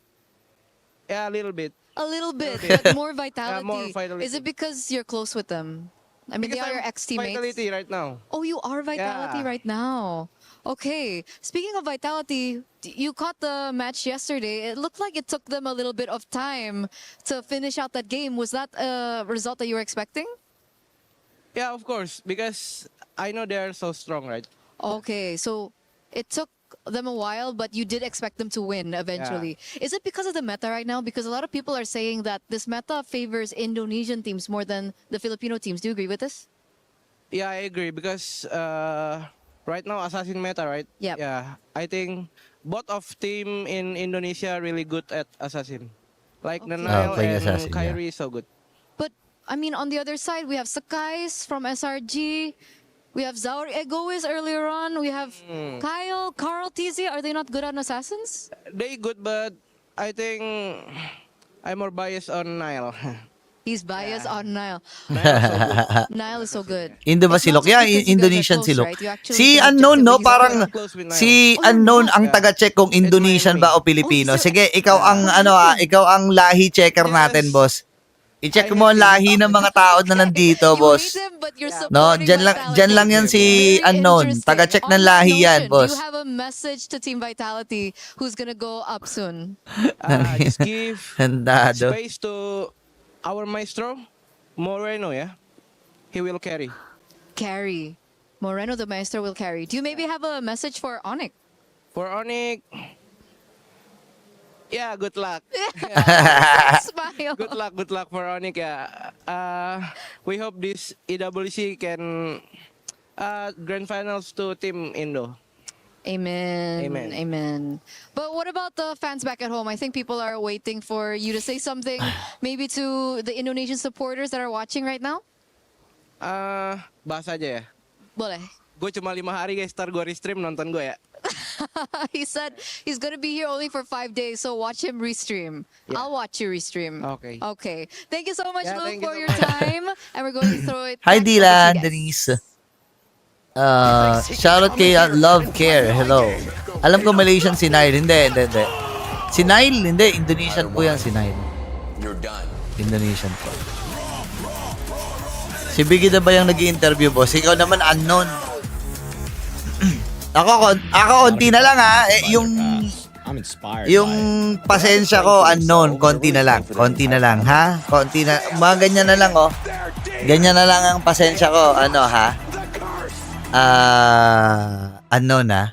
Yeah, a little bit. A little bit, but more Vitality. More Vitality. Is it because you're close with them? I mean, Because they are your I'm ex-teammates. Vitality right now. Oh, you are Vitality Yeah. right now. Okay. Speaking of Vitality, you caught the match yesterday. It looked like it took them a little bit of time to finish out that game. Was that a result that you were expecting? Yeah, of course, because I know they are so strong, right? Okay, so it took them a while, but you did expect them to win eventually. Is it because of the meta right now? Because a lot of people are saying that this meta favors Indonesian teams more than the Filipino teams. Do you agree with this? Yeah, I agree because right now Assassin meta, right? Yep. Yeah, I think both of team in Indonesia are really good at Assassin. Like Nanao playing and Assassin, yeah. Kyrie is so good. But I mean, on the other side, we have Sakais from SRG. We have Zauri Egoist earlier on. We have Kyle, Carl, TZ. Are they not good on assassins? They good, but I think I'm more biased on Nile. He's biased on Nile. Nile is so good. Indo ba It's not silok? just Yeah, because you guys are Indonesian close, silok. right? You actually Si can Unknown, no? objectively Parang say that. si Unknown ang taga-check kung Indonesian ba o Pilipino. Sige, ikaw ang ikaw ang lahi checker natin, boss. I-check mo ang lahi ng mga tao na nandito, boss. No, dyan lang yan si Unknown. Taga-check ng lahi yan, Do boss. you have a message to Team Vitality who's gonna go up soon? Just give Handado. space to our maestro, Moreno, yeah? He will carry. Carry. Moreno, the maestro, will carry. Do you maybe have a message for Onyx? For Onyx, Yeah, good luck. Smile. Good luck for Onyx. Yeah. We hope this EWC can grand finals to Team Indo. Amen. Amen. Amen. But what about the fans back at home? I think people are waiting for you to say something, maybe to the Indonesian supporters that are watching right now. Bahas aja ya. Boleh. Gue cuma 5 hari guys, ntar gue restream nonton gue ya. He said he's going to be here only for 5 days, so watch him restream. Yeah. I'll watch you restream. Okay. Okay. Thank you so much, Yeah, Luke, thank you for so your much. time. And we're going to throw it Hi back over to Dylan, you guys. Denise. Shoutout kay Love Care. Hello. Alam ko Malaysian si Nile. Hindi. Si Nile, hindi. Indonesian po yan si Nile. You're done. Indonesian po. Si Biggie na ba yung nag-i-interview, boss? Ikaw naman unknown. Ako konti na lang ha. Yung pasensya ko unknown, konti na lang ha. Konti na, mga ganyan na lang oh. Ganyan na lang ang pasensya ko, ano ha. Unknown ha.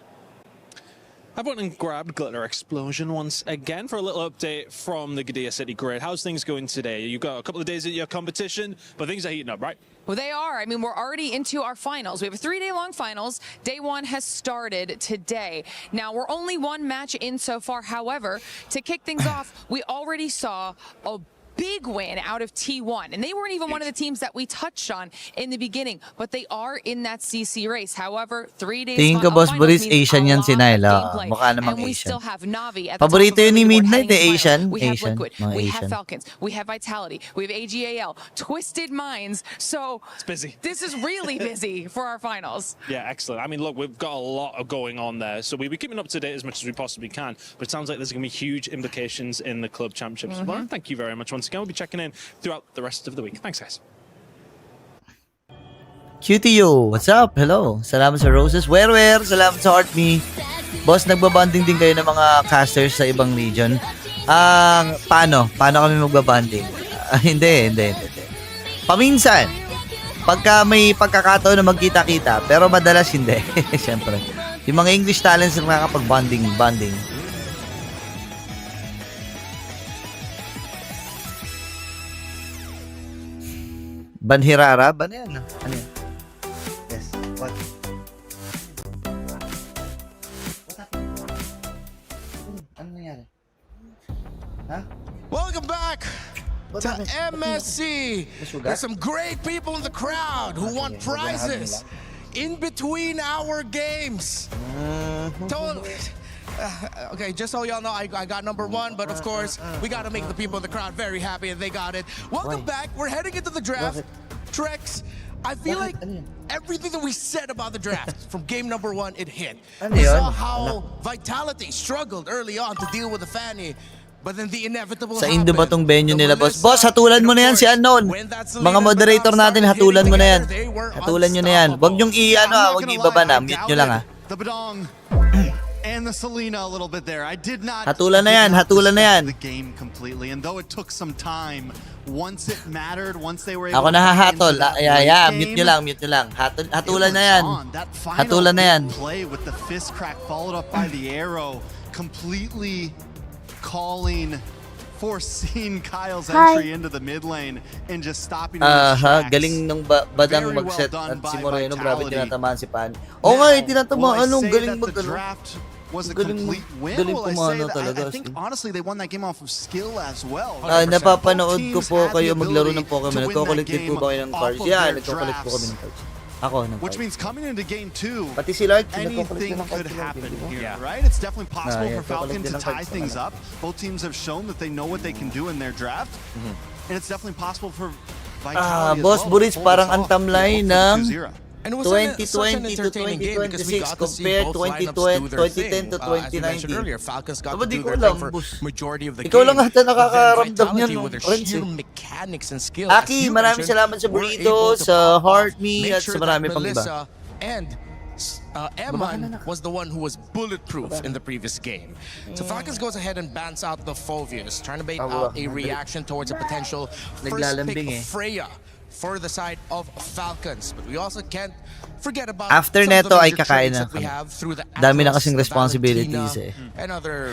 I've went and grabbed Glitter Explosion once again for a little update from the Gdynia City grid. How's things going today? You've got a couple of days at your competition, but things are heating up, right? Well, they are. I mean, we're already into our finals. We have a 3-day-long finals. Day 1 has started today. Now, we're only one match in so far. However, to kick things off, we already saw a big win out of T1. And they weren't even one of the teams that we touched on in the beginning, but they are in that CC race. However, 3 days Tingin ko, Boss Boris, Asian yan si Nyla. Mukha namang and we Asian. still have Navi at the Paborito top of yun ni the leaderboard Midnight heading eh, to finals. Asian. We have Asian. Liquid, Mga we Asian. have Falcons, we have Vitality, we have AGAL, Twisted Minds. So it's busy. This is really busy for our finals. Yeah, excellent. I mean, look, we've got a lot of going on there, so we'll be keeping up to date as much as we possibly can. But it sounds like there's going to be huge implications in the club championships. Well, thank you very much once again. We'll be checking in throughout the rest of the week. Thanks, guys. QTU, what's up? Hello. Salamat sa roses. Where? Salamat sa Heart Me. Boss, nagbabanding din kayo ng mga casters sa ibang region. Paano? Paano kami magbabanding? Hindi. Paminsan. Pagka may pagkakataon na magkita-kita, pero madalas hindi. Siyempre. Yung mga English talents na nakakapag-banding. Banhirara? Ba na yan? Ano yan? Yes. What? Ano nangyari? Ha? Welcome back to MSC. There's some great people in the crowd who want prizes in between our games. Okay, just so y'all know, I got number 1, but of course, we got to make the people in the crowd very happy, and they got it. Welcome back. We're heading into the draft. Trex, I feel like everything that we said about the draft from game number 1, it hit. We saw how Vitality struggled early on to deal with the Fanny. But then the inevitable Sa Indo ba tong venue nila, boss? Boss, hatulan mo na yan si Unknown. Mga moderator natin, hatulan mo na yan. Hatulan nyo na yan. Huwag nyong huwag ibaba na. Mute nyo lang ha. The Badong and the Selena a little bit there. I did not Hatulan na yan. the game completely, and though it took some time, once it mattered, once they were able Ako to nahahatol. get into that Mute game, nyo lang. Hatulan na yan. That final Hatulan na yan. play with the fist crack followed up by the arrow, completely foreseeing Kyle's entry into the mid lane and just stopping him in his tracks. Galing ng badang Very well mag-set done at si by Moreno, grabe Vitality. tinatamaan si Pan. Oo nga, tinatamaan. Will I say Galing that the draft was a complete win? galing Will I say pumano that talaga. I think honestly they won that game off of skill as well. Napapanood ko Both po teams had kayo the maglaro ability ng Pokemon. to win that Nagko-collective po game ba kayo ng off cards? of Yeah, their nagko-collect po kami ng cards. Ako, ng Which cards. means coming into game 2, Pati si Lark, anything nagko-collect din ng could cards sila, happen di ba? here, right? It's definitely possible Yeah, for Falcon nagko-collect din to ng tie cards things sila. up. Both teams have shown that they know what they can do in their draft, and it's definitely possible for Vitality as Boss well to Boris, pull parang this ang off. tamlay Go ng for the 2-0. And it was 2020 to 2026 compared 2020, 2010 to 2019. Earlier, Falcons got Aba, to di do ko their alam, thing for boss. majority of the Ikaw game. lang ata nakakaramdam But then niyan, Vitality no? with their Friends, sheer eh. mechanics and skills. Aki, maraming salamat sa burrito, sa Heart Me, at sa marami pang iba. Melissa and Eman was the one who was bulletproof in the previous game. So Falcons goes ahead and bans out the Phovius, trying to bait out a reaction towards a potential first pick of Freya for the side of Falcons. But we also can't forget about After some of the neto ay major kakain trades na that we kami. have through the Dami na Atlas, kasing the responsibilities Valentina, eh. and other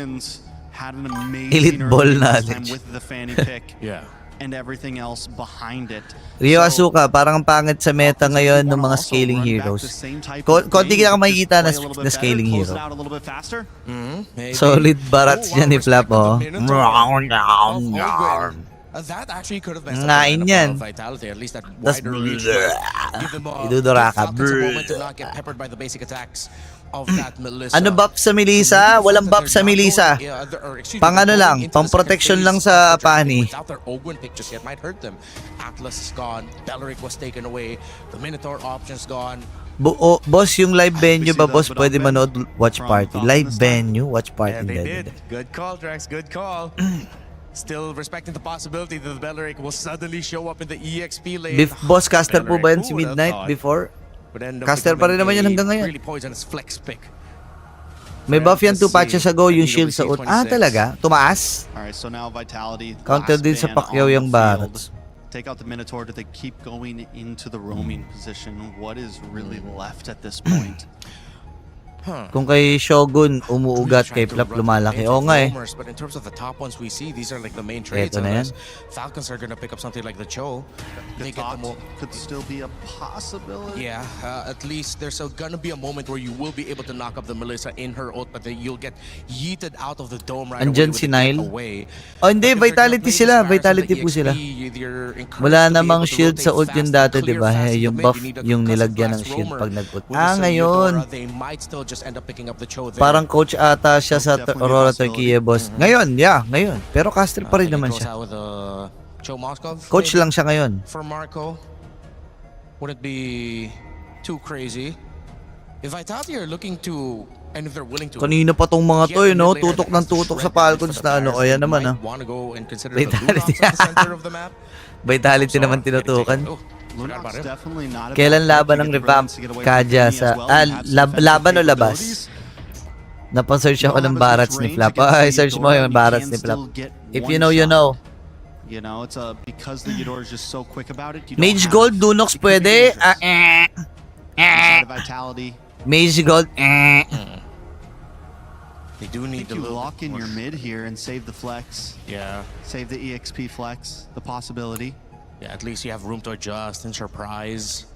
Americans had an amazing Elite ball early this time knowledge. with the Fanny pick. Yeah. and everything else behind it. Ryo Asuka, parang ang pangit sa meta ngayon ng mga scaling heroes. Konti ka makikita na scaling hero. Solid barats niya ni Flap, oh. That actually could have messed Ngain yan. Vitality, at least that Tas wider reach. Give them idudura ka. Falcons a moment to not get peppered by the basic attacks of that Melissa. Ano buff sa Melissa? Walang buff sa Melissa. Pang ano lang, pang protection lang sa Pani. Without their Ogwen pick just yet might hurt them. Atlas is gone. Beleric was taken away. The Minotaur option's gone. Boss, yung live venue ba, boss? Pwede manood watch party. Live venue, watch party. Yeah, they did. Good call, Drax. Good call. Still respecting the possibility that the Beleric will suddenly show up in the EXP lane. Boss, caster po ba yan si Midnight before? Caster pa rin naman yan hanggang ngayon. Really poisonous flex pick. May buff yan 2 patches ago, yung shield sa ult. Ah, talaga? Tumaas? Alright, so now Vitality. Counter din sa Pacquiao yung barats. Take out the Minotaur. Do they keep going into the roaming position? What is really left at this point? Kung kay Shogun umuugat, kay Flap lumalaki. Oo nga eh. But in terms of the top ones we see, these are like the main trades. Ito na yan. Falcons are gonna pick up something like the Cho. They get the could still be a possibility. Yeah, at least there's gonna be a moment where you will be able to knock up the Melissa in her ult, but then you'll get yeeted out of the dome right away. Andyan si Nile. Oh hindi, Vitality sila. Vitality po sila. Wala namang shield sa ult yun dati, diba? Yung buff, yung nilagyan ng shield pag nag-ult. Ah, ngayon. Parang coach ata siya sa Aurora Turquía, boss. Ngayon, yeah, ngayon. Pero caster pa rin naman siya. Coach lang siya ngayon. For Marco, would it be too crazy? If Vitality are looking to, and if they're willing to, kanina pa tong mga to, no? Tutok ng tutok sa Falcons na ano. Kaya naman, ha? Vitality. Vitality naman tinutukan. Kailan laban ng revamp Kaja sa laban o labas? Napasearch ako ng barats ni Flap. Ay, search mo yung barats ni Flap. If you know, you know. You know, it's because the Eudora is just so quick about it. Mage Gold, Dunox pwede. Vitality. Mage Gold. They do need to lock in your mid here and save the flex. Yeah. Save the EXP flex, the possibility. Yeah, at least you have room to adjust and surprise.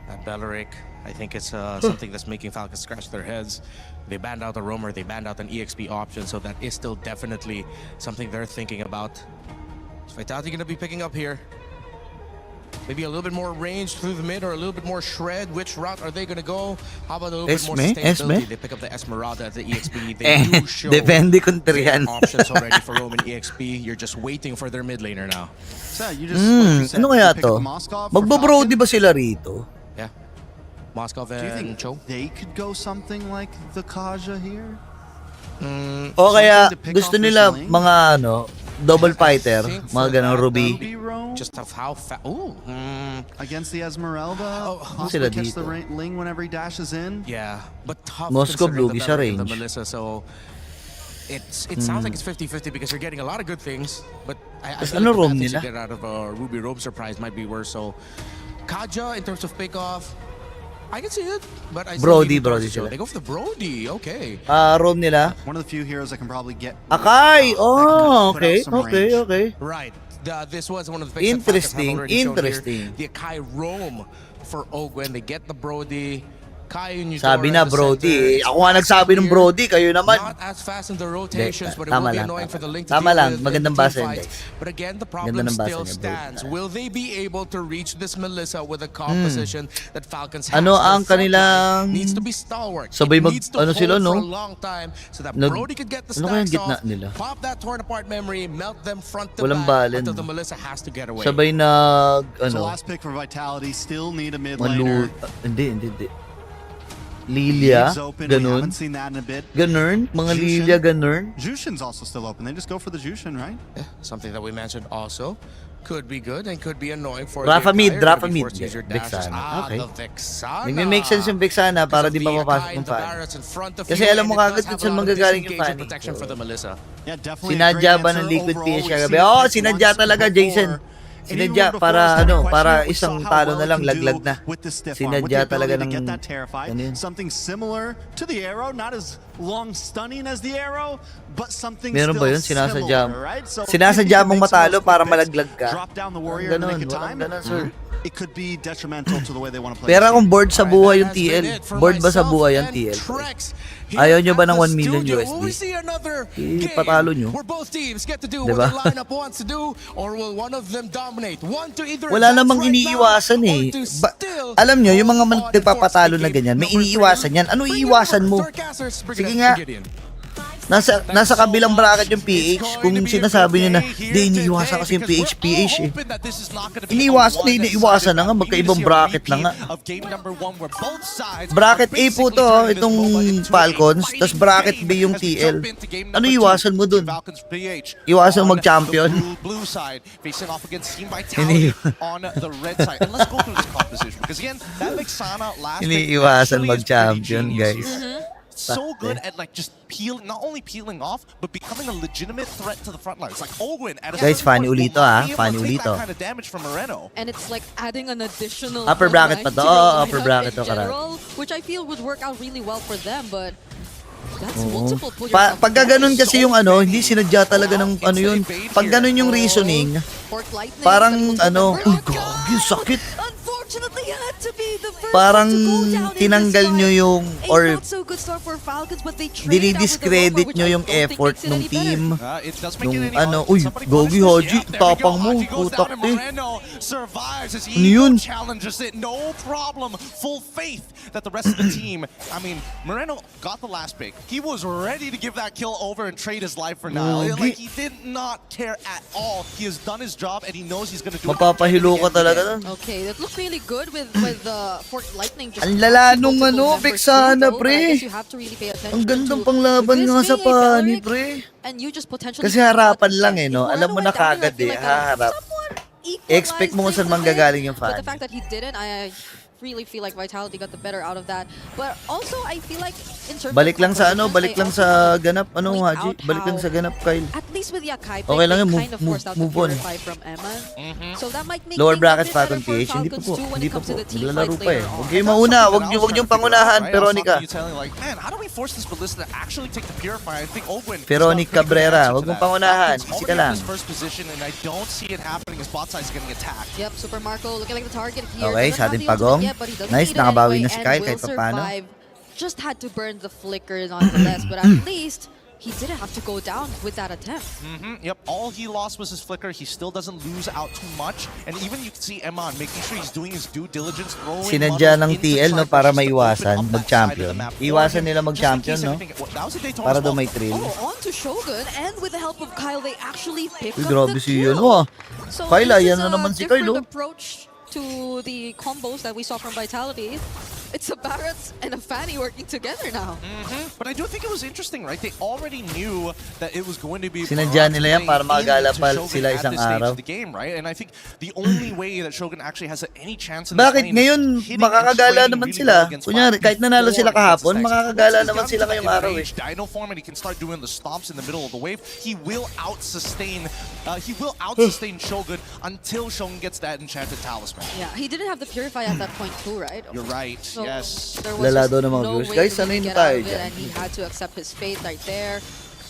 That Beleric, I think it's something that's making Falcons scratch their heads. They banned out a roamer, they banned out an EXP option, so that is still definitely something they're thinking about. Is Vitality gonna be picking up here? Maybe a little bit more range through the mid or a little bit more shred. Which route are they gonna go? How about a little bit more sustainability? They pick up the Esmeralda at the EXP. They do show options already for Roman EXP. You're just waiting for their mid laner now. So you just Ano kaya to? Magbo-brody ba sila rito? Yeah. Moskov and Do you think Cho? they could go something like the Kaja here? O kaya gusto nila mga ano, double fighter, mga ganang Ruby. Just of how fast. Ooh. Against the Esmeralda. Sila Catch dito. the Ling whenever he dashes in. Yeah, but tough Moscow considering Bluey the sa Beleric and range. the Melissa, so it sounds like it's 50-50 because you're getting a lot of good things, but I feel ano like the roam bad things you nila? get out of a Ruby Robe surprise might be worse. So Kaja in terms of pickoff, I can see it, but I still Brody lean towards sila. They go for the Brody. Okay. Roam nila? One of the few heroes that can probably get. Akai! Oh, Put out some range. okay. Right. This was one of the picks Interesting, that Falcons have already shown interesting. here. The Akai roam for Ogwen. They get the Brody. Kai and Sabi na Brody. Ako nga nagsabi ng Brody, kayo naman. Not as fast in the rotations, but it Tama will be lang, annoying for the Link to tama deal lang, with magandang in team basa yun, fights. guys. But again, the problem Ganda ng basa still niya, stands. Brody. Will they be able to reach this Melissa with a composition that Falcons have? Ano Their ang front line kanilang needs to be stalwart. sabay It needs to ano hold sila, for no? a long time so that Nag- Brody could get the ano kayang stacks gitna off, nila? pop that torn apart memory, melt them front to Walang back balen, until the no? Melissa has to get away. Sabay nag, So ano, last pick for Vitality, still need a mid laner. hindi. Lilia, Leaves open. We ganun. haven't seen that in a bit. Ganun, mga Jushin. Lilia, ganun. Jushin's also still open. They just go for the Jushin, right? Yeah, something that we mentioned also. Could be good and could be annoying for Rafa the mid, entire Rafa gonna be mid. forced to use your Vexana. dashes. Okay. The Vexana. Nagme-make sense yung Vexana para di mapapasok yung fan. Kasi alam mo kagad kung saan manggagaling yung fan. For the Melissa. Yeah, definitely. Sinadya ba ng Liquid PH kagabi? Oo, sinadya talaga, Jason. Sinadya para para isang talo na lang laglag na. Sinadya talaga ng something similar to the arrow, not as long stunning as the arrow, but something meron ba yun? still Sinasadya similar, right? So sinasadya mong matalo para malaglag ka. drop down the warrior in the nick of time. Sir. It could be detrimental to the way they want to play. Pero kung board sa buhay yung TL, board ba sa buhay yung TL? Ayaw nyo ba ng 1 million USD? Patalo nyo. Diba? Wala namang iniiwasan eh. Alam nyo, yung mga nagpapatalo na ganyan, may iniiwasan yan. Ano iiwasan mo? Sige nga. Nasa kabilang bracket yung PH. Kung sinasabi niya na, di iniiwasan kasi yung PH eh. Iniiwasan na nga, magkaibang bracket na nga. Bracket A po to, itong Falcons, tas bracket B yung TL. Ano iwasan mo dun? Iwasan mag-champion? Iniiwasan mag-champion, guys. So good at like just not only peeling off, but becoming a legitimate threat to the front lines. Like Owen at a guys, funny ulito funny ulito. Kind of damage from Moreno. And it's like adding an additional upper bracket pa to, upper bracket to general, which I feel would work out really well for them, but that's multiple pull pagka ganun kasi yung hindi sinadya talaga ng yun. Pag ganun yung reasoning, parang uy, gagi, sakit. Parang tinanggal nyo yung or dinidiscredit nyo yung effort ng team nung uy, Gogi Haji, tapang mo, putak eh. Ano yun? No problem, full faith that the rest of the team, I mean, Moreno got the last pick. He was ready to give that kill over and trade his life for now. Like, he did not care at all. He has done his job and he knows he's gonna do it. Mapapahilo ka talaga. Okay, that looks really good with the Fork Lightning. Ang lala nung Vexana, pre. Ang gandang panglaban nga sa pani, pre. Kasi harapan lang no. Alam mo na kagad haharap. Expect mo kung saan manggagaling yung fan. But the fact that he didn't, I really feel like Vitality got the better out of that. But also, I feel like in terms balik lang sa balik lang sa ganap, Haji? Balik lang sa ganap, Kyle. At least with Yakai, okay lang yun, move on. From Emma. So that might make lower bracket Falcon PH, hindi pa po. Naglalaro pa eh. Huwag kayo mauna, huwag niyong pangunahan, Veronica. Veronica Cabrera, huwag mong pangunahan. Kasi ka lang. Yep, Super Marco looking like the target here. Okay, sa ating pagong. Nice, nakabawi na si Kyle kahit pa paano. Just had to burn the flickers on the list, but at least he didn't have to go down with that attempt. Yep, all he lost was his flicker. He still doesn't lose out too much. And even you can see Eman making sure he's doing his due diligence. Sinadya ng TL para maiwasan mag-champion. Iwasan nila mag-champion, para daw may thrill. On to Shogun, and with the help of Kyle, they actually picked up grabe the si kill. Kyle, yan na naman si Kyle, approach to the combos that we saw from Vitality. It's a Barret and a Fanny working together now. But I do think it was interesting, right? They already knew that it was going to be sinadya nila yan para magala pa sila isang araw. The game, right? And I think the only way that Shogun actually has any chance in bakit ngayon makakagala naman sila? Kunyari, kahit nanalo sila kahapon, makakagala naman sila ngayong araw eh. Dino form and he can start doing the stomps in the middle of the wave. He will out-sustain Shogun until Shogun gets that enchanted talisman. Yeah, he didn't have the Purify at that point too, right? You're right. So yes. There was Lalado no viewers. way Guys, to ano really yun get tayo out of it, dyan? and he had to accept his fate right there.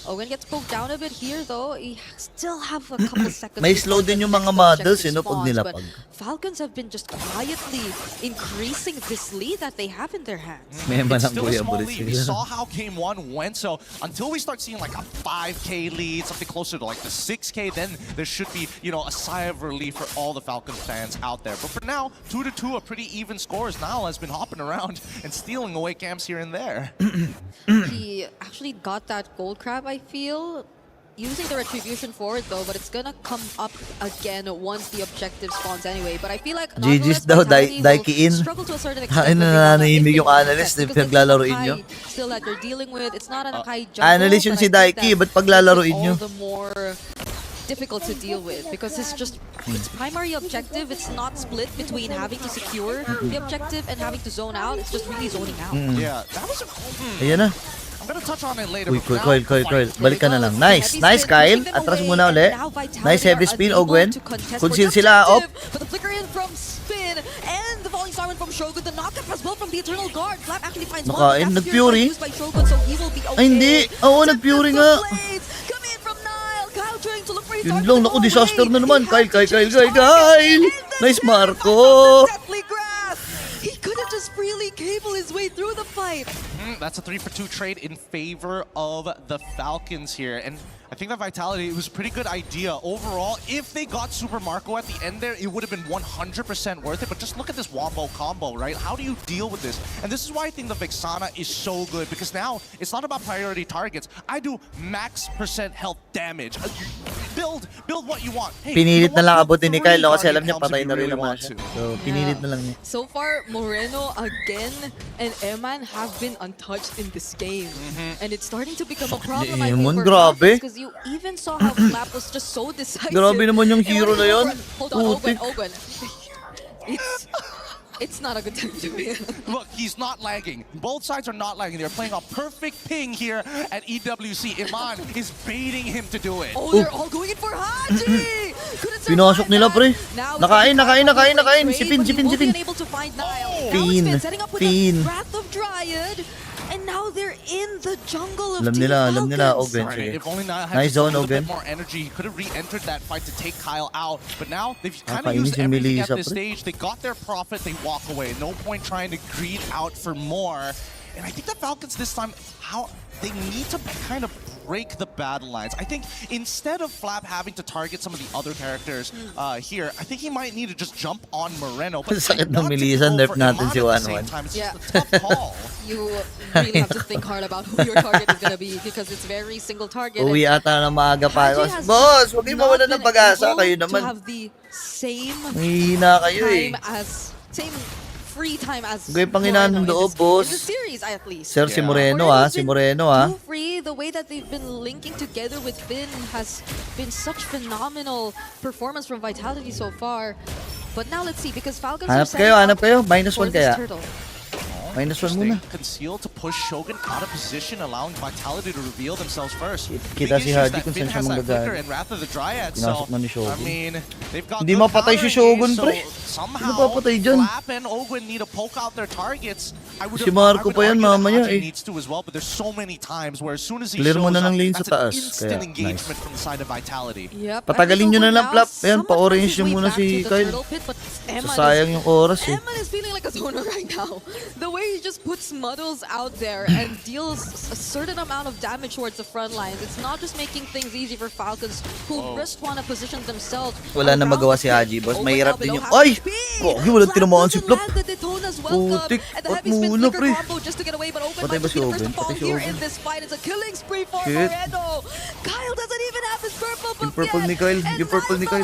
Owen gets poked down a bit here though. He still have a couple seconds. May slow din yung mga models, pag nilapag. Falcons have been just quietly increasing this lead that they have in their hands. It's still a small lead. We saw how game 1 went, so until we start seeing like a 5K lead, something closer to like the 6K, then there should be, a sigh of relief for all the Falcons fans out there. But for now, 2-2, a pretty even score as Nile has been hopping around and stealing away camps here and there. He actually got that gold crab, I feel, using the retribution forward though, but it's gonna come up again once the objective spawns anyway. But I feel like GG's daw, Daiki in. Nananahimik yung analyst na paglalaroin nyo. Still that you're dealing with, it's not an Akai jungle. Analyst yung si Daiki, ba't paglalaroin nyo? All the more difficult to deal with because it's primary objective. It's not split between having to secure the objective and having to zone out. It's just really zoning out. Yeah, that was Ayan na. gonna touch on it later. Uy, Kyle. Balik ka na lang. Nice, Kyle. Atras muna uli. Nice heavy spin, Ogwen. Conceal sila, op. But the flicker in from Spin and the falling star from Shogun, the knockup as well from the Eternal Guard. Flap actually finds one. Nakain, nag-fury. Ay, hindi. Oo, nag-fury nga. Yun lang, naku, disaster na naman. Kyle. Nice, Marco. He could have just freely cable his way through the fight. That's a 3-for-2 trade in favor of the Falcons here. And I think that Vitality, it was a pretty good idea. Overall, if they got Super Marco at the end there, it would have been 100% worth it. But just look at this Wombo combo, right? How do you deal with this? And this is why I think the Vexana is so good. Because now, it's not about priority targets. I do max % health damage. Build what you want. Hey, Pinilit na lang abutin ni Kyle, no? Kasi alam niya patay na rin naman siya. So, pinilit na lang niya. So far, Moreno again and Eman have been untouched in this game. And it's starting to become a problem, I think, for grabe. because you even saw how Flap was just so decisive. Grabe naman yung hero na yun. Hold on, Ogwen. It's not a good time to win. Look, he's not lagging. Both sides are not lagging. They're playing a perfect ping here at EWC. Iman is baiting him to do it. Oh, they're all going in for Haji! Pinasok nila, pre. Nakain. Sipin. Fin. Wrath of Dryad. And now they're in the jungle of Alam nila, Ogwen. If only now Nice zone, a Ogwen. bit more energy, he could have re-entered that fight to take Kyle out. But now they've kind of Kainis used yung everything at Melissa, this pre. stage. They got their profit, they walk away. No point trying to greed out for more. And I think the Falcons this time, they need to kind of break the battle lines. I think instead of Flap having to target some of the other characters here, I think he might need to just jump on Moreno. But sakit ng Melissa, nerf natin si 1-1. Yeah. You really have to think hard about who your target is going to be because it's very single target. Uwi ata na maaga pa. Boss, huwag kayo mawala ng pag-asa. Kayo naman. To have the same Mahihina kayo eh. free time as Huwag panginaan ng loob, boss. in the series at least. Sir, si Moreno Too free. The way that they've been linking together with Finn has been such phenomenal performance from Vitality so far. But now let's see because Falcons are Hanap kayo. -1 kaya. -1 muna. Conceal to push Shogun out of position, allowing Vitality to reveal themselves first. Kita si Hardy kung saan siya manggagaling. Pinasok na ni Shogun. Hindi mapatay si Shogun, pre. Hindi mapapatay dyan. Flap and Ogwen need to poke out their targets. Si Marco pa yan mamaya eh. Needs to as well, but there's so many times where as soon as he Clear mo shows na ng up, lane sa that's an taas. instant Kaya, engagement from the side of Vitality. Patagalin nyo na lang, Flap. Ayan, pa-orange nyo muna si Kyle. Sayang yung oras eh. Eman is feeling like a zoner right now. The way he just puts muddles out there and deals a certain amount of damage towards the front lines. It's not just making things easy for Falcons who just want to position themselves. Wala na magawa si Haji, boss. Mahirap din yung... Ay! Gogi, walang tinamaan si Flap. Putik. At muna, pre. Patay ba si Oben? Patay si Oben. Shit. Kyle doesn't even have his purple buff Yung purple ni Kyle. Yung purple ni Kyle.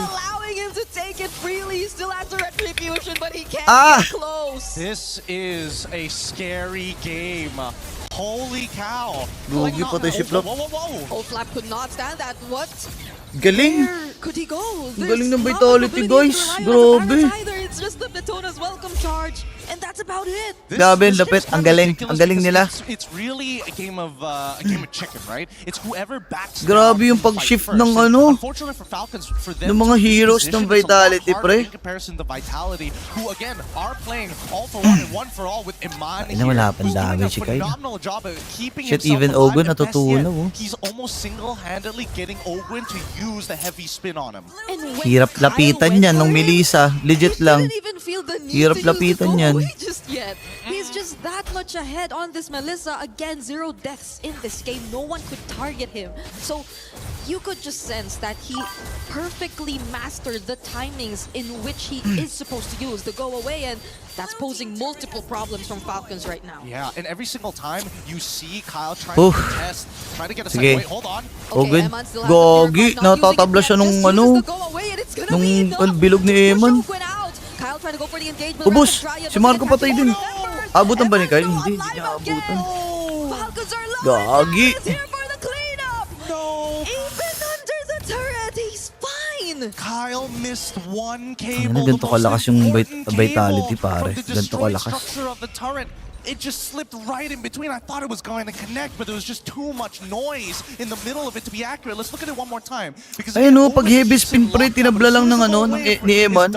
allowing him to take it freely. He still has the retribution, but he can't get close. This is a scary game. Holy cow. Gogi, patay si Flap. Oh, Flap could not stand that. What? Galing! Where could he go? Galing ng Vitality, guys. Grabe. It's just the Daytona's welcome charge, and that's about it. Grabe, lapit. Ang galing. Ang galing nila. It's really a game of chicken, right? It's whoever backs. Grabe yung pag-shift ng ano. Unfortunately for Falcons, for Ng them, mga heroes ng Vitality, pre. In comparison to Vitality, who again are playing all for one and one for all with Iman Ay na, wala pang damage si Kyle. phenomenal job of keeping Shit, himself even alive. Ogwen And best natutunan, yet, oh. He's almost single-handedly getting Ogwen to use the heavy spin on him. Hirap lapitan yan ng Melissa. Legit lang. Hirap lapitan yan. Just yet. He's just that much ahead on this Melissa. Again, 0 deaths in this game. No one could target him. So you could just sense that he perfectly mastered the timings in which he is supposed to use the go away, and that's posing multiple problems from Falcons right now. Yeah, and every single time you see Kyle trying to contest, try to get a second. Wait, hold on. Ogwen. Gogi, natatabla siya nung ano. Nung bilog ni Eman. Ubus! Si Marco patay din. Abutan ba ni Kyle? Hindi niya abutan. Gagi! Even under the turret, he's fine! Kyle missed one Ano cable. ganito kalakas yung Vitality, pare. Ganito kalakas. Structure of the turret. it just slipped right in between. I thought it was going to connect, but there was just too much noise in the middle of it to be accurate. Let's look at it one more time. Because ayun no, pag heavy spin pre, tinabla lang ng ano, ni Eman.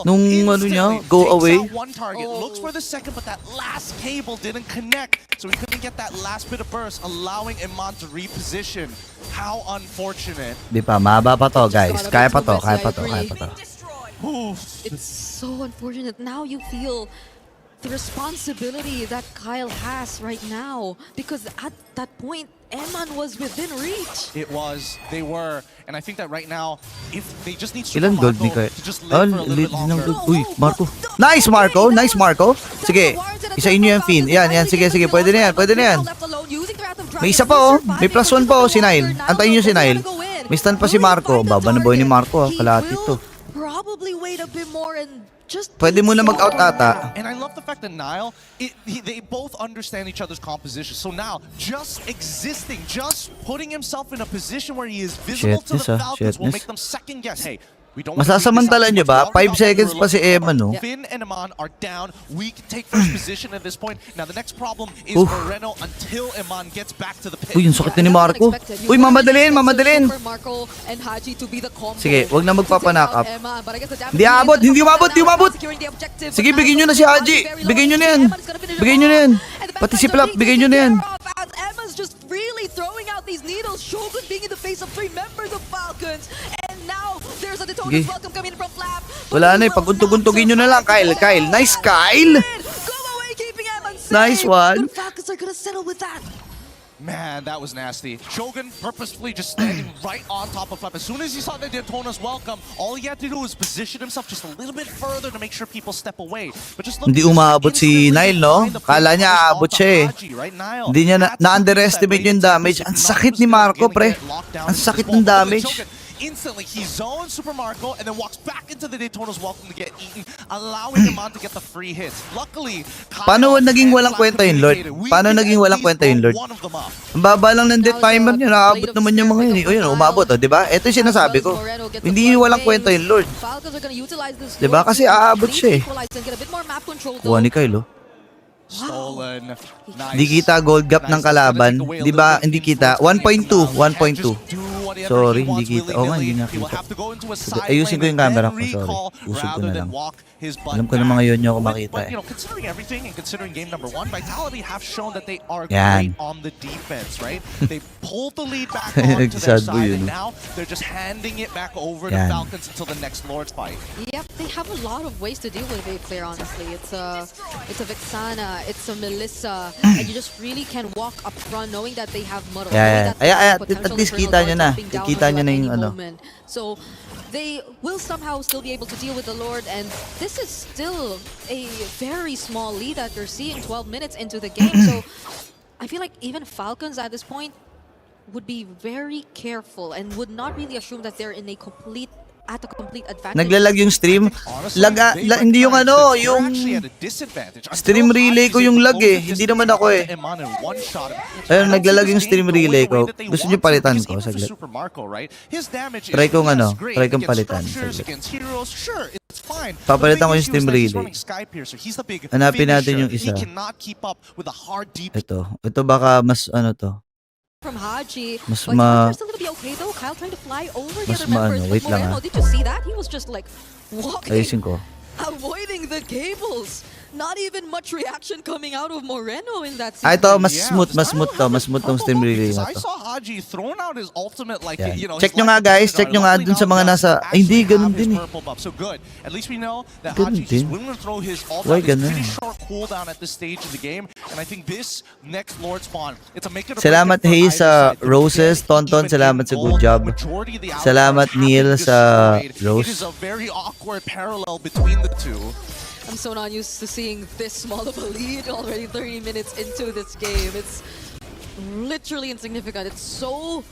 Nung ano niya, go away. One target, looks for the second, but that last cable didn't connect. So he couldn't get that last bit of burst, allowing Eman to reposition. How unfortunate. Di pa, mahaba pa to guys. Kaya pa to, kaya pa to, kaya pa to. It's so unfortunate. Now you feel the responsibility that Kyle has right now, because at that point, Eman was within reach. It was. They were. And I think that right now, if they just need Ilan gold ni Kyle? to just live for a little bit longer. Uy, Marco. Nice Marco, nice Marco. Sige, isa inyo yung Finn. Yan, yan, sige, sige, pwede na yan, pwede na yan. May isa pa oh, may +1 pa oh, si Nile. Antayin nyo si Nile. May stun pa si Marco. Baba na boy ni Marco, kalahati to. Probably wait a bit more and just pwede mo na mag-out ata. And I love the fact that Nile, they both understand each other's composition. So now, just existing, just putting himself in a position where he is visible to the Falcons will make them second guess. Hey, we don't masasamantala nyo ba? 5 seconds pa si Eman, no? Finn and Eman are down. We can take first position at this point. Now the next problem is Moreno until Eman gets back to the pit. Uy, yung sakit na ni Marco. Uy, mamadalin, mamadalin. Sige, wag na magpapanak up. Hindi abot, hindi umabot, hindi umabot. Sige, bigyan nyo na si Haji. Bigyan nyo na yan. Bigyan nyo na yan. Pati si Plap, bigyan nyo na yan. Emma's just really throwing out these needles. Shogun being in the face of 3 members of Falcons. And now there's a detonus welcome coming from Flap. Wala na eh, paguntog-untugin nyo na lang, Kyle. Kyle, nice Kyle. Go away, keeping Emma safe. Nice one. The Falcons are gonna settle with that. Man, that was nasty. Shogun purposefully just standing right on top of Flap. As soon as he saw the Daytona's welcome, all he had to do was position himself just a little bit further to make sure people step away. But just look, hindi umaabot si Nile, no? Kala niya aabot siya eh. Hindi niya na-underestimate yung damage. Ang sakit ni Marco, pre. Ang sakit ng damage. Instantly, he zones Super Marco and then walks back into the Daytona's welcome to get eaten, allowing him on to get the free hits. Luckily, paano naging walang kwenta yun, Lord? Paano naging walang kwenta yun, Lord? Ang baba lang ng death timer niya, nakaabot naman yung mga yun. O yun, umabot, o, diba? Ito yung sinasabi ko. Hindi walang kwenta yun, Lord. Diba? Kasi aabot siya eh. Kuha ni Kyle, oh. Stolen. Hindi kita gold gap ng kalaban. Di ba? Hindi kita. 1.2. 1.2. Sorry, hindi kita. Oo nga, hindi nakita. Ayusin ko yung camera ko. Sorry. Usog ko na lang. Alam ko na mga yun nyo ako makita eh. Considering everything and considering game number 1, Vitality have shown that they are Yan. great on the defense, right? They pulled the lead back onto their side and now they're just handing it back over to Falcons until the next Lord's fight. Yep, they have a lot of ways to deal with a player, honestly. It's a Vexana, it's a Melissa, and you just really can walk up front knowing that they have Muddle. At least kita nyo na. Kita nyo na yung ano. So, they will somehow still be able to deal with the Lord, and this is still a very small lead that you're seeing 12 minutes into the game. So, I feel like even Falcons at this point would be very careful and would not really assume that they're in a complete advantage. Naglalag yung stream. Hindi yung ano, yung stream relay ko yung lag eh. Hindi naman ako eh. Ayun, naglalag yung stream relay ko. Gusto nyo palitan ko saglit. Try kong ano, try kong palitan saglit. Papalitan ko yung stream relay. Hanapin natin yung isa. Ito baka mas ano to. From Haji, mas but Kyle still gonna be okay though. Kyle trying to fly over the other members. Wait lang Moreno, did you see that? He was just like walking, ayusin ko. avoiding the cables. Not even much reaction coming out of Moreno in that scene. Ito, mas smooth to. Mas smooth tong stream relay na to. I saw Haji throwing out his ultimate like, you know. Check nyo nga guys, check nyo nga dun sa mga nasa, ay hindi, ganun din eh. So good. At least we know that Haji is willing to throw his ultimate. It's pretty short cooldown at this stage of the game. And I think this next Lord spawn, it's a make it or break it. Salamat Hayes sa Roses, Tonton, salamat sa good job. Salamat Neil sa Rose. It is a very awkward parallel between the two. I'm so not used to seeing this small of a lead already 30 minutes into this game. It's literally insignificant. It's so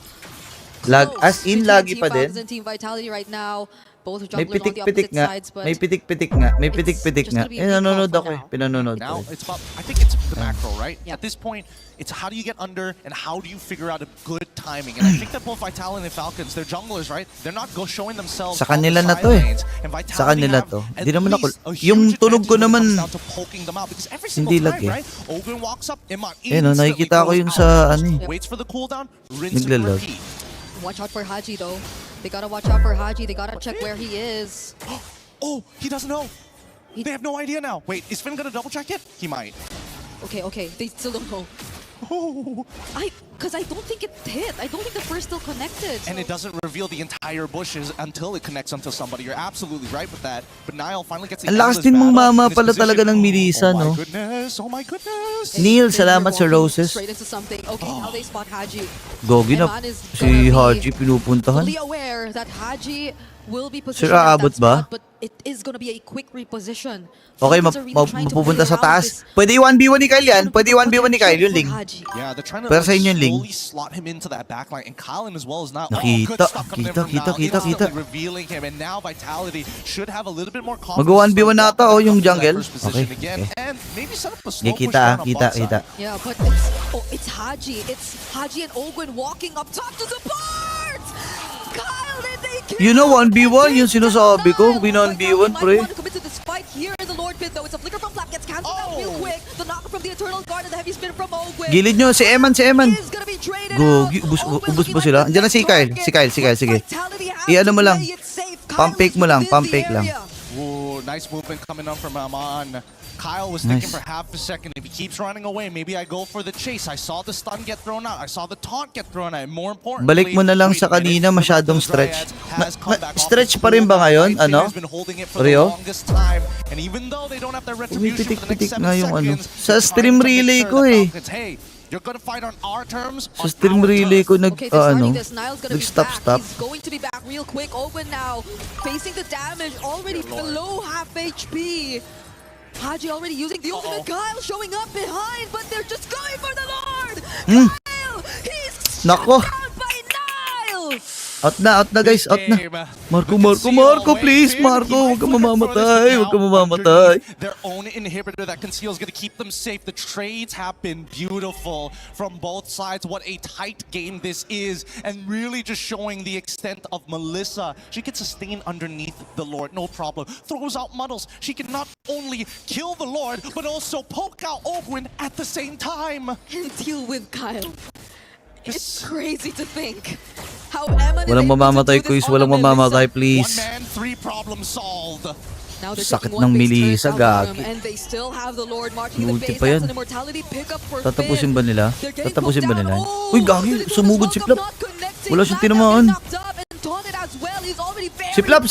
lag as in lagi pa din. Team Vitality right now. both May junglers on the pitik-pitik opposite nga. sides, but May pitik-pitik nga. May pitik-pitik just nga. gonna be a weak Nanonood call ako for eh. now. Pinanonood ko Now eh. it's about, I think it's the macro, right? At this point, it's how do you get under and how do you figure out a good timing? And I think that both Vitality and Falcons, they're junglers, right? They're not showing themselves Sa on the kanila na to eh. sidelines. And Vitality Sa kanila have to. at Di naman ako. least a Yung huge tunog ko advantage when it naman. comes down to poking them out because every single Hindi time, lag eh. right? Ogren walks up, Iman Eh no, instantly nakikita ko goes yung out. sa ano eh. Waits for the cooldown, rinse and Naglalag. repeat. Watch out for Haji though. They gotta watch out for Haji. They gotta check where he is. Oh, he doesn't know. They have no idea now. Wait, is Finn gonna double check it? He might. Okay. They still don't know. Because I don't think it hit. I don't think the first still connected. And it doesn't reveal the entire bushes until it connects onto somebody. You're absolutely right with that. But Niall finally gets the Ang lakas endless din mong battle mama in his pala position. talaga ng Melissa, Oh my no? goodness, oh my goodness. Neil, salamat sa Walking roses. Straight into something. Okay, now they spot Haji. Gogi na. Eman is Si gonna be Haji pinupuntahan. fully aware that Haji will be Sir, positioned at aabot that ba? spot, but it is gonna be a quick reposition. Okay, Falcons are really trying to mapupunta play sa around taas. this. Pwede 1v1 ni Kyle yan. Pwede 1v1 ni Kyle yung Ling. Yeah, they're trying to Pero sa inyo yung Ling. slowly slot him into that backline, and Colin as well as not. Nakita, good stuff coming in from kita, Niall, kita. instantly revealing him, and now Vitality should have a little bit more confidence. Mag-1v1 na ata, yung jungle. Okay. Okay. Again, and maybe set up a slow Okay, push kita, down on kita, bot kita. side. Yeah, but it's Haji. It's Haji and Ogwen walking up top to support! Kyle, did they kill? You know, 1v1 yung sinasabi ko. Win-1v1, pre. Want to commit to this fight here in the Lord Pit though. It's a flicker from Flap, gets cancelled out real quick. The knock from the Eternal Guard and the heavy spin from Ogwen. Gilid nyo, si Eman. Is gonna be traded Gogi, ubus ba sila? Andiyan na si Kyle. Sige. I-ano mo lang. Pump-fake mo lang, pump-fake lang. Ooh, nice movement coming on from Aman. Kyle was thinking for half a second, if he keeps running away, maybe I go for the chase. I saw the stun get thrown out. I saw the taunt get thrown out. More importantly, Balik mo na lang sa kanina, masyadong stretch. Stretch pa rin ba ngayon? Ano? Rio? Pumipitik-pitik nga yung ano. Sa stream relay ko eh. You're gonna fight on our terms. Sa stream relay ko nag-stop. He's going to be back real quick. Owen now facing the damage already below half HP. Haji already using the ultimate. Kyle showing up behind, but they're just going for the Lord. Kyle, he's Nako. shut down by Nile. Out na guys, out na. Marco, please, Marco, huwag ka mamamatay. Their own inhibitor that conceals gonna keep them safe. The trades have been beautiful from both sides. What a tight game this is, and really just showing the extent of Melissa. She can sustain underneath the Lord, no problem. Throws out Muddles. She can not only kill the Lord, but also poke out Ogwen at the same time. And deal with Kyle. It's crazy to think how Emma Walang mamamatay, Kuis. Walang mamamatay, please. One man, 3 problems solved. Now they're Sakit taking ng one base Melissa, turn down on gagi. him, and they still have the Lord marching the Ulti base. pa yan. That's an immortality pickup for Tatapusin Finn. ba nila? They're getting Tatapusin ba poked nila? down. Uy, gagi. Sumugod si Flap. Wala siyang tinamaan. Si Flap.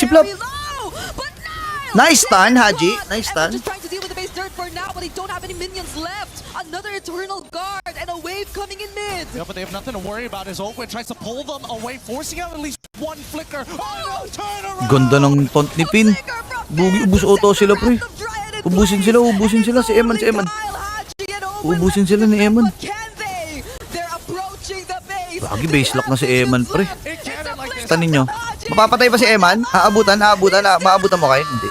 Nice stun, Haji. Nice stun. Just trying to deal with the base dirt for now, but they don't have any minions left. Another Eternal Guard and a wave coming in mid. Yeah, but they have nothing to worry about as Ogwen tries to pull them away, forcing out at least one flicker. Oh, no, turn around! Ganda ng taunt ni Pin. Bugi, ubus auto sila, pre. Ubusin sila. Si Eman. Ubusin sila ni Eman. They're approaching the base. Lagi base lock na si Eman, pre. Tanin nyo. Mapapatay pa si Eman? Maabutan mo kayo? Hindi.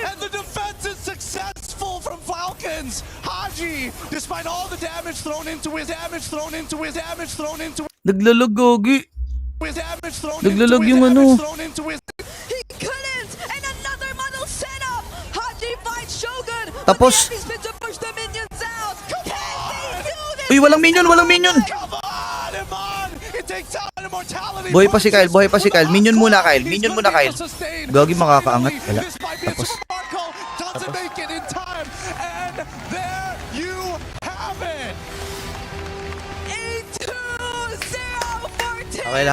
And the defense is successful from Falcons. Haji, despite all the damage thrown into his Naglalag, Gogi. Naglalag yung ano. He couldn't! And another muddle setup! Haji fights Shogun! Tapos. He's been to push the minions out! Can they do this? Uy, walang minion. Buhay pa si Kyle. Minion muna, Kyle. Gogi, makakaangat. Wala. Tapos. Doesn't make it in time, and there you have it. 8-2-0 for Okay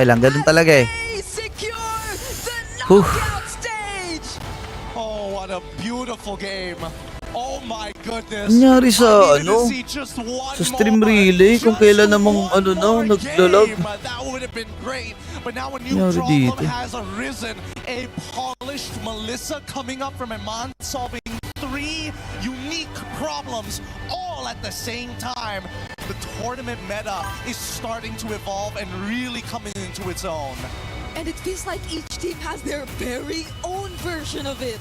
lang. Ganun talaga eh. Secure the knockout stage. Oh, what a beautiful game. Oh my goodness. Nangyari sa sa stream relay kung kailan namang naglalag. That would have been great. But now a new Nangyari problem dito. has arisen. A polished Melissa coming up from Iman, solving 3 unique problems all at the same time. The tournament meta is starting to evolve and really coming into its own. And it feels like each team has their very own version of it.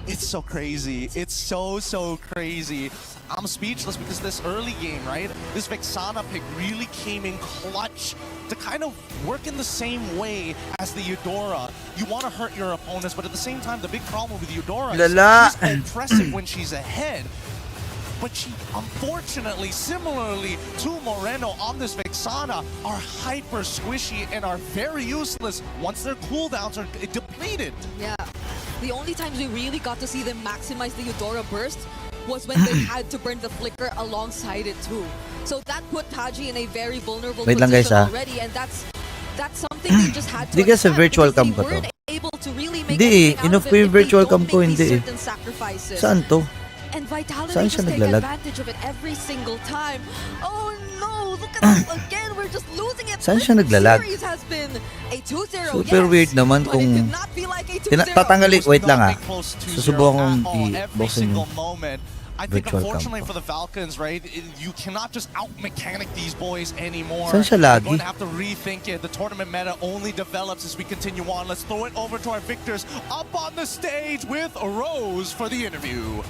It's so crazy. It's so crazy. I'm speechless because this early game, right? This Vexana pick really came in clutch to kind of work in the same way as the Eudora. You want to hurt your opponents, but at the same time, the big problem with Eudora is she's impressive when she's ahead. But she, unfortunately, similarly to Moreno on this Vexana, are hyper squishy and are very useless once their cooldowns are depleted. Yeah. The only times we really got to see them maximize the Eudora burst was when they had to burn the flicker alongside it too. So that put Taji in a very vulnerable position already, and that's something they just had to Hindi kasi accept virtual because cam they ko to. weren't able to really make Hindi anything out enough of ko it yung if they virtual don't cam ko, make these hindi certain sacrifices. Saan to? And Vitality Saan just siya take naglalag? advantage of it every single time. Oh no! Look at us again! We're just losing it! Saan siya naglalag? Series has been a 2-0, Super yes, weird naman but kung it did not feel like a 2-0. tatanggalin. Wait lang susubukan kong i-boxin yung I think virtual unfortunately cam. for the Falcons, right, you cannot just out-mechanic these boys anymore. Saan siya You're lagi? going to have to rethink it. The tournament meta only develops as we continue on. Let's throw it over to our victors up on the stage with Rose for the interview.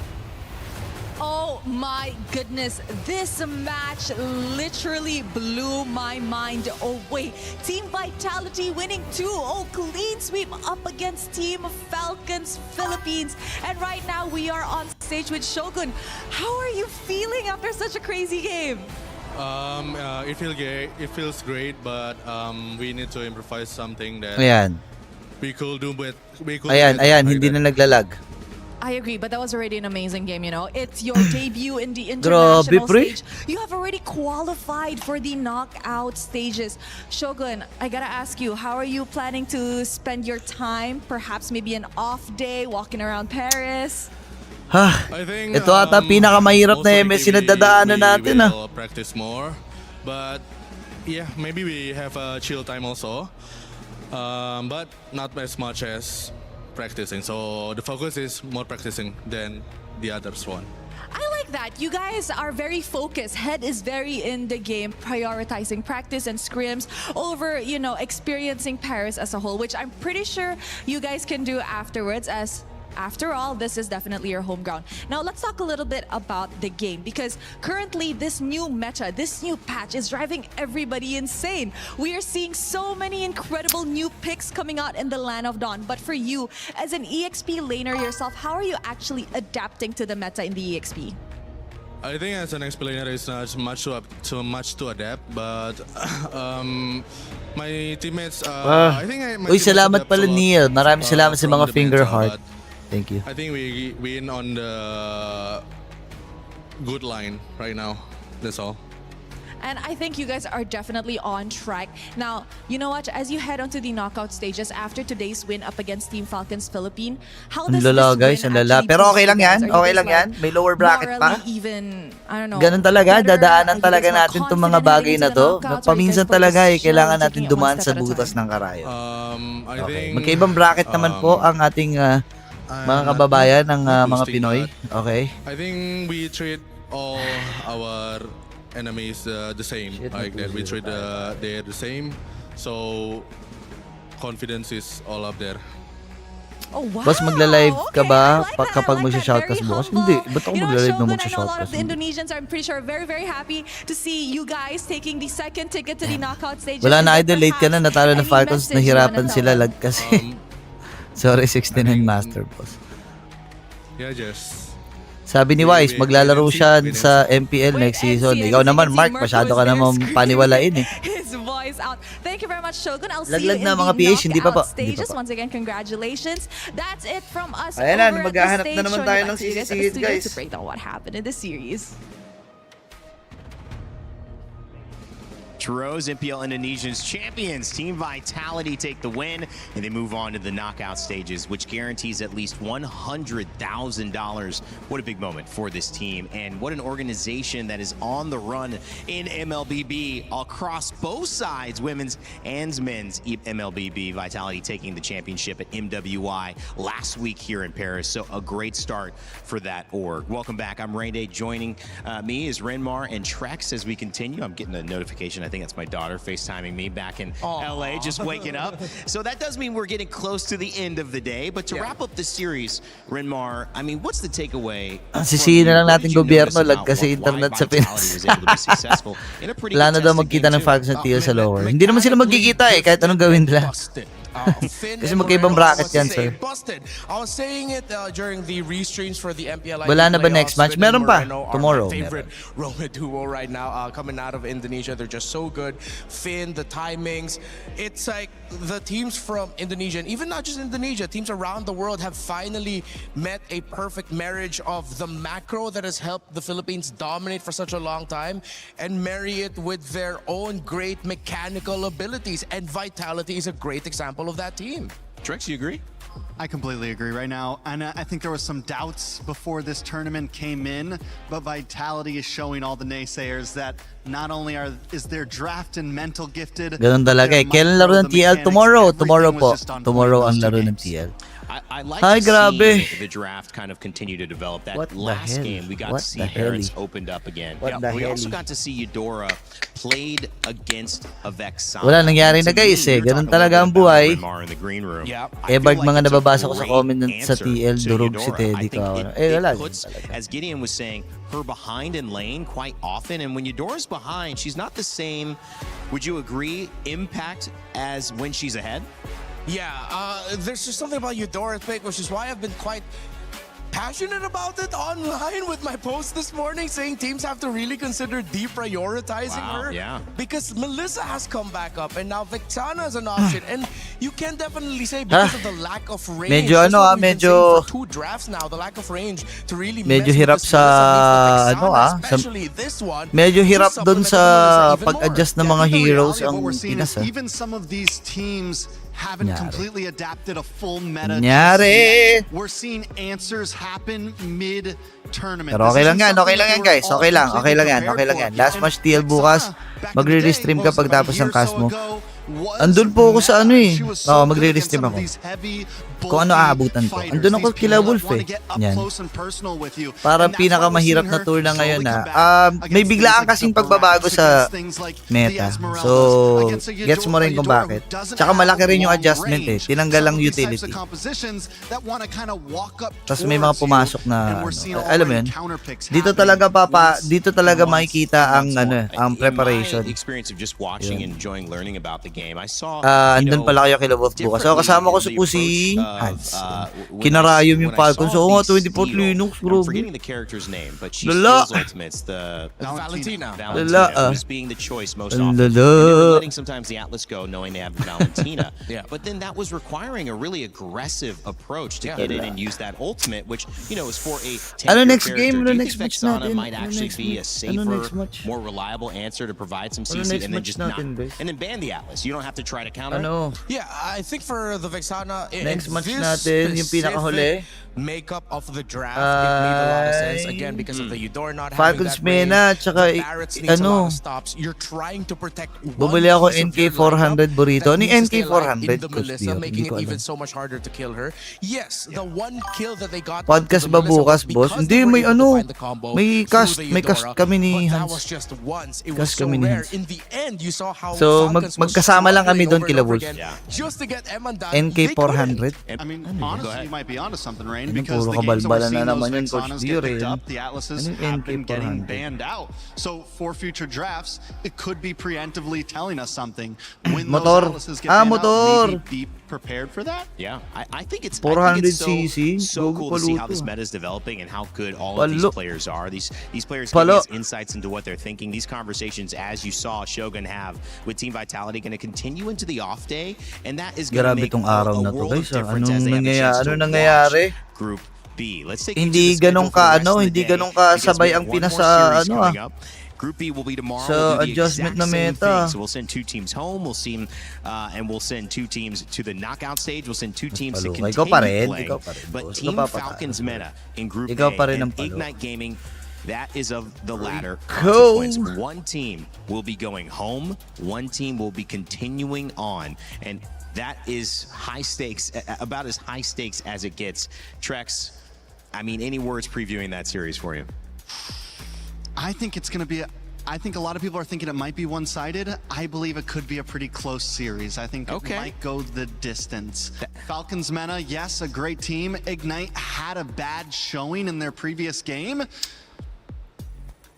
Oh my goodness, this match literally blew my mind away. Team Vitality winning 2-0 clean sweep up against Team Falcons Philippines. And right now we are on stage with Shogun. How are you feeling after such a crazy game? It feels great, but we need to improvise something that Ayan. we could do with. Ayan, hindi na naglalag. I agree, but that was already an amazing game, you know. It's your debut in the international stage. You have already qualified for the knockout stages. Shogun, I gotta ask you, how are you planning to spend your time? Perhaps maybe an off day, walking around Paris? I think Ito ata pinakamahirap na MSC na dadaanan natin we will practice more, but yeah, maybe we have a chill time also, but not as much as practicing. So the focus is more practicing than the others one. I like that. You guys are very focused. Head is very in the game, prioritizing practice and scrims over, you know, experiencing Paris as a whole, which I'm pretty sure you guys can do afterwards, as after all, this is definitely your home ground. Now, let's talk a little bit about the game, because currently this new meta, this new patch is driving everybody insane. We are seeing so many incredible new picks coming out in the Land of Dawn. But for you, as an EXP laner yourself, how are you actually adapting to the meta in the EXP? I think as an explainer, it's not too much to adapt, but my teammates. I think my Uy, teammates salamat adapt pala a lot, Neil. Maraming salamat sa from mga the finger meta, heart. but Thank you. I think we win on the good line right now. That's all. And I think you guys are definitely on track. Now, you know what? As you head onto the knockout stages after today's win up against Team Falcons Philippines, how does lala, this guys, win lala. actually Pero boost okay you lang guys? yan. Are you Okay guys, lang yan. May lower bracket pa. morally even, I don't know, Ganun talaga, better? dadaanan Are you talaga guys more natin itong mga confident bagay heading na into the to. knockouts? Or you guys Paminsan talaga focus kailangan on natin taking it one dumaan step sa at a butas time? ng karayo. I Okay. think Magkaibang bracket naman po ang ating mga kababayan ng mga Pinoy. Okay. I think we treat all our enemies the same. Like that, we treat they're the same. So confidence is all up there. Oh, wow. Boss, magla-live ka ba kapag I like that. magsha-shoutcast bukas? Hindi. Ba't ako You know, magla-live na Shogun, I know a lot magsha-shoutcast? of the Indonesians, I'm pretty sure, very, very happy to see you guys taking the second ticket to the knockout stage. Wala na idol, late ka na. Natalo ng Falcons. Nahirapan sila lag kasi. Sorry, 69 Master Boss. Yeah, just. Sabi ni Wise, maglalaro siya sa MPL next season. Ikaw naman, Mark, masyado ka naman paniwalain eh. His voice out. Thank you very much, Shogun. I'll see you Laglag in na the mga PH, hindi pa knockout pa. Hindi pa stages. pa. Once again, congratulations. That's it from us Ayan na, over at maghahanap the na stage. naman Showing tayo it back ng to you guys at the sisihit, studio guys. to break down what happened in the series. Rose, MPL Indonesia's champions. Team Vitality take the win, and they move on to the knockout stages, which guarantees at least $100,000. What a big moment for this team, and what an organization that is on the run in MLBB across both sides, women's and men's MLBB. Vitality taking the championship at MWI last week here in Paris, so a great start for that org. Welcome back. I'm Rain Day. Joining me is Renmar and Trex as we continue. I'm getting a notification. I think think that's my daughter FaceTiming me back in LA, just waking up. So that does mean we're getting close to the end of the day. But to wrap up the series, Renmar, I mean, what's the takeaway? Sisihin na lang natin gobyerno, lag kasi internet sa Pinas. Wala na daw magkita ng Falcons at TL sa lower. Hindi naman sila magkikita kahit anong gawin nila. Kasi magkaibang bracket yan, sir. I was saying it during the restreams for the MPL. Wala na ba next match? Meron pa. Tomorrow. Favorite Roma duo right now coming out of Indonesia. They're just so good. Finn, the timings. It's like the teams from Indonesia, and even not just Indonesia, teams around the world have finally met a perfect marriage of the macro that has helped the Philippines dominate for such a long time and marry it with their own great mechanical abilities. And Vitality is a great example of that team. Trex, you agree? I completely agree right now. And I think there was some doubts before this tournament came in, but Vitality is showing all the naysayers that not only is their draft and mental gifted. Ganun talaga eh. Kailan laro ng TL? Tomorrow. Tomorrow po. Tomorrow ang laro ng TL. I like Ay, to grabe. see the draft kind of continue to develop. That What the last hell? game, we got What to see the Barons hell? opened up again. What the We hell? also got to see Eudora played against a Vexana. Wala nangyari na guys eh. Ganun talaga ang buhay. In the green room. Bag mga nababasa ko sa comment sa TL, durog si Teddy ka. Wala. As Gideon was saying, her behind in lane quite often, and when Eudora's behind, she's not the same, would you agree, impact as when she's ahead? Yeah, there's just something about Eudora's pick, which is why I've been quite passionate about it online with my post this morning, saying teams have to really consider deprioritizing her. Yeah. Because Melissa has come back up, and now Vexana is an option, and you can definitely say because of the lack of range. Medyo medyo for 2 drafts now, the lack of range to really medyo mess hirap with this sa Melissa, especially this one. medyo hirap dun sa even pag-adjust ng more. mga The heroes reality of ang what we're seeing Pinas. is even some of these teams haven't completely adapted a full meta. Nyari! We're seeing answers happen mid-tournament. Pero okay lang yan, guys. Okay lang yan. Last match TL bukas, magre-restream ka pagtapos ng cast mo. Andun po ako sa ano eh. Magre-restream ako. Kung ano aabutan ko. Andun ako kila Wolf eh. Yan. Parang pinakamahirap na tour na ngayon na. May biglaan kasing pagbabago sa meta. So, gets mo rin kung bakit. Tsaka malaki rin yung adjustment eh. Tinanggal lang utility. Tapos may mga pumasok na alam mo yun. Dito talaga makikita ang ang preparation. Andun pala kayo kila Wolf bukas. So, kasama ko si Hans. Kinarayom yung Falcons. So, 24 Linux, bro. Lala. Valentina was being the choice most often. They were letting sometimes the Atlas go knowing they have Valentina. But then that was requiring a really aggressive approach to get in and use that ultimate, which, is for a 10-year next character. game? Do you Next think match Vexana natin? might actually be a safer, more reliable answer to provide some CC and then just not, and then ban the Atlas? You don't have to try to counter it? Yeah, I think for the Vexana, next match natin, yung pinakahuli. Makeup of the draft, it made a lot of sense again because of the Eudora not Falcons having Mena, that range. tsaka Barretts needs a lot of stops. You're trying to protect bumili ako NK400 burrito. Ano yung NK400? Making it even so much harder to kill her. Yes, the one kill that they got. Podcast ba bukas, boss? Hindi, may may cast kami ni Hans. That was just once. It was Cast so kami ni rare. Hans. In the end, you saw how So, Falcons was magkasama lang kami doon struggling kila over Wolves. and over again just to get Eman done. NK400. I mean, honestly, you might be onto something, Rain, Ano, because puro the games that we're kabalbalan seeing na those naman yun, Coach Vexanas Dio get picked rin. up, the Atlases Ano yung have been getting NK400? banned out. So for future drafts, it could be preemptively telling us something. When those Motor. Atlases get banned Motor. out, maybe be prepared for that? Yeah, I think it's 400cc. so cool to see how this meta is developing and how good all of these players are. These players give us insights into what they're thinking. These conversations, as you saw Shogun have with Team Vitality, going to continue into the off day, and that is going to make a world of difference as they have a chance to watch Group B. Let's take hindi ganun ka sabay ang Pinas sa Group B will be tomorrow. So, we'll do the adjustment exact na same meta. thing. So we'll send 2 teams home. We'll see, and we'll send 2 teams to the knockout stage. We'll send 2 teams to continue playing. But Team Falcons meta in Group A and Ignite Gaming, that is of the latter consequence. One team will be going home. One team will be continuing on. And that is high stakes, about as high stakes as it gets. Trex, I mean, any words previewing that series for you? I think it's going to be I think a lot of people are thinking it might be one-sided. I believe it could be a pretty close series. I think it might go the distance. Falcons Mena, yes, a great team. Ignite had a bad showing in their previous game,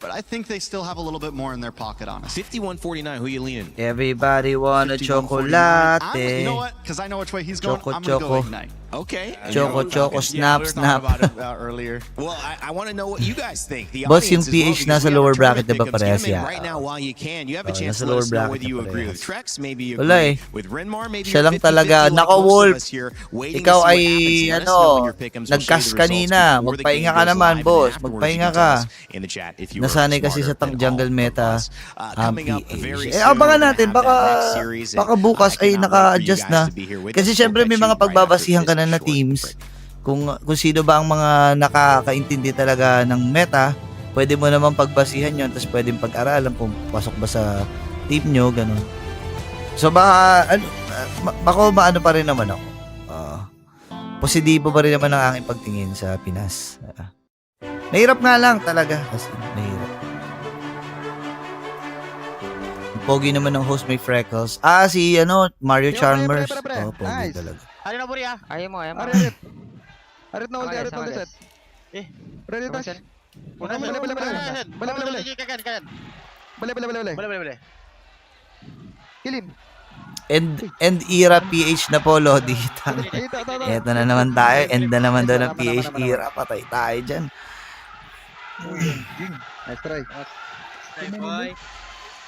but I think they still have a little bit more in their pocket, honestly. 51-49, who you leaning? Everybody want a chocolate. You know what? Because I know which way he's going. I'm going to go Ignite. Okay. Choco, snap, snap. About it earlier. Well, I want to know what you guys think. The Boss, yung audience as well, PH because nasa we have lower a bracket, tournament diba that comes parehas in yan? right now while you can. You have a chance nasa to let lower us know bracket whether you na agree parehas. with Trex, maybe you Wala agree eh. with Renmar, maybe Siya you're lang 50-50 talaga. like Nako, most of Wolf. us here, waiting Ikaw to see what ay, happens. Let us know when your pick'ems. We'll show you nagkas the results kanina. before the Magpahinga game ka goes naman, live, boss. and afterwards Magpahinga you can ka. tell us in the chat if you were Nasanay kasi smarter sa tang than jungle all of meta us. Coming up very PH. soon, Abangan we're gonna natin. have that next Baka, series, and baka bukas I ay cannot wait for you naka-adjust guys na. to be here with Kasi us. syempre We'll may catch mga you right pagbabasihan after ka na this na short teams. break. Kung sino ba ang mga nakakaintindi talaga ng meta, pwede mo naman pagbasihan yon, tapos pwedeng pag-aralan kung pasok ba sa team nyo, ganun. So baka, baka maano pa rin naman ako. Positibo pa rin naman ang aking pagtingin sa Pinas. Mahirap nga lang talaga. Kasi mahirap. Ang pogi naman ng host may freckles. Si Mario Chalmers. Pogi talaga. Ano na buri ah? Ayaw mo. Arit na ulti, arit na ulti. Ready touch. Bale. Kilim. End era PH na po, Lodi. Eto na naman tayo. End na naman daw ng PH era. Patay tayo dyan. Nice try.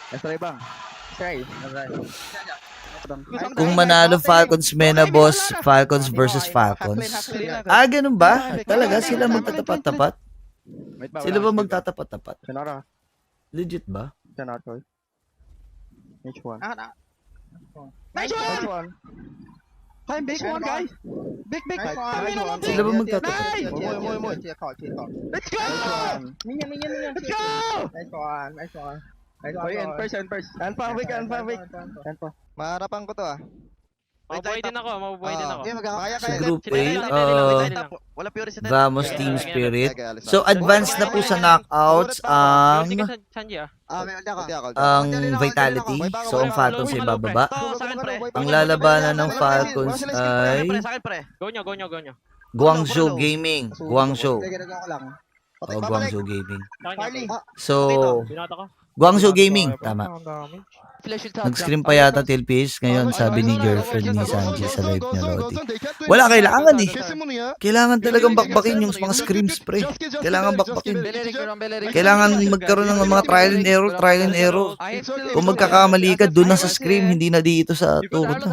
Nice try bang. Kung manalo Falcons Mena, boss, Falcons versus Falcons. Ganun ba? Talaga sila magtatapat-tapat? Sila ba magtatapat-tapat? Legit ba? Nice one. Time big one, guys. Big. Sila ba magtatapat? Let's go. Let's go. Nice one. End first. And pa. Maharapan ko to ah. Mabubuhay din ako. Sa Group A, Vamos Team Spirit. So, advance na po sa knockouts ang Vitality. So, ang Falcons ay bababa. Ang lalabanan ng Falcons ay Guangzhou Gaming. Guangzhou Gaming. So, Guangzhou Gaming, tama. Nag-stream pa yata till PH ngayon, sabi ni girlfriend ni Sanji sa live niya, Lodi. Wala, kailangan eh. Kailangan talagang bakbakin yung mga screams, pre. Kailangan bakbakin. Kailangan magkaroon ng mga trial and error. Kung magkakamali ka, doon na sa scream, hindi na dito sa turot na.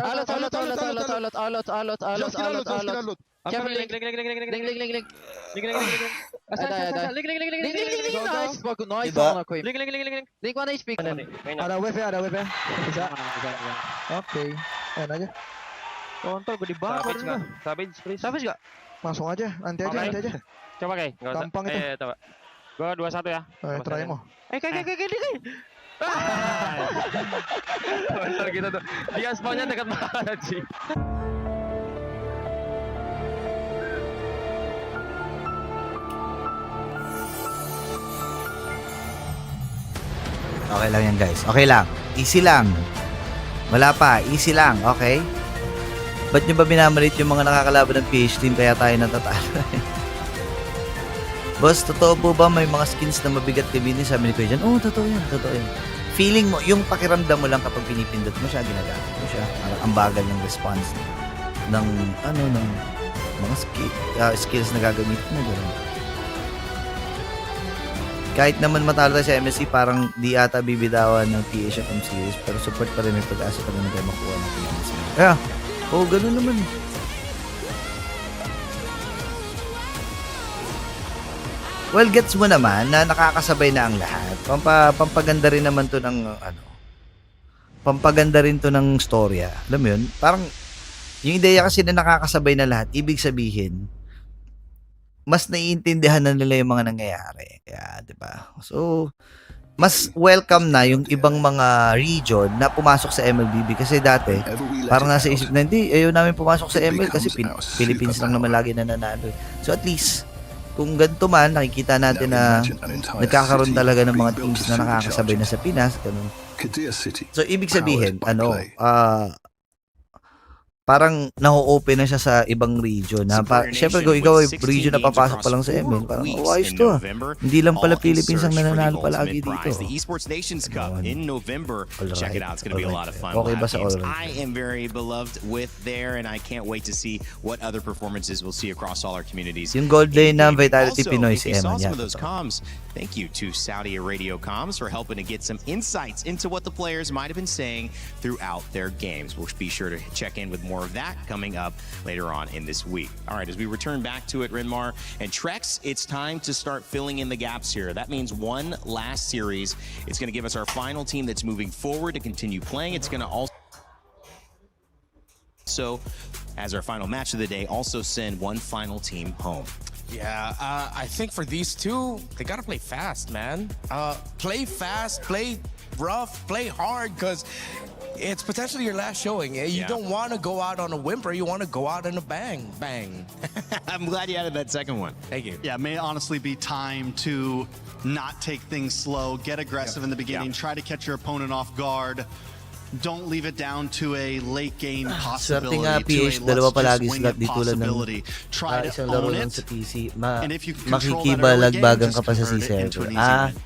Okay. Ayan aja. Kontol, gede banget. Savage gak? Langsung aja. Nanti aja. Coba Kay. Gampang itu. Coba. Gua 2-1 ya. Try mo. Kay. Kontol kita tuh. Dia spawnnya dekat banget sih. Okay lang yan, guys. Okay lang. Easy lang. Wala pa. Easy lang. Okay? Ba't nyo ba binamalit yung mga nakakalaban ng PH team kaya tayo natatalo? Boss, totoo po ba may mga skins na mabigat kay Vinny? Sabi ni Kuya dyan, totoo yan. Feeling mo, yung pakiramdam mo lang kapag pinipindot mo siya, ginagamit mo siya. Parang ang bagal ng response ng mga skills na gagamitin mo. Kahit naman matalo tayo sa MSC, parang di ata bibidawan ng PH FM series, pero support pa rin, may pag-asa pa rin tayo makuha natin ng MSC. Ganun naman. Well, gets mo naman na nakakasabay na ang lahat. Pampaganda rin naman to ng pampaganda rin to ng storya. Alam mo yun? Parang yung ideya kasi na nakakasabay na lahat, ibig sabihin, mas naiintindihan na nila yung mga nangyayari. Kaya, di ba? So, mas welcome na yung ibang mga region na pumasok sa MLBB kasi dati, parang nasa isip na, hindi, ayaw namin pumasok sa ML kasi Philippines lang naman lagi na nanalo. So, at least, kung ganito man, nakikita natin na nagkakaroon talaga ng mga teams na nakakasabay na sa Pinas, ganun. So, ibig sabihin, parang na-open na siya sa ibang region. Siyempre, kung ikaw ay region na papasok pa lang sa ML, parang, ayos to. Hindi lang pala Philippines ang nananalo palagi dito. The Esports Nations Cup in November. Check it out. It's going to be a lot of fun. Okay ba sa all I am very beloved with there, and I can't wait to see what other performances we'll see across all our communities. Yung gold lane ng Vitality Pinoy si Emma some yan. of those comms. Thank you to Saudi Radio Comms for helping to get some insights into what the players might have been saying throughout their games. We'll be sure to check in with more of that coming up later on in this week. All right, as we return back to it, Renmar and Trex, it's time to start filling in the gaps here. That means one last series. It's going to give us our final team that's moving forward to continue playing. It's going to also, as our final match of the day, also send one final team home. Yeah, I think for these two, they gotta play fast, man. Play fast, play rough, play hard, because it's potentially your last showing. You don't want to go out on a whimper. You want to go out in a bang, bang. I'm glad you added that second one. Thank you. Yeah, may honestly be time to not take things slow, get aggressive in the beginning, try to catch your opponent off guard. Don't leave it down to a late game possibility. Swerte nga PH, dalawa palagi sila di tulad ng isang laro own lang it. sa PC. And if you can control that early game, Makikibalagbagan ka just pa sa convert it into C-server. an easy win.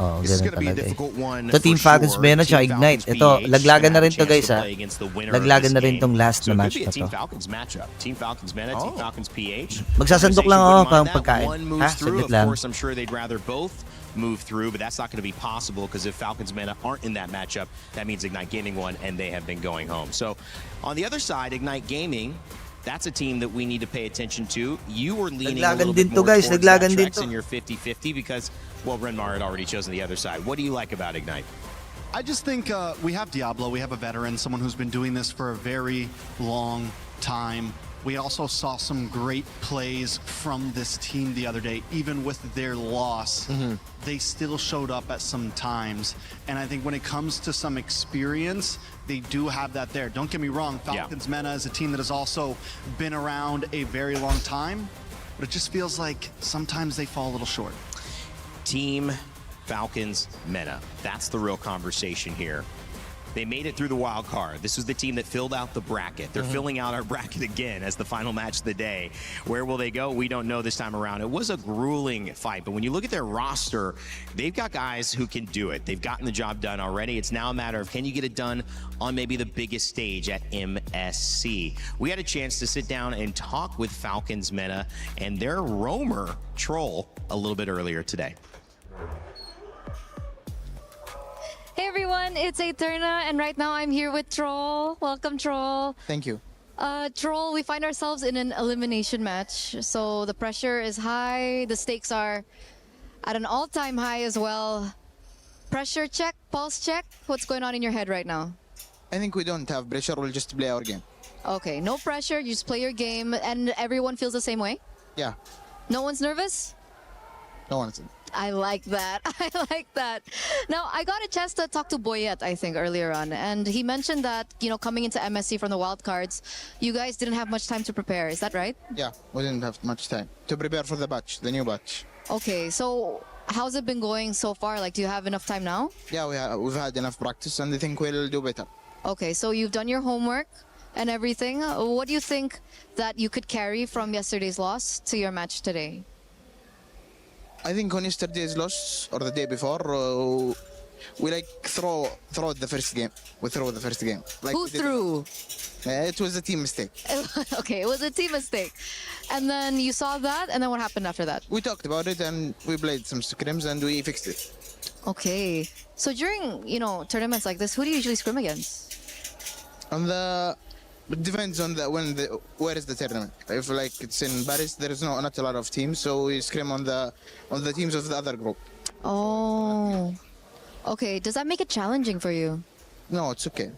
Oh, This is ganun going to be a talaga difficult one Ito Team for Falcons sure. Beno tsaka Team Ignite. Falcons Ito, PH laglagan na have a rin to chance guys to ha. play against the winner of Laglagan this na rin game. tong last So na it match could be na a Team to. Falcons matchup. Team Falcons Meta, Team Falcons PH. Magsasandok lang ako pang pagkain. One Ha? moves through. Saglit Of lang. course, I'm sure they'd rather both move through, but that's not going to be possible because if Falcons Meta aren't in that matchup, that means Ignite Gaming won and they have been going home. So on the other side, Ignite Gaming, that's a team that we need to pay attention to. You were leaning a little bit more towards that Trex in your 50-50 because, well, Renmar had already chosen the other side. What do you like about Ignite? I just think we have Diablo, we have a veteran, someone who's been doing this for a very long time. We also saw some great plays from this team the other day. Even with their loss, they still showed up at some times. And I think when it comes to some experience, they do have that there. Don't get me wrong, Falcons Meta is a team that has also been around a very long time, but it just feels like sometimes they fall a little short. Team Falcons Meta. That's the real conversation here. They made it through the wild card. This was the team that filled out the bracket. They're filling out our bracket again as the final match of the day. Where will they go? We don't know this time around. It was a grueling fight, but when you look at their roster, they've got guys who can do it. They've gotten the job done already. It's now a matter of can you get it done on maybe the biggest stage at MSC. We had a chance to sit down and talk with Falcons Meta and their roamer Troll a little bit earlier today. Hey everyone, it's Eterna, and right now I'm here with Troll. Welcome, Troll. Thank you. Troll, we find ourselves in an elimination match, so the pressure is high, the stakes are at an all-time high as well. Pressure check, pulse check, what's going on in your head right now? I think we don't have pressure, we'll just play our game. Okay, no pressure, you just play your game, and everyone feels the same way? Yeah, No one's nervous? no one's. I like that. I like that. Now, I got a chance to talk to Boyet, I think, earlier on, and he mentioned that, you know, coming into MSC from the wildcards, you guys didn't have much time to prepare. Is that right? Yeah, we didn't have much time to prepare for the batch, the new batch. Okay, so how's it been going so far? Like, do you have enough time now? Yeah, we've had enough practice, and I think we'll do better. Okay, so you've done your homework and everything. What do you think that you could carry from yesterday's loss to your match today? I think on yesterday's loss or the day before, we like throw the first game. We throw the first game. Like Who threw? It was a team mistake. Okay, it was a team mistake. And then you saw that, and then what happened after that? We talked about it and we played some scrims and we fixed it. Okay. So during, you know, tournaments like this, who do you usually scrim against? It depends on where is the tournament. If like it's in Paris, there is not a lot of teams, so we scrim on the teams of the other group. Oh. Okay, does that make it challenging for you? No, it's okay.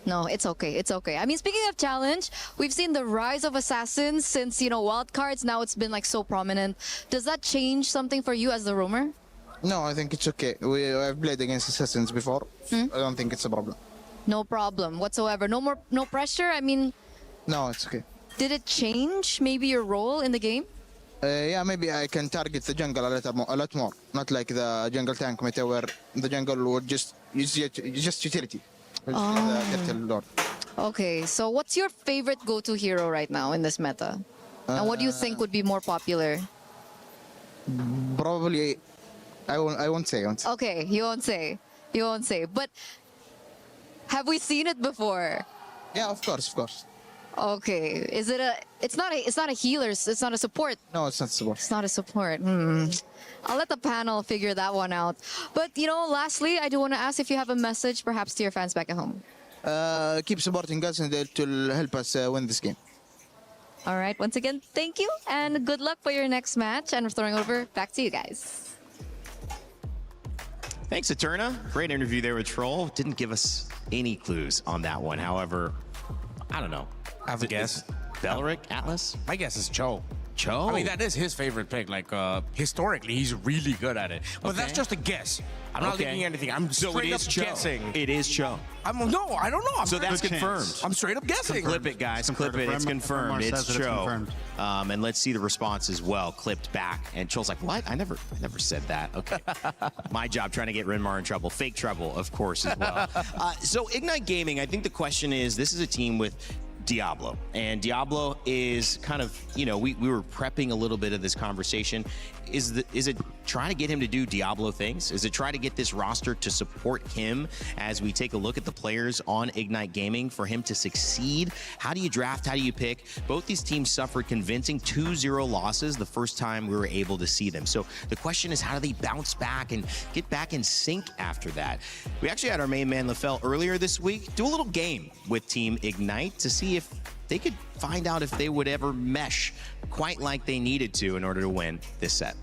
No, it's okay. It's okay. I mean, speaking of challenge, we've seen the rise of assassins since, you know, wildcards. Now it's been like so prominent. Does that change something for you as the roamer? No, I think it's okay. I've played against assassins before. I don't think it's a problem. No problem whatsoever. No pressure. I mean, No, it's okay. did it change maybe your role in the game? Yeah, maybe I can target the jungle a lot more. Not like the jungle tank meta where the jungle would just use just utility. The turtle lord. Okay, so what's your favorite go-to hero right now in this meta? And what do you think would be more popular? Probably, I won't say. Okay, you won't say. You won't say. But have we seen it before? Yeah, of course. Okay, is it a? It's not a healer. It's not a support. No, it's not support. It's not a support. I'll let the panel figure that one out. But lastly, I do want to ask if you have a message, perhaps to your fans back at home. Keep supporting us, and it will help us win this game. All right. Once again, thank you, and good luck for your next match. And we're throwing over back to you guys. Thanks, Eterna. Great interview there with Troll. Didn't give us any clues on that one. However, I don't know. I have a guess. Belric, Atlas? My guess is Cho. Cho? I mean, that is his favorite pick. Like, historically, he's really good at it. But that's just a guess. I'm not thinking anything. I'm straight up guessing. It is Cho. No, I don't know. So that's confirmed. I'm straight up guessing. Clip it, guys. Clip it. It's confirmed. It's Cho. And let's see the response as well. Clipped back. And Cho's like, what? I never said that. Okay. My job trying to get Renmar in trouble. Fake trouble, of course, as well. So Ignite Gaming, I think the question is, this is a team with Diablo. And Diablo is kind of, we were prepping a little bit of this conversation. Is it trying to get him to do Diablo things? Is it try to get this roster to support him as we take a look at the players on Ignite Gaming for him to succeed? How do you draft? How do you pick? Both these teams suffered convincing 2-0 losses the first time we were able to see them. So the question is, how do they bounce back and get back in sync after that? We actually had our main man LaFell earlier this week do a little game with Team Ignite to see if they could find out if they would ever mesh quite like they needed to in order to win this set.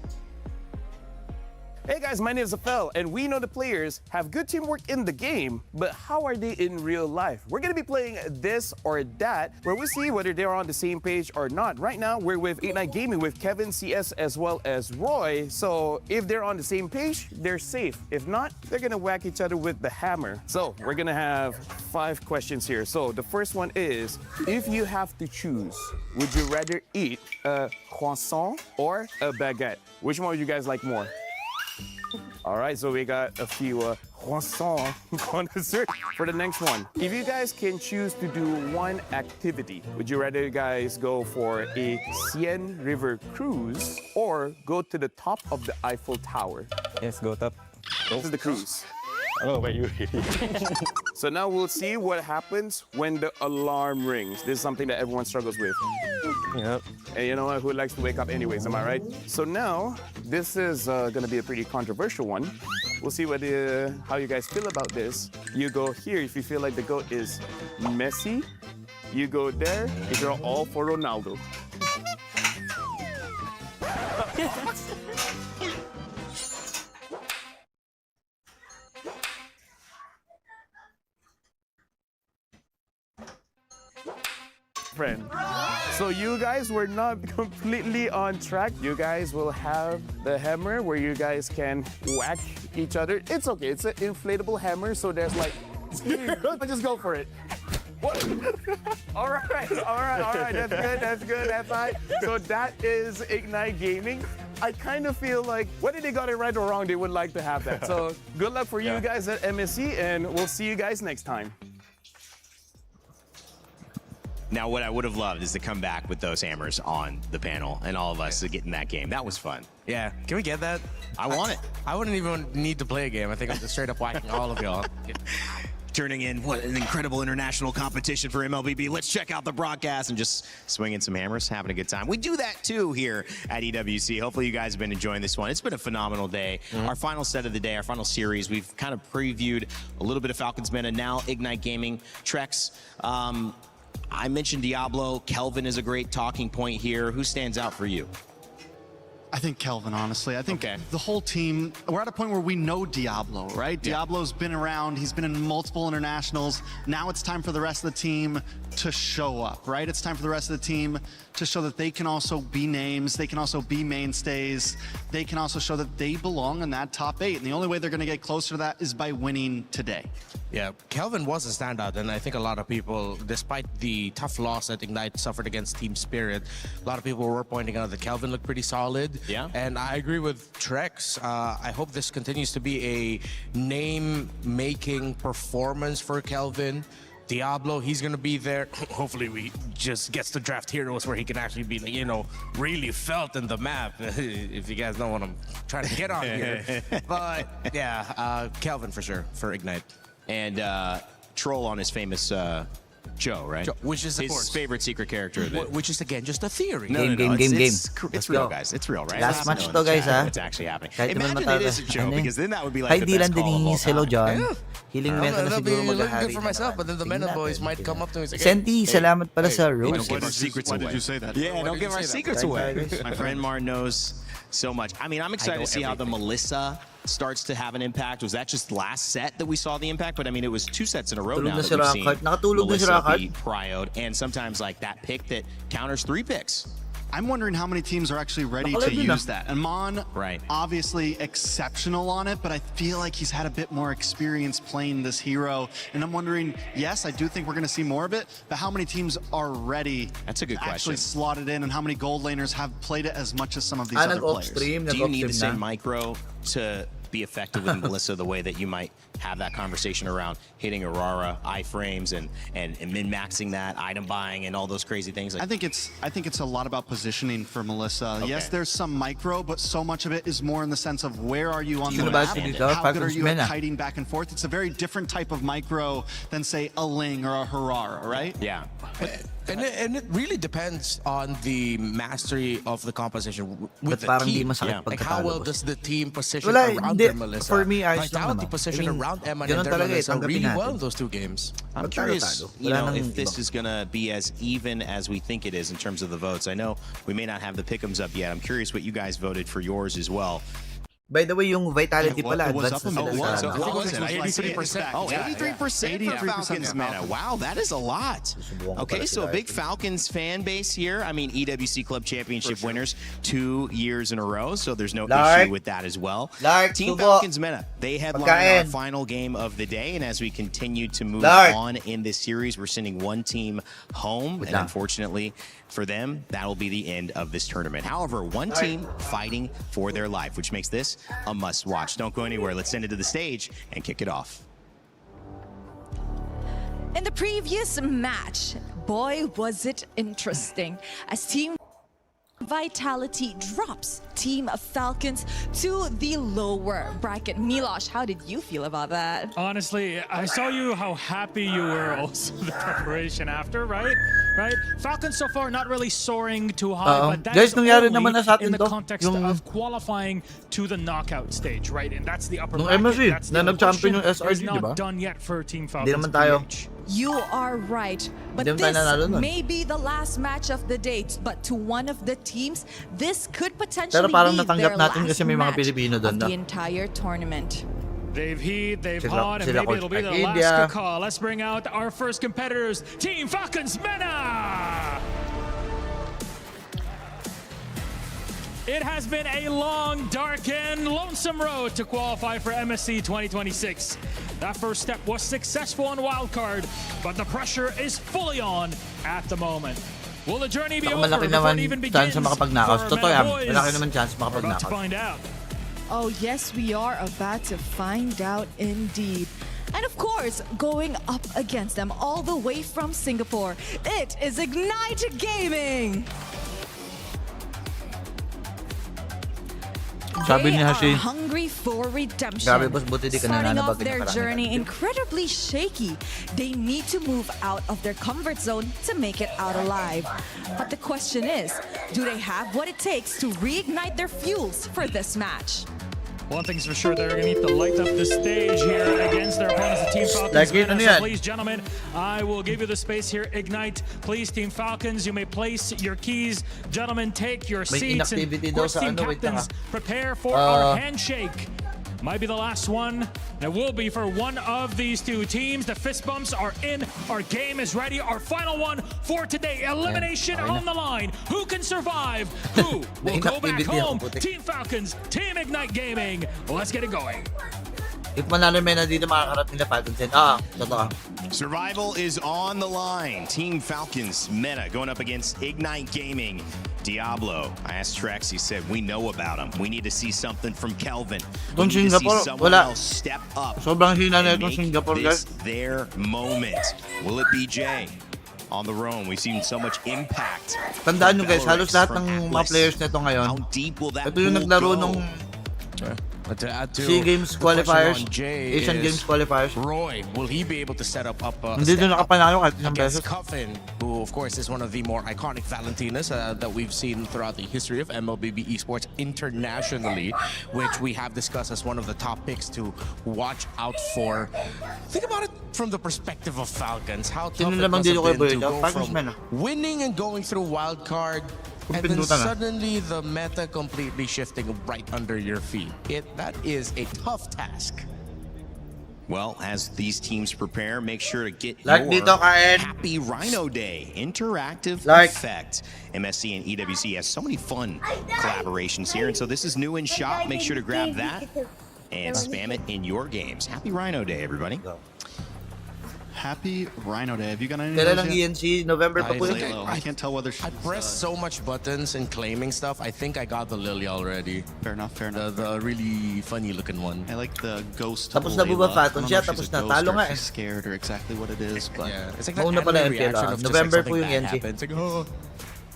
Hey guys, my name is LaFell, and we know the players have good teamwork in the game, but how are they in real life? We're gonna be playing this or that, where we see whether they're on the same page or not. Right now, we're with Ignite Gaming with Kevin, CS, as well as Roy. So if they're on the same page, they're safe. If not, they're gonna whack each other with the hammer. So we're gonna have 5 questions here. So the first one is, if you have to choose, would you rather eat a croissant or a baguette? Which one would you guys like more? All right, so we got a few croissant connoisseurs for the next one. If you guys can choose to do one activity, would you rather you guys go for a Seine River cruise or go to the top of the Eiffel Tower? Yes, go top. This is the cruise. I don't know about you. So now we'll see what happens when the alarm rings. This is something that everyone struggles with. Yep. And you know what? Who likes to wake up anyways, am I right? So now, this is gonna be a pretty controversial one. We'll see how you guys feel about this. You go here if you feel like the GOAT is Messi. You go there if you're all for Ronaldo. Friend. So you guys were not completely on track. You guys will have the hammer where you guys can whack each other. It's okay, it's an inflatable hammer, so there's like, just go for it. What? All right, that's good, that's right. So that is Ignite Gaming. I kind of feel like whether they got it right or wrong, they would like to have that. So good luck for you guys at MSC, and we'll see you guys next time. Now, what I would have loved is to come back with those hammers on the panel and all of us to get in that game. That was fun. Yeah, can we get that? I want it. I wouldn't even need to play a game. I think I'm just straight up whacking all of y'all. Turning in what an incredible international competition for MLBB. Let's check out the broadcast and just swinging some hammers, having a good time. We do that too here at EWC. Hopefully you guys have been enjoying this one. It's been a phenomenal day. Our final set of the day, our final series, we've kind of previewed a little bit of Falcons Meta, now Ignite Gaming. Trex, I mentioned Diablo. Kelvin is a great talking point here. Who stands out for you? I think Kelvin, honestly. I think the whole team, we're at a point where we know Diablo, right? Diablo's been around. He's been in multiple internationals. Now it's time for the rest of the team to show up, right? It's time for the rest of the team to show that they can also be names. They can also be mainstays. They can also show that they belong in that top 8. And the only way they're going to get closer to that is by winning today. Yeah, Kelvin was a standout, and I think a lot of people, despite the tough loss that Ignite suffered against Team Spirit, a lot of people were pointing out that Kelvin looked pretty solid. Yeah. And I agree with Trex. I hope this continues to be a name-making performance for Kelvin. Diablo, he's going to be there. Hopefully we just gets to draft heroes where he can actually be, you know, really felt in the map, if you guys know what I'm trying to get on here. But yeah, Kelvin for sure, for Ignite. And Troll on his famous Joe, right? Joe, which is, of his course, favorite secret character. Which is, again, just a theory. Game. It's real, guys. It's real, right? Last match to, guys, ha? It's actually happening. Kahit Imagine it is a joke, because then that would be like Hi, the best Dylan call of all Denise. Hello, time. John. Healing meta na siguro maghahari. Good for myself, but then the Mena boys might come up to me and say, Senti, salamat pala sa rose. Don't give our secrets away. Why did you say that? Yeah, don't give our secrets away. My friend Mar knows so much. I mean, I'm excited to see how the Melissa starts to have an impact. Was that just last set that we saw the impact? But I mean, it was 2 sets in a row now that we've seen Melissa be prioed, and sometimes like that pick that counters 3 picks. I'm wondering how many teams are actually ready to use that. And Mon, obviously exceptional on it, but I feel like he's had a bit more experience playing this hero. And I'm wondering, yes, I do think we're going to see more of it, but how many teams are ready That's a good to actually question. slot it in, and how many gold laners have played it as much as some of these other players? Do you need the same micro to be effective with Melissa the way that you might have that conversation around hitting Aurora, iframes, and min-maxing that, item buying, and all those crazy things? I think it's a lot about positioning for Melissa. Yes, there's some micro, but so much of it is more in the sense of where are you on the map? How good are you at kiting back and forth? It's a very different type of micro than, say, a Ling or a Harara, right? Yeah. And it really depends on the mastery of the composition with the team. Like how well does the team position around their Melissa? For me, Vitality position around Emma and their Melissa really well in those 2 games. I'm curious, you know, if this is going to be as even as we think it is in terms of the votes. I know we may not have the pick'ems up yet. I'm curious what you guys voted for yours as well. By the way, yung Vitality pala, advanced na sila sa... 83%. Oh, 83% for Falcons meta. Wow, that is a lot. Okay, so a big Falcons fan base here. I mean, EWC Club Championship winners 2 years in a row, so there's no issue with that as well. Team Falcons meta, they headline our final game of the day, and as we continue to move on in this series, we're sending one team home, and unfortunately for them, that will be the end of this tournament. However, one team fighting for their life, which makes this a must-watch. Don't go anywhere. Let's send it to the stage and kick it off. In the previous match, boy, was it interesting, as Team Vitality drops Team Falcons to the lower bracket. Milosh, how did you feel about that? Honestly, I saw you how happy you were also the preparation after, right? Falcons so far not really soaring too high, but that is only in the context of qualifying to the knockout stage, right? And that's the upper bracket. MSC, That's na nag-champion yung It's SRG, not diba? done yet for Team Hindi Falcons. naman tayo. You are right, but this may be the last match of the day. But to one of the teams, this could potentially Pero parang be their natanggap natin last kasi may mga match Pilipino doon of na. the entire tournament. They've heat, they've hot, and maybe it'll be the last good call. Let's bring out our first competitors, Team Falcons Mena! It has been a long, dark, and lonesome road to qualify for MSC 2026. That first step was successful on wildcard, but the pressure is fully on at the moment. Will the journey be over before it even begins for our Mena boys? We're about to find out. Oh yes, we are about to find out indeed. And of course, going up against them all the way from Singapore, it is Ignite Gaming! They are hungry for redemption. Starting off their journey incredibly shaky, they need to move out of their comfort zone to make it out alive. But the question is, do they have what it takes to reignite their fuels for this match? One thing's for sure, they're going to need to light up the stage here against their opponents, the Team Falcons. So please, gentlemen, I will give you the space here. Ignite, please, Team Falcons, you may place your keys. Gentlemen, take your seats. And of course, Team Captains, prepare for our handshake. Might be the last one. It will be for one of these two teams. The fist bumps are in. Our game is ready. Our final one for today. Elimination on the line. Who can survive? Who will go back home? Team Falcons, Team Ignite Gaming. Let's get it going. If manalo Mena dito makakarap nila Falcons din. Totoo. Survival is on the line. Team Falcons, Meta going up against Ignite Gaming. Diablo, I asked Trex, he said, we know about him. We need to see something from Kelvin. We need to see someone else step up and make this their moment. Will it be Jay? On the roam, we've seen so much impact. Tandaan nyo guys, halos lahat ng mga players nito ngayon. Ito yung naglaro nung SEA Games qualifiers, Asian Games qualifiers. Roy, will he be able to set up Hindi doon nakapanalo kahit isang beses. Cuffin, who of course is one of the more iconic Valentinas that we've seen throughout the history of MLBB esports internationally, which we have discussed as one of the top picks to watch out for. Think about it from the perspective of Falcons. How tough it must have been to go from winning and going through wild card, and then suddenly the meta completely shifting right under your feet. That is a tough task. Well, as these teams prepare, make sure to get your Happy Rhino Day interactive effect. MSC and EWC has so many fun collaborations here, and so this is new in shop. Make sure to grab that and spam it in your games. Happy Rhino Day, everybody. Happy Rhino Day. Have you got any? ENC November I can't tell whether I pressed so much buttons and claiming stuff. I think I got the Lily already. Fair enough, fair enough. The really funny looking one. I like the ghost. Tapos na buba Falcons siya, tapos na talo nga eh. Scared or exactly what it is, but yeah, it's like that reaction of November po yung ENC. Like, oh.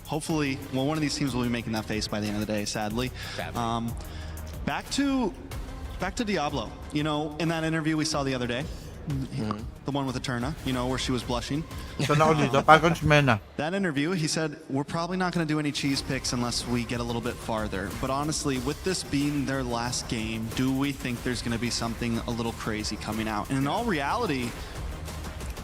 Hopefully, well, one of these teams will be making that face by the end of the day. Sadly. Back to Diablo. You know, in that interview we saw the other day. The one with Eterna, you know, where she was blushing. That interview, he said, we're probably not going to do any cheese picks unless we get a little bit farther. But honestly, with this being their last game, do we think there's going to be something a little crazy coming out? And in all reality,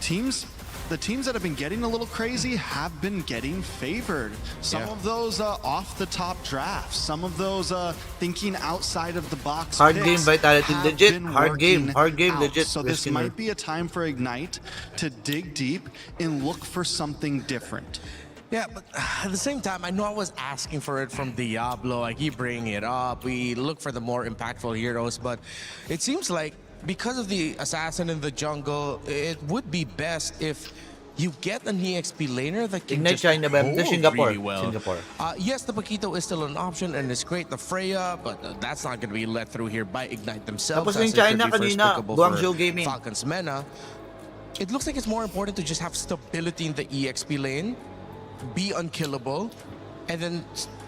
the teams that have been getting a little crazy have been getting favored. Some of those off the top drafts, some of those thinking outside of the box. Hard game Vitality, legit. Hard game, legit. So this might be a time for Ignite to dig deep and look for something different. Yeah, but at the same time, I know I was asking for it from Diablo. I keep bringing it up. We look for the more impactful heroes, but it seems like because of the assassin in the jungle, it would be best if you get an EXP laner that can just hold really well. Yes, the Paquito is still an option and it's great. The Freya, but that's not going to be let through here by Ignite themselves. Tapos yung China kanina, Guangzhou Gaming. Falcons Mena. It looks like it's more important to just have stability in the EXP lane, be unkillable, and then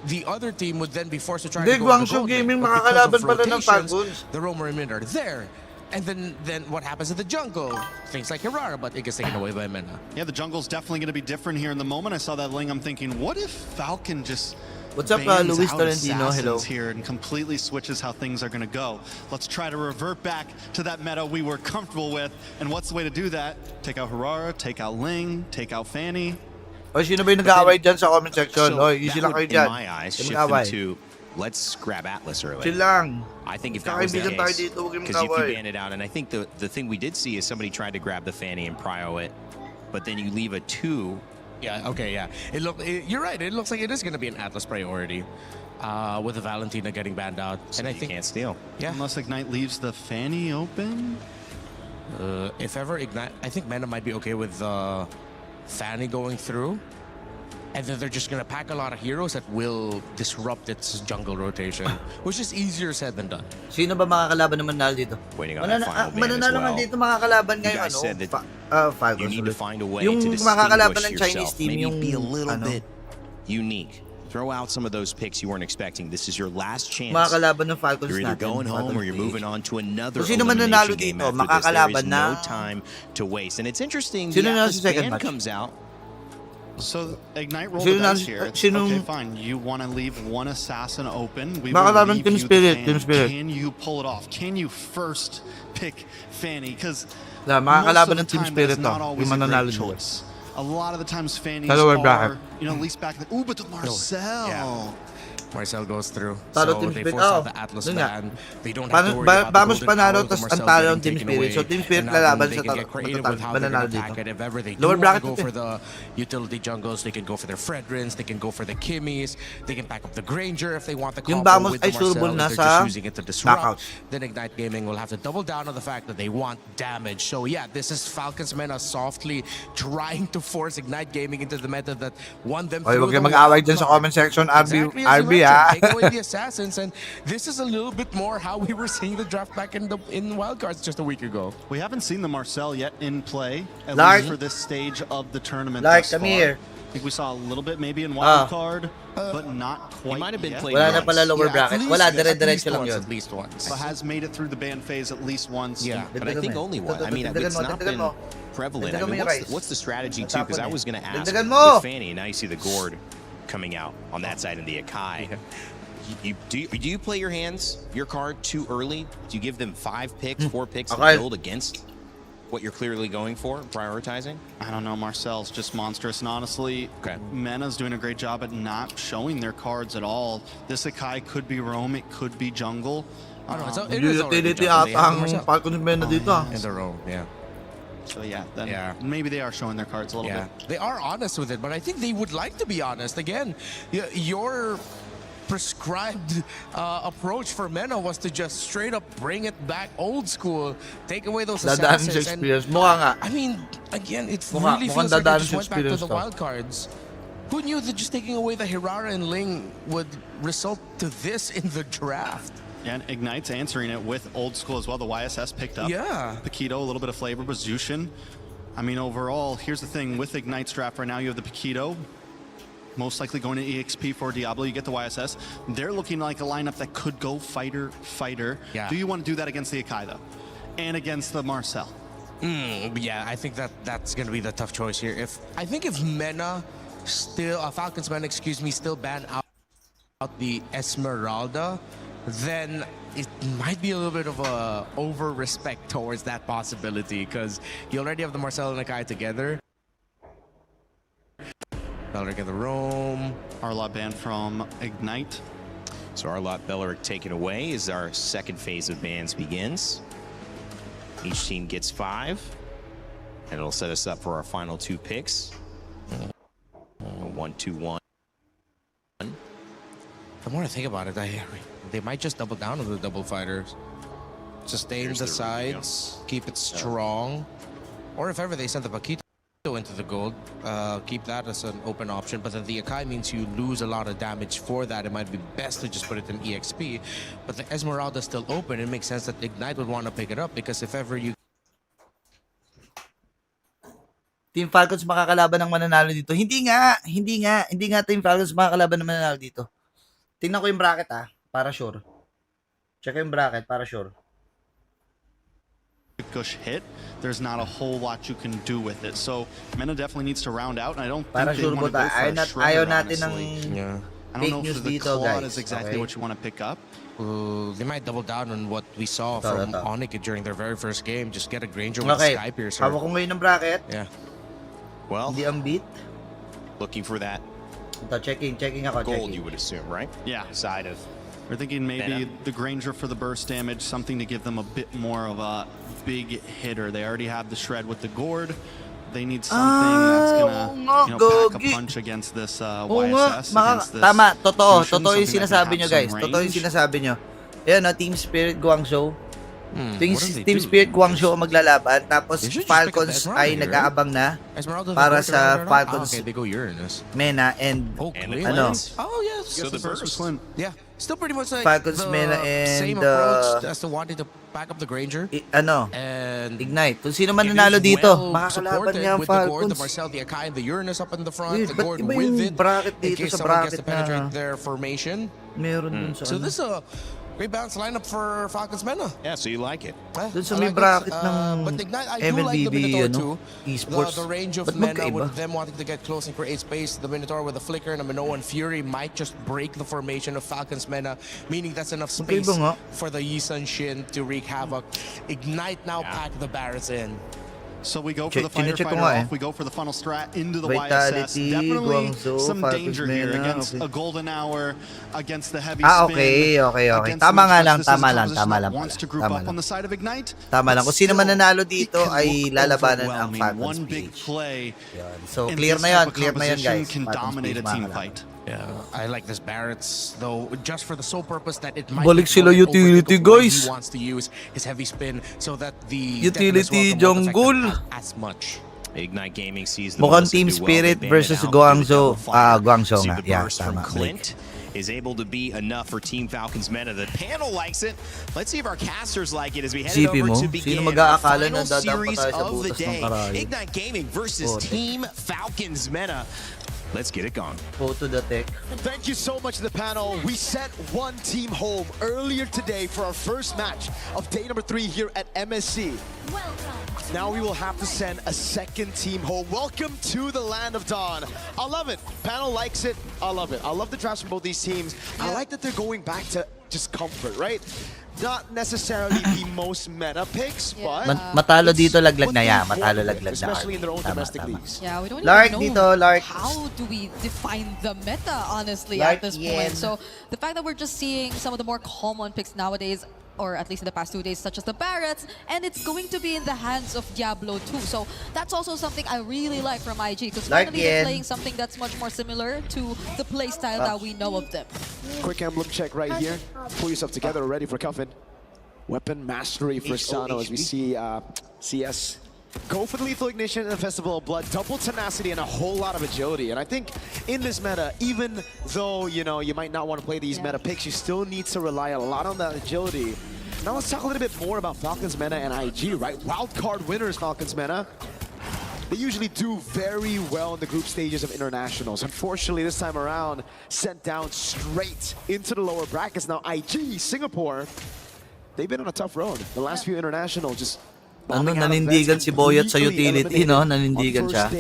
the other team would then be forced to try to go Guangzhou Gaming makakalaban pala ng Falcons. The Roamer and Mid are there. And then what happens in the jungle? Things like Hirara, but it gets taken away by Mena. Yeah, the jungle's definitely going to be different here. In the moment I saw that Ling, I'm thinking, what if Falcon just What's up, Luis Tolentino? Hello. Here and completely switches how things are going to go. Let's try to revert back to that meta we were comfortable with. And what's the way to do that? Take out Hirara, take out Ling, take out Fanny. O, sino ba yung nag-aaway dyan sa comment section? O, easy lang kayo dyan. In my eyes, shift them to let's grab Atlas early. Chill lang. I think if that was the case, because you ban it out, and I think the thing we did see is somebody tried to grab the Fanny and prio it, but then you leave a 2. Yeah, okay, yeah. You're right. It looks like it is going to be an Atlas priority with the Valentina getting banned out. So and I think can't steal. Yeah. Unless Ignite leaves the Fanny open? If ever Ignite, I think Mena might be okay with Fanny going through. And then they're just going to pack a lot of heroes that will disrupt its jungle rotation, which is easier said than done. Sino ba makakalaban naman nalo dito? Waiting on that final ban as well. Mananalo dito makakalaban ngayon, said that you need to find a way to distinguish yourself. Maybe be a little bit unique. Throw out some of those picks you weren't expecting. This is your last chance. Makakalaban ng Falcons you're either natin, going home or you're moving on to another sino mananalo elimination game dito, after this. There is makakalaban na. no time to waste. And it's interesting, Sino the na sa second ban match? comes out. So Ignite rolled the dice here. It's, okay, fine. You want to leave one assassin open. We will leave you the Fanny. Can you pull it off? Can you first pick Fanny? Because most of the time that's not always a great choice. A lot of the times Fanny's are, you know, at least back. Ooh, but the Marcel. Yeah. Marcel goes through. So they force out the Atlas ban. They don't have to worry about Vamos the panalo, golden tapos ang talo ng Team Spirit. So Team Spirit lalaban sa mananalo dito. If ever they Lower do bracket go for the utility jungles, they can go for their Fredrins, they can go for the Kimmies, they can pack up the Granger if they want the Yung combo Vamos with the ay sureball Marcel, na if they're sa just using it to disrupt. knockout. Then Ignite Gaming will have to double down on the fact that they want damage. So yeah, this is Falcons Mena softly trying to force Ignite Gaming into the meta that won them Oy, through wag the kayo mag-away wall. dyan sa comment section, Exactly as you RB ha. mentioned, take away the assassins, and this is a little bit more how we were seeing the draft back in wildcards just a week ago. We haven't seen the Marcel yet in play, at least for this stage of the tournament thus come far. here. I think we saw a little bit maybe in wildcard, but not quite. He might have been played Wala na pala lower bracket. Wala, dire-diretso lang yun. At least once. So has made it through the ban phase at least once. Yeah, but I think only one. I mean, it's not been prevalent. I mean, what's the strategy too? Because I was going to ask with Fanny, and now you see the Gord coming out on that side in the Akai. Do you play your hands, your card, too early? Do you give them 5 picks, 4 picks to build against what you're clearly going for, prioritizing? I don't know. Marcel's just monstrous. And honestly, Mena's doing a great job at not showing their cards at all. This Akai could be roam, it could be jungle. It is already jungle. In the roam, yeah. So yeah, then maybe they are showing their cards a little bit. They are honest with it, but I think they would like to be honest. Again, your prescribed approach for Mena was to just straight up bring it back old school, take away those assassins. And, I mean, again, it really feels like they just went back to the wild cards. Who knew that just taking away the Hirara and Ling would result to this in the draft? Yeah, and Ignite's answering it with old school as well. The YSS picked up. Yeah. Paquito, a little bit of flavor, but Zushin. I mean, overall, here's the thing. With Ignite's draft right now, you have the Paquito. Most likely going to EXP for Diablo. You get the YSS. They're looking like a lineup that could go fighter. Yeah. Do you want to do that against the Akai, though? And against the Marcel? Yeah, I think that's going to be the tough choice here. I think if Mena still, Falcons Mena, still ban out the Esmeralda, then it might be a little bit of a over-respect towards that possibility, because you already have the Marcel and Akai together. Belleric in the roam. Arlot banned from Ignite. So Arlot Belleric taken away as our second phase of bans begins. Each team gets 5, and it'll set us up for our final 2 picks. 1-2-1. The more I think about it, they might just double down on the double fighters. Sustain the sides, keep it strong. Or if ever they send the Paquito into the gold, keep that as an open option. But then the Akai means you lose a lot of damage for that. It might be best to just put it in EXP. But the Esmeralda is still open. It makes sense that Ignite would want to pick it up, because if ever you... Team Falcons makakalaban ng mananalo dito. Hindi nga Team Falcons makakalaban ng mananalo dito. Tingnan ko yung bracket para sure. Check yung bracket para sure. Gush hit, there's not a whole lot you can do with it. So Mena definitely needs to round out, and I don't think they want to go for a Shredder, honestly. I don't know if the Claw is exactly what you want to pick up. They might double down on what we saw from Onyx during their very first game. Just get a Granger with a Sky Piercer. Hawak ko ngayon ng bracket. Yeah. Well, hindi ang beat. Looking for that. Checking ako. Gold, you would assume, right? Yeah. Side of. We're thinking maybe the Granger for the burst damage, something to give them a bit more of a big hitter. They already have the Shred with the Gourd. They need something that's gonna, pack a punch against this YSS. Against this Tama, totoo yung sinasabi nyo, guys. Totoo yung sinasabi nyo. Ayan, Team Spirit Guangzhou. Team Spirit Guangzhou ang maglalaban, tapos Falcons ay nag-aabang na para sa Falcons Mena and ano. Oh yes, so the burst. Yeah, still pretty much like Falcons Mena and same approach as to wanting to back up the Granger. And Ignite. Kung sino man nanalo dito, makakalaban niya ang Falcons. The Marcel, the Akai, and the Uranus up in the front. Wait, the Gord with it. Bracket dito in case sa someone gets bracket to penetrate their formation. Meron dun sa So this is a Great balanced lineup for Falcons Mena. Yeah, so you like it. Doon sa may bracket ng But Ignite, I do like the MLBB, Minotaur ano, too. esports. The range of Ba't Mena magkaiba? with them wanting to get close and create space. The Minotaur with the flicker and the Minoan Fury might just break the formation of Falcons Mena, meaning that's enough space for the Yisun Shin to wreak havoc. Ignite now pack the Barrets in. So we go for the firefighter off, we go for the funnel strat into the YSS. Vitality, Definitely Guangzhou, some Falcons danger here Mena, against okay. a golden hour, against the heavy okay. spin. Tama nga lang, This is a tama composition lang that pala. wants to group Tama up lang. on the side of Ignite. Tama lang. Kung sino man nanalo dito ay lalabanan ang overwhelming. Falcons One big PH. play. So in clear this na type yan, of clear na yan composition guys. Can Falcons dominate a PH team mga fight. Yeah, I like this Barrett's though, just for the sole purpose that it might Balik sila utility, guys. He wants to use his heavy spin so that the Utility jungle. as much. Ignite Gaming sees the Mukhang Melissa Team do well. Spirit They banned it versus out Guangzhou. with the double fire. Guangzhou See, nga. the Yeah, burst from tama. Clint is able to be enough for Team Falcons Meta. The panel likes it. Let's see if our casters like it as we head GP over mo? to Sino begin mag-aakala our na final dadampa series tayo sa of the butas ng day. karayo? Ignite Gaming versus Team Falcons Meta. Let's get it going. Go to the tech. Thank you so much to the panel. We sent one team home earlier today for our first match of day number 3 here at MSC. Now we will have to send a second team home. Welcome to the land of dawn. I love it. Panel likes it. I love it. I love the drafts from both these teams. I like that they're going back to just comfort, right? Not necessarily the most meta picks, but Matalo dito, laglag na yan. Matalo, laglag na. especially in their own domestic leagues. Yeah, we don't Lark even dito, know Lark. how do we define the meta, honestly, Lark at this yan. point. So the fact that we're just seeing some of the more common picks nowadays, or at least in the past 2 days, such as the Barretts, and it's going to be in the hands of Diablo too. So that's also something I really like from IG, because Lark finally they're yan. playing something that's much more similar to the playstyle that we know of them. Quick emblem check right here. Pull yourself together, ready for Cuffin. Weapon mastery for Sano as we see CS go for the lethal ignition in the Festival of Blood, double tenacity and a whole lot of agility. And I think in this meta, even though you might not want to play these meta picks, you still need to rely a lot on that agility. Now let's talk a little bit more about Falcons Meta and IG, right? Wildcard winners, Falcons Meta. They usually do very well in the group stages of internationals. Unfortunately, this time around, sent down straight into the lower brackets. Now IG, Singapore, they've been on a tough road. The last few international just nanindigan si Boyat sa utility, no? Nanindigan siya.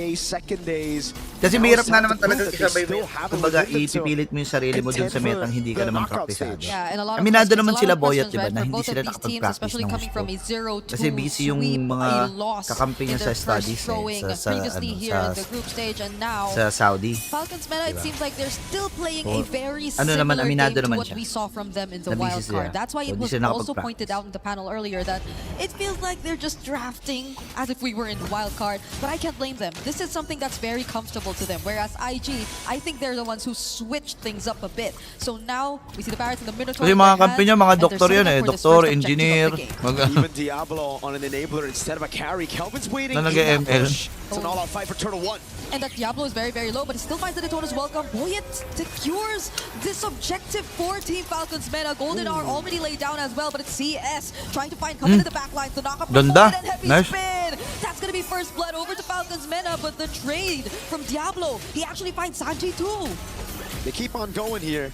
Kasi mahirap nga naman talaga isabay mo. Kumbaga, ipipilit mo yung sarili mo dun sa metang hindi ka naman praktisado. Aminado naman sila Boyat, diba? Na hindi sila nakapag-practice ng gusto. Kasi busy yung mga kakampi niya sa studies sa Saudi. Falcons Meta, it seems like they're still playing a very similar game to what we saw from them in the wild card. That's why it was also pointed out in the panel earlier that it feels like they're just drafting as if we were in the wild card, but I can't blame them. This is something that's very comfortable to them, whereas IG, I think they're the ones who switched things up a bit. So now, we see the Barretts in the Minotaur. Kasi mga kampi niya, mga doktor yan eh. Doktor, engineer. Even Diablo on an enabler instead of a carry. Kelvin's waiting. Na nag-ML. It's an all-out fight for Turtle 1. And that Diablo is very, very low, but he still finds the Daytona's welcome. Boyet secures this objective for Team Falcons Meta. Golden are already laid down as well, but it's CS trying to find cover in the backline to knock up the Boyet and heavy spin. That's gonna be first blood over to Falcons Meta, but the trade from Diablo, he actually finds Sanji too. They keep on going here.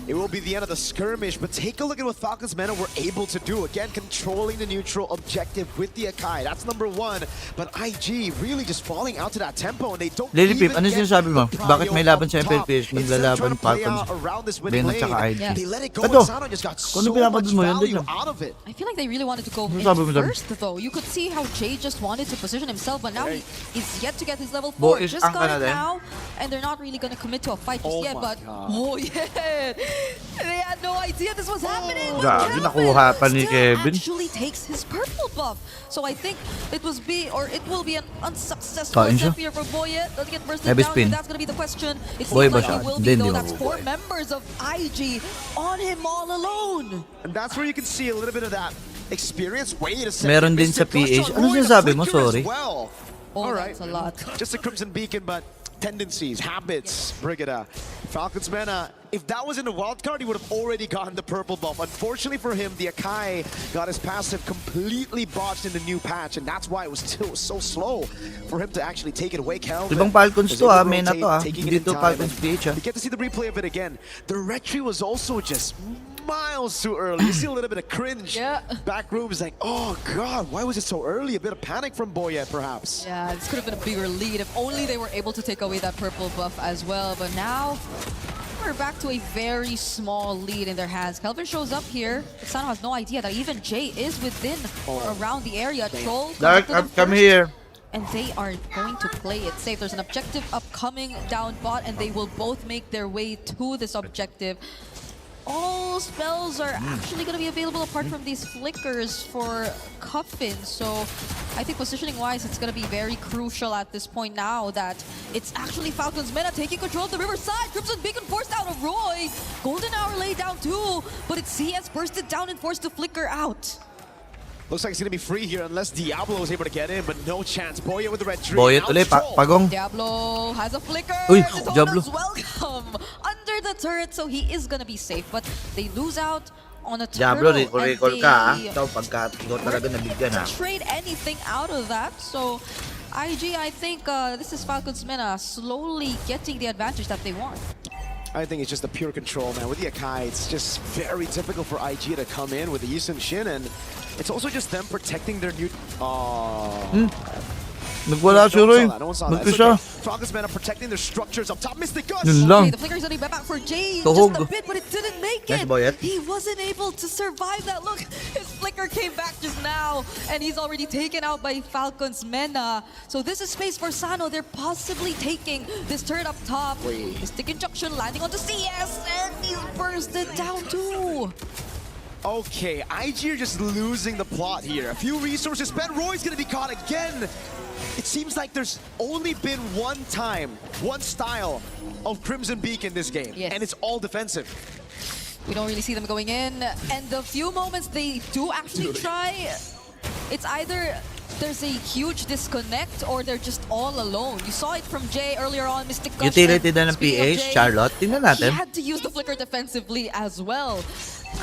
It will be the end of the skirmish, but take a look at what Falcons Meta were able to do. Again, controlling the neutral objective with the Akai. That's number 1. But IG really just falling out to that tempo, and they don't Lilipip, even ano get sinasabi mo? the Bakit may laban sa top. FLPS? Instead of trying Naglalaban to play Falcons, out around this winning Ben at saka lane, IG. they let it go, Ito, and Sano just got so kung much pinapanood mo yun, value doon out of it. I feel like they really wanted to go in sabi mo dyan? first, though. You could see how Jay just wanted to position himself, but now he is yet to get his level 4. Boys, Just ang got it Canada. now, and they're not really going to commit to a fight just Oh yet, my but God. oh yeah, they had no idea this was happening. Grabe, nakuha pa ni Kevin. Actually takes his purple buff, so I think it will be an unsuccessful Kain siya. attempt here for Boyet. Doesn't get bursted Heavy down, spin. and that's going to be the question. It Boy seems ba like siya? it will Hindi, be though. hindi That's 4 mabubuhay. members of IG on him all alone. And that's where you can see a little bit of that experience. Wait a second. Meron din sa PH. Ano sinasabi mo? Sorry. Well. Oh, all right. that's a lot. Just a Crimson Beacon, but tendencies, habits, Brigida. Falcons Mena, if that was in the wild card, he would have already gotten the purple buff. Unfortunately for him, the Akai got his passive completely botched in the new patch, and that's why it was still so slow for him to actually take it away. Kelvin Ibang Falcons was to able to Mena to rotate, taking it Hindi in to time, Falcons and PH You get to see the replay of it again. The retry was also just miles too early. You see a little bit of cringe. Yeah. Back room is like, oh God, why was it so early? A bit of panic from Boyet, perhaps. Yeah, this could have been a bigger lead if only they were able to take away that purple buff as well. But now we're back to a very small lead in their hands. Kelvin shows up here. Sano has no idea that even Jay is within or around the area. Troll Dark, come here. and they are going to play it safe. There's an objective upcoming down bot, and they will both make their way to this objective. All spells are actually going to be available apart from these flickers for Cuffin. So I think positioning-wise, it's going to be very crucial at this point now that it's actually Falcons Meta taking control of the Riverside. Crimson Beacon forced out of Roy. Golden Hour laid down too, but it's CS bursted down and forced to flicker out. Looks like it's gonna be free here unless Diablo is able to get in, but no chance. Boyet with the red tree. Boyet ulit, pagong. Diablo has a flicker. Uy, Diablo welcome under the turret, so he is gonna be safe. But they lose out on a Diablo, turtle. recall ka ha. Ikaw pagka ikaw talaga nabigyan ha. Trade anything out of that. So IG, I think this is Falcons Mena slowly getting the advantage that they want. I think it's just the pure control, man. With the Akai, it's just very difficult for IG to come in with the Yisun Shin, and it's also just them protecting their new... Nagwala siya rin. Nagka siya. Falcons men are protecting their structures up top. Mystic Gush! Yun lang. Okay, the flicker is only back for Jay Tuhog. just a bit, but it didn't make Nice, it. Boyet. He wasn't able to survive that. Look, his flicker came back just now, and he's already taken out by Falcons Mena. So this is space for Sano. They're possibly taking this turret up top. Mystic Injunction landing onto CS, and he's bursted down too. Okay, IG are just losing the plot here. A few resources spent. Roy's gonna be caught again. It seems like there's only been one time, one style of Crimson Beak in this game, and it's all defensive. We don't really see them going in, and the few moments they do actually try, it's either there's a huge disconnect or they're just all alone. You saw it from Jay earlier on, Mystic Gush. Utility na ng PH, Charlotte. Tingnan natin. He had to use the flicker defensively as well.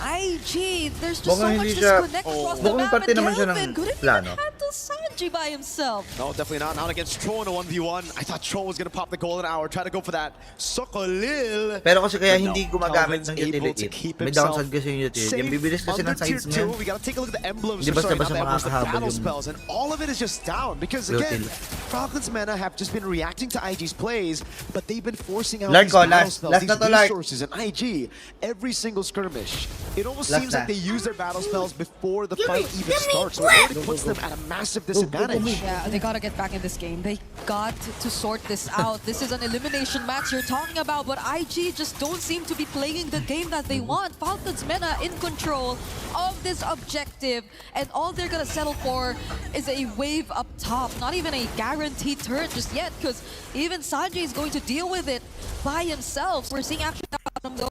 IG, there's just so Mukhang much hindi siya, disconnect across the mukhang map, parte and naman siya Kelvin ng couldn't plano. even handle Sanji by himself. No, definitely not. Not against Tro in a 1v1. I thought Tro was gonna pop the golden hour, try to go for that Sokolil. Pero kasi kaya hindi gumagamit ng utility. May downside kasi yung utility. Yung bibilis kasi ng sides niya. We gotta take a look at the emblems. Hindi basta-basta the makakahabol battle yung spells, and all of it is just down because again, Falcons Mena have just been reacting to IG's plays, but they've been forcing out these battle spells, these resources, and IG every single skirmish. It almost seems like they use their battle spells before the fight even starts, so it already puts them at a massive disadvantage. Yeah, they gotta get back in this game. They got to sort this out. This is an elimination match you're talking about, but IG just don't seem to be playing the game that they want. Falcons Mena in control of this objective, and all they're gonna settle for is a wave up top. Not even a guaranteed turret just yet, because even Sanjay is going to deal with it by himself. We're seeing action from the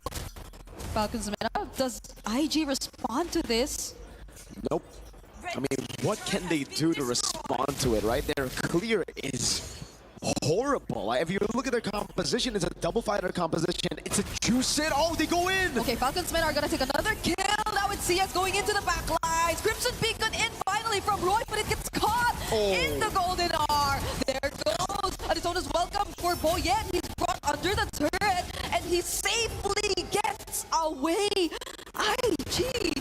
Falcons Mena. Does IG respond to this? Nope. I mean, what can they do to respond to it, right? Their clear is horrible. If you look at their composition, it's a double fighter composition. It's a juice it. Oh, they go in! Okay, Falcons Men are gonna take another kill. Now it's CS going into the backlines. Crimson Beacon in finally from Roy, but it gets caught in the golden R. There goes Arizona's welcome for Boyet. He's brought under the turret, and he safely gets away. IG,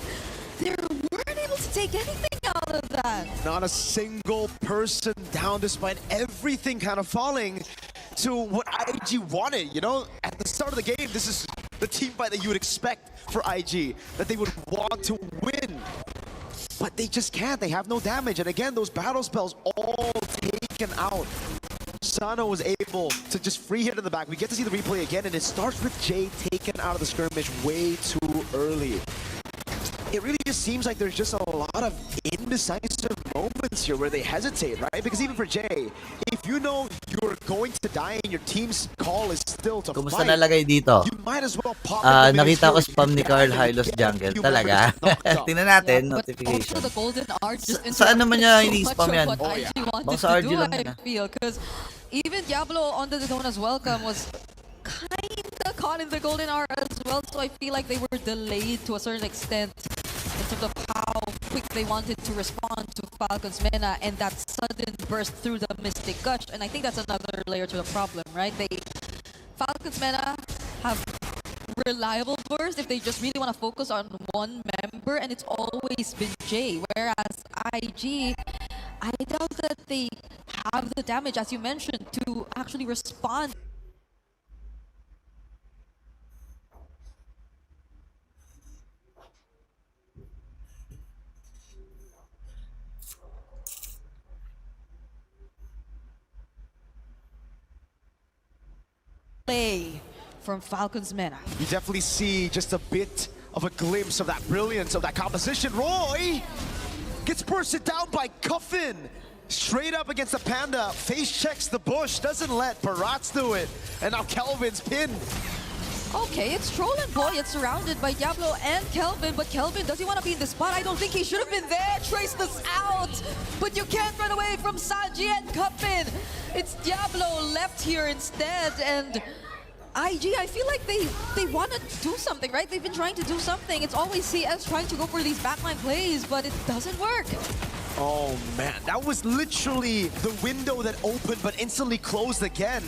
they weren't able to take anything out of that. Not a single person down despite everything kind of falling to what IG wanted. You know, at the start of the game, this is the team fight that you would expect for IG, that they would want to win. But they just can't. They have no damage. And again, those battle spells all taken out. Sano was able to just free hit in the back. We get to see the replay again, and it starts with Jay taken out of the skirmish way too early. It really just seems like there's just a lot of indecisive moments here where they hesitate, right? Because even for Jay, if you know you're going to die and your team's call is still to Kumusta fight, nalagay dito? you might as well pop Nakita ko spam ni Carl Hylos Jungle. Talaga. Tingnan natin, notification. The golden R just Saan naman niya ini-spam yan? Baka sa RG lang I feel, because even Diablo on the Daytona's welcome was kinda caught in the golden hour as well, so I feel like they were delayed to a certain extent in terms of how quick they wanted to respond to Falcons Mena and that sudden burst through the Mystic Gush, and I think that's another layer to the problem, right? Falcons Mena have reliable burst if they just really want to focus on one member, and it's always been Jay. Whereas IG, I doubt that they have the damage, as you mentioned, to actually respond. Play from Falcons Mena. You definitely see just a bit of a glimpse of that brilliance of that composition. Roy gets bursted down by Cuffin. Straight up against the Panda, face checks the bush, doesn't let Parats do it. And now Kelvin's pinned. Okay, it's Troll and Boy. It's surrounded by Diablo and Kelvin, but Kelvin, does he want to be in the spot? I don't think he should have been there. Trace this out, but you can't run away from Sanji and Cuffin. It's Diablo left here instead, and IG, I feel like they want to do something, right? They've been trying to do something. It's always CS trying to go for these backline plays, but it doesn't work. Oh man, that was literally the window that opened but instantly closed again.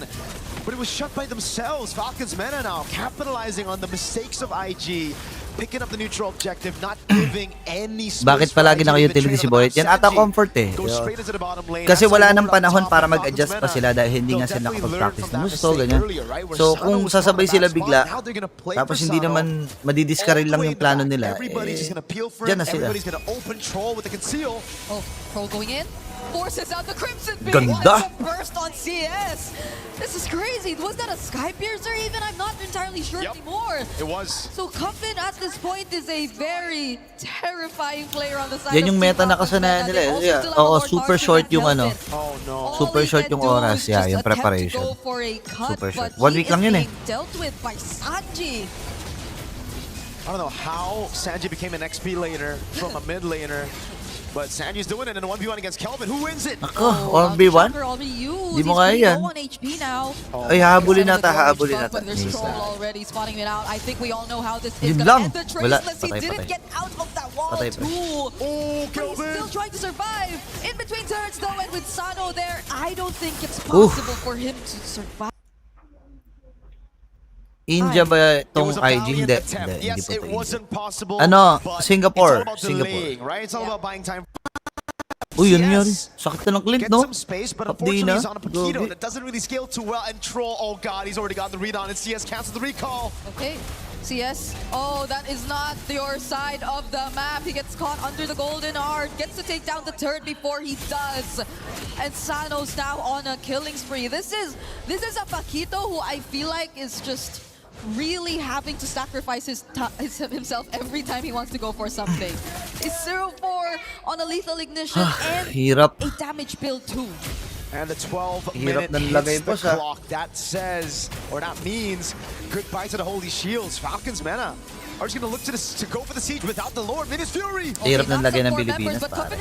But it was shut by themselves. Falcons Mena now capitalizing on the mistakes of IG, picking up the neutral objective, not giving any space. Bakit palagi naka-utility si Boyet? Yan ata comfort eh. Kasi wala nang panahon para mag-adjust pa sila dahil hindi nga sila nakapag-practice ng gusto, ganyan. So kung sasabay sila bigla, tapos hindi naman madidiscarrel lang yung plano nila, dyan na sila. Oh, Troll going in. Forces out the Crimson Beam. Ganda. Burst on CS. This is crazy. Was that a Sky Piercer even? I'm not entirely sure anymore. It was. So Cuffin at this point is a very terrifying player on the side. Yan yung meta na kasanayan nila eh. Yeah. Oo, super short yung ano. Super short yung oras. Yeah, yung preparation. Super short. 1 week lang yun eh. Dealt with by Sanji. I don't know how Sanji became an XP laner from a mid laner. But Sanji's doing it in a 1v1 against Kelvin. Who wins it? Ako, 1v1? Di mo kaya yan. Ay, habulin nata, habulin nata. There's Troll already spotting it out. I think we all know how this is gonna end. The Traceless, he didn't get out of that wall too. Oh, Kelvin! He's still trying to survive. In between turns though, and with Sano there, I don't think it's possible for him to survive. India ba itong IG? Hindi. Yes, it wasn't possible. Ano? Singapore. Delaying, right? It's all about buying time. Uy, yun yun. Sakit na ng clip, no? Updi na. That doesn't really scale too well. And Troll, oh god, he's already got the read on it. CS cancels the recall. Okay. CS, oh, that is not your side of the map. He gets caught under the golden art, gets to take down the turret before he does. And Sano's now on a killing spree. This is a Paquito who I feel like is just really having to sacrifice himself every time he wants to go for something. It's 0-4 on a lethal ignition and Hirap. a damage build too. And the 12-minute hits the clock. That says, or that means, goodbye to the Holy Shields. Falcons Mena are just going to look to go for the siege without the Lord. Minus Fury! Hirap ng lagay ng Pilipinas, pare.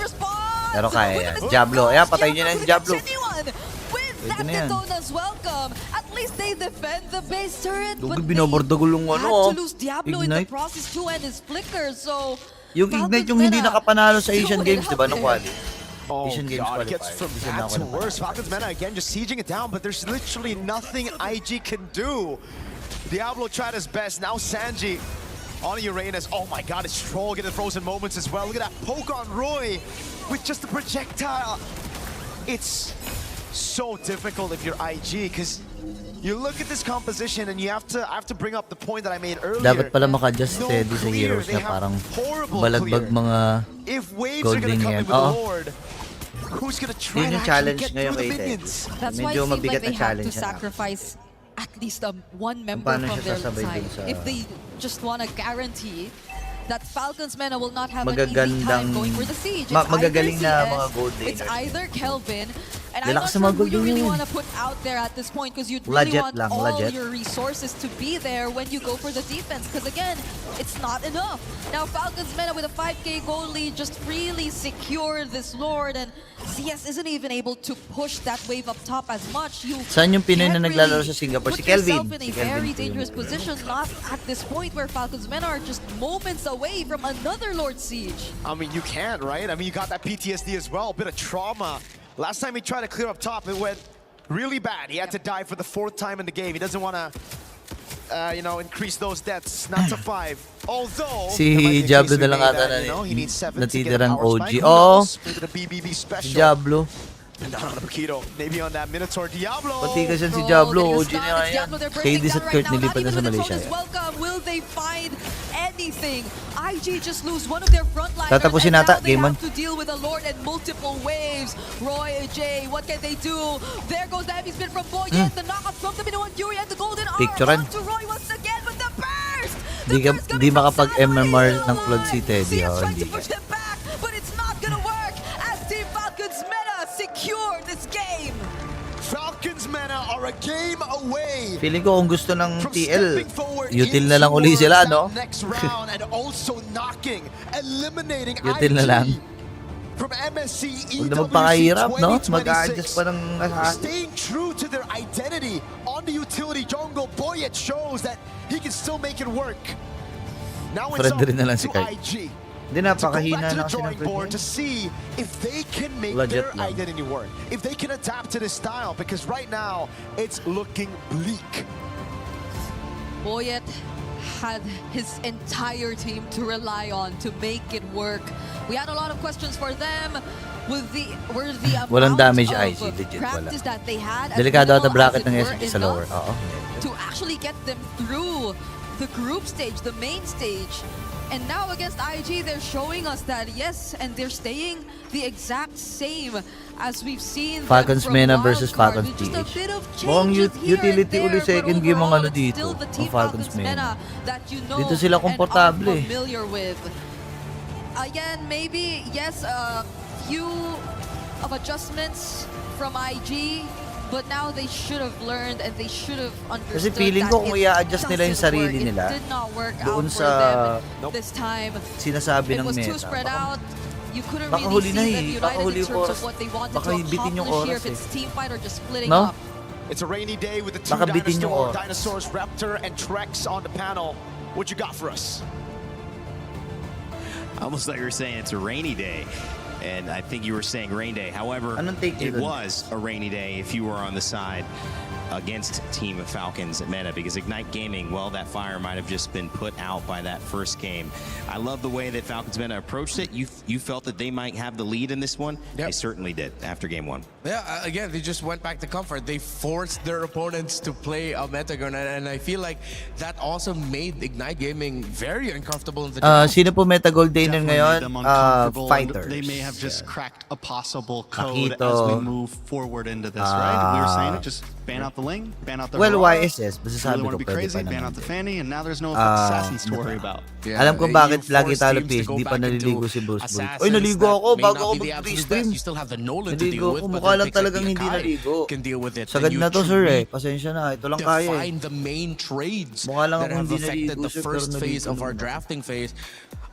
Pero kaya yan. Diablo. Ayan, patayin nyo na yung Diablo. That Detona's welcome. At least they defend the base turret, but they had to lose Diablo in the process too and his flicker, so... Yung Ignite yung hindi nakapanalo sa Asian Games, di ba? No quali. Oh god, it gets from bad to worse. Falcons Mena again just sieging it down, but there's literally nothing IG can do. Diablo tried his best, now Sanji on Uranus. Oh my god, it's Troll getting frozen moments as well. Look at that poke on Roy with just a projectile. It's so difficult if you're IG, because you look at this composition and I have to bring up the point that I made earlier. Dapat pala maka-adjust steady sa heroes na parang balagbag mga gold lane yan. Oo. Who's gonna try yun yung challenge ngayon kay Ted. That's why it seems like they have to sacrifice at least one member from their side. If they just want to guarantee that Falcons Mena will not have an easy time going for the siege. Magagaling na mga gold laners. It's either Kelvin, and I'm not sure who you really want to put out there at this point, because you'd really want all your resources to be there when you go for the defense, because again, it's not enough. Now Falcons Mena with a 5k gold lead just really secured this Lord, and CS isn't even able to push that wave up top as much. Saan yung Pinoy na naglalaro sa Singapore? Si Kelvin. Put yourself in a very dangerous position, not at this point where Falcons Mena are just moments away from another Lord Siege. I mean, you can't, right? I mean, you got that PTSD as well, a bit of trauma. Last time he tried to clear up top, it went really bad. He had to die for the 4th time in the game. He doesn't want to increase those deaths, not to 5. Although, Si Diablo na lang ata natitirang OG. Oo, si Diablo. And down on the Paquito, maybe on that Minotaur Diablo. Pati kasi si Diablo, OG na yan. KD at Kurt nilipat na sa Malaysia. Will they find anything? IG just lose one of their frontliners. Tatapusin nata, game on. To deal with a Lord and multiple waves. Roy, J, what can they do? There goes the heavy spin from Boyet. The knockout from the Minoan Fury and the golden arm to Roy once again with the burst. Di makapag-MMR ng Flood si Teddy. Hindi ka. But it's not gonna work as Team Falcons Meta secure this game. Falcons Meta are a game away. Feeling ko kung gusto ng TL, util na lang uli sila, no? Next round and also knocking, eliminating util na lang. From MSC Huwag na magpakahirap, no? Mag-a-adjust pa ng staying true to their identity on the utility jungle. Boyet shows that he can still make it work. Now it's up to IG. Hindi, napakahina na kasi ng board to see if they can make their identity work, if they can adapt to this style, because right now it's looking bleak. Boyet had his entire team to rely on to make it work. We had a lot of questions for them. Walang damage IG, legit wala. Delikado ata bracket ng SG sa lower. To actually get them through the group stage, the main stage. And now against IG, they're showing us that yes, and they're staying the exact same as we've seen Falcons Mena versus Falcons PH. Mukhang utility uli second game ang ano dito, ang Falcons Mena. Dito sila komportable eh. Again, maybe, yes, a few of adjustments from IG. But now they should have learned and they should have understood. Kasi feeling ko kung i-adjust nila yung sarili nila doon sa sinasabi ng meta, baka huli na eh, baka huli yung oras, baka bitin yung oras eh. No? It's a rainy day with the two dinosaurs, Raptor and Trex on the panel. What you got for us? Almost like you're saying it's a rainy day. And I think you were saying rain day. However, it was a rainy day if you were on the side against Team Falcons at Meta, because Ignite Gaming, well, that fire might have just been put out by that first game. I love the way that Falcons Meta approached it. You felt that they might have the lead in this one. Yep. They certainly did after game one. Yeah, again, they just went back to comfort. They forced their opponents to play a metagun, and I feel like that also made Ignite Gaming very uncomfortable in the draft. Sino po meta gold daner ngayon? Fighters. They may have just cracked a possible code as we move forward into this, right? We were saying it, just ban out the Ling, ban out the YSS, really want to be crazy, ban out the Fanny, and now there's no assassins to worry about. Yeah, alam ko bakit lagi talo PS, di pa naliligo si Bruce Bull. Oy, naligo ako bago ako mag-restream. Naligo ako, mukha lang talagang hindi naligo. Sagad na to, sir eh. Pasensya na, ito lang kaya eh. Define the main trades mukha lang that ako have hindi affected naligo, the first phase of our drafting phase.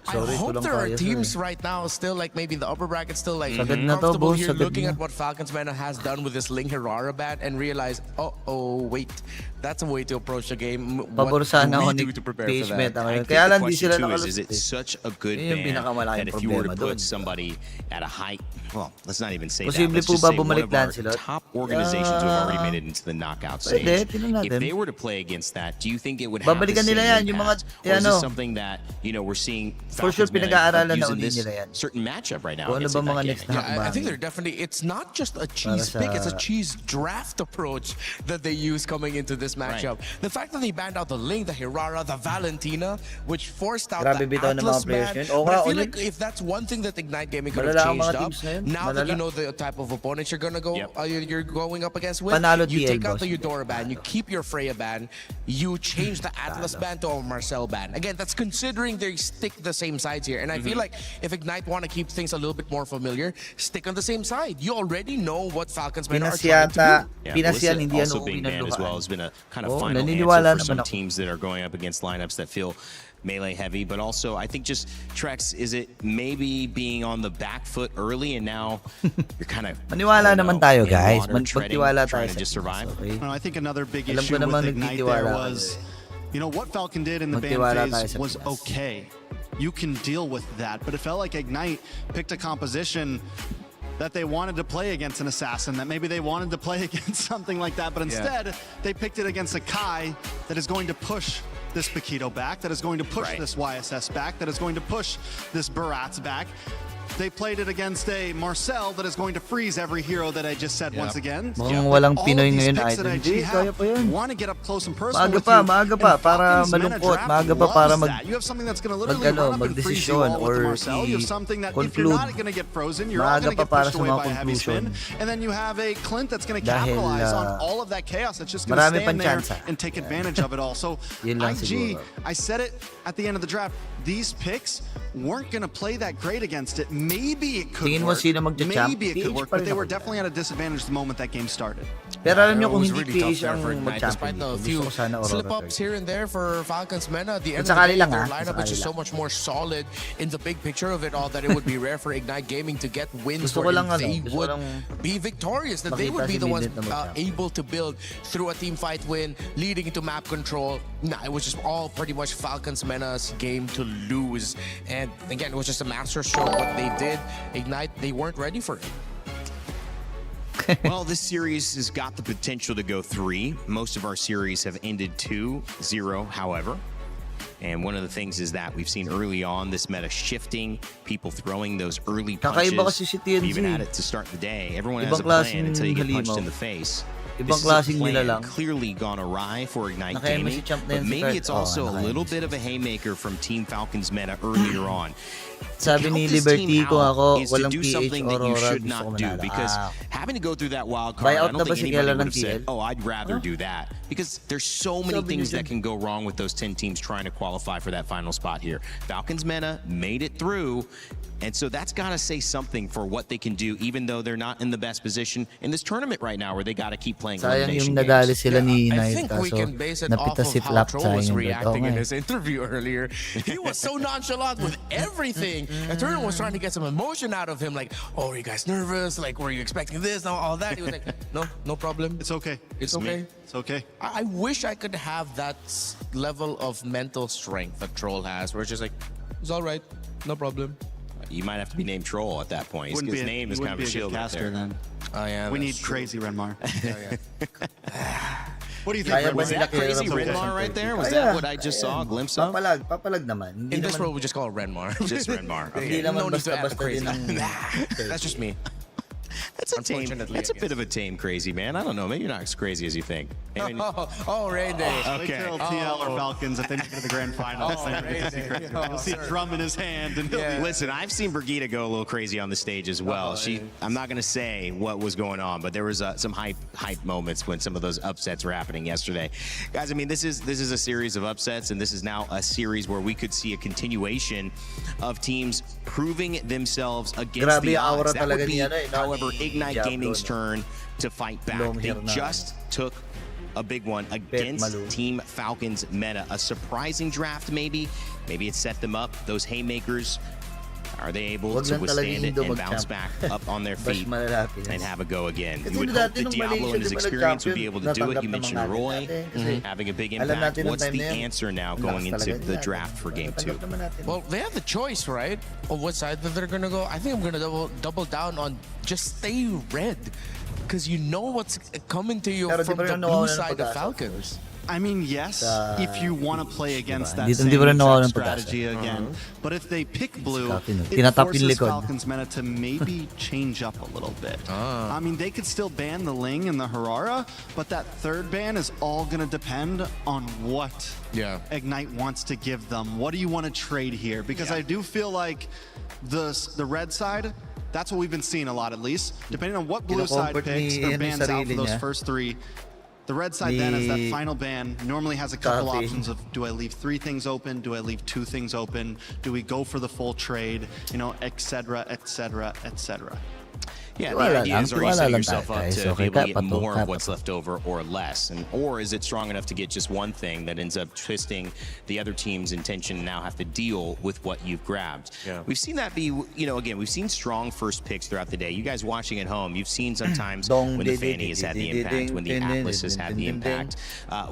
Sorry, I hope there are teams right now still like maybe the upper bracket still like comfortable here looking at what Falcons Meta has done with this Ling Hirara ban and realize, oh wait, that's a way to approach the game. Pabor sana ako ni PH Meta ngayon. Kaya lang di sila nakalapit. Is it such a good ban that if you were to put somebody at a high, well, let's not even say that. Let's just say one of our top organizations who have already made it into the knockout stage. If they were to play against that, do you think it would have the same impact? Or is this something that, you know, we're seeing for sure pinag-aaralan na uli nila yan. Certain matchup right now. Ano ba mga next na I think they're definitely, it's not just a cheese pick, it's a cheese draft approach that they use coming into this matchup. Right. The fact that they banned out the Ling, the Hirara, the Valentina, which forced out the Atlas ban. But I feel like if that's one thing that Ignite Gaming could have changed up, now that you know the type of opponents you're gonna go, you're going up against with, you take out the Eudora ban, you keep your Freya ban, you change the Atlas ban to a Marcel ban. Again, that's considering they stick the same sides here, and I feel like if Ignite want to keep things a little bit more familiar, stick on the same side. You already know what Falcons Meta are trying to do. Pinasyan hindi also being banned as well has been a kind of final answer for some teams that are going up against lineups that feel melee heavy, but also I think just Trex, is it maybe being on the back foot early and now you're kind of maniwala naman tayo guys, magtiwala tayo to just survive. I think another big issue with Ignite there was, you know, what Falcon did in the ban phase was okay. You can deal with that, but it felt like Ignite picked a composition that they wanted to play against an Assassin, that maybe they wanted to play against something like that, but instead they picked it against a Kai that is going to push this Paquito back, that is going to push this YSS back, that is going to push this Barat's back. They played it against a Marcel that is going to freeze every hero that I just said once again. Mukhang walang All Pinoy of these ngayon, picks that idol. IG have Kaya pa yan. want to get up close and personal Maaga with pa, you. maaga pa, And para Falcons Meta malungkot. Draft Maaga pa para loves that. You have something that's going to literally run up and freeze you magdesisyon all with the or Marcel. You have something that if you're conclude. not going to get frozen, you're all Maaga going to pa get para pushed sa away mga by a heavy spin. conclusion. And then you have a Clint that's going to Dahil, capitalize on all of that chaos. That's just going to marami stand pang there tsansa. and take advantage of it all. So Yun lang IG, siguro. I said it at the end of the draft, these picks weren't going to play that great against it. Maybe it could Tingin mo work. sino magcha-champ? Maybe it could PH work, pa but rin they were ako. definitely at a disadvantage the moment that game started. Pero alam nyo it kung was hindi really tough PH there ang for Ignite, despite mag-champion, the few gusto ko sana Aurora slip-ups here and there for Falcons Meta. At the end of Kung the sakali day, lang, their ha? lineup Kung is just sakali so much more solid in the big picture of it all that it would be rare for Ignite Gaming to get wins Gusto ko where lang, they gusto ko would lang be victorious, that they would makita be si the ones Midnight na mag-champ. able to build through a team fight win, leading into map control. Nah, it was just all pretty much Falcons Meta's game to lose. And again, it was just a master stroke what they did. Ignite, they weren't ready for it. Well, this series has got the potential to go 3. Most of our series have ended 2-0, however. And one of the things is that we've seen early on this meta shifting, people throwing those early punches. Kakaiba kasi si TNG. Even at it to start the day. Everyone has Ibang a plan klaseng until you get punched halimaw. in the face. Ibang This is a klaseng nila plan lang. clearly gone awry for Ignite Naka-MSC Gaming, champ na but yan si maybe Kurt. it's also a naka-MSC. little bit of a haymaker from Team Falcons meta earlier on. Sabi ni Help this Liberty team kung out ako, is to walang do PH something that you Aurora, should gusto ko not do, manalo. because having to go through that wild card, I Buyout don't na ba think si anybody Kela would ng have said, TL? oh, I'd rather do that, because there's so many Sabi things niya that can go wrong with those 10 teams trying to qualify for that final spot here. Falcons meta made it through, and so that's got to say something for what they can do, even though they're not in the best position in this tournament right now, where they got to keep playing Sayang elimination yung nadali games. sila ni I Knight, think we kaso can base it off napita si of how Flap Troll was sayang reacting in nga. his interview earlier. He was so nonchalant with everything. And Turner was trying to get some emotion out of him, like, oh, are you guys nervous? Like, were you expecting this? And all that. He was like, no problem. It's okay. It's okay. It's okay. I wish I could have that level of mental strength that Troll has, where it's just like, it's all right, no problem. You might have to be named Troll at that point. His name is kind of a shield right there. Then. Oh, yeah, we need that's true. crazy Renmar. What do you Kaya think, ba Was Renmar? that crazy Kaya Renmar right there? Was Kaya, that what I just saw a glimpse of? Papalag naman. Hindi In this naman, world, we just call it Renmar. Just Renmar. Hindi Okay. naman No need to add the basta-basta crazy. din ang... That's just me. That's a tame. Unfortunately, That's a I bit of a tame crazy man. I don't know. Maybe you're not as crazy as you think. I mean, Oh, Rain Day. Wait till TL or Falcons if they make it to the grand finals. You'll see drum in his hand. And listen, I've seen Brigitte go a little crazy on the stage as well. I'm not going to say what was going on, but there was some hype moments when some of those upsets were happening yesterday. Guys, I mean, this is a series of upsets, and this is now a series where we could see a continuation of teams proving themselves against Grabe the yung aura odds. That would talaga be, ni ano eh, no? however, Ni Ignite Diablo, Gaming's no? turn to fight back. Long They hair na. just took a big one against Malu. Team Falcons meta. A surprising draft, maybe. Maybe it set them up. Those haymakers, are they able Wag to lang withstand it talaga and bounce mag-champ. back up on their Bash feet malalapit. and have a go again? Kasi You would nung hope dati that nung Diablo Malaysia, and his di ba experience would be able to do it. nagka-champion, You mentioned natanggap Roy naman natin kasi having a big alam impact. natin nung What's time the na yan, answer now ang going lakas into talaga the nila. draft for game 2? Natanggap naman natin. Well, they have the choice, right? Of what side that they're gonna go. I think I'm gonna double down on just stay red, because you know what's coming to you Pero di from ba the rin blue nawawalan ng side of pag-asa? Falcons. I mean, yes, if you want to play against that Dito same hindi pa rin nawawalan exact ng pag-asa. strategy again. But if they pick blue, Scouting, no? it Tinatap yung forces likod. Falcons meta to maybe change up a little bit. I mean, they could still ban the Ling and the Harara, but that third ban is all going to depend on what Ignite wants to give them. What do you want to trade here? Because I do feel like the red side, that's what we've been seeing a lot, at least. Depending on what blue side Kino-comfort picks ni or ano yung bans out for sarili those niya. first 3, the red side then as that Ni final ban normally has a couple Coffee. options of, do I leave 3 things open? Do I leave 2 things open? Do we go for the full trade? You know, et cetera, et cetera, et cetera. Yeah, Tiwala the idea lang, is, are you tiwala setting lang yourself tayo, up guys. to Okay, be able to get kaya pa to, more kaya of pa what's to. left over or less? Or is it strong enough to get just one thing that ends up twisting the other team's intention and now have to deal with what you've grabbed? We've seen that be, you know, again, we've seen strong first picks throughout the day. You guys watching at home, you've seen sometimes when the Fanny has had the impact, when the Atlas has had the impact.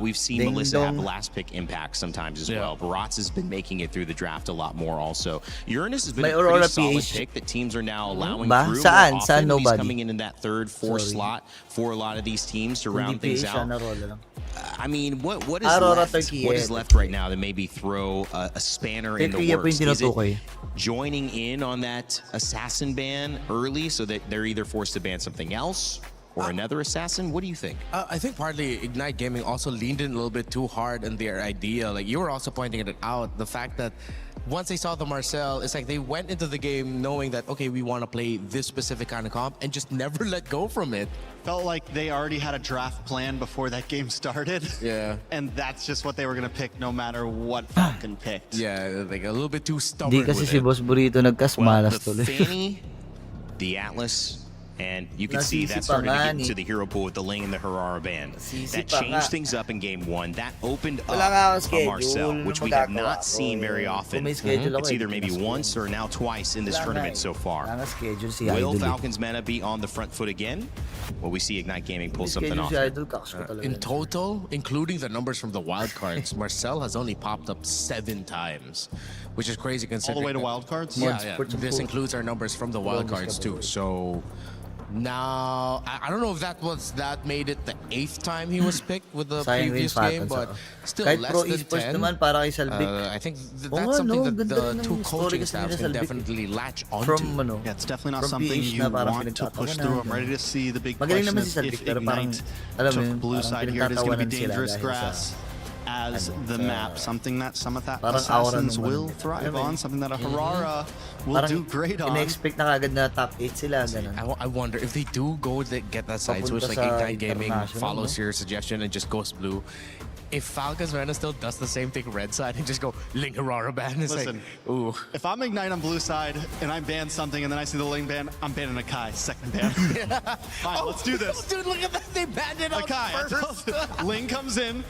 We've seen Melissa have the last pick impact sometimes as well. Baratz has been making it through the draft a lot more also. Uranus has been May a pretty Aurora solid PH. pick that teams are now allowing Ba? through Saan? more Saan often. opportunities coming in that third, fourth slot for a lot of these teams to round things out. I mean, what is left right now to maybe throw a spanner in the works? Is it joining in on that assassin ban early so that they're either forced to ban something else or another assassin? What do you think? I think partly Ignite Gaming also leaned in a little bit too hard in their idea. Like you were also pointing it out, the fact that once they saw the Marcel, it's like they went into the game knowing that, okay, we want to play this specific kind of comp and just never let go from it. Felt like they already had a draft plan before that game started. Yeah. And that's just what they were going to pick no matter what Falcon picked. Yeah, like a little bit too stubborn Di kasi with si it. Boss Burrito nagkasmalas tuloy. Fanny, the Atlas, and you can see that started to get into the hero pool with the Ling and the Harara ban. That changed things up in game 1. That opened up a Marcel, which we have not seen very often. It's either maybe once or now twice in this tournament so far. Will Falcons Meta be on the front foot again? Will we see Ignite Gaming pull something off? In total, including the numbers from the wildcards, Marcel has only popped up 7 times, which is crazy considering. All the way to wildcards? Yeah. This includes our numbers from the wildcards too. So now, I don't know if that made it the 8th time he was picked with the previous game, but still less than 10. I think that's something that the two coaching staffs can definitely latch onto. Yeah, it's definitely not something you want to push through. I'm ready to see the big question is if Ignite took blue side here, it is going to be dangerous grass as the map, something that some of that assassins will thrive on, something that a Harara will do great on. Ina-expect na kagad na top 8 sila. I wonder if they do go to get that side switch, like Ignite Gaming follows your suggestion and just goes blue. If Falcons Meta still does the same thing red side and just go Ling Harara ban, it's Listen, like, ooh. If I'm Ignite on blue side and I ban something and then I see the Ling ban, I'm banning Akai, second ban. Fine, let's do this. Dude, look at that, they banned it on first. Ling comes in,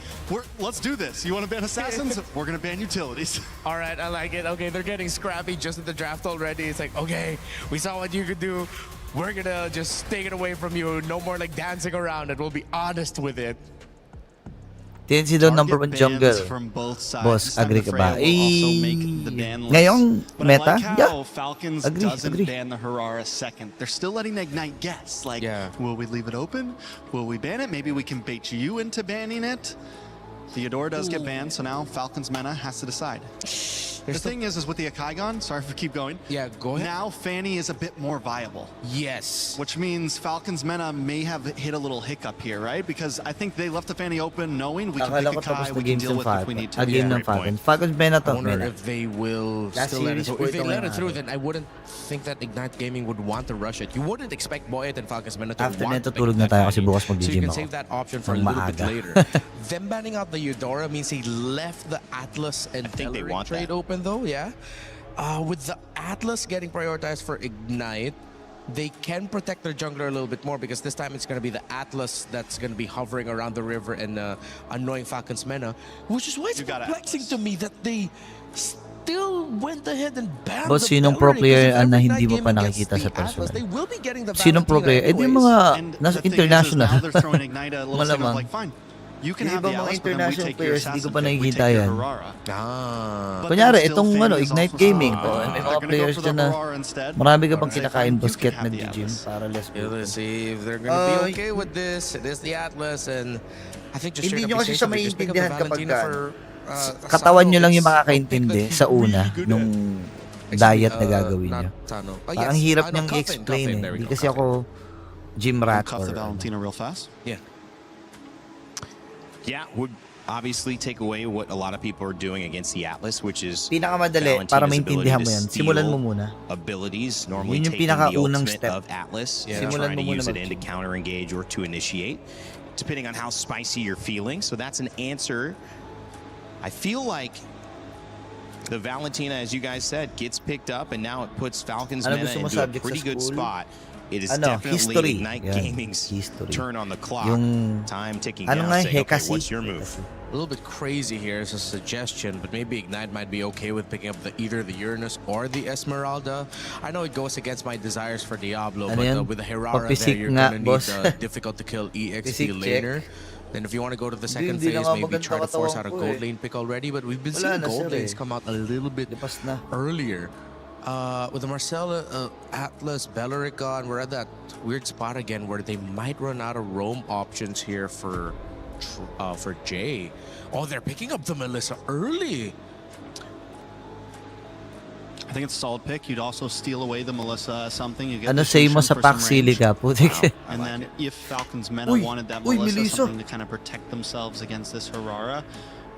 let's do this. You want to ban assassins? We're going to ban utilities. All right, I like it. Okay, they're getting scrappy just in the draft already. It's like, okay, we saw what you could do. We're going to just take it away from you. No more like dancing around it. We'll be honest with it. TNC daw number 1 jungle. Boss, agree ka ba? Ngayong meta? Yeah. Falcons agree. ban the Harara second. They're still letting Ignite guess. Like, will we leave it open? Will we ban it? Maybe we can bait you into banning it. Theodore does get banned, so now Falcons Meta has to decide. The thing is with the Akaigon, sorry for keep going. Yeah, go ahead. Now Fanny is a bit more viable. Yes. Which means Falcons Meta may have hit a little hiccup here, right? Because I think they left the Fanny open knowing we can pick Akai, we can deal with if we need to. Game ng Falcons Meta to. I wonder if they will still let it through. If they let it through, then I wouldn't think that Ignite Gaming would want to rush it. You wouldn't expect Boyet and Falcons Meta to After want neto to tulog na tayo kasi bukas so you mag-gym can ako. save that option for a little bit later. Them banning out the Eudora means he left the Atlas and Delaring trade open though, yeah? With the Atlas getting prioritized for Ignite, they can protect their jungler a little bit more because this time it's going to be the Atlas that's going to be hovering around the river and annoying Falcons Mena, which is why it's perplexing to me that they still went ahead and banned Boss, the sinong pro Delaring, player because if na every hindi mo Ignite pa Gaming nakikita gets sa the Atlas, personal? they will be getting the Sinong pro player? Eh di yung mga nasa international. Now they're throwing Ignite a little signal Malamang. like, fine. You can Yung have the ibang mga Atlas, but then we international take your players, hindi ko assassin pa pick, we nakikita take your yan. Harara. Kunyari, itong Ignite Gaming, may mga players dyan na marami ka bang kinakain basket nag-gym para less Let's see if they're gonna be okay with this. It is the Atlas, and I think just Hindi straight nyo up kasi just siya pick up the maintindihan kapag Valentina for katawan nyo lang yung makakaintindi sa una nung diet na gagawin nyo. Parang hirap niyang i-explain eh. Hindi kasi ako gym rat Cuff the Valentina real fast. Yeah, would obviously take away what a lot of people are doing against the Atlas, which is pinakamadali para maintindihan mo yan. Simulan mo muna. Abilities normally Yun yung taking the pinakaunang ultimate step. of Atlas, Simulan trying mo to muna use it in to counter engage or to initiate, depending on how spicy you're feeling. So that's an answer. I feel like the Valentina, as you guys said, gets picked up, and now it puts Falcons Meta into a pretty good spot. It is definitely Ignite Gaming's turn on the clock. Time ticking down, saying, okay, what's your move? A little bit crazy here as a suggestion, but maybe Ignite might be okay with picking up either the Uranus or the Esmeralda. I know it goes against my desires for Diablo, but with the Herrera there, you're going to need difficult to kill EXP laner. Then if you want to go to the second phase, maybe try to force out a gold lane pick already, but we've been seeing gold lanes come out a little bit earlier. with the Marcella, Atlas, Belerica, we're at that weird spot again where they might run out of roam options here for Jay. Oh, they're picking up the Melissa early. I think it's a solid pick. You'd also steal away the Melissa something. You get Ano the say mo Shushan sa for pack some sili range. ka? Putik. And then if Falcons Mena Uy, wanted that uy, Melissa, Melissa. something to kind of protect themselves against this Harara,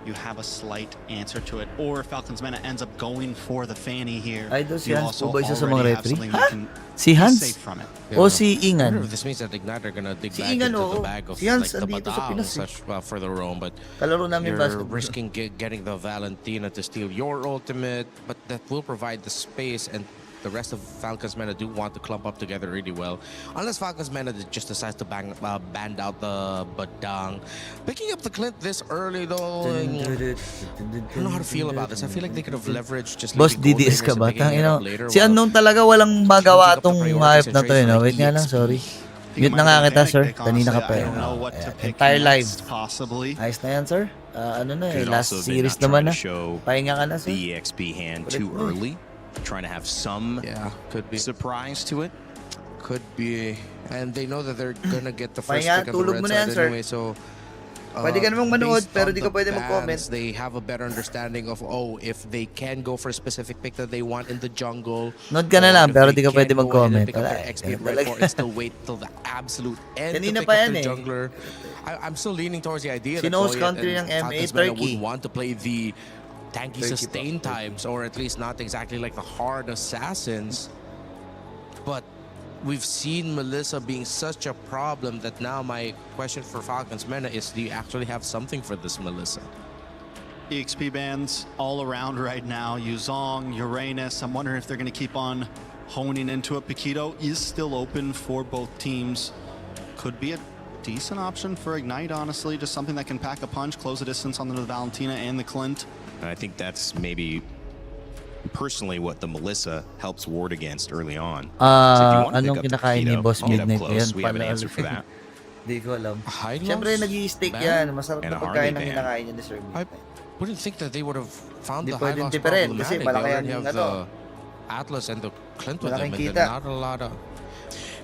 you have a slight answer to it. Or if Falcons Mena ends up going for the Fanny here, Idol si you Hans also po ba isa sa already mga have referee? something that can Si be Hans? safe from it. O si I wonder Ingan? if this means that Ignite are gonna dig Si back Ingan, into the oo. bag of Si Hans like the andito sa Badang Pinas, eh. such for the roam, but Kalaro namin you're basketball. risking getting the Valentina to steal your ultimate, but that will provide the space, and the rest of Falcons Mena do want to clump up together really well. Unless Falcons Mena just decides to band out the Badang. Picking up the Clint this early though, I don't know how to feel about this. I feel like they could have leveraged just Boss, leaving gold DDS ka layers and ba? picking it Tangina. up later Si while Unknown talaga walang magawa changing up the tong priorities hype na and to, trades no? like Wait nga lang, EXP. sorry. Mute na nga kita, sir. Kanina ka pa. I don't know what to pick Entire live. next, possibly. Ayos na yan, sir. Ano na eh, Could last also have been series not naman trying na. to show Pahinga ka na, sir. the EXP hand Kulit too mo eh. early, trying to have some could be surprise to it. Could be, and they know that they're gonna get the first Pahinga, pick on the tulog red mo na yan, side sir. anyway, so Pwede ka namang manood, based pero on di ka the pwede bans, mag-comment. They have a better understanding of, if they can go for a specific pick that they want in the jungle. Nood ka na or lang, if pero they di ka can pwede go ahead and mag-comment. pick up Wala their eh. XP Ganun at red talaga. for, and still wait till the absolute end Kanina to pick pa up yan their eh. jungler. I'm still leaning towards the idea that Sinuhost Goyet country and ng MA, Falcons Mena Turkey. would want to play the tanky Turkey sustain pa. times, or at least not exactly like the hard assassins. But we've seen Melissa being such a problem that now my question for Falcons Mena is, do you actually have something for this Melissa? EXP bans all around right now. Yuzong, Uranus. I'm wondering if they're going to keep on honing into it. Paquito is still open for both teams. Could be a decent option for Ignite, honestly. Just something that can pack a punch, close the distance on the Valentina and the Clint. And I think that's maybe personally what the Melissa helps ward against early on. Anong kinakain ni Boss Midnight ngayon? We have an answer for that. Di ko alam. High Siyempre, gloves? nag-i-steak Ban? yan. Masarap And na a pagkain Harley ang ban. kinakain niya ni Sir I wouldn't think that they would have found Di the high pwedeng loss tipirin kasi problematic. They malaki already ang have ano. the Atlas and the Clint with them, Malaking and kita. then not a lot of...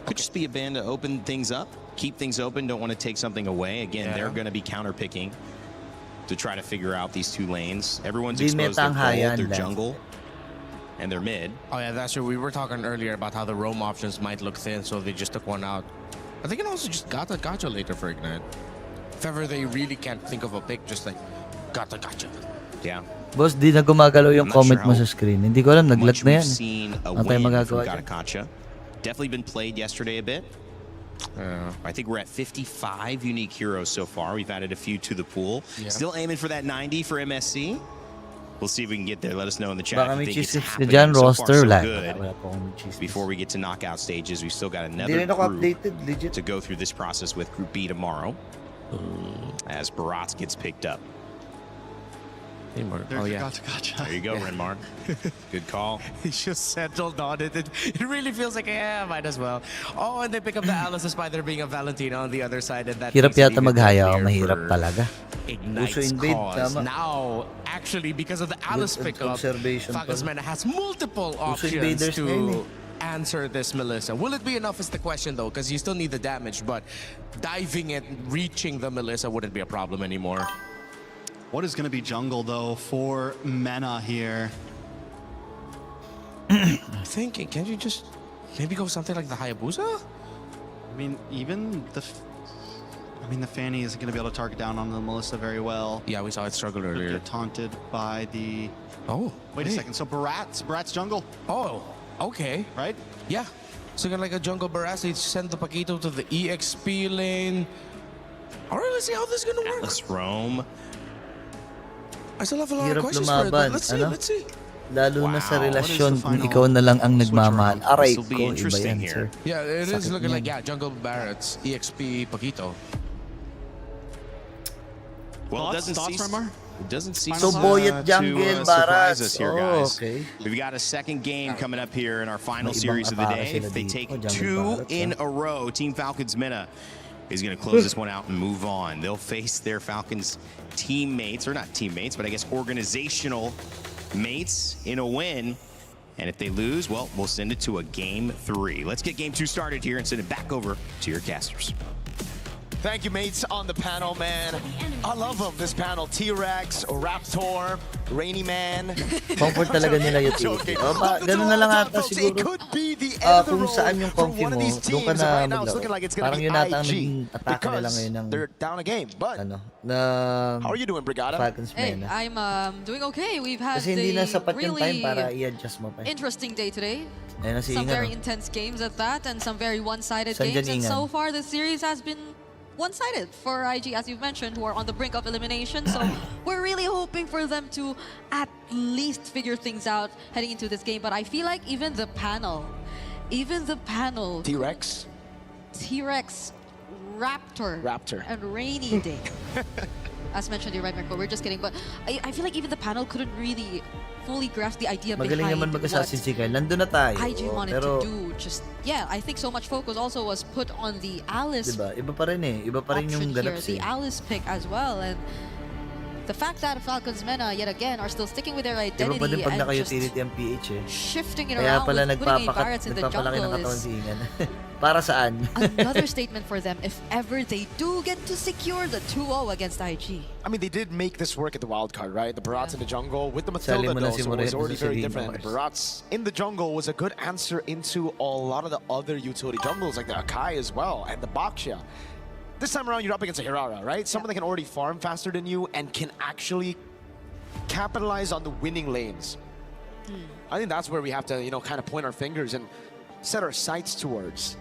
Could just be a ban to open things up, keep things open, don't want to take something away. Again, they're going to be counter-picking to try to figure out these two lanes. Everyone's Di exposed their metanghayan gold, their lang. jungle, and their mid. Oh yeah, that's true. We were talking earlier about how the roam options might look thin, so they just took one out. But they can also just gotcha later for Ignite. If ever they really can't think of a pick, just like gotcha. Yeah. Boss, di na gumagalaw yung I'm not comment sure mo how sa screen. Hindi ko alam, naglag Much na we've yan. seen a Ano tayo win magagawa from dyan? Gotcha. Definitely been played yesterday a bit. I think we're at 55 unique heroes so far. We've added a few to the pool. Yeah. Still aiming for that 90 for MSC. We'll see if we can get there. Let us know in the chat Baka if may you think it's cheese ka happening. dyan, So far, roster. so Wala. good. Wala po akong cheese. Before we get to knockout stages, we've still got Hindi another rin ako group updated, legit. to go through this process with Group B tomorrow as Barat gets picked up. Oh yeah. Gotcha. There you go, Renmar. Good call. He just settled on it. It really feels like, yeah, might as well. Oh, and they pick up the Alice despite there being a Valentina on the other side. And that Hirap makes it yata even maghaya o clearer mahirap for talaga. Ignite's Puso invade, cause. tama. Now, actually, because of the Alice Good pickup, observation Falcons pala. Mena has multiple options invaders ngayon to answer this Melissa. Will it be enough is the question, though, because you still need the damage, but diving it, reaching the Melissa wouldn't be a problem anymore. What is going to be jungle, though, for Mena here? I'm thinking, can't you just maybe go something like the Hayabusa? I mean, even the Fanny isn't going to be able to target down on the Melissa very well. Yeah, we saw it struggle earlier. Get taunted by the... Oh, wait a second. So Barat's jungle. Oh, okay. Right? Yeah. So kind of like a jungle Barras, they send the Paquito to the EXP lane. All right, let's see how this is going to work. Let's roam. I still have a lot Hirap of questions for it, but lumaban. let's see, Ano? let's see. Lalo na sa Wow. relasyon, What is the kung ikaw na lang ang nagmamahal. Aray This will ko, be iba interesting yan, here. sir. Yeah, it is Sakit looking like, niyan. yeah, jungle Barrett's EXP Paquito. Well, it Thoughts, It doesn't seem So, Boyet jungle, surprise Barats. us here, Oh, guys. okay. We've got a second game coming up here in our final May ibang series of the atake day. sila If they dito, take jungle 2 Barats, in a row, Team Falcons Mena is going to close this one out and move on. They'll face their Falcons teammates, or not teammates, but I guess organizational mates in a win And if they lose, well, we'll send it to a Game 3. Let's get Game 2 started here and send it back over to your casters. Thank you, mates, on the panel, man. I love them, this panel. T-Rex, Raptor, Rainy Man. Comfort talaga nila utility. Ganun na lang ata siguro. Kung saan yung comfy mo, doon ka na maglaro. Parang yun ata ang naging atake nila ngayon ng How are you doing, Brigada? Falcons Hey, Mena. I'm doing okay. We've had Kasi hindi na sapat yung time really para i-adjust mo pa. interesting day today. Ayun na si Some Inga, very no? intense games at that, and some very one-sided Saan games. dyan, And Ingan? so far, the series has been one-sided for IG, as you've mentioned, who are on the brink of elimination. So we're really hoping for them to at least figure things out heading into this game. But I feel like even the panel, T-Rex, Raptor, and Rainy Day. As mentioned, you're right, Marco. We're just kidding, but I feel like even the panel couldn't really fully grasp the idea Magaling behind naman mag-assassin what si Kyle. Nandun na tayo. IG wanted Pero, to do. Just I think so much focus also was put on the Alice diba? Iba pa rin eh. Iba pa rin yung option ganap here, the Alice pick as well, and the fact that Falcons Mena yet again are still sticking with their identity iba pa din pag and naka-utility ang PH eh. shifting it Kaya around pala with putting in Pirates in the nagpapalaki ng jungle katawan is si Ingan. Para saan? another statement for them if ever they do get to secure the 2-0 against IG. I mean, they did make this work at the wild card, right? The Barats in the jungle with the Matilda, though, so it was already very different. The Barats in the jungle was a good answer into a lot of the other utility jungles, like the Akai as well, and the Baksha. This time around, you're up against a Hirara, right? Someone that can already farm faster than you and can actually capitalize on the winning lanes. I think that's where we have to, kind of point our fingers and set our sights towards.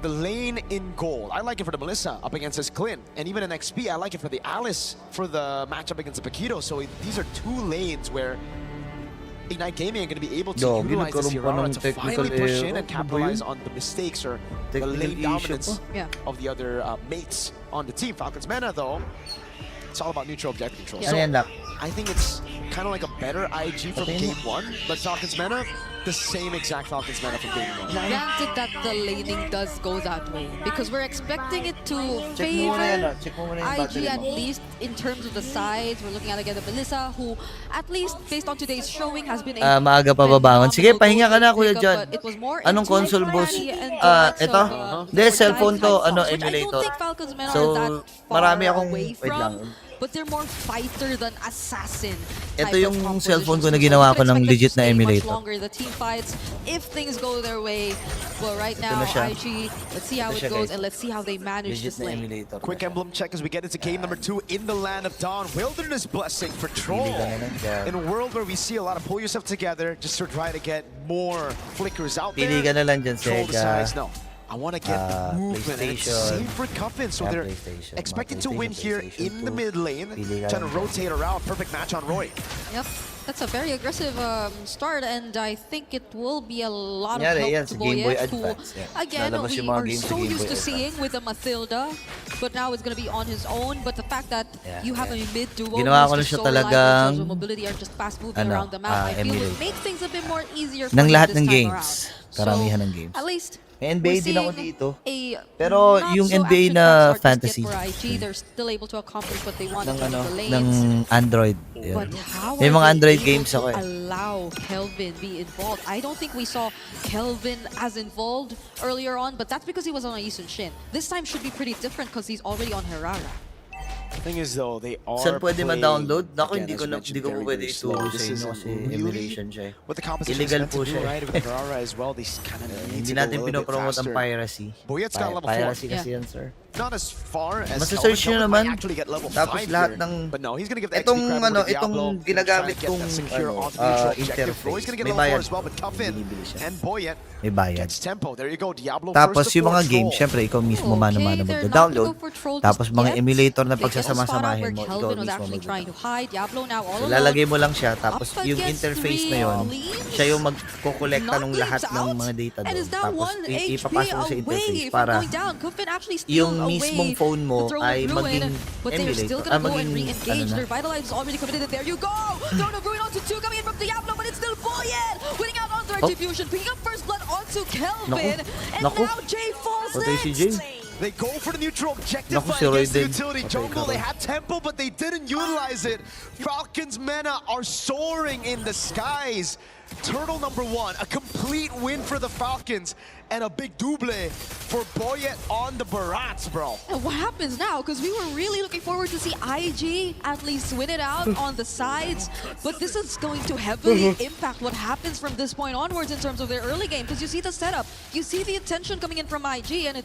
The lane in goal, I like it for the Melissa up against this Clint. And even in XP, I like it for the Alice for the matchup against the Paquito. So these are two lanes where Ignite Gaming are going to be able to utilize this Hirara to finally push in and capitalize on the mistakes or the lane dominance of the other mates on the team. Falcons Mena, though, it's all about neutral objective control. So I think it's kind of like a better IG from game 1, but Falcons Mena, the same exact Falcons Mena from game 1. Granted that the laning does go that way, because we're expecting it to favor IG at least in terms of the sides. We're looking at again the Melissa, who at least based on today's showing has been a maaga pa babangon. Sige, pahinga ka na, Kuya John. but it was more Anong console boss? Ito? Hindi, cellphone to, emulator. So, marami akong, wait lang. But they're more fighter than assassin. Ito yung cellphone ko na ginawa ko ng legit na emulator. Longer the team fights if things go their way. Well, right now, IG, let's see how it goes and let's see how they manage this lane. Quick emblem check as we get into game number 2 in the Land of Dawn. Wilderness Blessing for Troll. In a world where we see a lot of pull yourself together just to try to get more flickers out there. Pili ka na lang dyan, Troll Sega. decides, no. I want to get the movement and it's same for Cuffin, so they're expected to win here in the mid lane, trying to rotate around. Perfect match on Roy. Yep, that's a very aggressive start, and I think it will be a lot of help to Boyet, who, again, we are so used to seeing with the Matilda, but now it's going to be on his own. But the fact that you have a mid duo who's just so reliable, mobility are just fast moving around the map, I feel would make things a bit more easier for ng him lahat this ng time games. around. Karamihan ng games. At least NBA din ako dito. Pero yung NBA na fantasy they're still able to accomplish what they want ng, in the lanes. ng Android. But how may are mga they Android able games to ako eh. allow Kelvin be involved? I don't think we saw Kelvin as involved earlier on, but that's because he was on a Yisun Shin. This time should be pretty different because he's already on Hirara. The thing is though, they are Saan pwede ma-download? Naku, again, hindi ko pwede ituro sa inyo kasi emulation siya eh. What the competition Illegal is meant po to do, siya right? With Ferrara as well, they kind of need Hindi to go a natin little bit pinopromote ang faster. piracy. Boyet's got level 4. Piracy kasi yan, sir. Not as far as Masasearch nyo naman. actually get level 5 Tapos lahat ng but no, he's gonna give the itong XP credit ano, to Diablo, itong ginagamit trying to get kong that secure ano, onto the neutral objective. interface. He's gonna get May level 4 bayad. as well, but Cuffin and Boyet May bayad. gets tempo. There you go, Diablo Tapos first to yung mga Troll. games, syempre ikaw mismo mano-mano magda-download. Tapos mga emulator na pagsasama-samahin mo, ikaw mismo magda-download. Lalagay mo lang siya, tapos yung interface na yon, siya yung magkukolekta ng lahat ng mga data doon. Tapos ipapasok mo sa interface para yung mismong phone mo ay maging emulator. Maging ano na. Their Vital Life is already committed. There you go! Throne of Ruin onto 2 coming in from Diablo, but it's still Boyet! Winning out on the Retribution, picking up first blood onto Kelvin, and now Jay falls next! They go for the neutral objective fight against the utility jungle. They had tempo, but they didn't utilize it. Falcons Mena are soaring in the skies. Turtle number 1, a complete win for the Falcons, and a big double for Boyet on the Barats, bro. And what happens now? Because we were really looking forward to see IG at least win it out on the sides, but this is going to heavily impact what happens from this point onwards in terms of their early game, because you see the setup, you see the attention coming in from IG, and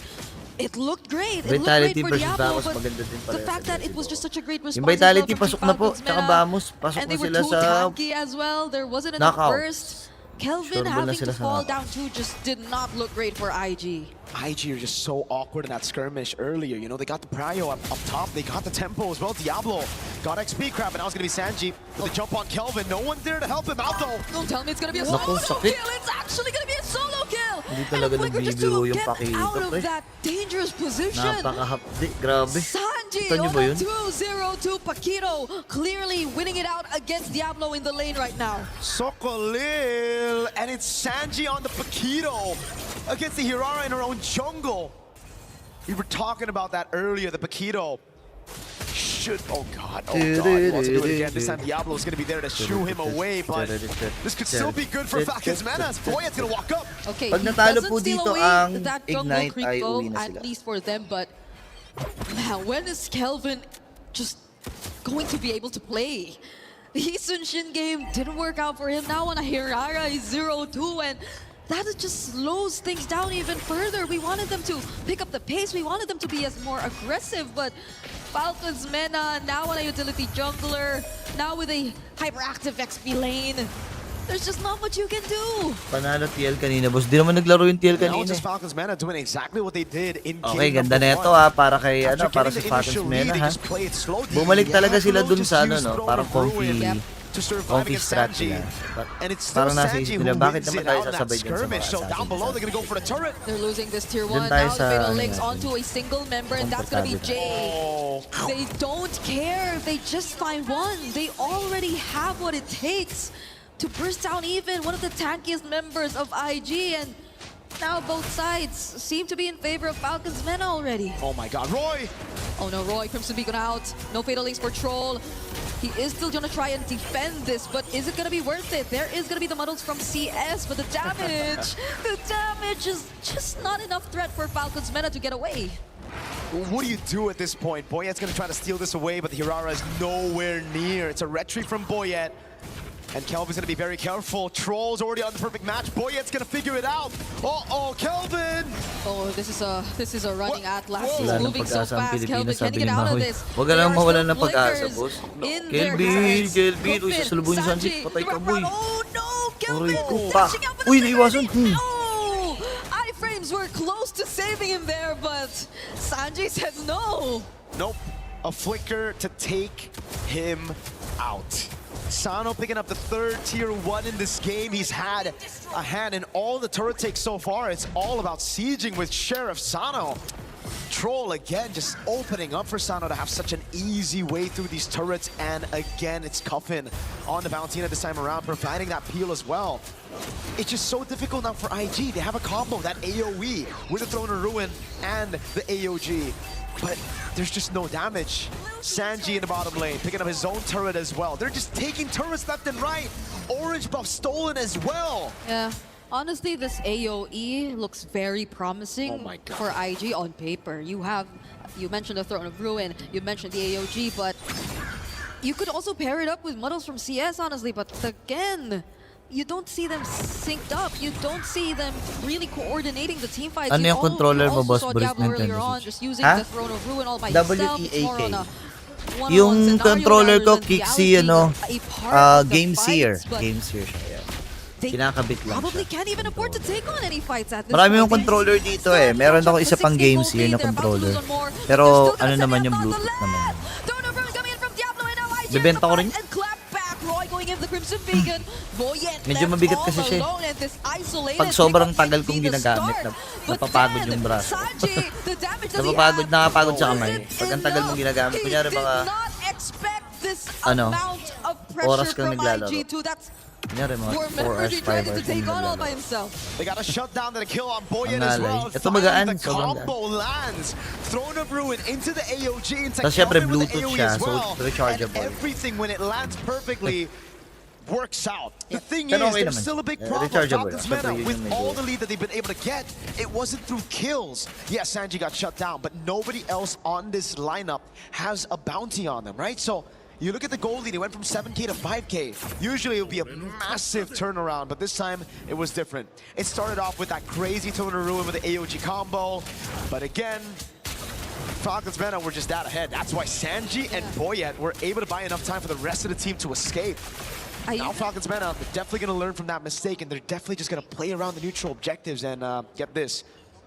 it looked great. It looked great for Diablo, but the fact that it was just such a great response. Yung Vitality pasok na po, tsaka Vamos pasok and they na were sila too sa tanky as well. There wasn't enough burst. Kelvin having to fall down too just did not look great for IG. IG are just so awkward in that skirmish earlier. You know, they got the prio up top. They got the tempo as well. Diablo got XP crap, and now it's going to be Sanji with a jump on Kelvin. No one there to help him out, though. Don't tell me it's going to be a solo kill. It's actually going to be a solo kill. And a flicker just to get out of that dangerous position. Napakahapdi, grabe. Sanji on a 2-0-2 Paquito, clearly winning it out against Diablo in the lane right now. Sokolil, and it's Sanji on the Paquito against the Hirara in her own jungle. We were talking about that earlier, the Paquito should, oh god, he wants to do it again. This time Diablo's going to be there to shoo him away, but this could still be good for Falcons Mena as Boyet's going to walk up. Okay, Pag he natalo doesn't po steal dito away ang that jungle Ignite, creep ay though, uwi na at sila. least for them, but man, when is Kelvin just going to be able to play? The Sunshin game didn't work out for him. Now on a Hirara, he's 0-2, and that just slows things down even further. We wanted them to pick up the pace. We wanted them to be as more aggressive, but Falcons Mena now on a utility jungler, now with a hyperactive XP lane. There's just not much you can do. Panalo TL kanina, boss. Di naman naglaro yung TL Now kanina. just Falcons Mena doing exactly what they did in Okay, game ganda number na ito 1. para kay After para getting sa the Falcons initial Mena lead, they ha. just play it slow. Bumalik talaga sila dun Just sa use no, Throne parang of Ruin comfy. to survive Comfy against strat Sanji. nila. And it's still Parang nasa Sanji isip who nila, bakit wins naman it tayo out in that sasabay dyan sa skirmish. mga So down Sanji below, sa- they're going to go for the turret. They're losing this tier 1. tayo Now sa, the Fatal ano Links natin. onto a single member, and that's going to be Jay. They don't care if they just find one. They already have what it takes to burst down even one of the tankiest members of IG, and now both sides seem to be in favor of Falcons Mena already. Oh my god, Roy! Oh no, Roy, Crimson Beacon out. No Fatal Links for Troll. He is still gonna try and defend this, but is it gonna be worth it? There is gonna be the muddles from CS, but the damage is just not enough threat for Falcons Mena to get away. What do you do at this point? Boyet's going to try to steal this away, but the Hirara is nowhere near. It's a retreat from Boyet. And Kelvin's going to be very careful. Troll's already on the perfect match. Boyet's going to figure it out. Uh-oh, Kelvin! Oh, this is a running Atlas. He's Wala nang moving so pag-asa ang fast. Kelvin, Pilipinas, can he sabi get ni out of Mahoy. this? Huwag ka lang There are mawalan still ng pag-asa, flickers boss. in their Kelvin, hands. Kelvin, uy, sasalubungin si Sanji. Patay ka, boy. Oh no, Aray Kelvin! ko pa. Dashing out with Uy, the naiwasan. Oh! Iframes were close to saving him there, but Sanji says no. Nope. A flicker to take him out. Sano picking up the third tier 1 in this game. He's had a hand in all the turret takes so far. It's all about sieging with Sheriff Sano. Troll again just opening up for Sano to have such an easy way through these turrets, and again it's Cuffin on the Valentina this time around, providing that peel as well. It's just so difficult now for IG. They have a combo, that AoE with the Throne of Ruin and the AOG, but there's just no damage. Sanji in the bottom lane, picking up his own turret as well. They're just taking turrets left and right. Orange buff stolen as well. Yeah. Honestly, this AoE looks very promising for IG on paper. You mentioned the Throne of Ruin, you mentioned the AOG, but you could also pair it up with muddles from CS, honestly, but again, you don't see them synced up. You don't see them really coordinating the team fights. Ano yung controller mo, boss? Saw Bruce Diablo earlier on, just using the Throne of Ruin all by himself. It's more on a one-on-one Yung scenario controller rather ko, than Kixi, reality ano, a part of the Game Seer. fights, but Game Seer siya. they Kinakabit lang probably siya. can't even afford to take on any fights at this Marami yung point. controller dito eh. Meron ako isa pang Game Seer na controller. Pero ano naman yung Bluetooth naman. Bebenta ko rin. Medyo mabigat kasi siya. Pag sobrang tagal kong ginagamit, napapagod yung braso. Nakapagod sa kamay. Pag ang tagal mong ginagamit, kunyari mga oras kang naglalaro. Poor Memory trying to take on all by himself. They got a shutdown and a kill on Boyan as well. Ito Finally, magaan, the combo lands. Throne of Ruin into the AOG, into Tapos syempre Calvin with the Bluetooth AOE siya, as so well. rechargeable. And everything, when it lands perfectly, works out. The thing Pero is, okay there's naman. still a big problem. Rechargeable. Falcons Syempre, Mena, yun with yung all medyo- the lead that they've been able to get, it wasn't through kills. Yes, Sanji got shut down, but nobody else on this lineup has a bounty on them, right? So you look at the goal lead, it went from 7K to 5K. Usually it would be a massive turnaround, but this time it was different. It started off with that crazy Tone of Ruin with the AOG combo, but again, Falcons Mena were just that ahead. That's why Sanji and Boyet were able to buy enough time for the rest of the team to escape. Now Falcons Mena, they're definitely going to learn from that mistake, and they're definitely just going to play around the neutral objectives, and get this,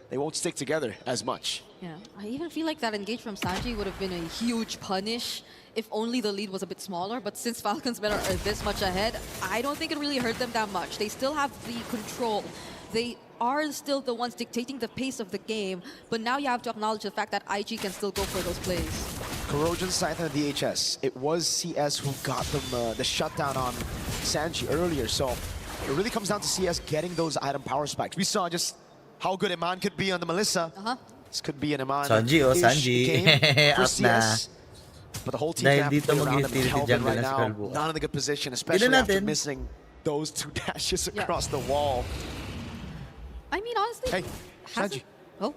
they won't stick together as much. Yeah, I even feel like that engage from Sanji would have been a huge punish if only the lead was a bit smaller, but since Falcons Meta are this much ahead, I don't think it really hurt them that much. They still have the control. They are still the ones dictating the pace of the game, but now you have to acknowledge the fact that IG can still go for those plays. Corrosion, Scythe, and DHS. It was CS who got them the shutdown on Sanji earlier, so it really comes down to CS getting those item power spikes. We saw just how good Iman could be on the Melissa. This could be an Iman Sanji, game for Up na. CS. But the whole team Dahil can dito play around them. mag-utility Kelvin jungle right na si now, Calvo. not in a good position, especially after natin. missing those 2 dashes across the wall. I mean, honestly, Hey, Sanji. Oh,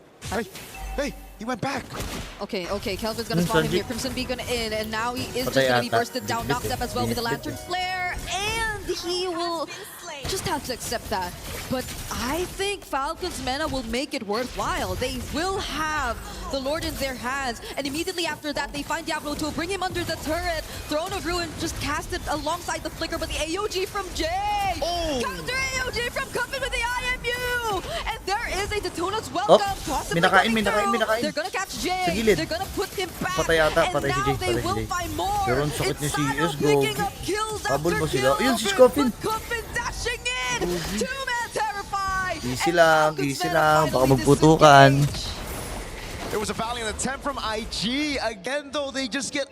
hey, he went back. Okay, Kelvin's gonna spawn him here. Crimson Beacon in, and now he is just Patay gonna be ata. bursted down. Knocks up as well with the Lantern Flare, and he will just have to accept that. But I think Falcons Mena will make it worthwhile. They will have the Lord in their hands, and immediately after that, they find Diablo 2, bring him under the turret. Throne of Ruin just cast it alongside the Flicker, but the AOG from Jay! Counter AOG from Cuffin with the IMU! And there is a Detona's welcome. Possibly coming through. They're gonna catch Jay. They're gonna put him back. Patay ata, And patay si now Jay, they patay si will Jay. find more. Pero ang sakit ni It's si Sano Yes, go. picking up kills Habol after ba sila? kills. Ayun, si Scoffin. Cuffin dashing in. Two-man terrify. Easy lang, baka magputukan. There was a valiant attempt from IG. Again, though, they just get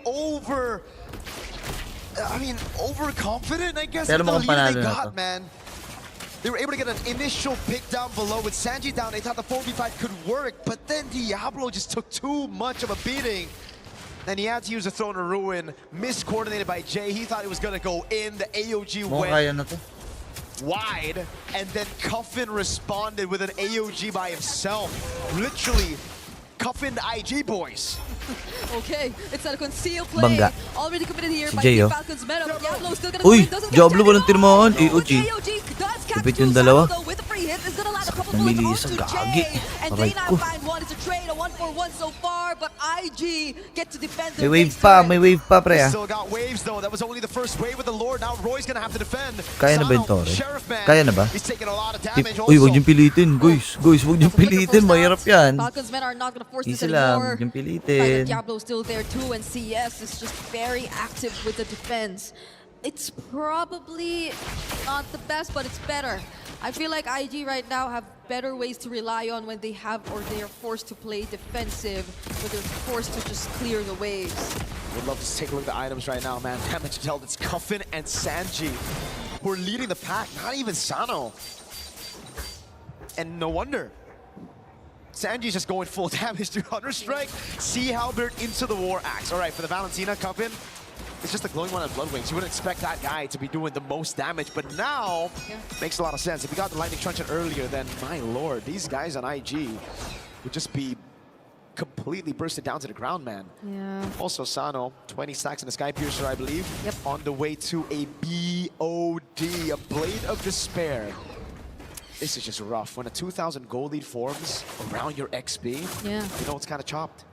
overconfident, I guess, Pero with the mukhang lead panalo they na got, to. man. They were able to get an initial pick down below. With Sanji down, they thought the 4v5 could work, but then Diablo just took too much of a beating. And he had to use a Throne of Ruin, miscoordinated by Jay. He thought it was going to go in. The AOG Mukhang kaya na went to. wide, and then Cuffin responded with an AOG by himself. Literally, Cuffin the IG boys. Okay, it's a concealed play. Bangga. Already committed here Si by Jay, the oh. Falcons Meta. But Diablo still gonna Uy, go in, doesn't Diablo walang tinamaan. AOG. AOG does catch Lupit two yung dalawa. Sano, though, with the free hit. Is gonna land a couple Namili bullets sa onto gagi. Jay. And Aray Day9 ko. find one. It's a trade, a 1-for-1 so far. But IG get to defend May their wave base pa, turret. may wave pa, pre, ah. Still got waves, though. That was only the first wave with the Lord. Now Roy's gonna have to defend. Kaya na ba yung Sano, Torre? Sheriff Man, Kaya na ba? He's taking a lot of damage Uy, also. huwag niyong pilitin, guys. Guys, huwag niyong pilitin. Mahirap yan. Falcons men are not gonna force this Easy lang, anymore. huwag niyong But pilitin. Diablo's still there too, and CS is just very active with the defense. It's probably not the best, but it's better. I feel like IG right now have better ways to rely on when they have or they are forced to play defensive, but they're forced to just clear the waves. Would love to take a look at the items right now, man. Damage dealt. It's Cuffin and Sanji who are leading the pack, not even Sano. And no wonder. Sanji's just going full damage to Hunter Strike. Sea Halberd into the War Axe. All right, for the Valentina, Cuffin, it's just a glowing one on Blood Wings. You wouldn't expect that guy to be doing the most damage, but now makes a lot of sense. If he got the Lightning Truncheon earlier, then my lord, these guys on IG would just be completely bursted down to the ground, man. Yeah. Also, Sano, 20 stacks in the Sky Piercer, I believe. Yep. On the way to a BOD, a Blade of Despair. This is just rough. When a 2,000 gold lead forms around your XP, Yeah. you know it's kind of chopped.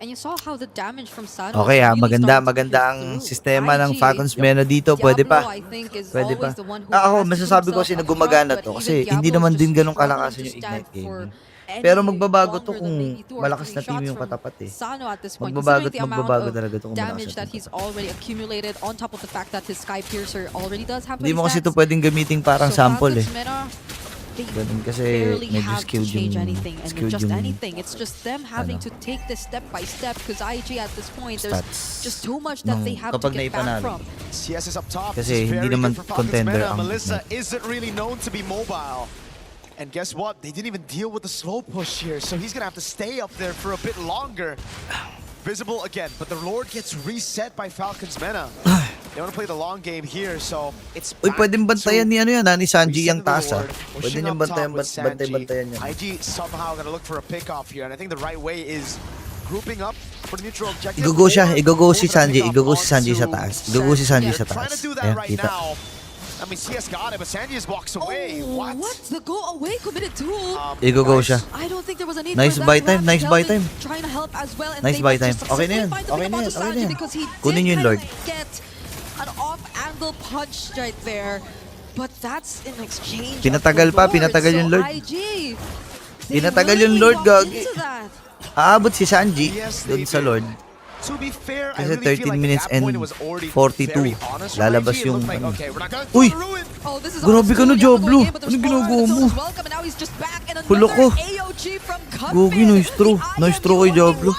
And you saw how the damage from Sano Okay, really maganda started to ang filter through. sistema ng IG, Falcons Mena dito. Pwede pa. Diablo, I think, is Pwede pa. always the one who Ako, has to masasabi put ko kasi himself gumagana up front, to. but Kasi even hindi Diablo naman is din just ganun struggling kalakasan to yung stand Ignite for game. any Pero magbabago to longer than kung maybe 2 or malakas 3 na team shots yung from katapat eh. Sano at this point, Magbabago considering the at amount magbabago of talaga to kung malakas damage na that team. he's already accumulated on top of the fact that his Sky Piercer already does have Hindi mo 20 kasi ito stacks. pwedeng gamitin parang So sample eh. Falcons Mena they Ganun kasi barely medyo have to skewed change yung anything and skewed adjust yung anything. It's just them having ano, to take this step by step because IG at this point, there's stats just too much that nung they have to kapag get back naipanalo. from. CS is up top. Kasi This is hindi very naman good for Falcons contender Meta. ang Melissa Ignite. isn't really known to be mobile. And guess what? They didn't even deal with the slow push here, so he's gonna have to stay up there for a bit longer. Visible again, but the Lord gets reset by Falcons Meta. They want to play the long game here, so it's Uy, back pwedeng bantayan to ni ni Sanji yung resetting the taas. Lord, Pwede pushing niyang up top bantayan, with Sanji. bantayan yan. IG somehow gonna look for a pick-off here, and I think the right way is grouping up for the neutral objective. Igogo siya, or igogo si go for the Sanji, pick-off igogo si Sanji sa onto taas. Igogo si Sanji sa They're trying taas. to do that Ayan, right kita. now. I mean, CS got it, but Sanji just walks away. Oh, What? The go away committed to. Igogo siya. I don't think there was a need Nice for that. buy time, nice buy Kelvin time. Trying to help as well, and Nice they buy just time. Okay na yan, successfully find okay na something yan, about okay na Sanji yan. because he Kunin did yung kind Lord. of get an off-angle punch right there. But that's in exchange of Pinatagal the pa, Lord. pinatagal yung So Lord. IG, they Pinatagal yung willingly Lord, walked gagi. into that. Aabot si Sanji doon sa Lord. To be fair, I Kasi really feel 13 like at minutes that and point it was already 42. very honest from Lalabas IG. It yung looked like, ano. okay, we're not gonna Uy! ruin. Oh, this is Grabe ka na, Diablo. But there's Anong more. ginagawa The mo? zone is welcome, and now he's just back in Pulo another ko. AOG from Gogi, nice throw. Nice throw kay Diablo.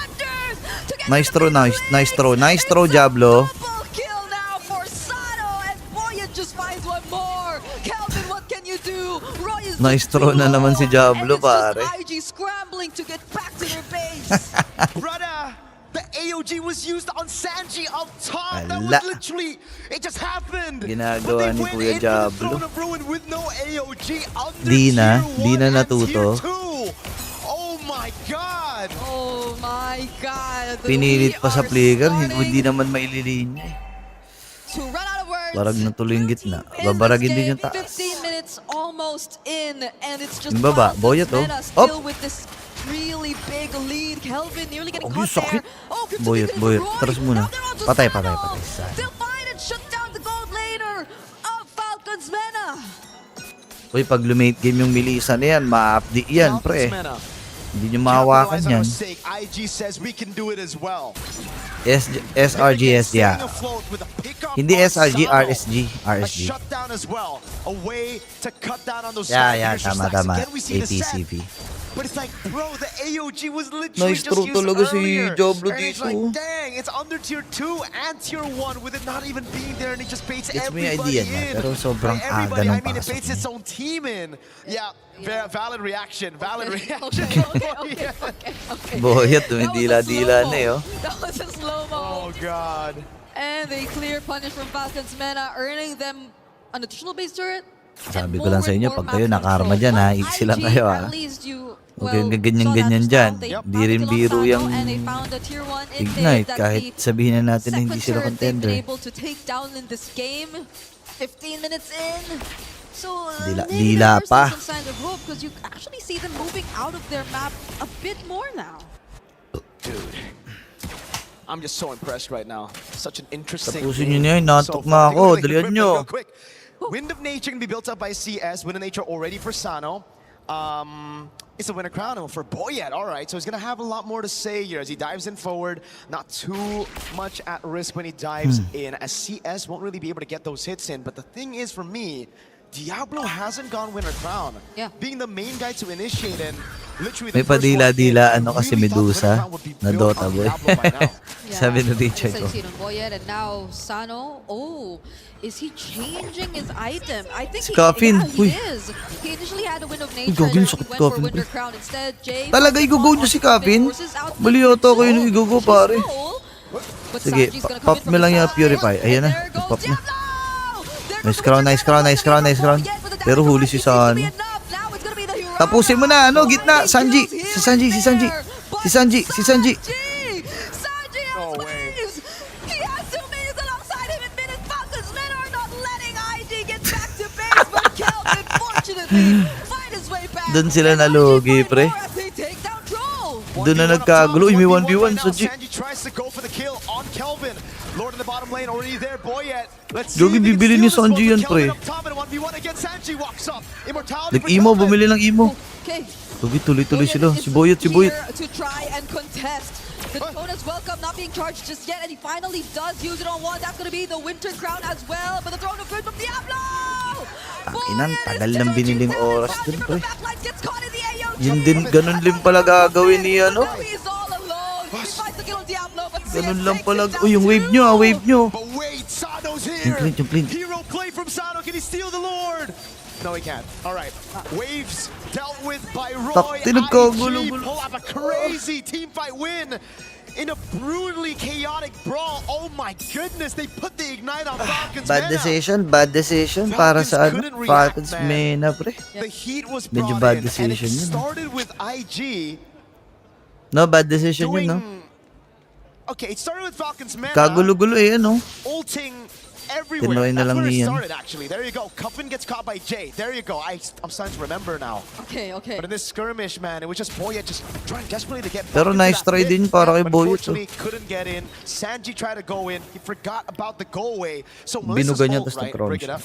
Nice throw, nice throw. Nice throw, Diablo. Kill now for Sano, and Boyan just finds one more. Kelvin, what can you do? Roy is Nice throw na naman si Diablo, pare. IG scrambling to get back to their base. Brother, the AOG was used on Sanji up top. That Ala. was literally, it just happened. Ginagawa ni Kuya Diablo. Throne of Ruin with no AOG under Di na, tier di 1 na and natuto. tier 2. Oh my God. Oh my God. Pinilit pa sa flicker, hindi naman maililinya. To run out of words. Barag na tuloy yung gitna. Babaragin din yung taas. 15 minutes almost in, and it's just Yung baba, Boya to. Meta still with this really big lead. Kelvin nearly getting Oh, caught sakit. there. Oh, Boyot. Taras muna. Patay. They'll find and shut down the gold later of Falcons Mena. Uy, pag lumate game yung Melissa na yan, ma-update yan, pre. Hindi nyo mahawakan yan. IG says we can do it as well. SRGS, yeah. Hindi SRG, RSG. A shutdown as well. A way to cut down on those Yeah, side tama. Again, we see the set. ATCP. But it's like, bro, the AOG was literally Nice just throw used talaga si earlier. Diablo And it's dito. like, dang, it's under tier 2 and tier 1 with it not even being there, and it just baits Gets me everybody idea niya, in. pero sobrang By aga everybody, ng I mean, it pasok baits niya. its own team in. Yeah, valid reaction. Valid reaction. Okay. Boyot, dumidila-dila na eh, oh. That was a slow-mo. Oh, God. And a clear punish from Falcons Mena, earning them an additional base turret. Sabi ko lang sa inyo, pag kayo nakarma dyan ha, easy lang kayo ha. Huwag kayong ganyan-ganyan dyan. Hindi rin biro yung Ignite, kahit sabihin na natin na hindi sila contender. Able to take down in this game. 15 minutes in. So, Dila pa. some signs of hope because you actually see them moving out of their map a bit more now. Dude. I'm just so impressed right now. Such an interesting Tapusin nyo game na yun, so naantok far. na ako, Take a look at the dalihan equipment nyo. real quick. Wind of Nature can be built up by CS. Wind of Nature already for Sano. It's a winner crown for Boyet. All right, so he's going to have a lot more to say here as he dives in forward. Not too much at risk when he dives in, as CS won't really be able to get those hits in. But the thing is, for me, Diablo hasn't gone winner crown. Yeah. Being the main guy to initiate and literally May the first one padila-dila in, ano kasi really thought Medusa winner crown would be na built Dota on boy. Diablo by now. Sabi ni Richard ko. Boyet, and now Sano. Oh, is he changing his item? I think Coffin, he is. He initially had a Wind of Nature. Gagawin He sakit went for Coffin, Winter pre. Crown instead. Jay Talaga i-go niyo si Kevin? Mali yata ko yung i-go pare. Sige, pop mo lang yung Purify. Ayan na, pop na. Nice crown. Pero huli si San. Tapusin mo na, ano, gitna. Sanji. Si Sanji. No way. He has 2 minutes alongside him in minutes. Falcons men are not letting IG get back to base, but Kelvin fortunately find his way back. Doon sila nalugi, pre. As they take down Troll. Doon na nagkagulo. Uy, may 1v1 sa G. Sanji tries to go for the kill on Kelvin. Lord in the bottom lane already there. Boyet. Let's see. Jogi, if he can bibili steal ni this one Sanji from yan, pre. Kelvin up top and 1v1 against Sanji walks up. Immortality for Nag-emo, Kelvin. bumili ng emo. Okay. Tuloy sila. Si Boyot. Here to try and contest. The Jonas welcome not being charged just yet, and he finally does use it on one. That's going to be the Winter Crown as well. But the Throne of Good from Diablo! Inang tagal ng biniling oras dun, pre. Yun din, ganun din pala gagawin ni ano. Ganun lang pala. Yung wave nyo, wave nyo. Yung clean. Hero play from Sano. Can he steal the Lord? No, he can't. All right. Waves dealt with by Roy. IG pull up a crazy team fight win in a brutally chaotic brawl. Oh my goodness, they put the ignite on Falcons. Bad decision para sa ano, Falcons Mena, pre. The heat was medyo brought bad in, and decision it yun. started with IG. No, bad decision yun, no? Okay, it started with Falcons Mena. Kagulo-gulo eh, ano? Ulting everywhere. Tinoy na That's lang where it niyan. started, actually. There you go. Cuffin gets caught by Jay. There you go. I'm starting to remember now. Okay. But in this skirmish, man, it was just Boya just trying desperately to get back Pero into nice that try pit. din para kay Boya to. Unfortunately, couldn't get in. Sanji tried to go in. He forgot about the go away. So Binuga Melissa's niya, ult, tas right? nag-crawl Break it siya. up.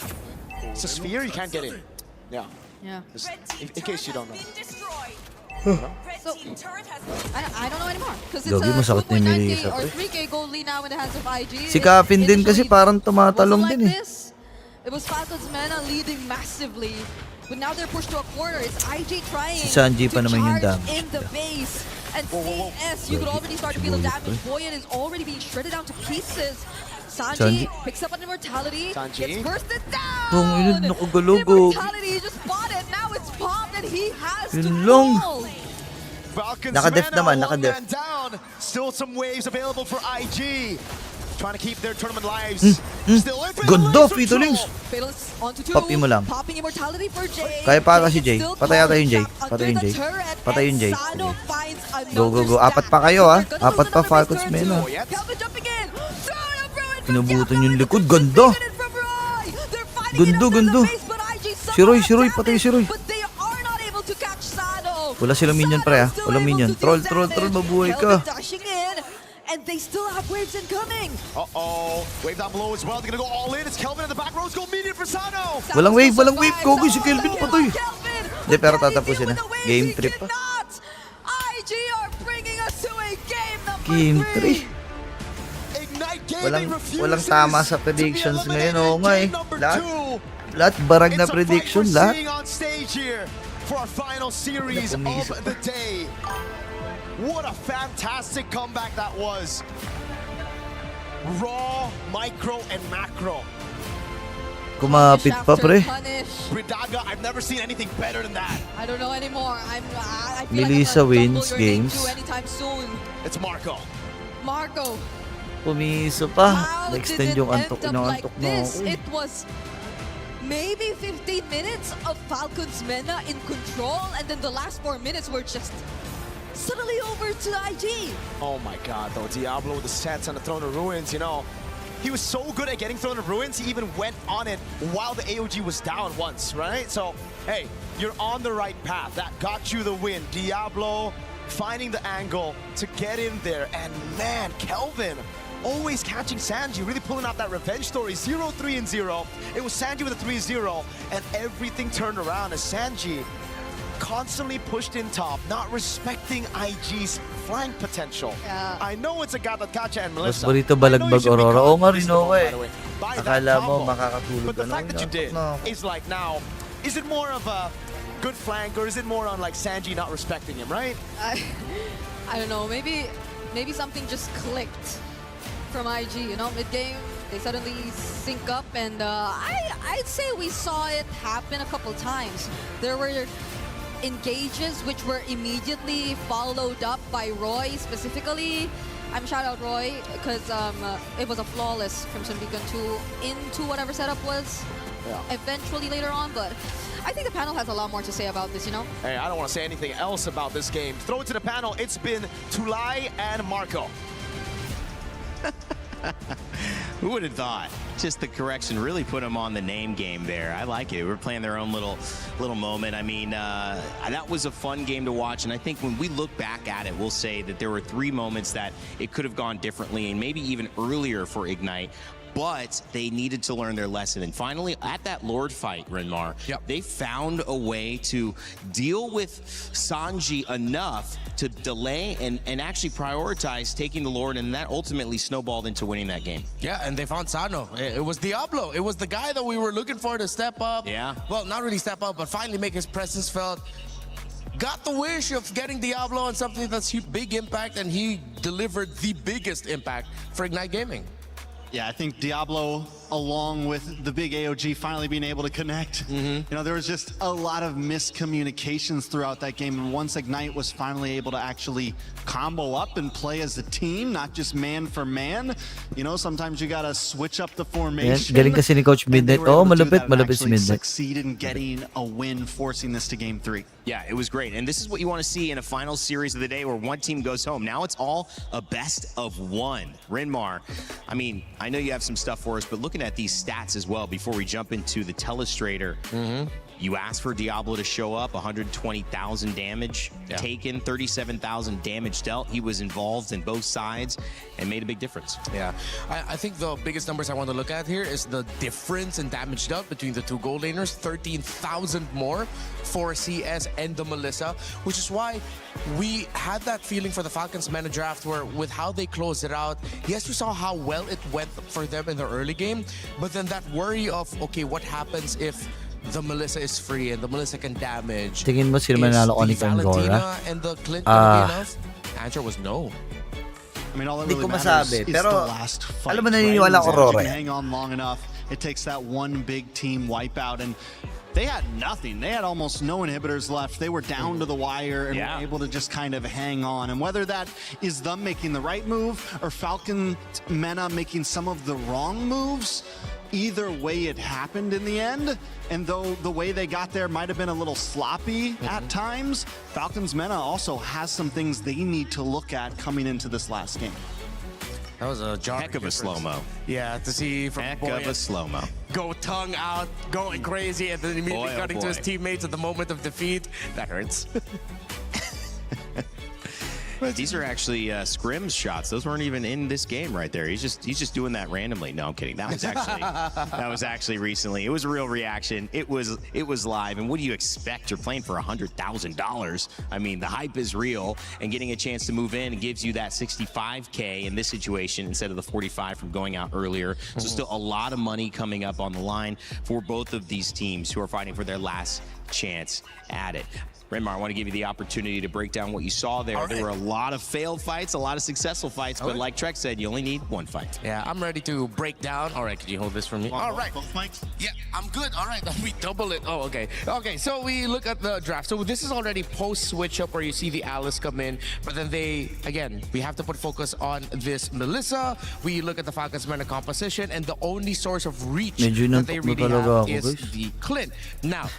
It's a sphere. You can't get in. Yeah. Just in case you don't know. So, I don't know anymore. Because it's Gagi, a masakit na yung 2.9k Melissa, or pre. 3k gold lead now in the hands of IG. Si Capin din kasi parang tumatalong Wasn't din like eh. this. It was Falcons Mena leading massively. But now they're pushed to a corner. It's IG trying Si Sanji pa to naman yung charge damage. in the base. And CS, you could already start to feel the damage. Boyan is already being shredded down to pieces. Sanji picks up an immortality, gets bursted down. Immortality just bought it. Now it's popped and he has to fall. Falcons Naka-def Mena, naman, one naka-def. man down. Still some waves available for IG. Trying to keep their tournament lives. Still in. Ganda, Vito Links. Fatalist onto two. Papi mo lang. Popping immortality for Jay. Kaya pa si Jay. Patay ata yung Jay. Patay yung Jay. Go. Apat pa kayo, ha. Apat pa Falcons Mena. Pinabutan yung likod. Ganda. Ganda. Si Roy. Patay si Roy. Wala silang minion, pre, ha. Walang minion. Troll. Mabuhay ka. And they still have waves incoming. Wave down below as well. They're gonna go all in. It's Kelvin in the back row. Let's go median for Sano. Walang wave. Gogo si Kelvin patay. Hindi, pero tatapusin na. Game 3 pa. IG are bringing us to a game number Game 3. 3. Walang tama sa predictions ngayon. Oo nga eh. Lahat barag na prediction. Lahat. On stage here for our final series of the day. What a fantastic comeback that was. Raw, micro, and macro. Kumapit pa, pre. Bridaga, I've never seen anything better than that. I don't know anymore. I feel Melissa like I'm gonna wins double your game games. too anytime soon. It's Marco. Pumiso pa. How Na-extend did it yung end antok up na like antok na this? ako. eh. It was maybe 15 minutes of Falcons Mena in control, and then the last 4 minutes were just suddenly over to IG. Oh my god, though. Diablo with the sets on the Throne of Ruins, you know. He was so good at getting Throne of Ruins, he even went on it while the AOG was down once, right? So, hey, you're on the right path. That got you the win. Diablo finding the angle to get in there. And man, Kelvin always catching Sanji, really pulling out that revenge story. 0-3-0. It was Sanji with a 3-0, and everything turned around as Sanji constantly pushed in top, not respecting IG's flank potential. I know it's a Gatatacha and Mas Melissa. balito balagbag Aurora. Oo nga rin ako eh. Akala mo makakatulog But the ka fact that you did is like now, is it more of a good flank or is it more on like Sanji not respecting him, right? I don't know. Maybe something just clicked from IG. You know, mid game they suddenly sync up, and I'd say we saw it happen a couple times. There were engages which were immediately followed up by Roy specifically. I'm shout out Roy because it was a flawless Crimson Beacon 2 into whatever setup was eventually later on, but I think the panel has a lot more to say about this, you know? Hey, I don't want to say anything else about this game. Throw it to the panel. It's been Tulai and Marco. Who would have thought? Just the correction really put them on the name game there. I like it. We're playing their own little moment. I mean, that was a fun game to watch, and I think when we look back at it, we'll say that there were 3 moments that it could have gone differently and maybe even earlier for Ignite. but they needed to learn their lesson. And finally, at that Lord fight, Renmar, they found a way to deal with Sanji enough to delay and actually prioritize taking the Lord, and that ultimately snowballed into winning that game. Yeah, and they found Sano. It was Diablo. It was the guy that we were looking for to step up. Yeah. Well, not really step up, but finally make his presence felt. Got the wish of getting Diablo on something that's big impact, and he delivered the biggest impact for Ignite Gaming. Yeah, I think Diablo, along with the big AOG finally being able to connect, you know, there was just a lot of miscommunications throughout that game. And once Ignite was finally able to actually combo up and play as a team, not just man for man, you know, sometimes you gotta switch up the formation. Galing kasi ni Coach Midnight. Oh, malupit si Midnight. Succeed in getting a win, forcing this to game 3. Yeah, it was great. And this is what you want to see in a final series of the day where one team goes home. Now it's all a best of one. Renmar, I mean, I know you have some stuff for us, but looking at these stats as well before we jump into the telestrator, you asked for Diablo to show up, 120,000 damage taken, 37,000 damage dealt. He was involved in both sides and made a big difference. Yeah, I think the biggest numbers I want to look at here is the difference in damage dealt between the two gold laners, 13,000 more for CS and the Melissa, which is why we had that feeling for the Falcons Meta draft where with how they closed it out, yes, we saw how well it went for them in the early game, but then that worry of, okay, what happens if the Melissa is free and the Melissa can damage? Tingin mo sino manalo ko ni Valentina and the Clint gonna be enough? Answer was no. I mean, all that Hindi really ko matters masabi, is pero the last fight. alam mo, naniniwala ako, Rore. If you hang on long enough, it takes that one big team wipeout, and they had nothing. They had almost no inhibitors left. They were down to the wire and were able to just kind of hang on. And whether that is them making the right move or Falcon Mena making some of the wrong moves, either way it happened in the end. And though the way they got there might have been a little sloppy at times, Falcons Mena also has some things they need to look at coming into this last game. That was a heck of a slow-mo. Yeah, to see from heck of a slow-mo. Go tongue out, going crazy, and then immediately cutting to his teammates at the moment of defeat. That hurts. These are actually scrims shots. Those weren't even in this game right there. He's just doing that randomly. No, I'm kidding. That was actually recently. It was a real reaction. It was live. And what do you expect? You're playing for $100,000. I mean, the hype is real, and getting a chance to move in gives you that 65K in this situation instead of the 45 from going out earlier. So still a lot of money coming up on the line for both of these teams who are fighting for their last chance at it. Renmar, I want to give you the opportunity to break down what you saw there. There were a lot of failed fights, a lot of successful fights, but like Trek said, you only need one fight. Yeah, I'm ready to break down. All right, can you hold this for me? All right. Both mics? Yeah, I'm good. All right, we double it. Oh, okay. Okay, so we look at the draft. So this is already post-switch up where you see the Alice come in, but then we have to put focus on this Melissa. We look at the Falcons Meta composition, and the only source of reach that they really have is the Clint. Now,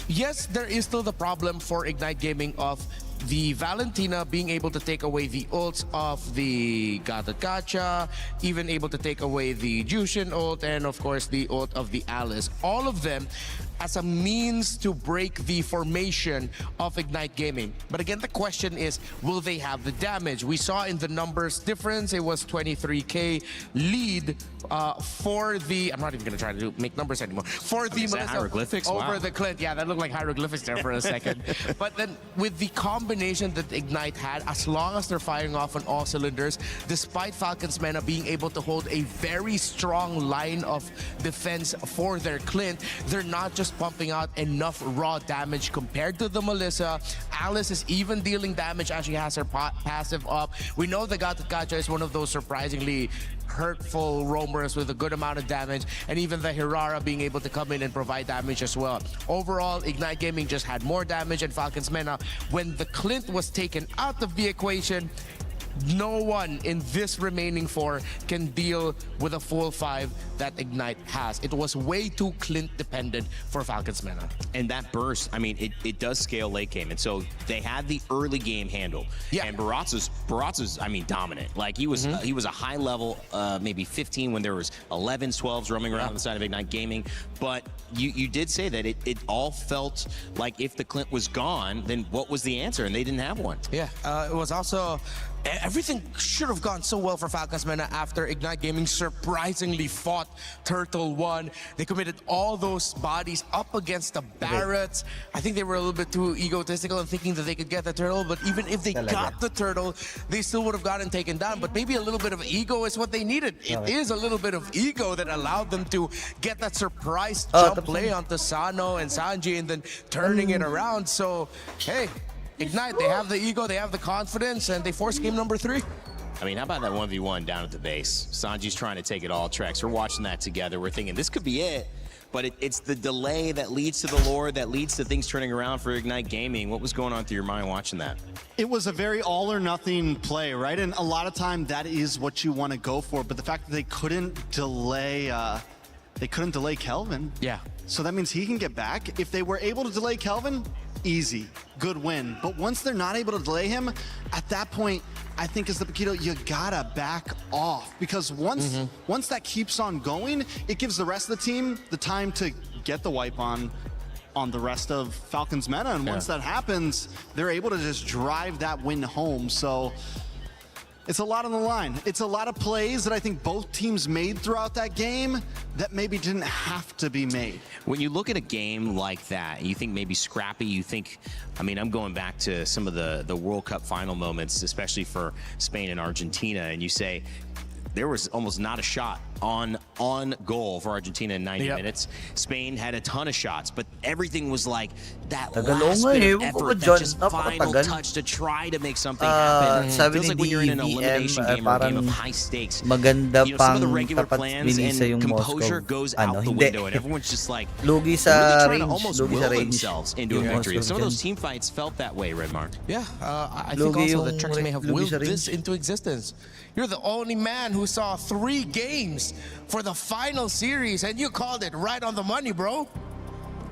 yes, there is still the problem for Ignite Gaming of the Valentina being able to take away the ults of the Gacha, even able to take away the Jushin ult, and of course the ult of the Alice. All of them as a means to break the formation of Ignite Gaming. But again, the question is, will they have the damage? We saw in the numbers difference, it was 23K lead for the, I'm not even gonna try to make numbers anymore, for the Melissa hieroglyphics over the Clint. Yeah, that looked like hieroglyphics there for a second. But then with the combination that Ignite had, as long as they're firing off on all cylinders, despite Falcons Mena being able to hold a very strong line of defense for their Clint, they're not just pumping out enough raw damage compared to the Melissa. Alice is even dealing damage as she has her passive up. We know the Gacha is one of those surprisingly hurtful roamers with a good amount of damage, and even the Hirara being able to come in and provide damage as well. Overall, Ignite Gaming just had more damage, and Falcons Mena, when the Clint was taken out of the equation, no one in this remaining 4 can deal with a full 5 that Ignite has. It was way too Clint dependent for Falcons Mena. And that burst, I mean, it does scale late game. And so they had the early game handle. Yeah. And Baratza's, I mean, dominant. Like he was a high level, maybe 15 when there was 11s, 12s roaming around on the side of Ignite Gaming. But you did say that it all felt like if the Clint was gone, then what was the answer? And they didn't have one. Yeah, it was also everything should have gone so well for Falcons Mena after Ignite Gaming surprisingly fought Turtle 1. They committed all those bodies up against the Barretts. I think they were a little bit too egotistical and thinking that they could get the turtle, but even if they got the turtle, they still would have gotten taken down. But maybe a little bit of ego is what they needed. It is a little bit of ego that allowed them to get that surprise jump play onto Sano and Sanji and then turning it around. So, hey, Ignite, they have the ego, they have the confidence, and they force game number 3. I mean, how about that 1v1 down at the base? Sanji's trying to take it all. Trex, we're watching that together. We're thinking this could be it, but it's the delay that leads to the lore, that leads to things turning around for Ignite Gaming. What was going on through your mind watching that? It was a very all or nothing play, right? And a lot of time that is what you want to go for, but the fact that they couldn't delay Kelvin. Yeah. So that means he can get back. If they were able to delay Kelvin, easy, good win. But once they're not able to delay him, at that point, I think as the Paquito, you gotta back off, because once that keeps on going, it gives the rest of the team the time to get the wipe on the rest of Falcons Meta, and once that happens, they're able to just drive that win home. So it's a lot on the line. It's a lot of plays that I think both teams made throughout that game that maybe didn't have to be made. When you look at a game like that, you think maybe scrappy, you think, I mean, I'm going back to some of the World Cup final moments, especially for Spain and Argentina, and you say, there was almost not a shot on goal for Argentina in 90 minutes. Spain had a ton of shots, but everything was like that last bit of effort, that just final touch to try to make something happen. It feels like when you're in an elimination game or a game of high stakes, maganda some of the regular plans and composure goes out the window, and everyone's just like really trying to almost will themselves into a victory. Some of those team fights felt that way, Redmark. Yeah, I think also that Trex may have willed this into existence. You're the only man who saw 3 games for the final series, and you called it right on the money, bro.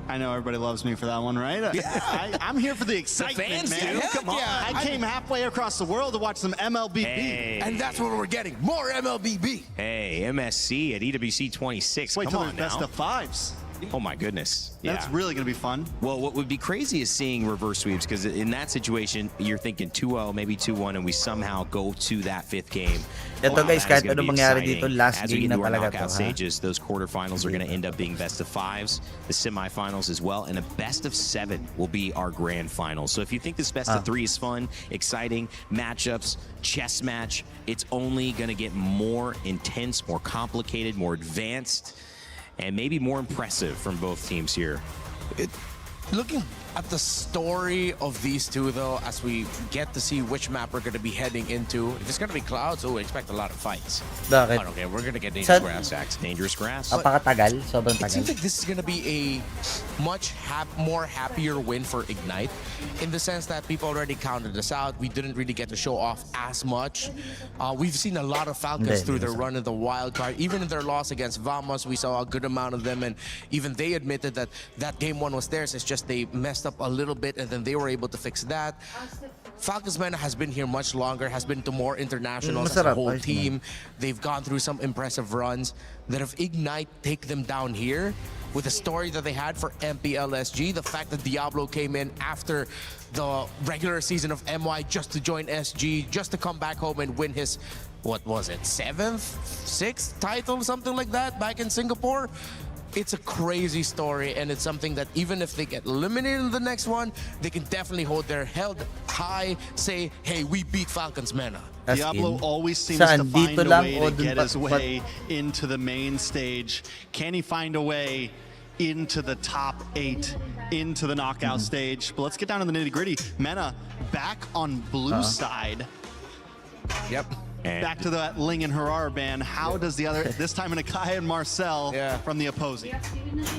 I know everybody loves me for that one, right? Yeah. I'm here for the excitement, man. Come on. Yeah. I came halfway across the world to watch some MLBB. Hey. And that's what we're getting. More MLBB. Hey, MSC at EWC 26. Wait Come till on the best now. of 5s. Oh my goodness. That's really going to be fun. Well, what would be crazy is seeing reverse sweeps, because in that situation, you're thinking 2-0, maybe 2-1, and we somehow go to that 5th game. Ito guys, kahit ano mangyari dito, last As we game get na into our talaga knockout to. stages, those quarterfinals are going to end up being best of 5s, the semifinals as well, and a best of 7 will be our grand finals. So if you think this best of 3 is fun, exciting, matchups, chess match, it's only going to get more intense, more complicated, more advanced, and maybe more impressive from both teams here. Looking at the story of these two, though, as we get to see which map we're going to be heading into, if it's going to be Clouds, we expect a lot of fights. Bakit? I don't care, we're going to get dangerous grass. Dangerous grass. Napakatagal, sobrang It tagal. seems like this is going to be a much more happier win for Ignite, in the sense that people already counted us out. We didn't really get to show off as much. We've seen a lot of Falcons through their run in the wild card. Even in their loss against Vamos, we saw a good amount of them, and even they admitted that that game 1 was theirs. It's just they messed up a little bit, and then they were able to fix that. Falcons Mena has been here much longer, has been to more internationals as a whole team. They've gone through some impressive runs. That if Ignite take them down here, with the story that they had for MPLSG, the fact that Diablo came in after the regular season of MY just to join SG, just to come back home and win his, what was it, 7th, 6th title, something like that, back in Singapore. It's a crazy story, and it's something that even if they get eliminated in the next one, they can definitely hold their head high, say, hey, we beat Falcons Mena. Diablo always seems to find a way to get his way into the main stage. Can he find a way into the top 8, into the knockout stage? But let's get down to the nitty-gritty. Mena back on blue side. Yep. Back to that Ling and Herrera ban. How does the other, this time Akai and Marcel from the opposing?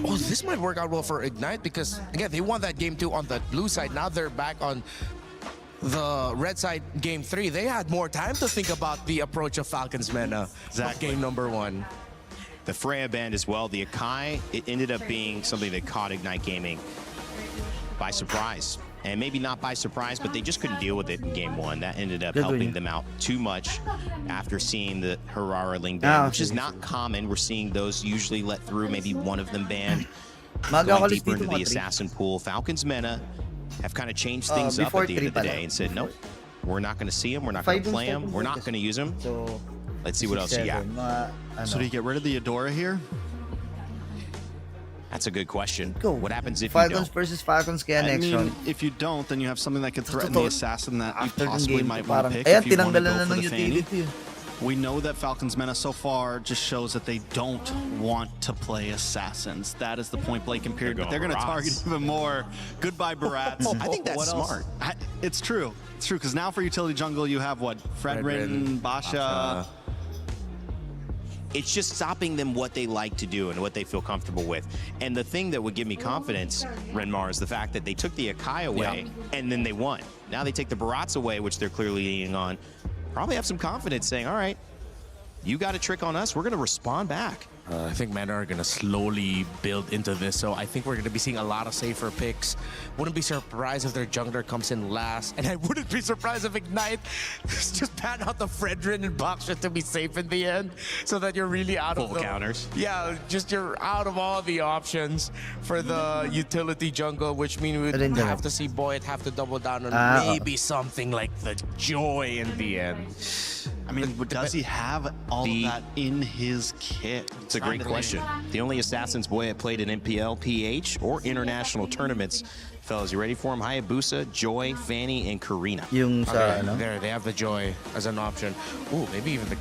Oh, this might work out well for Ignite, because, again, they won that game 2 on the blue side. Now they're back on the red side game 3. They had more time to think about the approach of Falcons Mena. Game number 1. The Freya band as well. The Akai, it ended up being something that caught Ignite Gaming by surprise. And maybe not by surprise, but they just couldn't deal with it in game 1. That ended up helping them out too much after seeing the Herrera Ling ban, which is not common. We're seeing those usually let through, maybe one of them banned. Going deeper into the assassin pool. Falcons Mena have kind of changed things up at the end of the day and said, nope, We're not going to see him. We're not going to play him. We're not going to use him. So, let's see what else you got. So do you get rid of the Eudora here? That's a good question. What happens if Falcons you don't? versus Falcons kaya next round. If you don't, then you have something that could threaten the assassin that you possibly might want to pick Ayan, if you want to tinanggalan go na for ng the Fanny. utility. We know that Falcons Meta so far just shows that they don't want to play assassins. That is the point blank and period. But they're going to target even more. Goodbye, Barats. I think that's smart. It's true. It's true, because now for utility jungle, you have what? Fredrin, Basha. It's just stopping them what they like to do and what they feel comfortable with. And the thing that would give me confidence, Renmar, is the fact that they took the Akai away and then they won. Now they take the Barats away, which they're clearly leaning on. Probably have some confidence saying, all right, you got a trick on us, we're going to respond back. I think Meta are going to slowly build into this, so I think we're going to be seeing a lot of safer picks. Wouldn't be surprised if their jungler comes in last, and I wouldn't be surprised if Ignite just pan out the Fredrin and Baksha to be safe in the end, so that you're really out of full counters. Yeah, just you're out of all the options for the utility jungle, which means we would have to see Boyd have to double down on maybe something like the Joy in the end. I mean, does he have all of that in his kit? It's a great question. The only assassins Boyd played in MPL, PH, or international tournaments. Fellas, you ready for him? Hayabusa, Joy, Fanny, and Karina. Yung sa, ano? There, they have the Joy as an option. Ooh, maybe even the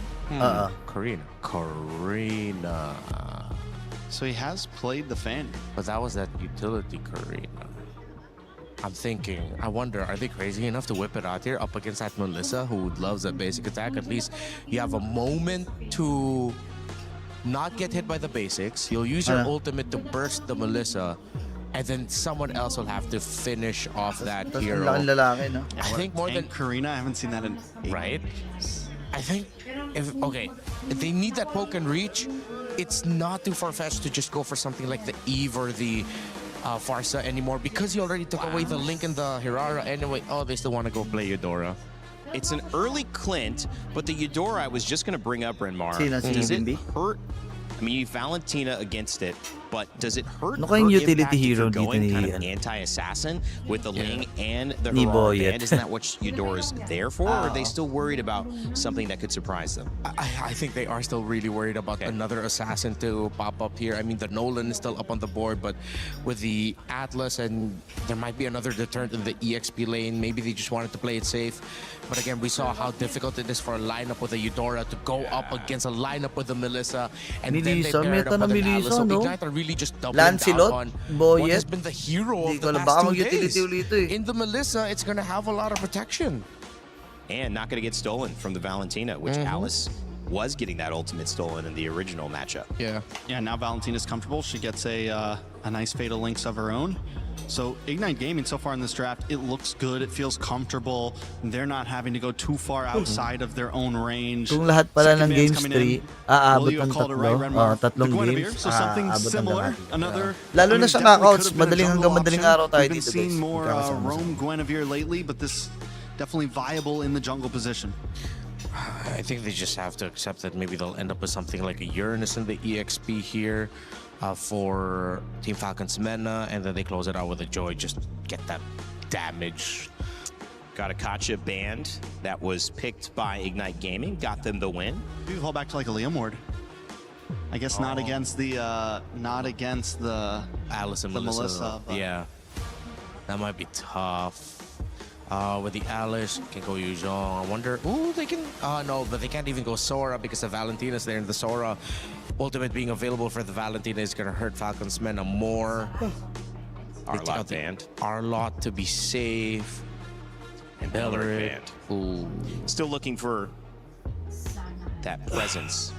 Karina. So he has played the Fanny. But that was that utility Karina. I'm thinking, I wonder, are they crazy enough to whip it out here up against that Melissa who loves that basic attack? At least you have a moment to not get hit by the basics. You'll use your ultimate to burst the Melissa, and then someone else will have to finish off that hero. I think more than Karina, I haven't seen that in 8 right. I think if they need that poke and reach, it's not too far-fetched to just go for something like the Eve or the Farsa anymore, because you already took away the Link and the Hirara anyway. Oh, they still want to go play Eudora. It's an early Clint, but the Eudora I was just going to bring up, Renmar. Does it hurt? I mean, Valentina against it, but does it hurt her impact if you're going kind of anti-assassin with the Ling and the Hirara band? Isn't that what Eudora's there for, or are they still worried about something that could surprise them? I think they are still really worried about another assassin to pop up here. I mean, the Nolan is still up on the board, but with the Atlas, and there might be another deterrent in the EXP lane. Maybe they just wanted to play it safe. But again, we saw how difficult it is for a lineup with a Eudora to go up against a lineup with a Melissa, and then they paired up with an Atlas. So Ignite are really just doubling down on what has been the hero of the past 2 days. In the Melissa, it's going to have a lot of protection. And not going to get stolen from the Valentina, which Alice was getting that ultimate stolen in the original matchup. Yeah, now Valentina's comfortable. She gets a nice Fatal Links of her own. So Ignite Gaming so far in this draft, it looks good. It feels comfortable. They're not having to go too far outside of their own range. Kung lahat pala ng games 3, aabot ng tatlong games, so something similar. Another. Lalo na sa knockouts, madaling araw tayo dito. We've been seeing more Roam Guinevere lately, but this definitely viable in the jungle position. I think they just have to accept that maybe they'll end up with something like a Uranus in the EXP here for Team Falcons Mena, and then they close it out with a Joy, just get that damage. Got a Kacha band that was picked by Ignite Gaming, got them the win. You call back to like a Liam Ward. I guess not against the Alice and Melissa. Yeah, that might be tough. With the Alice, can go Yuzhong. I wonder. Ooh, they can. No, but they can't even go Sora because the Valentina's there, and the Sora ultimate being available for the Valentina is going to hurt Falcons Mena more. Arlot band. Arlot to be safe. And Bellerin band. Ooh. Still looking for that presence.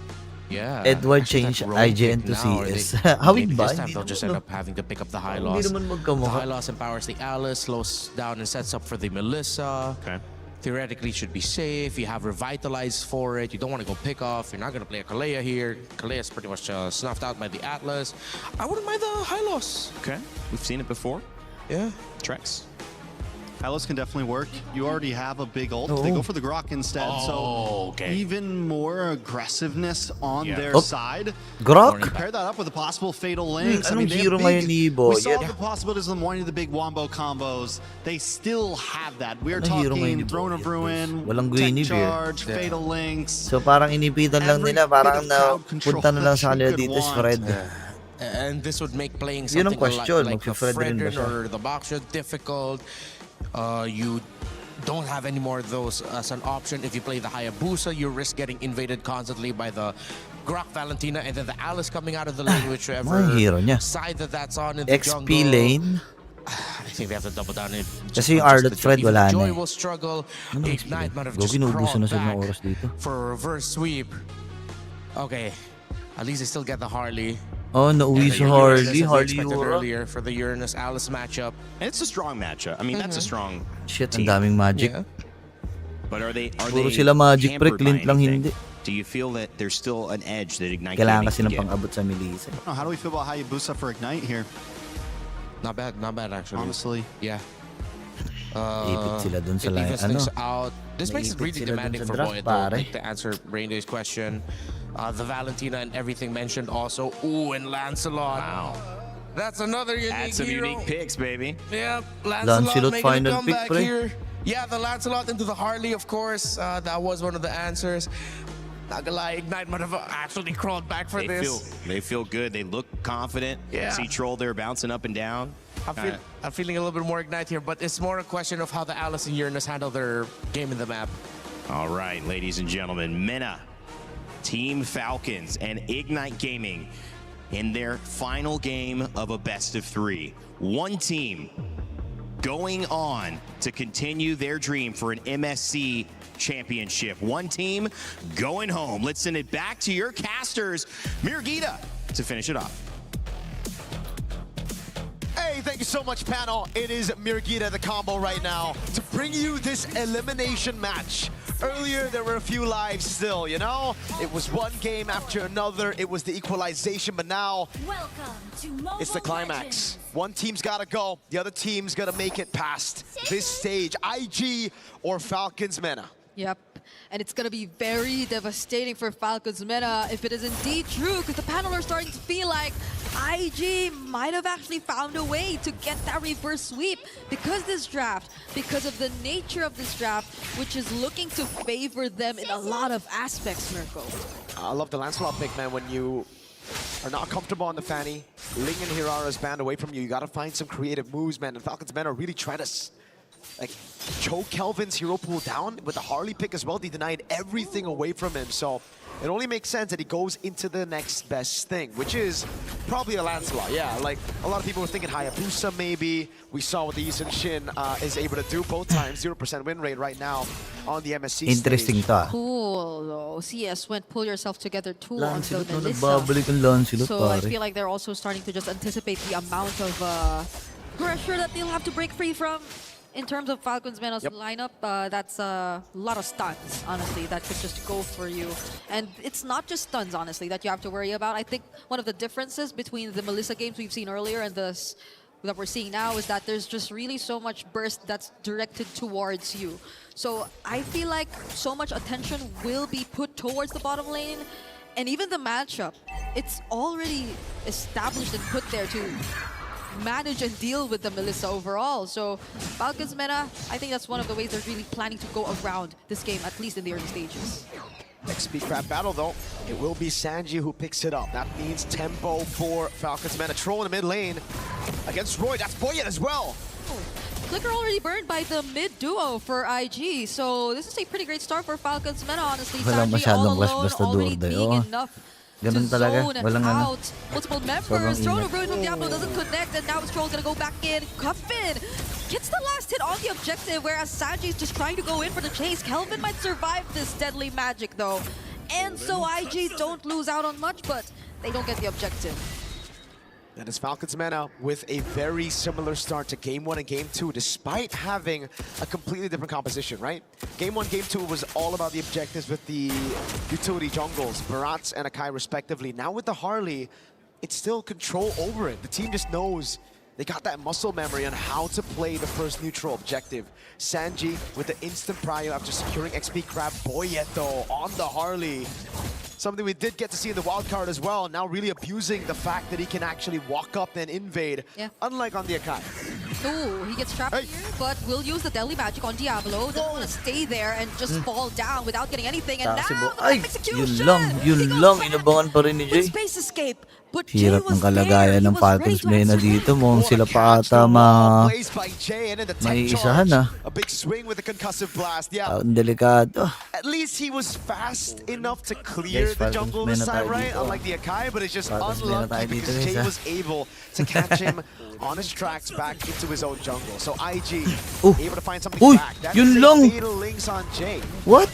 Yeah. Edward changed IGN to CS. Hawig ba? This time they'll just end up having to pick up the high loss. The high loss empowers the Alice, slows down and sets up for the Melissa. Okay. Theoretically should be safe. You have Revitalize for it. You don't want to go pick off. You're not going to play a Kalea here. Kalea is pretty much snuffed out by the Atlas. I wouldn't mind the high loss. Okay. We've seen it before. Yeah. Trex. Hylos can definitely work. You already have a big ult. They go for the Grok instead, so even more aggressiveness on their side. Grok? Pair that up with a possible Fatal Links. Anong hero ngayon ni Ibo? We saw the possibilities of them wanting the big Wombo combos. They still have that. We're talking Throne of Ruin, Tech Charge, Fatal Links. So parang inipitan lang nila, parang punta na lang sa kanila dito si Fred. And this would make playing something like the Fredrin or the Boxer difficult. You don't have any more of those as an option. If you play the Hayabusa, you risk getting invaded constantly by the Grok Valentina and then the Alice coming out of the lane, whichever side that's on in the jungle. XP lane. I think they have to double down it. Kasi yung Arlott Fred wala na. Joy will struggle. Ignite might have just crawled back for a reverse sweep. Okay, at least they still get the Harley. Oh, nauwi si Harley. Harley earlier for the Uranus Alice matchup. And it's a strong matchup. I mean, that's a strong Shit, ang daming magic. But are they Puro sila magic pre, Clint lang hindi. Do you feel that there's still an edge that Ignite Kailangan kasi ng pang-abot sa Melissa. How do we feel about Hayabusa for Ignite here? Not bad actually. Honestly. Yeah. Ipit sila dun sa line. This makes it really demanding for Boy though, like to answer Rainday's question. The Valentina and everything mentioned also. Ooh, and Lancelot. Wow. That's another unique That's some hero. unique picks, baby. Yep, Lancelot making final a comeback pick, here. Yeah, the Lancelot into the Harley, of course. That was one of the answers. Not gonna lie, Ignite might have actually crawled back for this. They feel good. They look confident. Yeah. See Troll there bouncing up and down. I'm feeling a little bit more Ignite here, but it's more a question of how the Alice and Uranus handle their game in the map. All right, ladies and gentlemen, Mena, Team Falcons, and Ignite Gaming in their final game of a best of 3. One team going on to continue their dream for an MSC championship. One team going home. Let's send it back to your casters, Mirgita, to finish it off. Hey, thank you so much, panel. It is Mirgita, the combo right now, to bring you this elimination match. Earlier, there were a few lives still, you know? It was one game after another. It was the equalization, but now it's the climax. One team's gotta go. The other team's gotta make it past this stage. IG or Falcons Mena. Yep. And it's going to be very devastating for Falcons Meta if it is indeed true, because the panel are starting to feel like IG might have actually found a way to get that reverse sweep because of the nature of this draft, which is looking to favor them in a lot of aspects, Mirko. I love the Lancelot pick, man. When you are not comfortable on the Fanny, Ling and Hirara's banned away from you. You got to find some creative moves, man. And Falcons Meta are really trying to choke Kelvin's hero pool down with the Harley pick as well. They denied everything away from him, so it only makes sense that he goes into the next best thing, which is probably a Lancelot. Yeah, like a lot of people were thinking Hayabusa maybe. We saw what the Yisun Shin is able to do both times. 0% win rate right now on the MSC Interesting stage. Cool though. CS went pull yourself together too on the Lancelot na Melissa. nagbabalik ang Lancelot, So I pare. feel like they're also starting to just anticipate the amount of pressure that they'll have to break free from. In terms of Falcons Meta's lineup, that's a lot of stuns, honestly, that could just go for you. And it's not just stuns, honestly, that you have to worry about. I think one of the differences between the Melissa games we've seen earlier and this that we're seeing now is that there's just really so much burst that's directed towards you. So I feel like so much attention will be put towards the bottom lane. And even the matchup, it's already established and put there to manage and deal with the Melissa overall. So Falcons Meta, I think that's one of the ways they're really planning to go around this game, at least in the early stages. XP crab battle though, it will be Sanji who picks it up. That means tempo for Falcons Meta. Troll in the mid lane against Roy. That's Boyan as well. Clicker already burned by the mid duo for IG. So this is a pretty great start for Falcons Meta, honestly. Sanji all alone, already being enough. Ganun talaga. Walang out multiple members. Throne of Ruin from Diablo doesn't connect, and now Stroll's gonna go back in. Cuffin gets the last hit on the objective, whereas Sanji's just trying to go in for the chase. Kelvin might survive this deadly magic though. And so IG don't lose out on much, but they don't get the objective. That is Falcons Meta with a very similar start to Game 1 and Game 2, despite having a completely different composition, right? Game 1, Game 2 was all about the objectives with the utility jungles, Barats and Akai respectively. Now with the Harley, it's still control over it. The team just knows They got that muscle memory on how to play the first neutral objective. Sanji with the instant prio after securing XP grab. Boyeto on the Harley. Something we did get to see in the wildcard as well. Now really abusing the fact that he can actually walk up and invade, unlike on the Akai. Ooh, he gets trapped here, but will use the deadly magic on Diablo. Doesn't want to stay there and just fall down without getting anything. And now the execution! Yun lang, inabangan pa rin ni Jay. Space escape. But Hirap ng kalagayan ng Falcons Mena dito. Mukhang sila pa ata may isahan A big swing with the concussive blast. Ang delikado. At least he was fast enough to clear the jungle this time, right? Unlike the Akai, but it's just unlucky because Jay was able to catch him on his tracks back into his own jungle. So IG able to find something back. That's fatal links on Jay. What?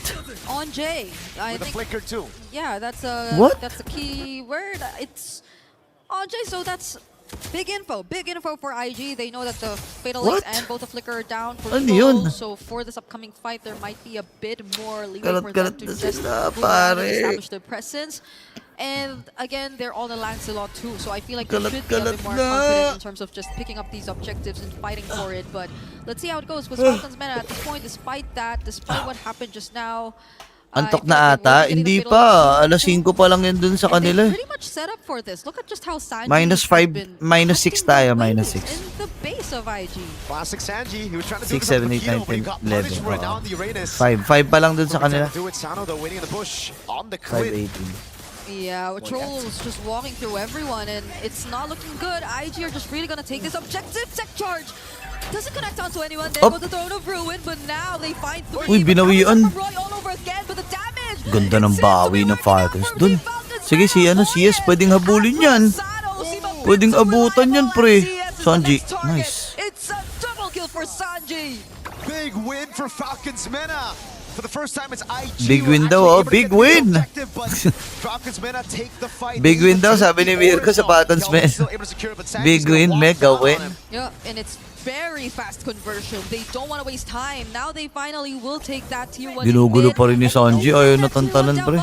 On Jay. With a flicker too. Yeah, that's a key word. It's on Jay, so that's big info for IG. They know that the fatal links and both the flicker are down for Troll. So for this upcoming fight, there might be a bit more leeway for them to just move around and establish their presence. And again, they're on the Lancelot too, so I feel like they should be a bit more confident in terms of just picking up these objectives and fighting for it. But let's see how it goes with Falcons Mena at this point. Despite what happened just now, antok na ata? Hindi pa. Alas 5 pa lang yun dun sa kanila. Pretty much set up for this. Look at just how Sanji -5, -6 tayo, -6. in the base of IG. Classic Sanji. He was trying to 6, 7, 8, 9, 10, 11. 5 pa lang dun sa kanila. 5-18. Yeah, Troll's just walking through everyone and it's not looking good. IG are just really gonna take this objective. Tech charge doesn't connect onto anyone. There goes the Throne of Ruin, but now they find 3. Uy, binawian. Roy all over again, but the damage. Ganda ng bawi ng Falcons dun. Sige, CS pwedeng habulin yan. Pwedeng abutan yan, pre. Sanji, nice. It's a double kill for Sanji. Big win for Falcons Mena. For the first time, it's IG. Big win daw, big win. Falcons Mena take the fight. Big win daw, sabi ni Mirko sa Falcons Mena. Big win, mega win. Yeah, and it's very fast conversion. They don't want to waste time. Now they finally will take that tier 1. Ginugulo pa rin ni Sanji. Ayaw natantanan, pre.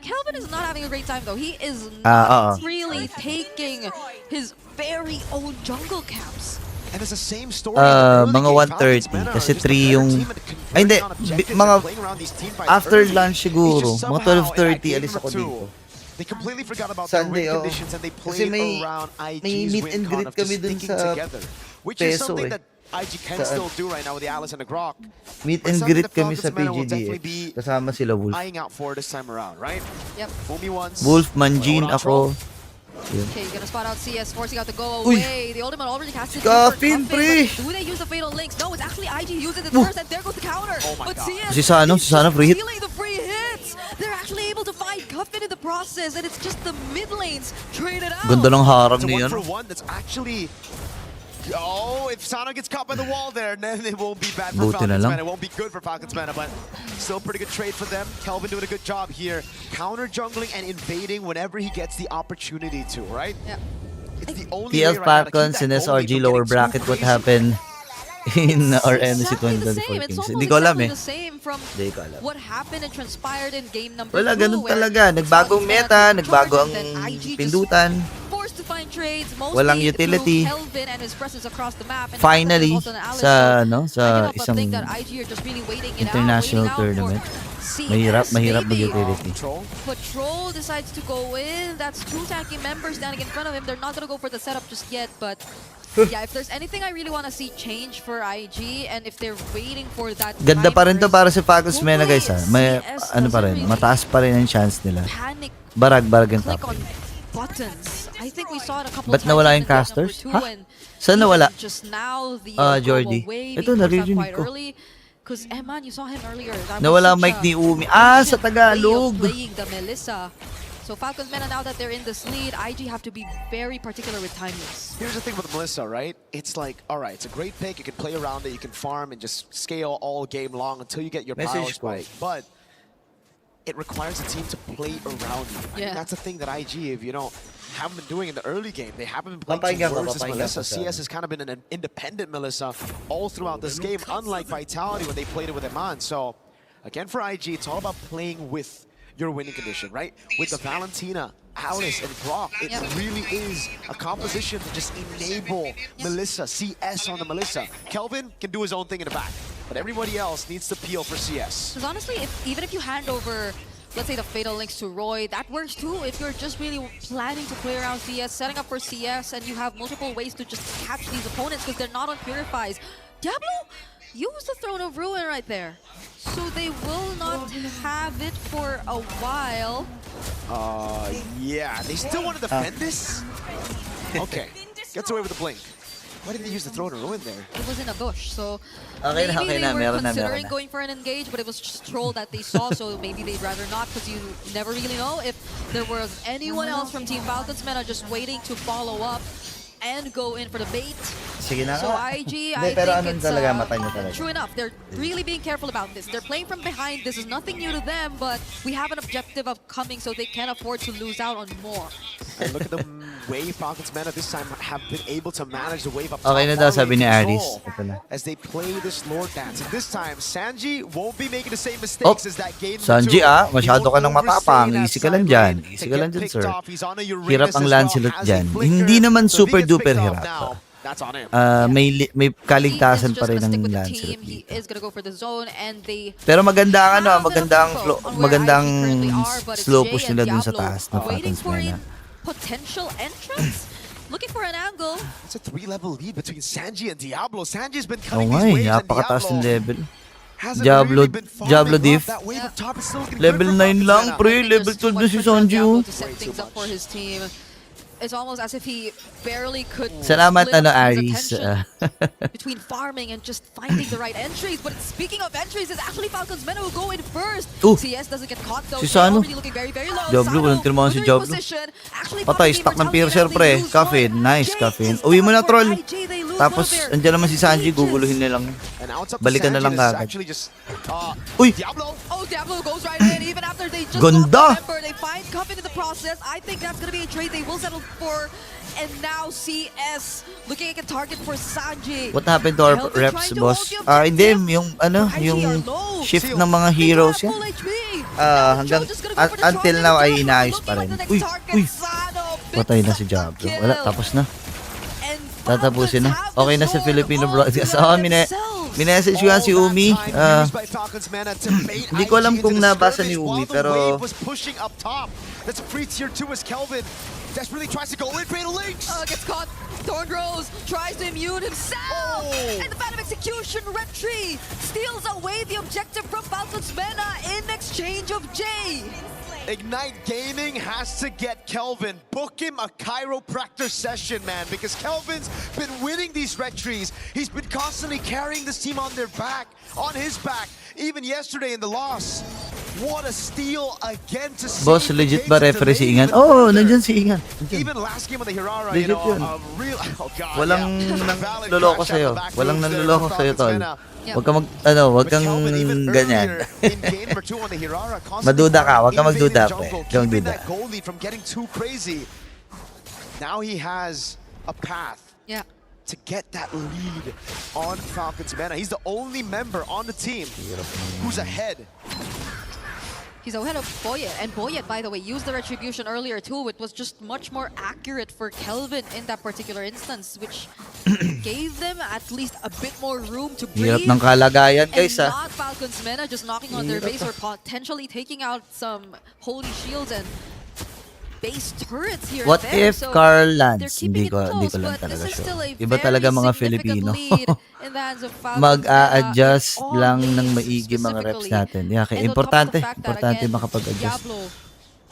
Kelvin is not having a great time though. He is not really taking his very own jungle camps. And it's the same story. Mga 1:30 kasi 3 yung ay hindi mga after lunch siguro mga 12:30 alis ako dito. They completely forgot about Sunday, their win conditions and they played around IG's meet and win greet con of kami just dun sticking sa together, which is Peso, something that IG can still do right now with the Alice and the Grok. Meet and greet kami sa PGDX. Kasama sila Wolf. Eyeing out for this time around, right? Yep. Fumi once. Wolf, Manjin, ako. Okay, gonna spot out CS, forcing out the go away. The ultimate already casted. Kafin, pre! Do they use the fatal links? No, it's actually IG using it first, and there goes the counter. But CS Si Sana free hit. stealing the free hits. They're actually able to find Kafin in the process, and it's just the mid lanes traded out. Ganda ng harang It's a niya. 1-for-1 that's actually. Oh, if Sana gets caught by the wall there, then it won't be bad for Buti na Falcons lang. Mena. It won't be good for Falcons Mena, but still pretty good trade for them. Kelvin doing a good job here. Counter jungling and invading whenever he gets the opportunity to, right? Yeah. It's the only TL way right now to keep Falcons that and goalie SRG from lower getting too bracket, what crazy. happened in our MSC Exactly the 2024 same. It's Kings? almost Hindi ko alam exactly eh. the same from Hindi ko alam. what happened and transpired in game number 2. Wala, ganun where talaga. Nagbagong meta, nagbago ang pindutan. Forced to find trades, mostly Walang utility. through Kelvin and his presence across the map. And Finally, also an Alice. sa I cannot but isang think that IG are just really waiting it international out, waiting tournament. out for CS, Mahirap maybe. mag-utility. But Troll decides to go in. That's 2 tanky members standing in front of him. They're not going to go for the setup just yet, but yeah, if there's anything I really want to see change for IG, and if they're waiting for that Ganda pa rin to para sa Falcons hopefully Mena, guys. May CS ano pa rin, doesn't mataas pa rin ang chance nila. panic Barag ang click top. on buttons. I think we saw it a couple Ba't times nawala in yung game casters? number 2 Ha? and Saan nawala? just now the Jordi. away Ito, being forced out narinig quite ko. early. Because Eman, you saw him earlier. That Nawala was mic such ni a Umi. Sa efficient Tagalog. way of playing the Melissa. So Falcons Mena, now that they're in this lead, IG have to be very particular with timings. Here's the thing with Melissa, right? It's like, all right, it's a great pick. You can play around it. You can farm and just scale all game long until you get your powers right. But it requires a team to play around you. I think that's the thing that IG, if you don't haven't been doing in the early game. They haven't been playing towards this Melissa. CS has kind of been an independent Melissa all throughout this game, unlike Vitality when they played it with Eman. So again, for IG, it's all about playing with your winning condition, right? With the Valentina Alice and Brock, it really is a composition to just enable Melissa, CS on the Melissa. Kelvin can do his own thing in the back, but everybody else needs to peel for CS. Because honestly, even if you hand over, let's say, the Fatal Links to Roy, that works too. If you're just really planning to play around CS, setting up for CS, and you have multiple ways to just catch these opponents because they're not on Purifies. Diablo use the Throne of Ruin right there. So they will not have it for a while. Yeah, they still want to defend this? Okay, gets away with the blink. Why did they use the Throne of Ruin there? It was in a bush, so Okay, maybe they were meron considering na. going for an engage, but it was just troll that they saw, so maybe they'd rather not, because you never really know if there was anyone else from Team Falcons Meta just waiting to follow up and go in for the bait. Sige na So nga. IG, Hindi, I pero think anong it's talaga, mata niyo talaga. true enough. They're really being careful about this. They're playing from behind. This is nothing new to them, but we have an objective of coming, so they can't afford to lose out on more. And look at the way Falcons Meta this time have been able to manage the wave up top. Okay na daw, sabi ni Control Aris. Ito na. as they play this Lord Dance. And this time, Sanji won't be making the same mistakes as that game. Sanji masyado ka nang matapang. Easy ka lang dyan. Easy ka lang dyan, sir. Hirap ang Lancelot dyan. Hindi naman super duper hirap. That's on him. May kaligtasan pa rin ng Lancelot. He is gonna go for the zone, and they Pero maganda ang magandang slow push nila dun sa taas na waiting Falcons for Mena. a potential entrance. Looking for an angle. It's a 3-level lead between Sanji and Diablo. Sanji's been Oo cutting nga these waves, and napakataas ng Diablo level. hasn't Diablo, really been farming Diablo up. diff. That wave up top is still looking Level good for 9 Falcons lang, Meta. pre. Level 12 na si Sanji, oh. To set things up for his team. It's almost as if he barely could Salamat, split his Aris. attention between farming and just finding the right entries. But speaking of entries, it's actually Falcons Meta who go in first. CS doesn't get caught though. Si They're Sano. already looking very, very low. Diablo, walang tinamaan si Diablo. Patay, stack ng piercer, pre. Caffeine, nice, Caffeine. Uwi mo na, troll. Tapos, andyan naman si Sanji, guguluhin na lang. Balikan na lang kagad. Uy! Oh, Diablo goes right in even after they just Ganda! lost the member. They find Cuffin in the process. I think that's gonna be a trade they will settle for. And now CS looking at a target for Sanji. What happened to our reps, boss? Hindi, yung shift ng mga heroes yan. Hanggang until now ay inaayos pa rin. Uy! Patay na si Diablo. Wala, tapos na. Tatapusin na. Okay na sa Filipino broadcast. Minessage ko yan si Umi. Hindi ko alam kung nabasa ni Umi, pero that's a free tier 2 as Kelvin desperately tries to go in. Fatal Links gets caught. Thornrose tries to immune himself. And the bad of execution, Red Tree steals away the objective from Falcons Mena in exchange of J. Ignite Gaming has to get Kelvin. Book him a chiropractor session, man, because Kelvin's been winning these red trees. He's been constantly carrying this team on their back, on his back, even yesterday in the loss. What a steal again to see. Boss, legit ba referee si Ingan? Oh, nandyan si Ingan. Even last game on the Hirara, legit you know, yun. real, oh God, Walang nanloloko sa'yo. Walang nanloloko sa'yo, tol. Wag ka wag kang ganyan. Maduda ka, wag ka magduda, pre. Don't do that. From getting too crazy. Now he has a path. Yeah. To get that lead on Falcons Mena. He's the only member on the team who's ahead. He's ahead of Boyet, and Boyet, by the way, used the Retribution earlier too. It was just much more accurate for Kelvin in that particular instance, which gave them at least a bit more room to breathe. Hirap ng kalagayan, guys, and not Falcons Mena just knocking on their base or potentially taking out some holy shields and base turrets here What and there. if So Carl Lance? they're keeping Hindi ko it close, lang but talaga this is still sure. a Iba very talaga mga significant Filipino. lead in the hands of Falcons Mag-a-adjust Mena lang on ng base maigi mga reps specifically. natin. Yeah, kaya And on top of the importante fact that, importante again, makapag-adjust. Diablo,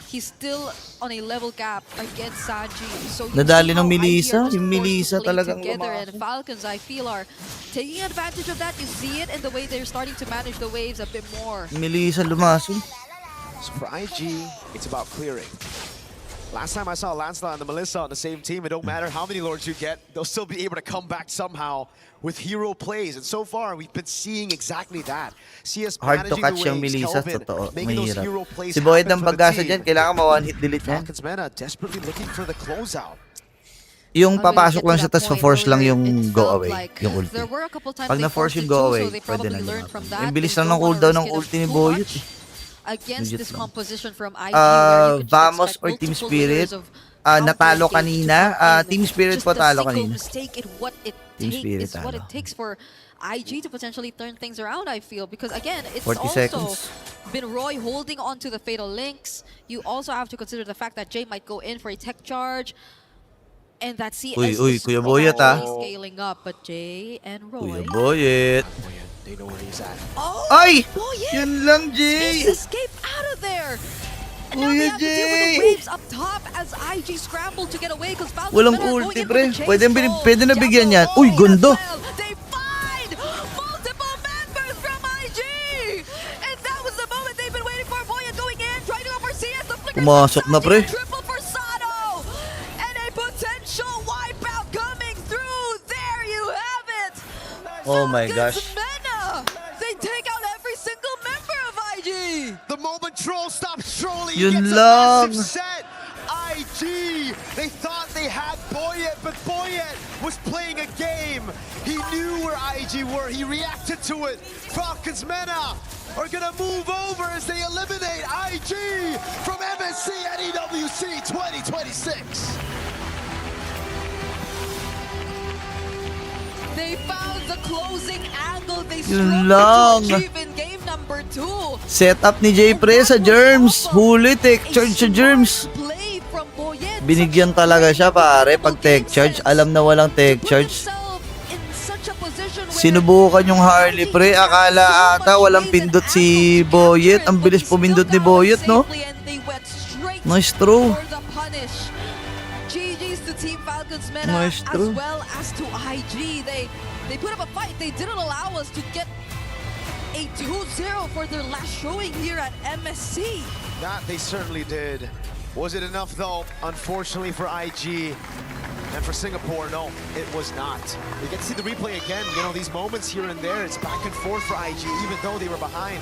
he's still on a level gap against Sanji. So you Nadali see how ng Melissa, ideas yung forced to Melissa play talagang together, and Falcons, I feel, are taking advantage of that. You see it in the way they're starting to manage the waves a bit more. Melissa lumaso. So for IG, it's about clearing. Last time I saw Lancelot and the Melissa on the same team, it don't matter how many lords you get, they'll still be able to come back somehow with hero plays. And so far, we've been seeing exactly that. CS Hard to managing catch the yung waves, Melissa, Kelvin, totoo. making those hero Mahirap. plays Si Boyd happen ng for the pag-asa team. dyan, kailangan ma-one hit delete niya. Falcons Mena desperately looking for the closeout. Yung papasok lang siya, tapos pa-force lang yung go away, yung ulti. Pag na-force yung go away, pwede na naman. Yung bilis lang ng cooldown ng ulti ni Boyet. against this composition from IG. Vamos or Team Spirit? Natalo kanina. Team Spirit po talo kanina. Team Spirit is what it takes for IG to potentially turn things around, I feel. Because again, it's 40 also seconds. been Roy holding on to the Fatal Links. You also have to consider the fact that Jay might go in for a tech charge. And that CS is Kuya Boyet, scaling up. But Jay and Roy... Kuya Boyet. They know where he's at. Oh! Ay! Boyet! Yun lang, Jay! Escape out of there! And now they have to deal with the waves up top as IG scrambled to get away because Falcons Walang ulti, pre. Pwede na bigyan yan. Uy, gundo! They find multiple members from IG! And that was the moment they've been waiting for. Boyet going in, trying to go for CS. The flicker Pumasok na, pre. triple for Sano! And a potential wipeout coming through. There you have it! Oh my gosh. Mena! They take out every single member of IG! The moment Troll stops trolling, he Yun gets lang. a massive set. IG, they thought they had Boyet, but Boyet was playing a game. He knew where IG were. He reacted to it. Falcons Mena are gonna move over as they eliminate IG from MSC and EWC 2026. They found the closing angle. They Yun struggled lang. to achieve in game number 2. Setup ni Jay Pre sa Germs. Huli, tech charge sa Germs. Play from Boyet. Binigyan talaga siya, pare. Pag tech charge, alam na walang tech charge. In such a position where Sinubukan yung Harley, pre. Akala ata walang pindot si Boyet. Ang bilis pumindot ni Boyet, no? and they went straight Nice throw. for the punish. GG's to Team Falcons Meta Nice as throw. well as to IG. They put up a fight. They didn't allow us to get a 2-0 for their last showing here at MSC. That they certainly did. Was it enough though? Unfortunately for IG and for Singapore, no, it was not. You get to see the replay again. You know, these moments here and there, it's back and forth for IG, even though they were behind.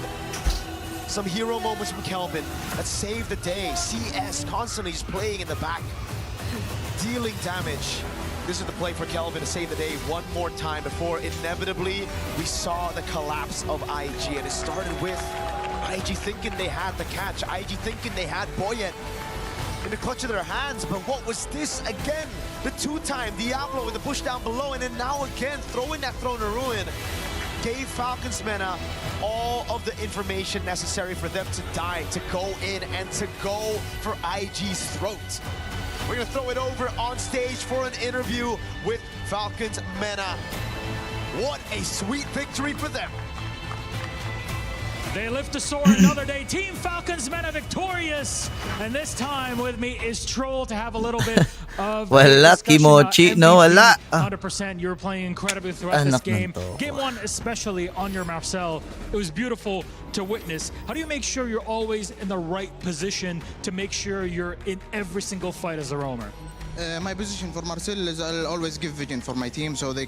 Some hero moments from Kelvin that saved the day. CS constantly just playing in the back, dealing damage. This is the play for Kelvin to save the day one more time before inevitably we saw the collapse of IG. And it started with IG thinking they had the catch, IG thinking they had Boyet in the clutch of their hands. But what was this again? The two-time Diablo with the push down below, and then now again throwing that Throne of Ruin gave Falcons Mena all of the information necessary for them to die, to go in and to go for IG's throat. We're gonna throw it over on stage for an interview with Falcons Mena. What a sweet victory for them. They lift to soar another day. Team Falcons Mena victorious. And this time with me is Troll to have a little bit of Wala, Kimochi, no, wala. 100%. You were playing incredibly throughout this game. Game 1 especially on your Marcel. It was beautiful to witness. How do you make sure you're always in the right position to make sure you're in every single fight as a roamer? My position for Marcel is I'll always give vision for my team, so the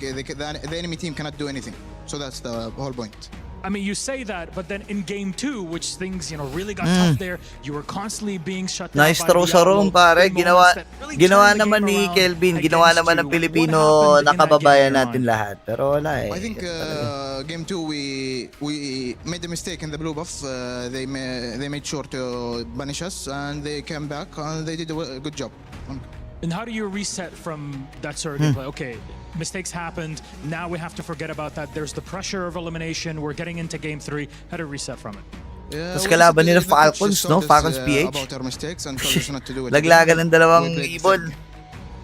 enemy team cannot do anything. So that's the whole point. I mean, you say that, but then in game 2, which things, really got tough there, you were constantly being shut down. Nice throw sa room, pare. Ginawa naman ni Kelvin, ginawa naman ng Pilipino nakababayan natin lahat. Pero wala eh. I think game 2 we made a mistake in the blue buff. They made sure to banish us, and they came back and they did a good job. And how do you reset from that sort of play? Okay, mistakes happened. Now we have to forget about that. There's the pressure of elimination. We're getting into game 3. How to reset from it? Tapos kalaban nila Falcons, no? Falcons PH. About our mistakes and told us not to do it. Laglagan ng dalawang ibon.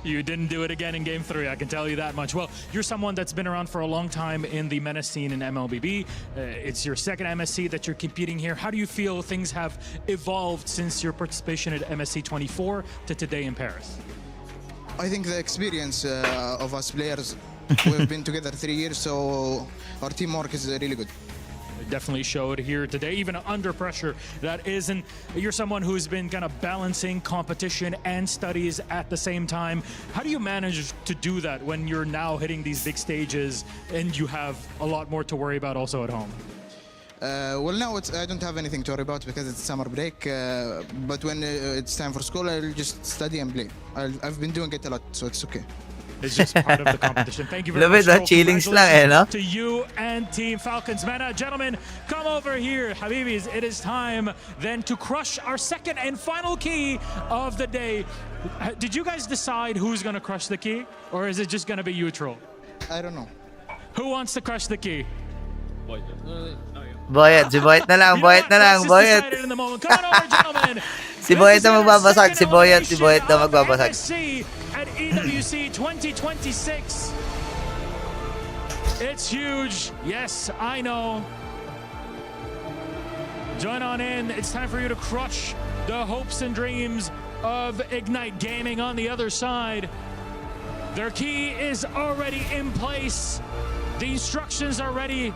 You didn't do it again in game 3, I can tell you that much. Well, you're someone that's been around for a long time in the MENA scene in MLBB. It's your second MSC that you're competing here. How do you feel things have evolved since your participation at MSC 24 to today in Paris? I think the experience of us players, we've been together 3 years, so our teamwork is really good. It definitely showed here today, even under pressure. You're someone who's been kind of balancing competition and studies at the same time. How do you manage to do that when you're now hitting these big stages and you have a lot more to worry about also at home? Well, now I don't have anything to worry about because it's summer break. But when it's time for school, I'll just study and play. I've been doing it a lot, so it's okay. is just part of the competition. Thank you very Love much. it, chillings lang eh, no? To you and Team Falcons. Meta, gentlemen, come over here. Habibis, it is time then to crush our second and final key of the day. Did you guys decide who's going to crush the key? Or is it just going to be you, Troll? I don't know. Who wants to crush the key? Boyet, si Boyet na lang, Boyet na lang, Boyet. Si Boyet na magbabasag, si Boyet na magbabasag. MSC at EWC 2026. It's huge. Yes, I know. Join on in. It's time for you to crush the hopes and dreams of Ignite Gaming on the other side. Their key is already in place. The instructions are ready.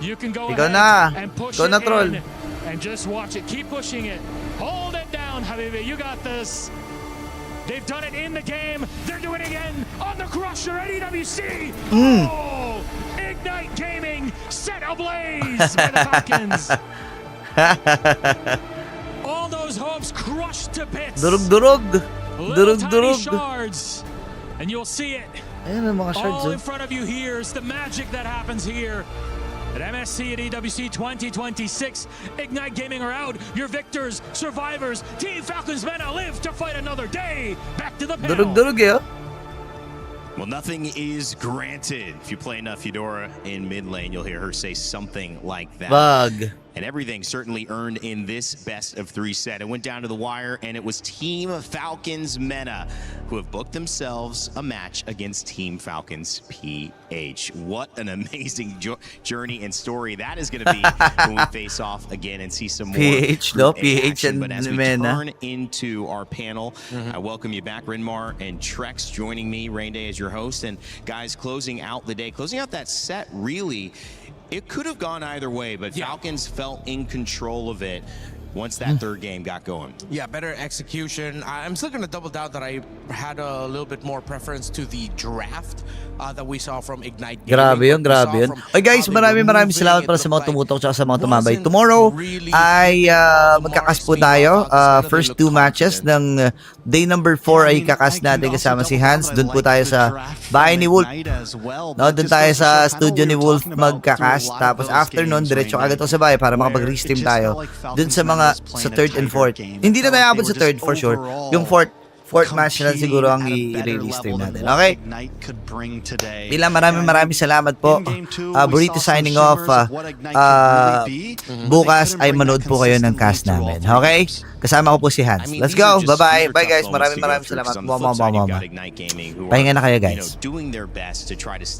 You can go ahead and push it in and just watch it. Keep pushing it. Hold it down, Habibi. You got this. They've done it in the game. They're doing it again on the Crusher at EWC. Oh, Ignite Gaming set ablaze by the Falcons. All those hopes crushed to bits. Durug. Little tiny shards. And you'll see it. Ayan ang mga shards. All in front of you here is the magic that happens here. At MSC at EWC 2026, Ignite Gaming are out. Your victors, survivors, Team Falcons Meta live to fight another day. Back to the panel. Durug eh. Well, nothing is granted. If you play enough Eudora in mid lane, you'll hear her say something like that. Bug. And everything certainly earned in this best of 3 set. It went down to the wire, and it was Team Falcons Meta who have booked themselves a match against Team Falcons PH. What an amazing journey and story that is going to be when we face off again and see some more PH, no? PH and But as we Mena. turn into our panel, I welcome you back, Rinmar and Trex joining me, Rain Day as your host. And guys, closing out the day, closing out that set, really, it could have gone either way, but Falcons felt in control of it once that third game got going. Yeah, better execution. I'm still going to double down that I had a little bit more preference to the draft that we saw from Ignite Gaming. Grabe yun, grabe yun. Oy guys, maraming salamat para sa mga tumutok at sa mga tumabay. Tomorrow ay magkakas po tayo. First 2 matches ng day number 4 ay kakas natin kasama si Hans. Doon po tayo sa bahay ni Wolf. No, doon tayo sa studio ni Wolf magkakas. Tapos after nun, diretso agad ako sa bahay para makapag-restream tayo. Doon sa mga sa 3rd and 4th. Hindi na tayo abot sa 3rd for sure. Yung 4th match na lang siguro ang i-release stream natin. Okay? Bilang maraming salamat po. Burrito signing off. Bukas ay manood po kayo ng cast namin. Okay? Kasama ko po si Hans. Let's go. Bye-bye. Bye guys. Maraming salamat. Pahinga na kayo guys.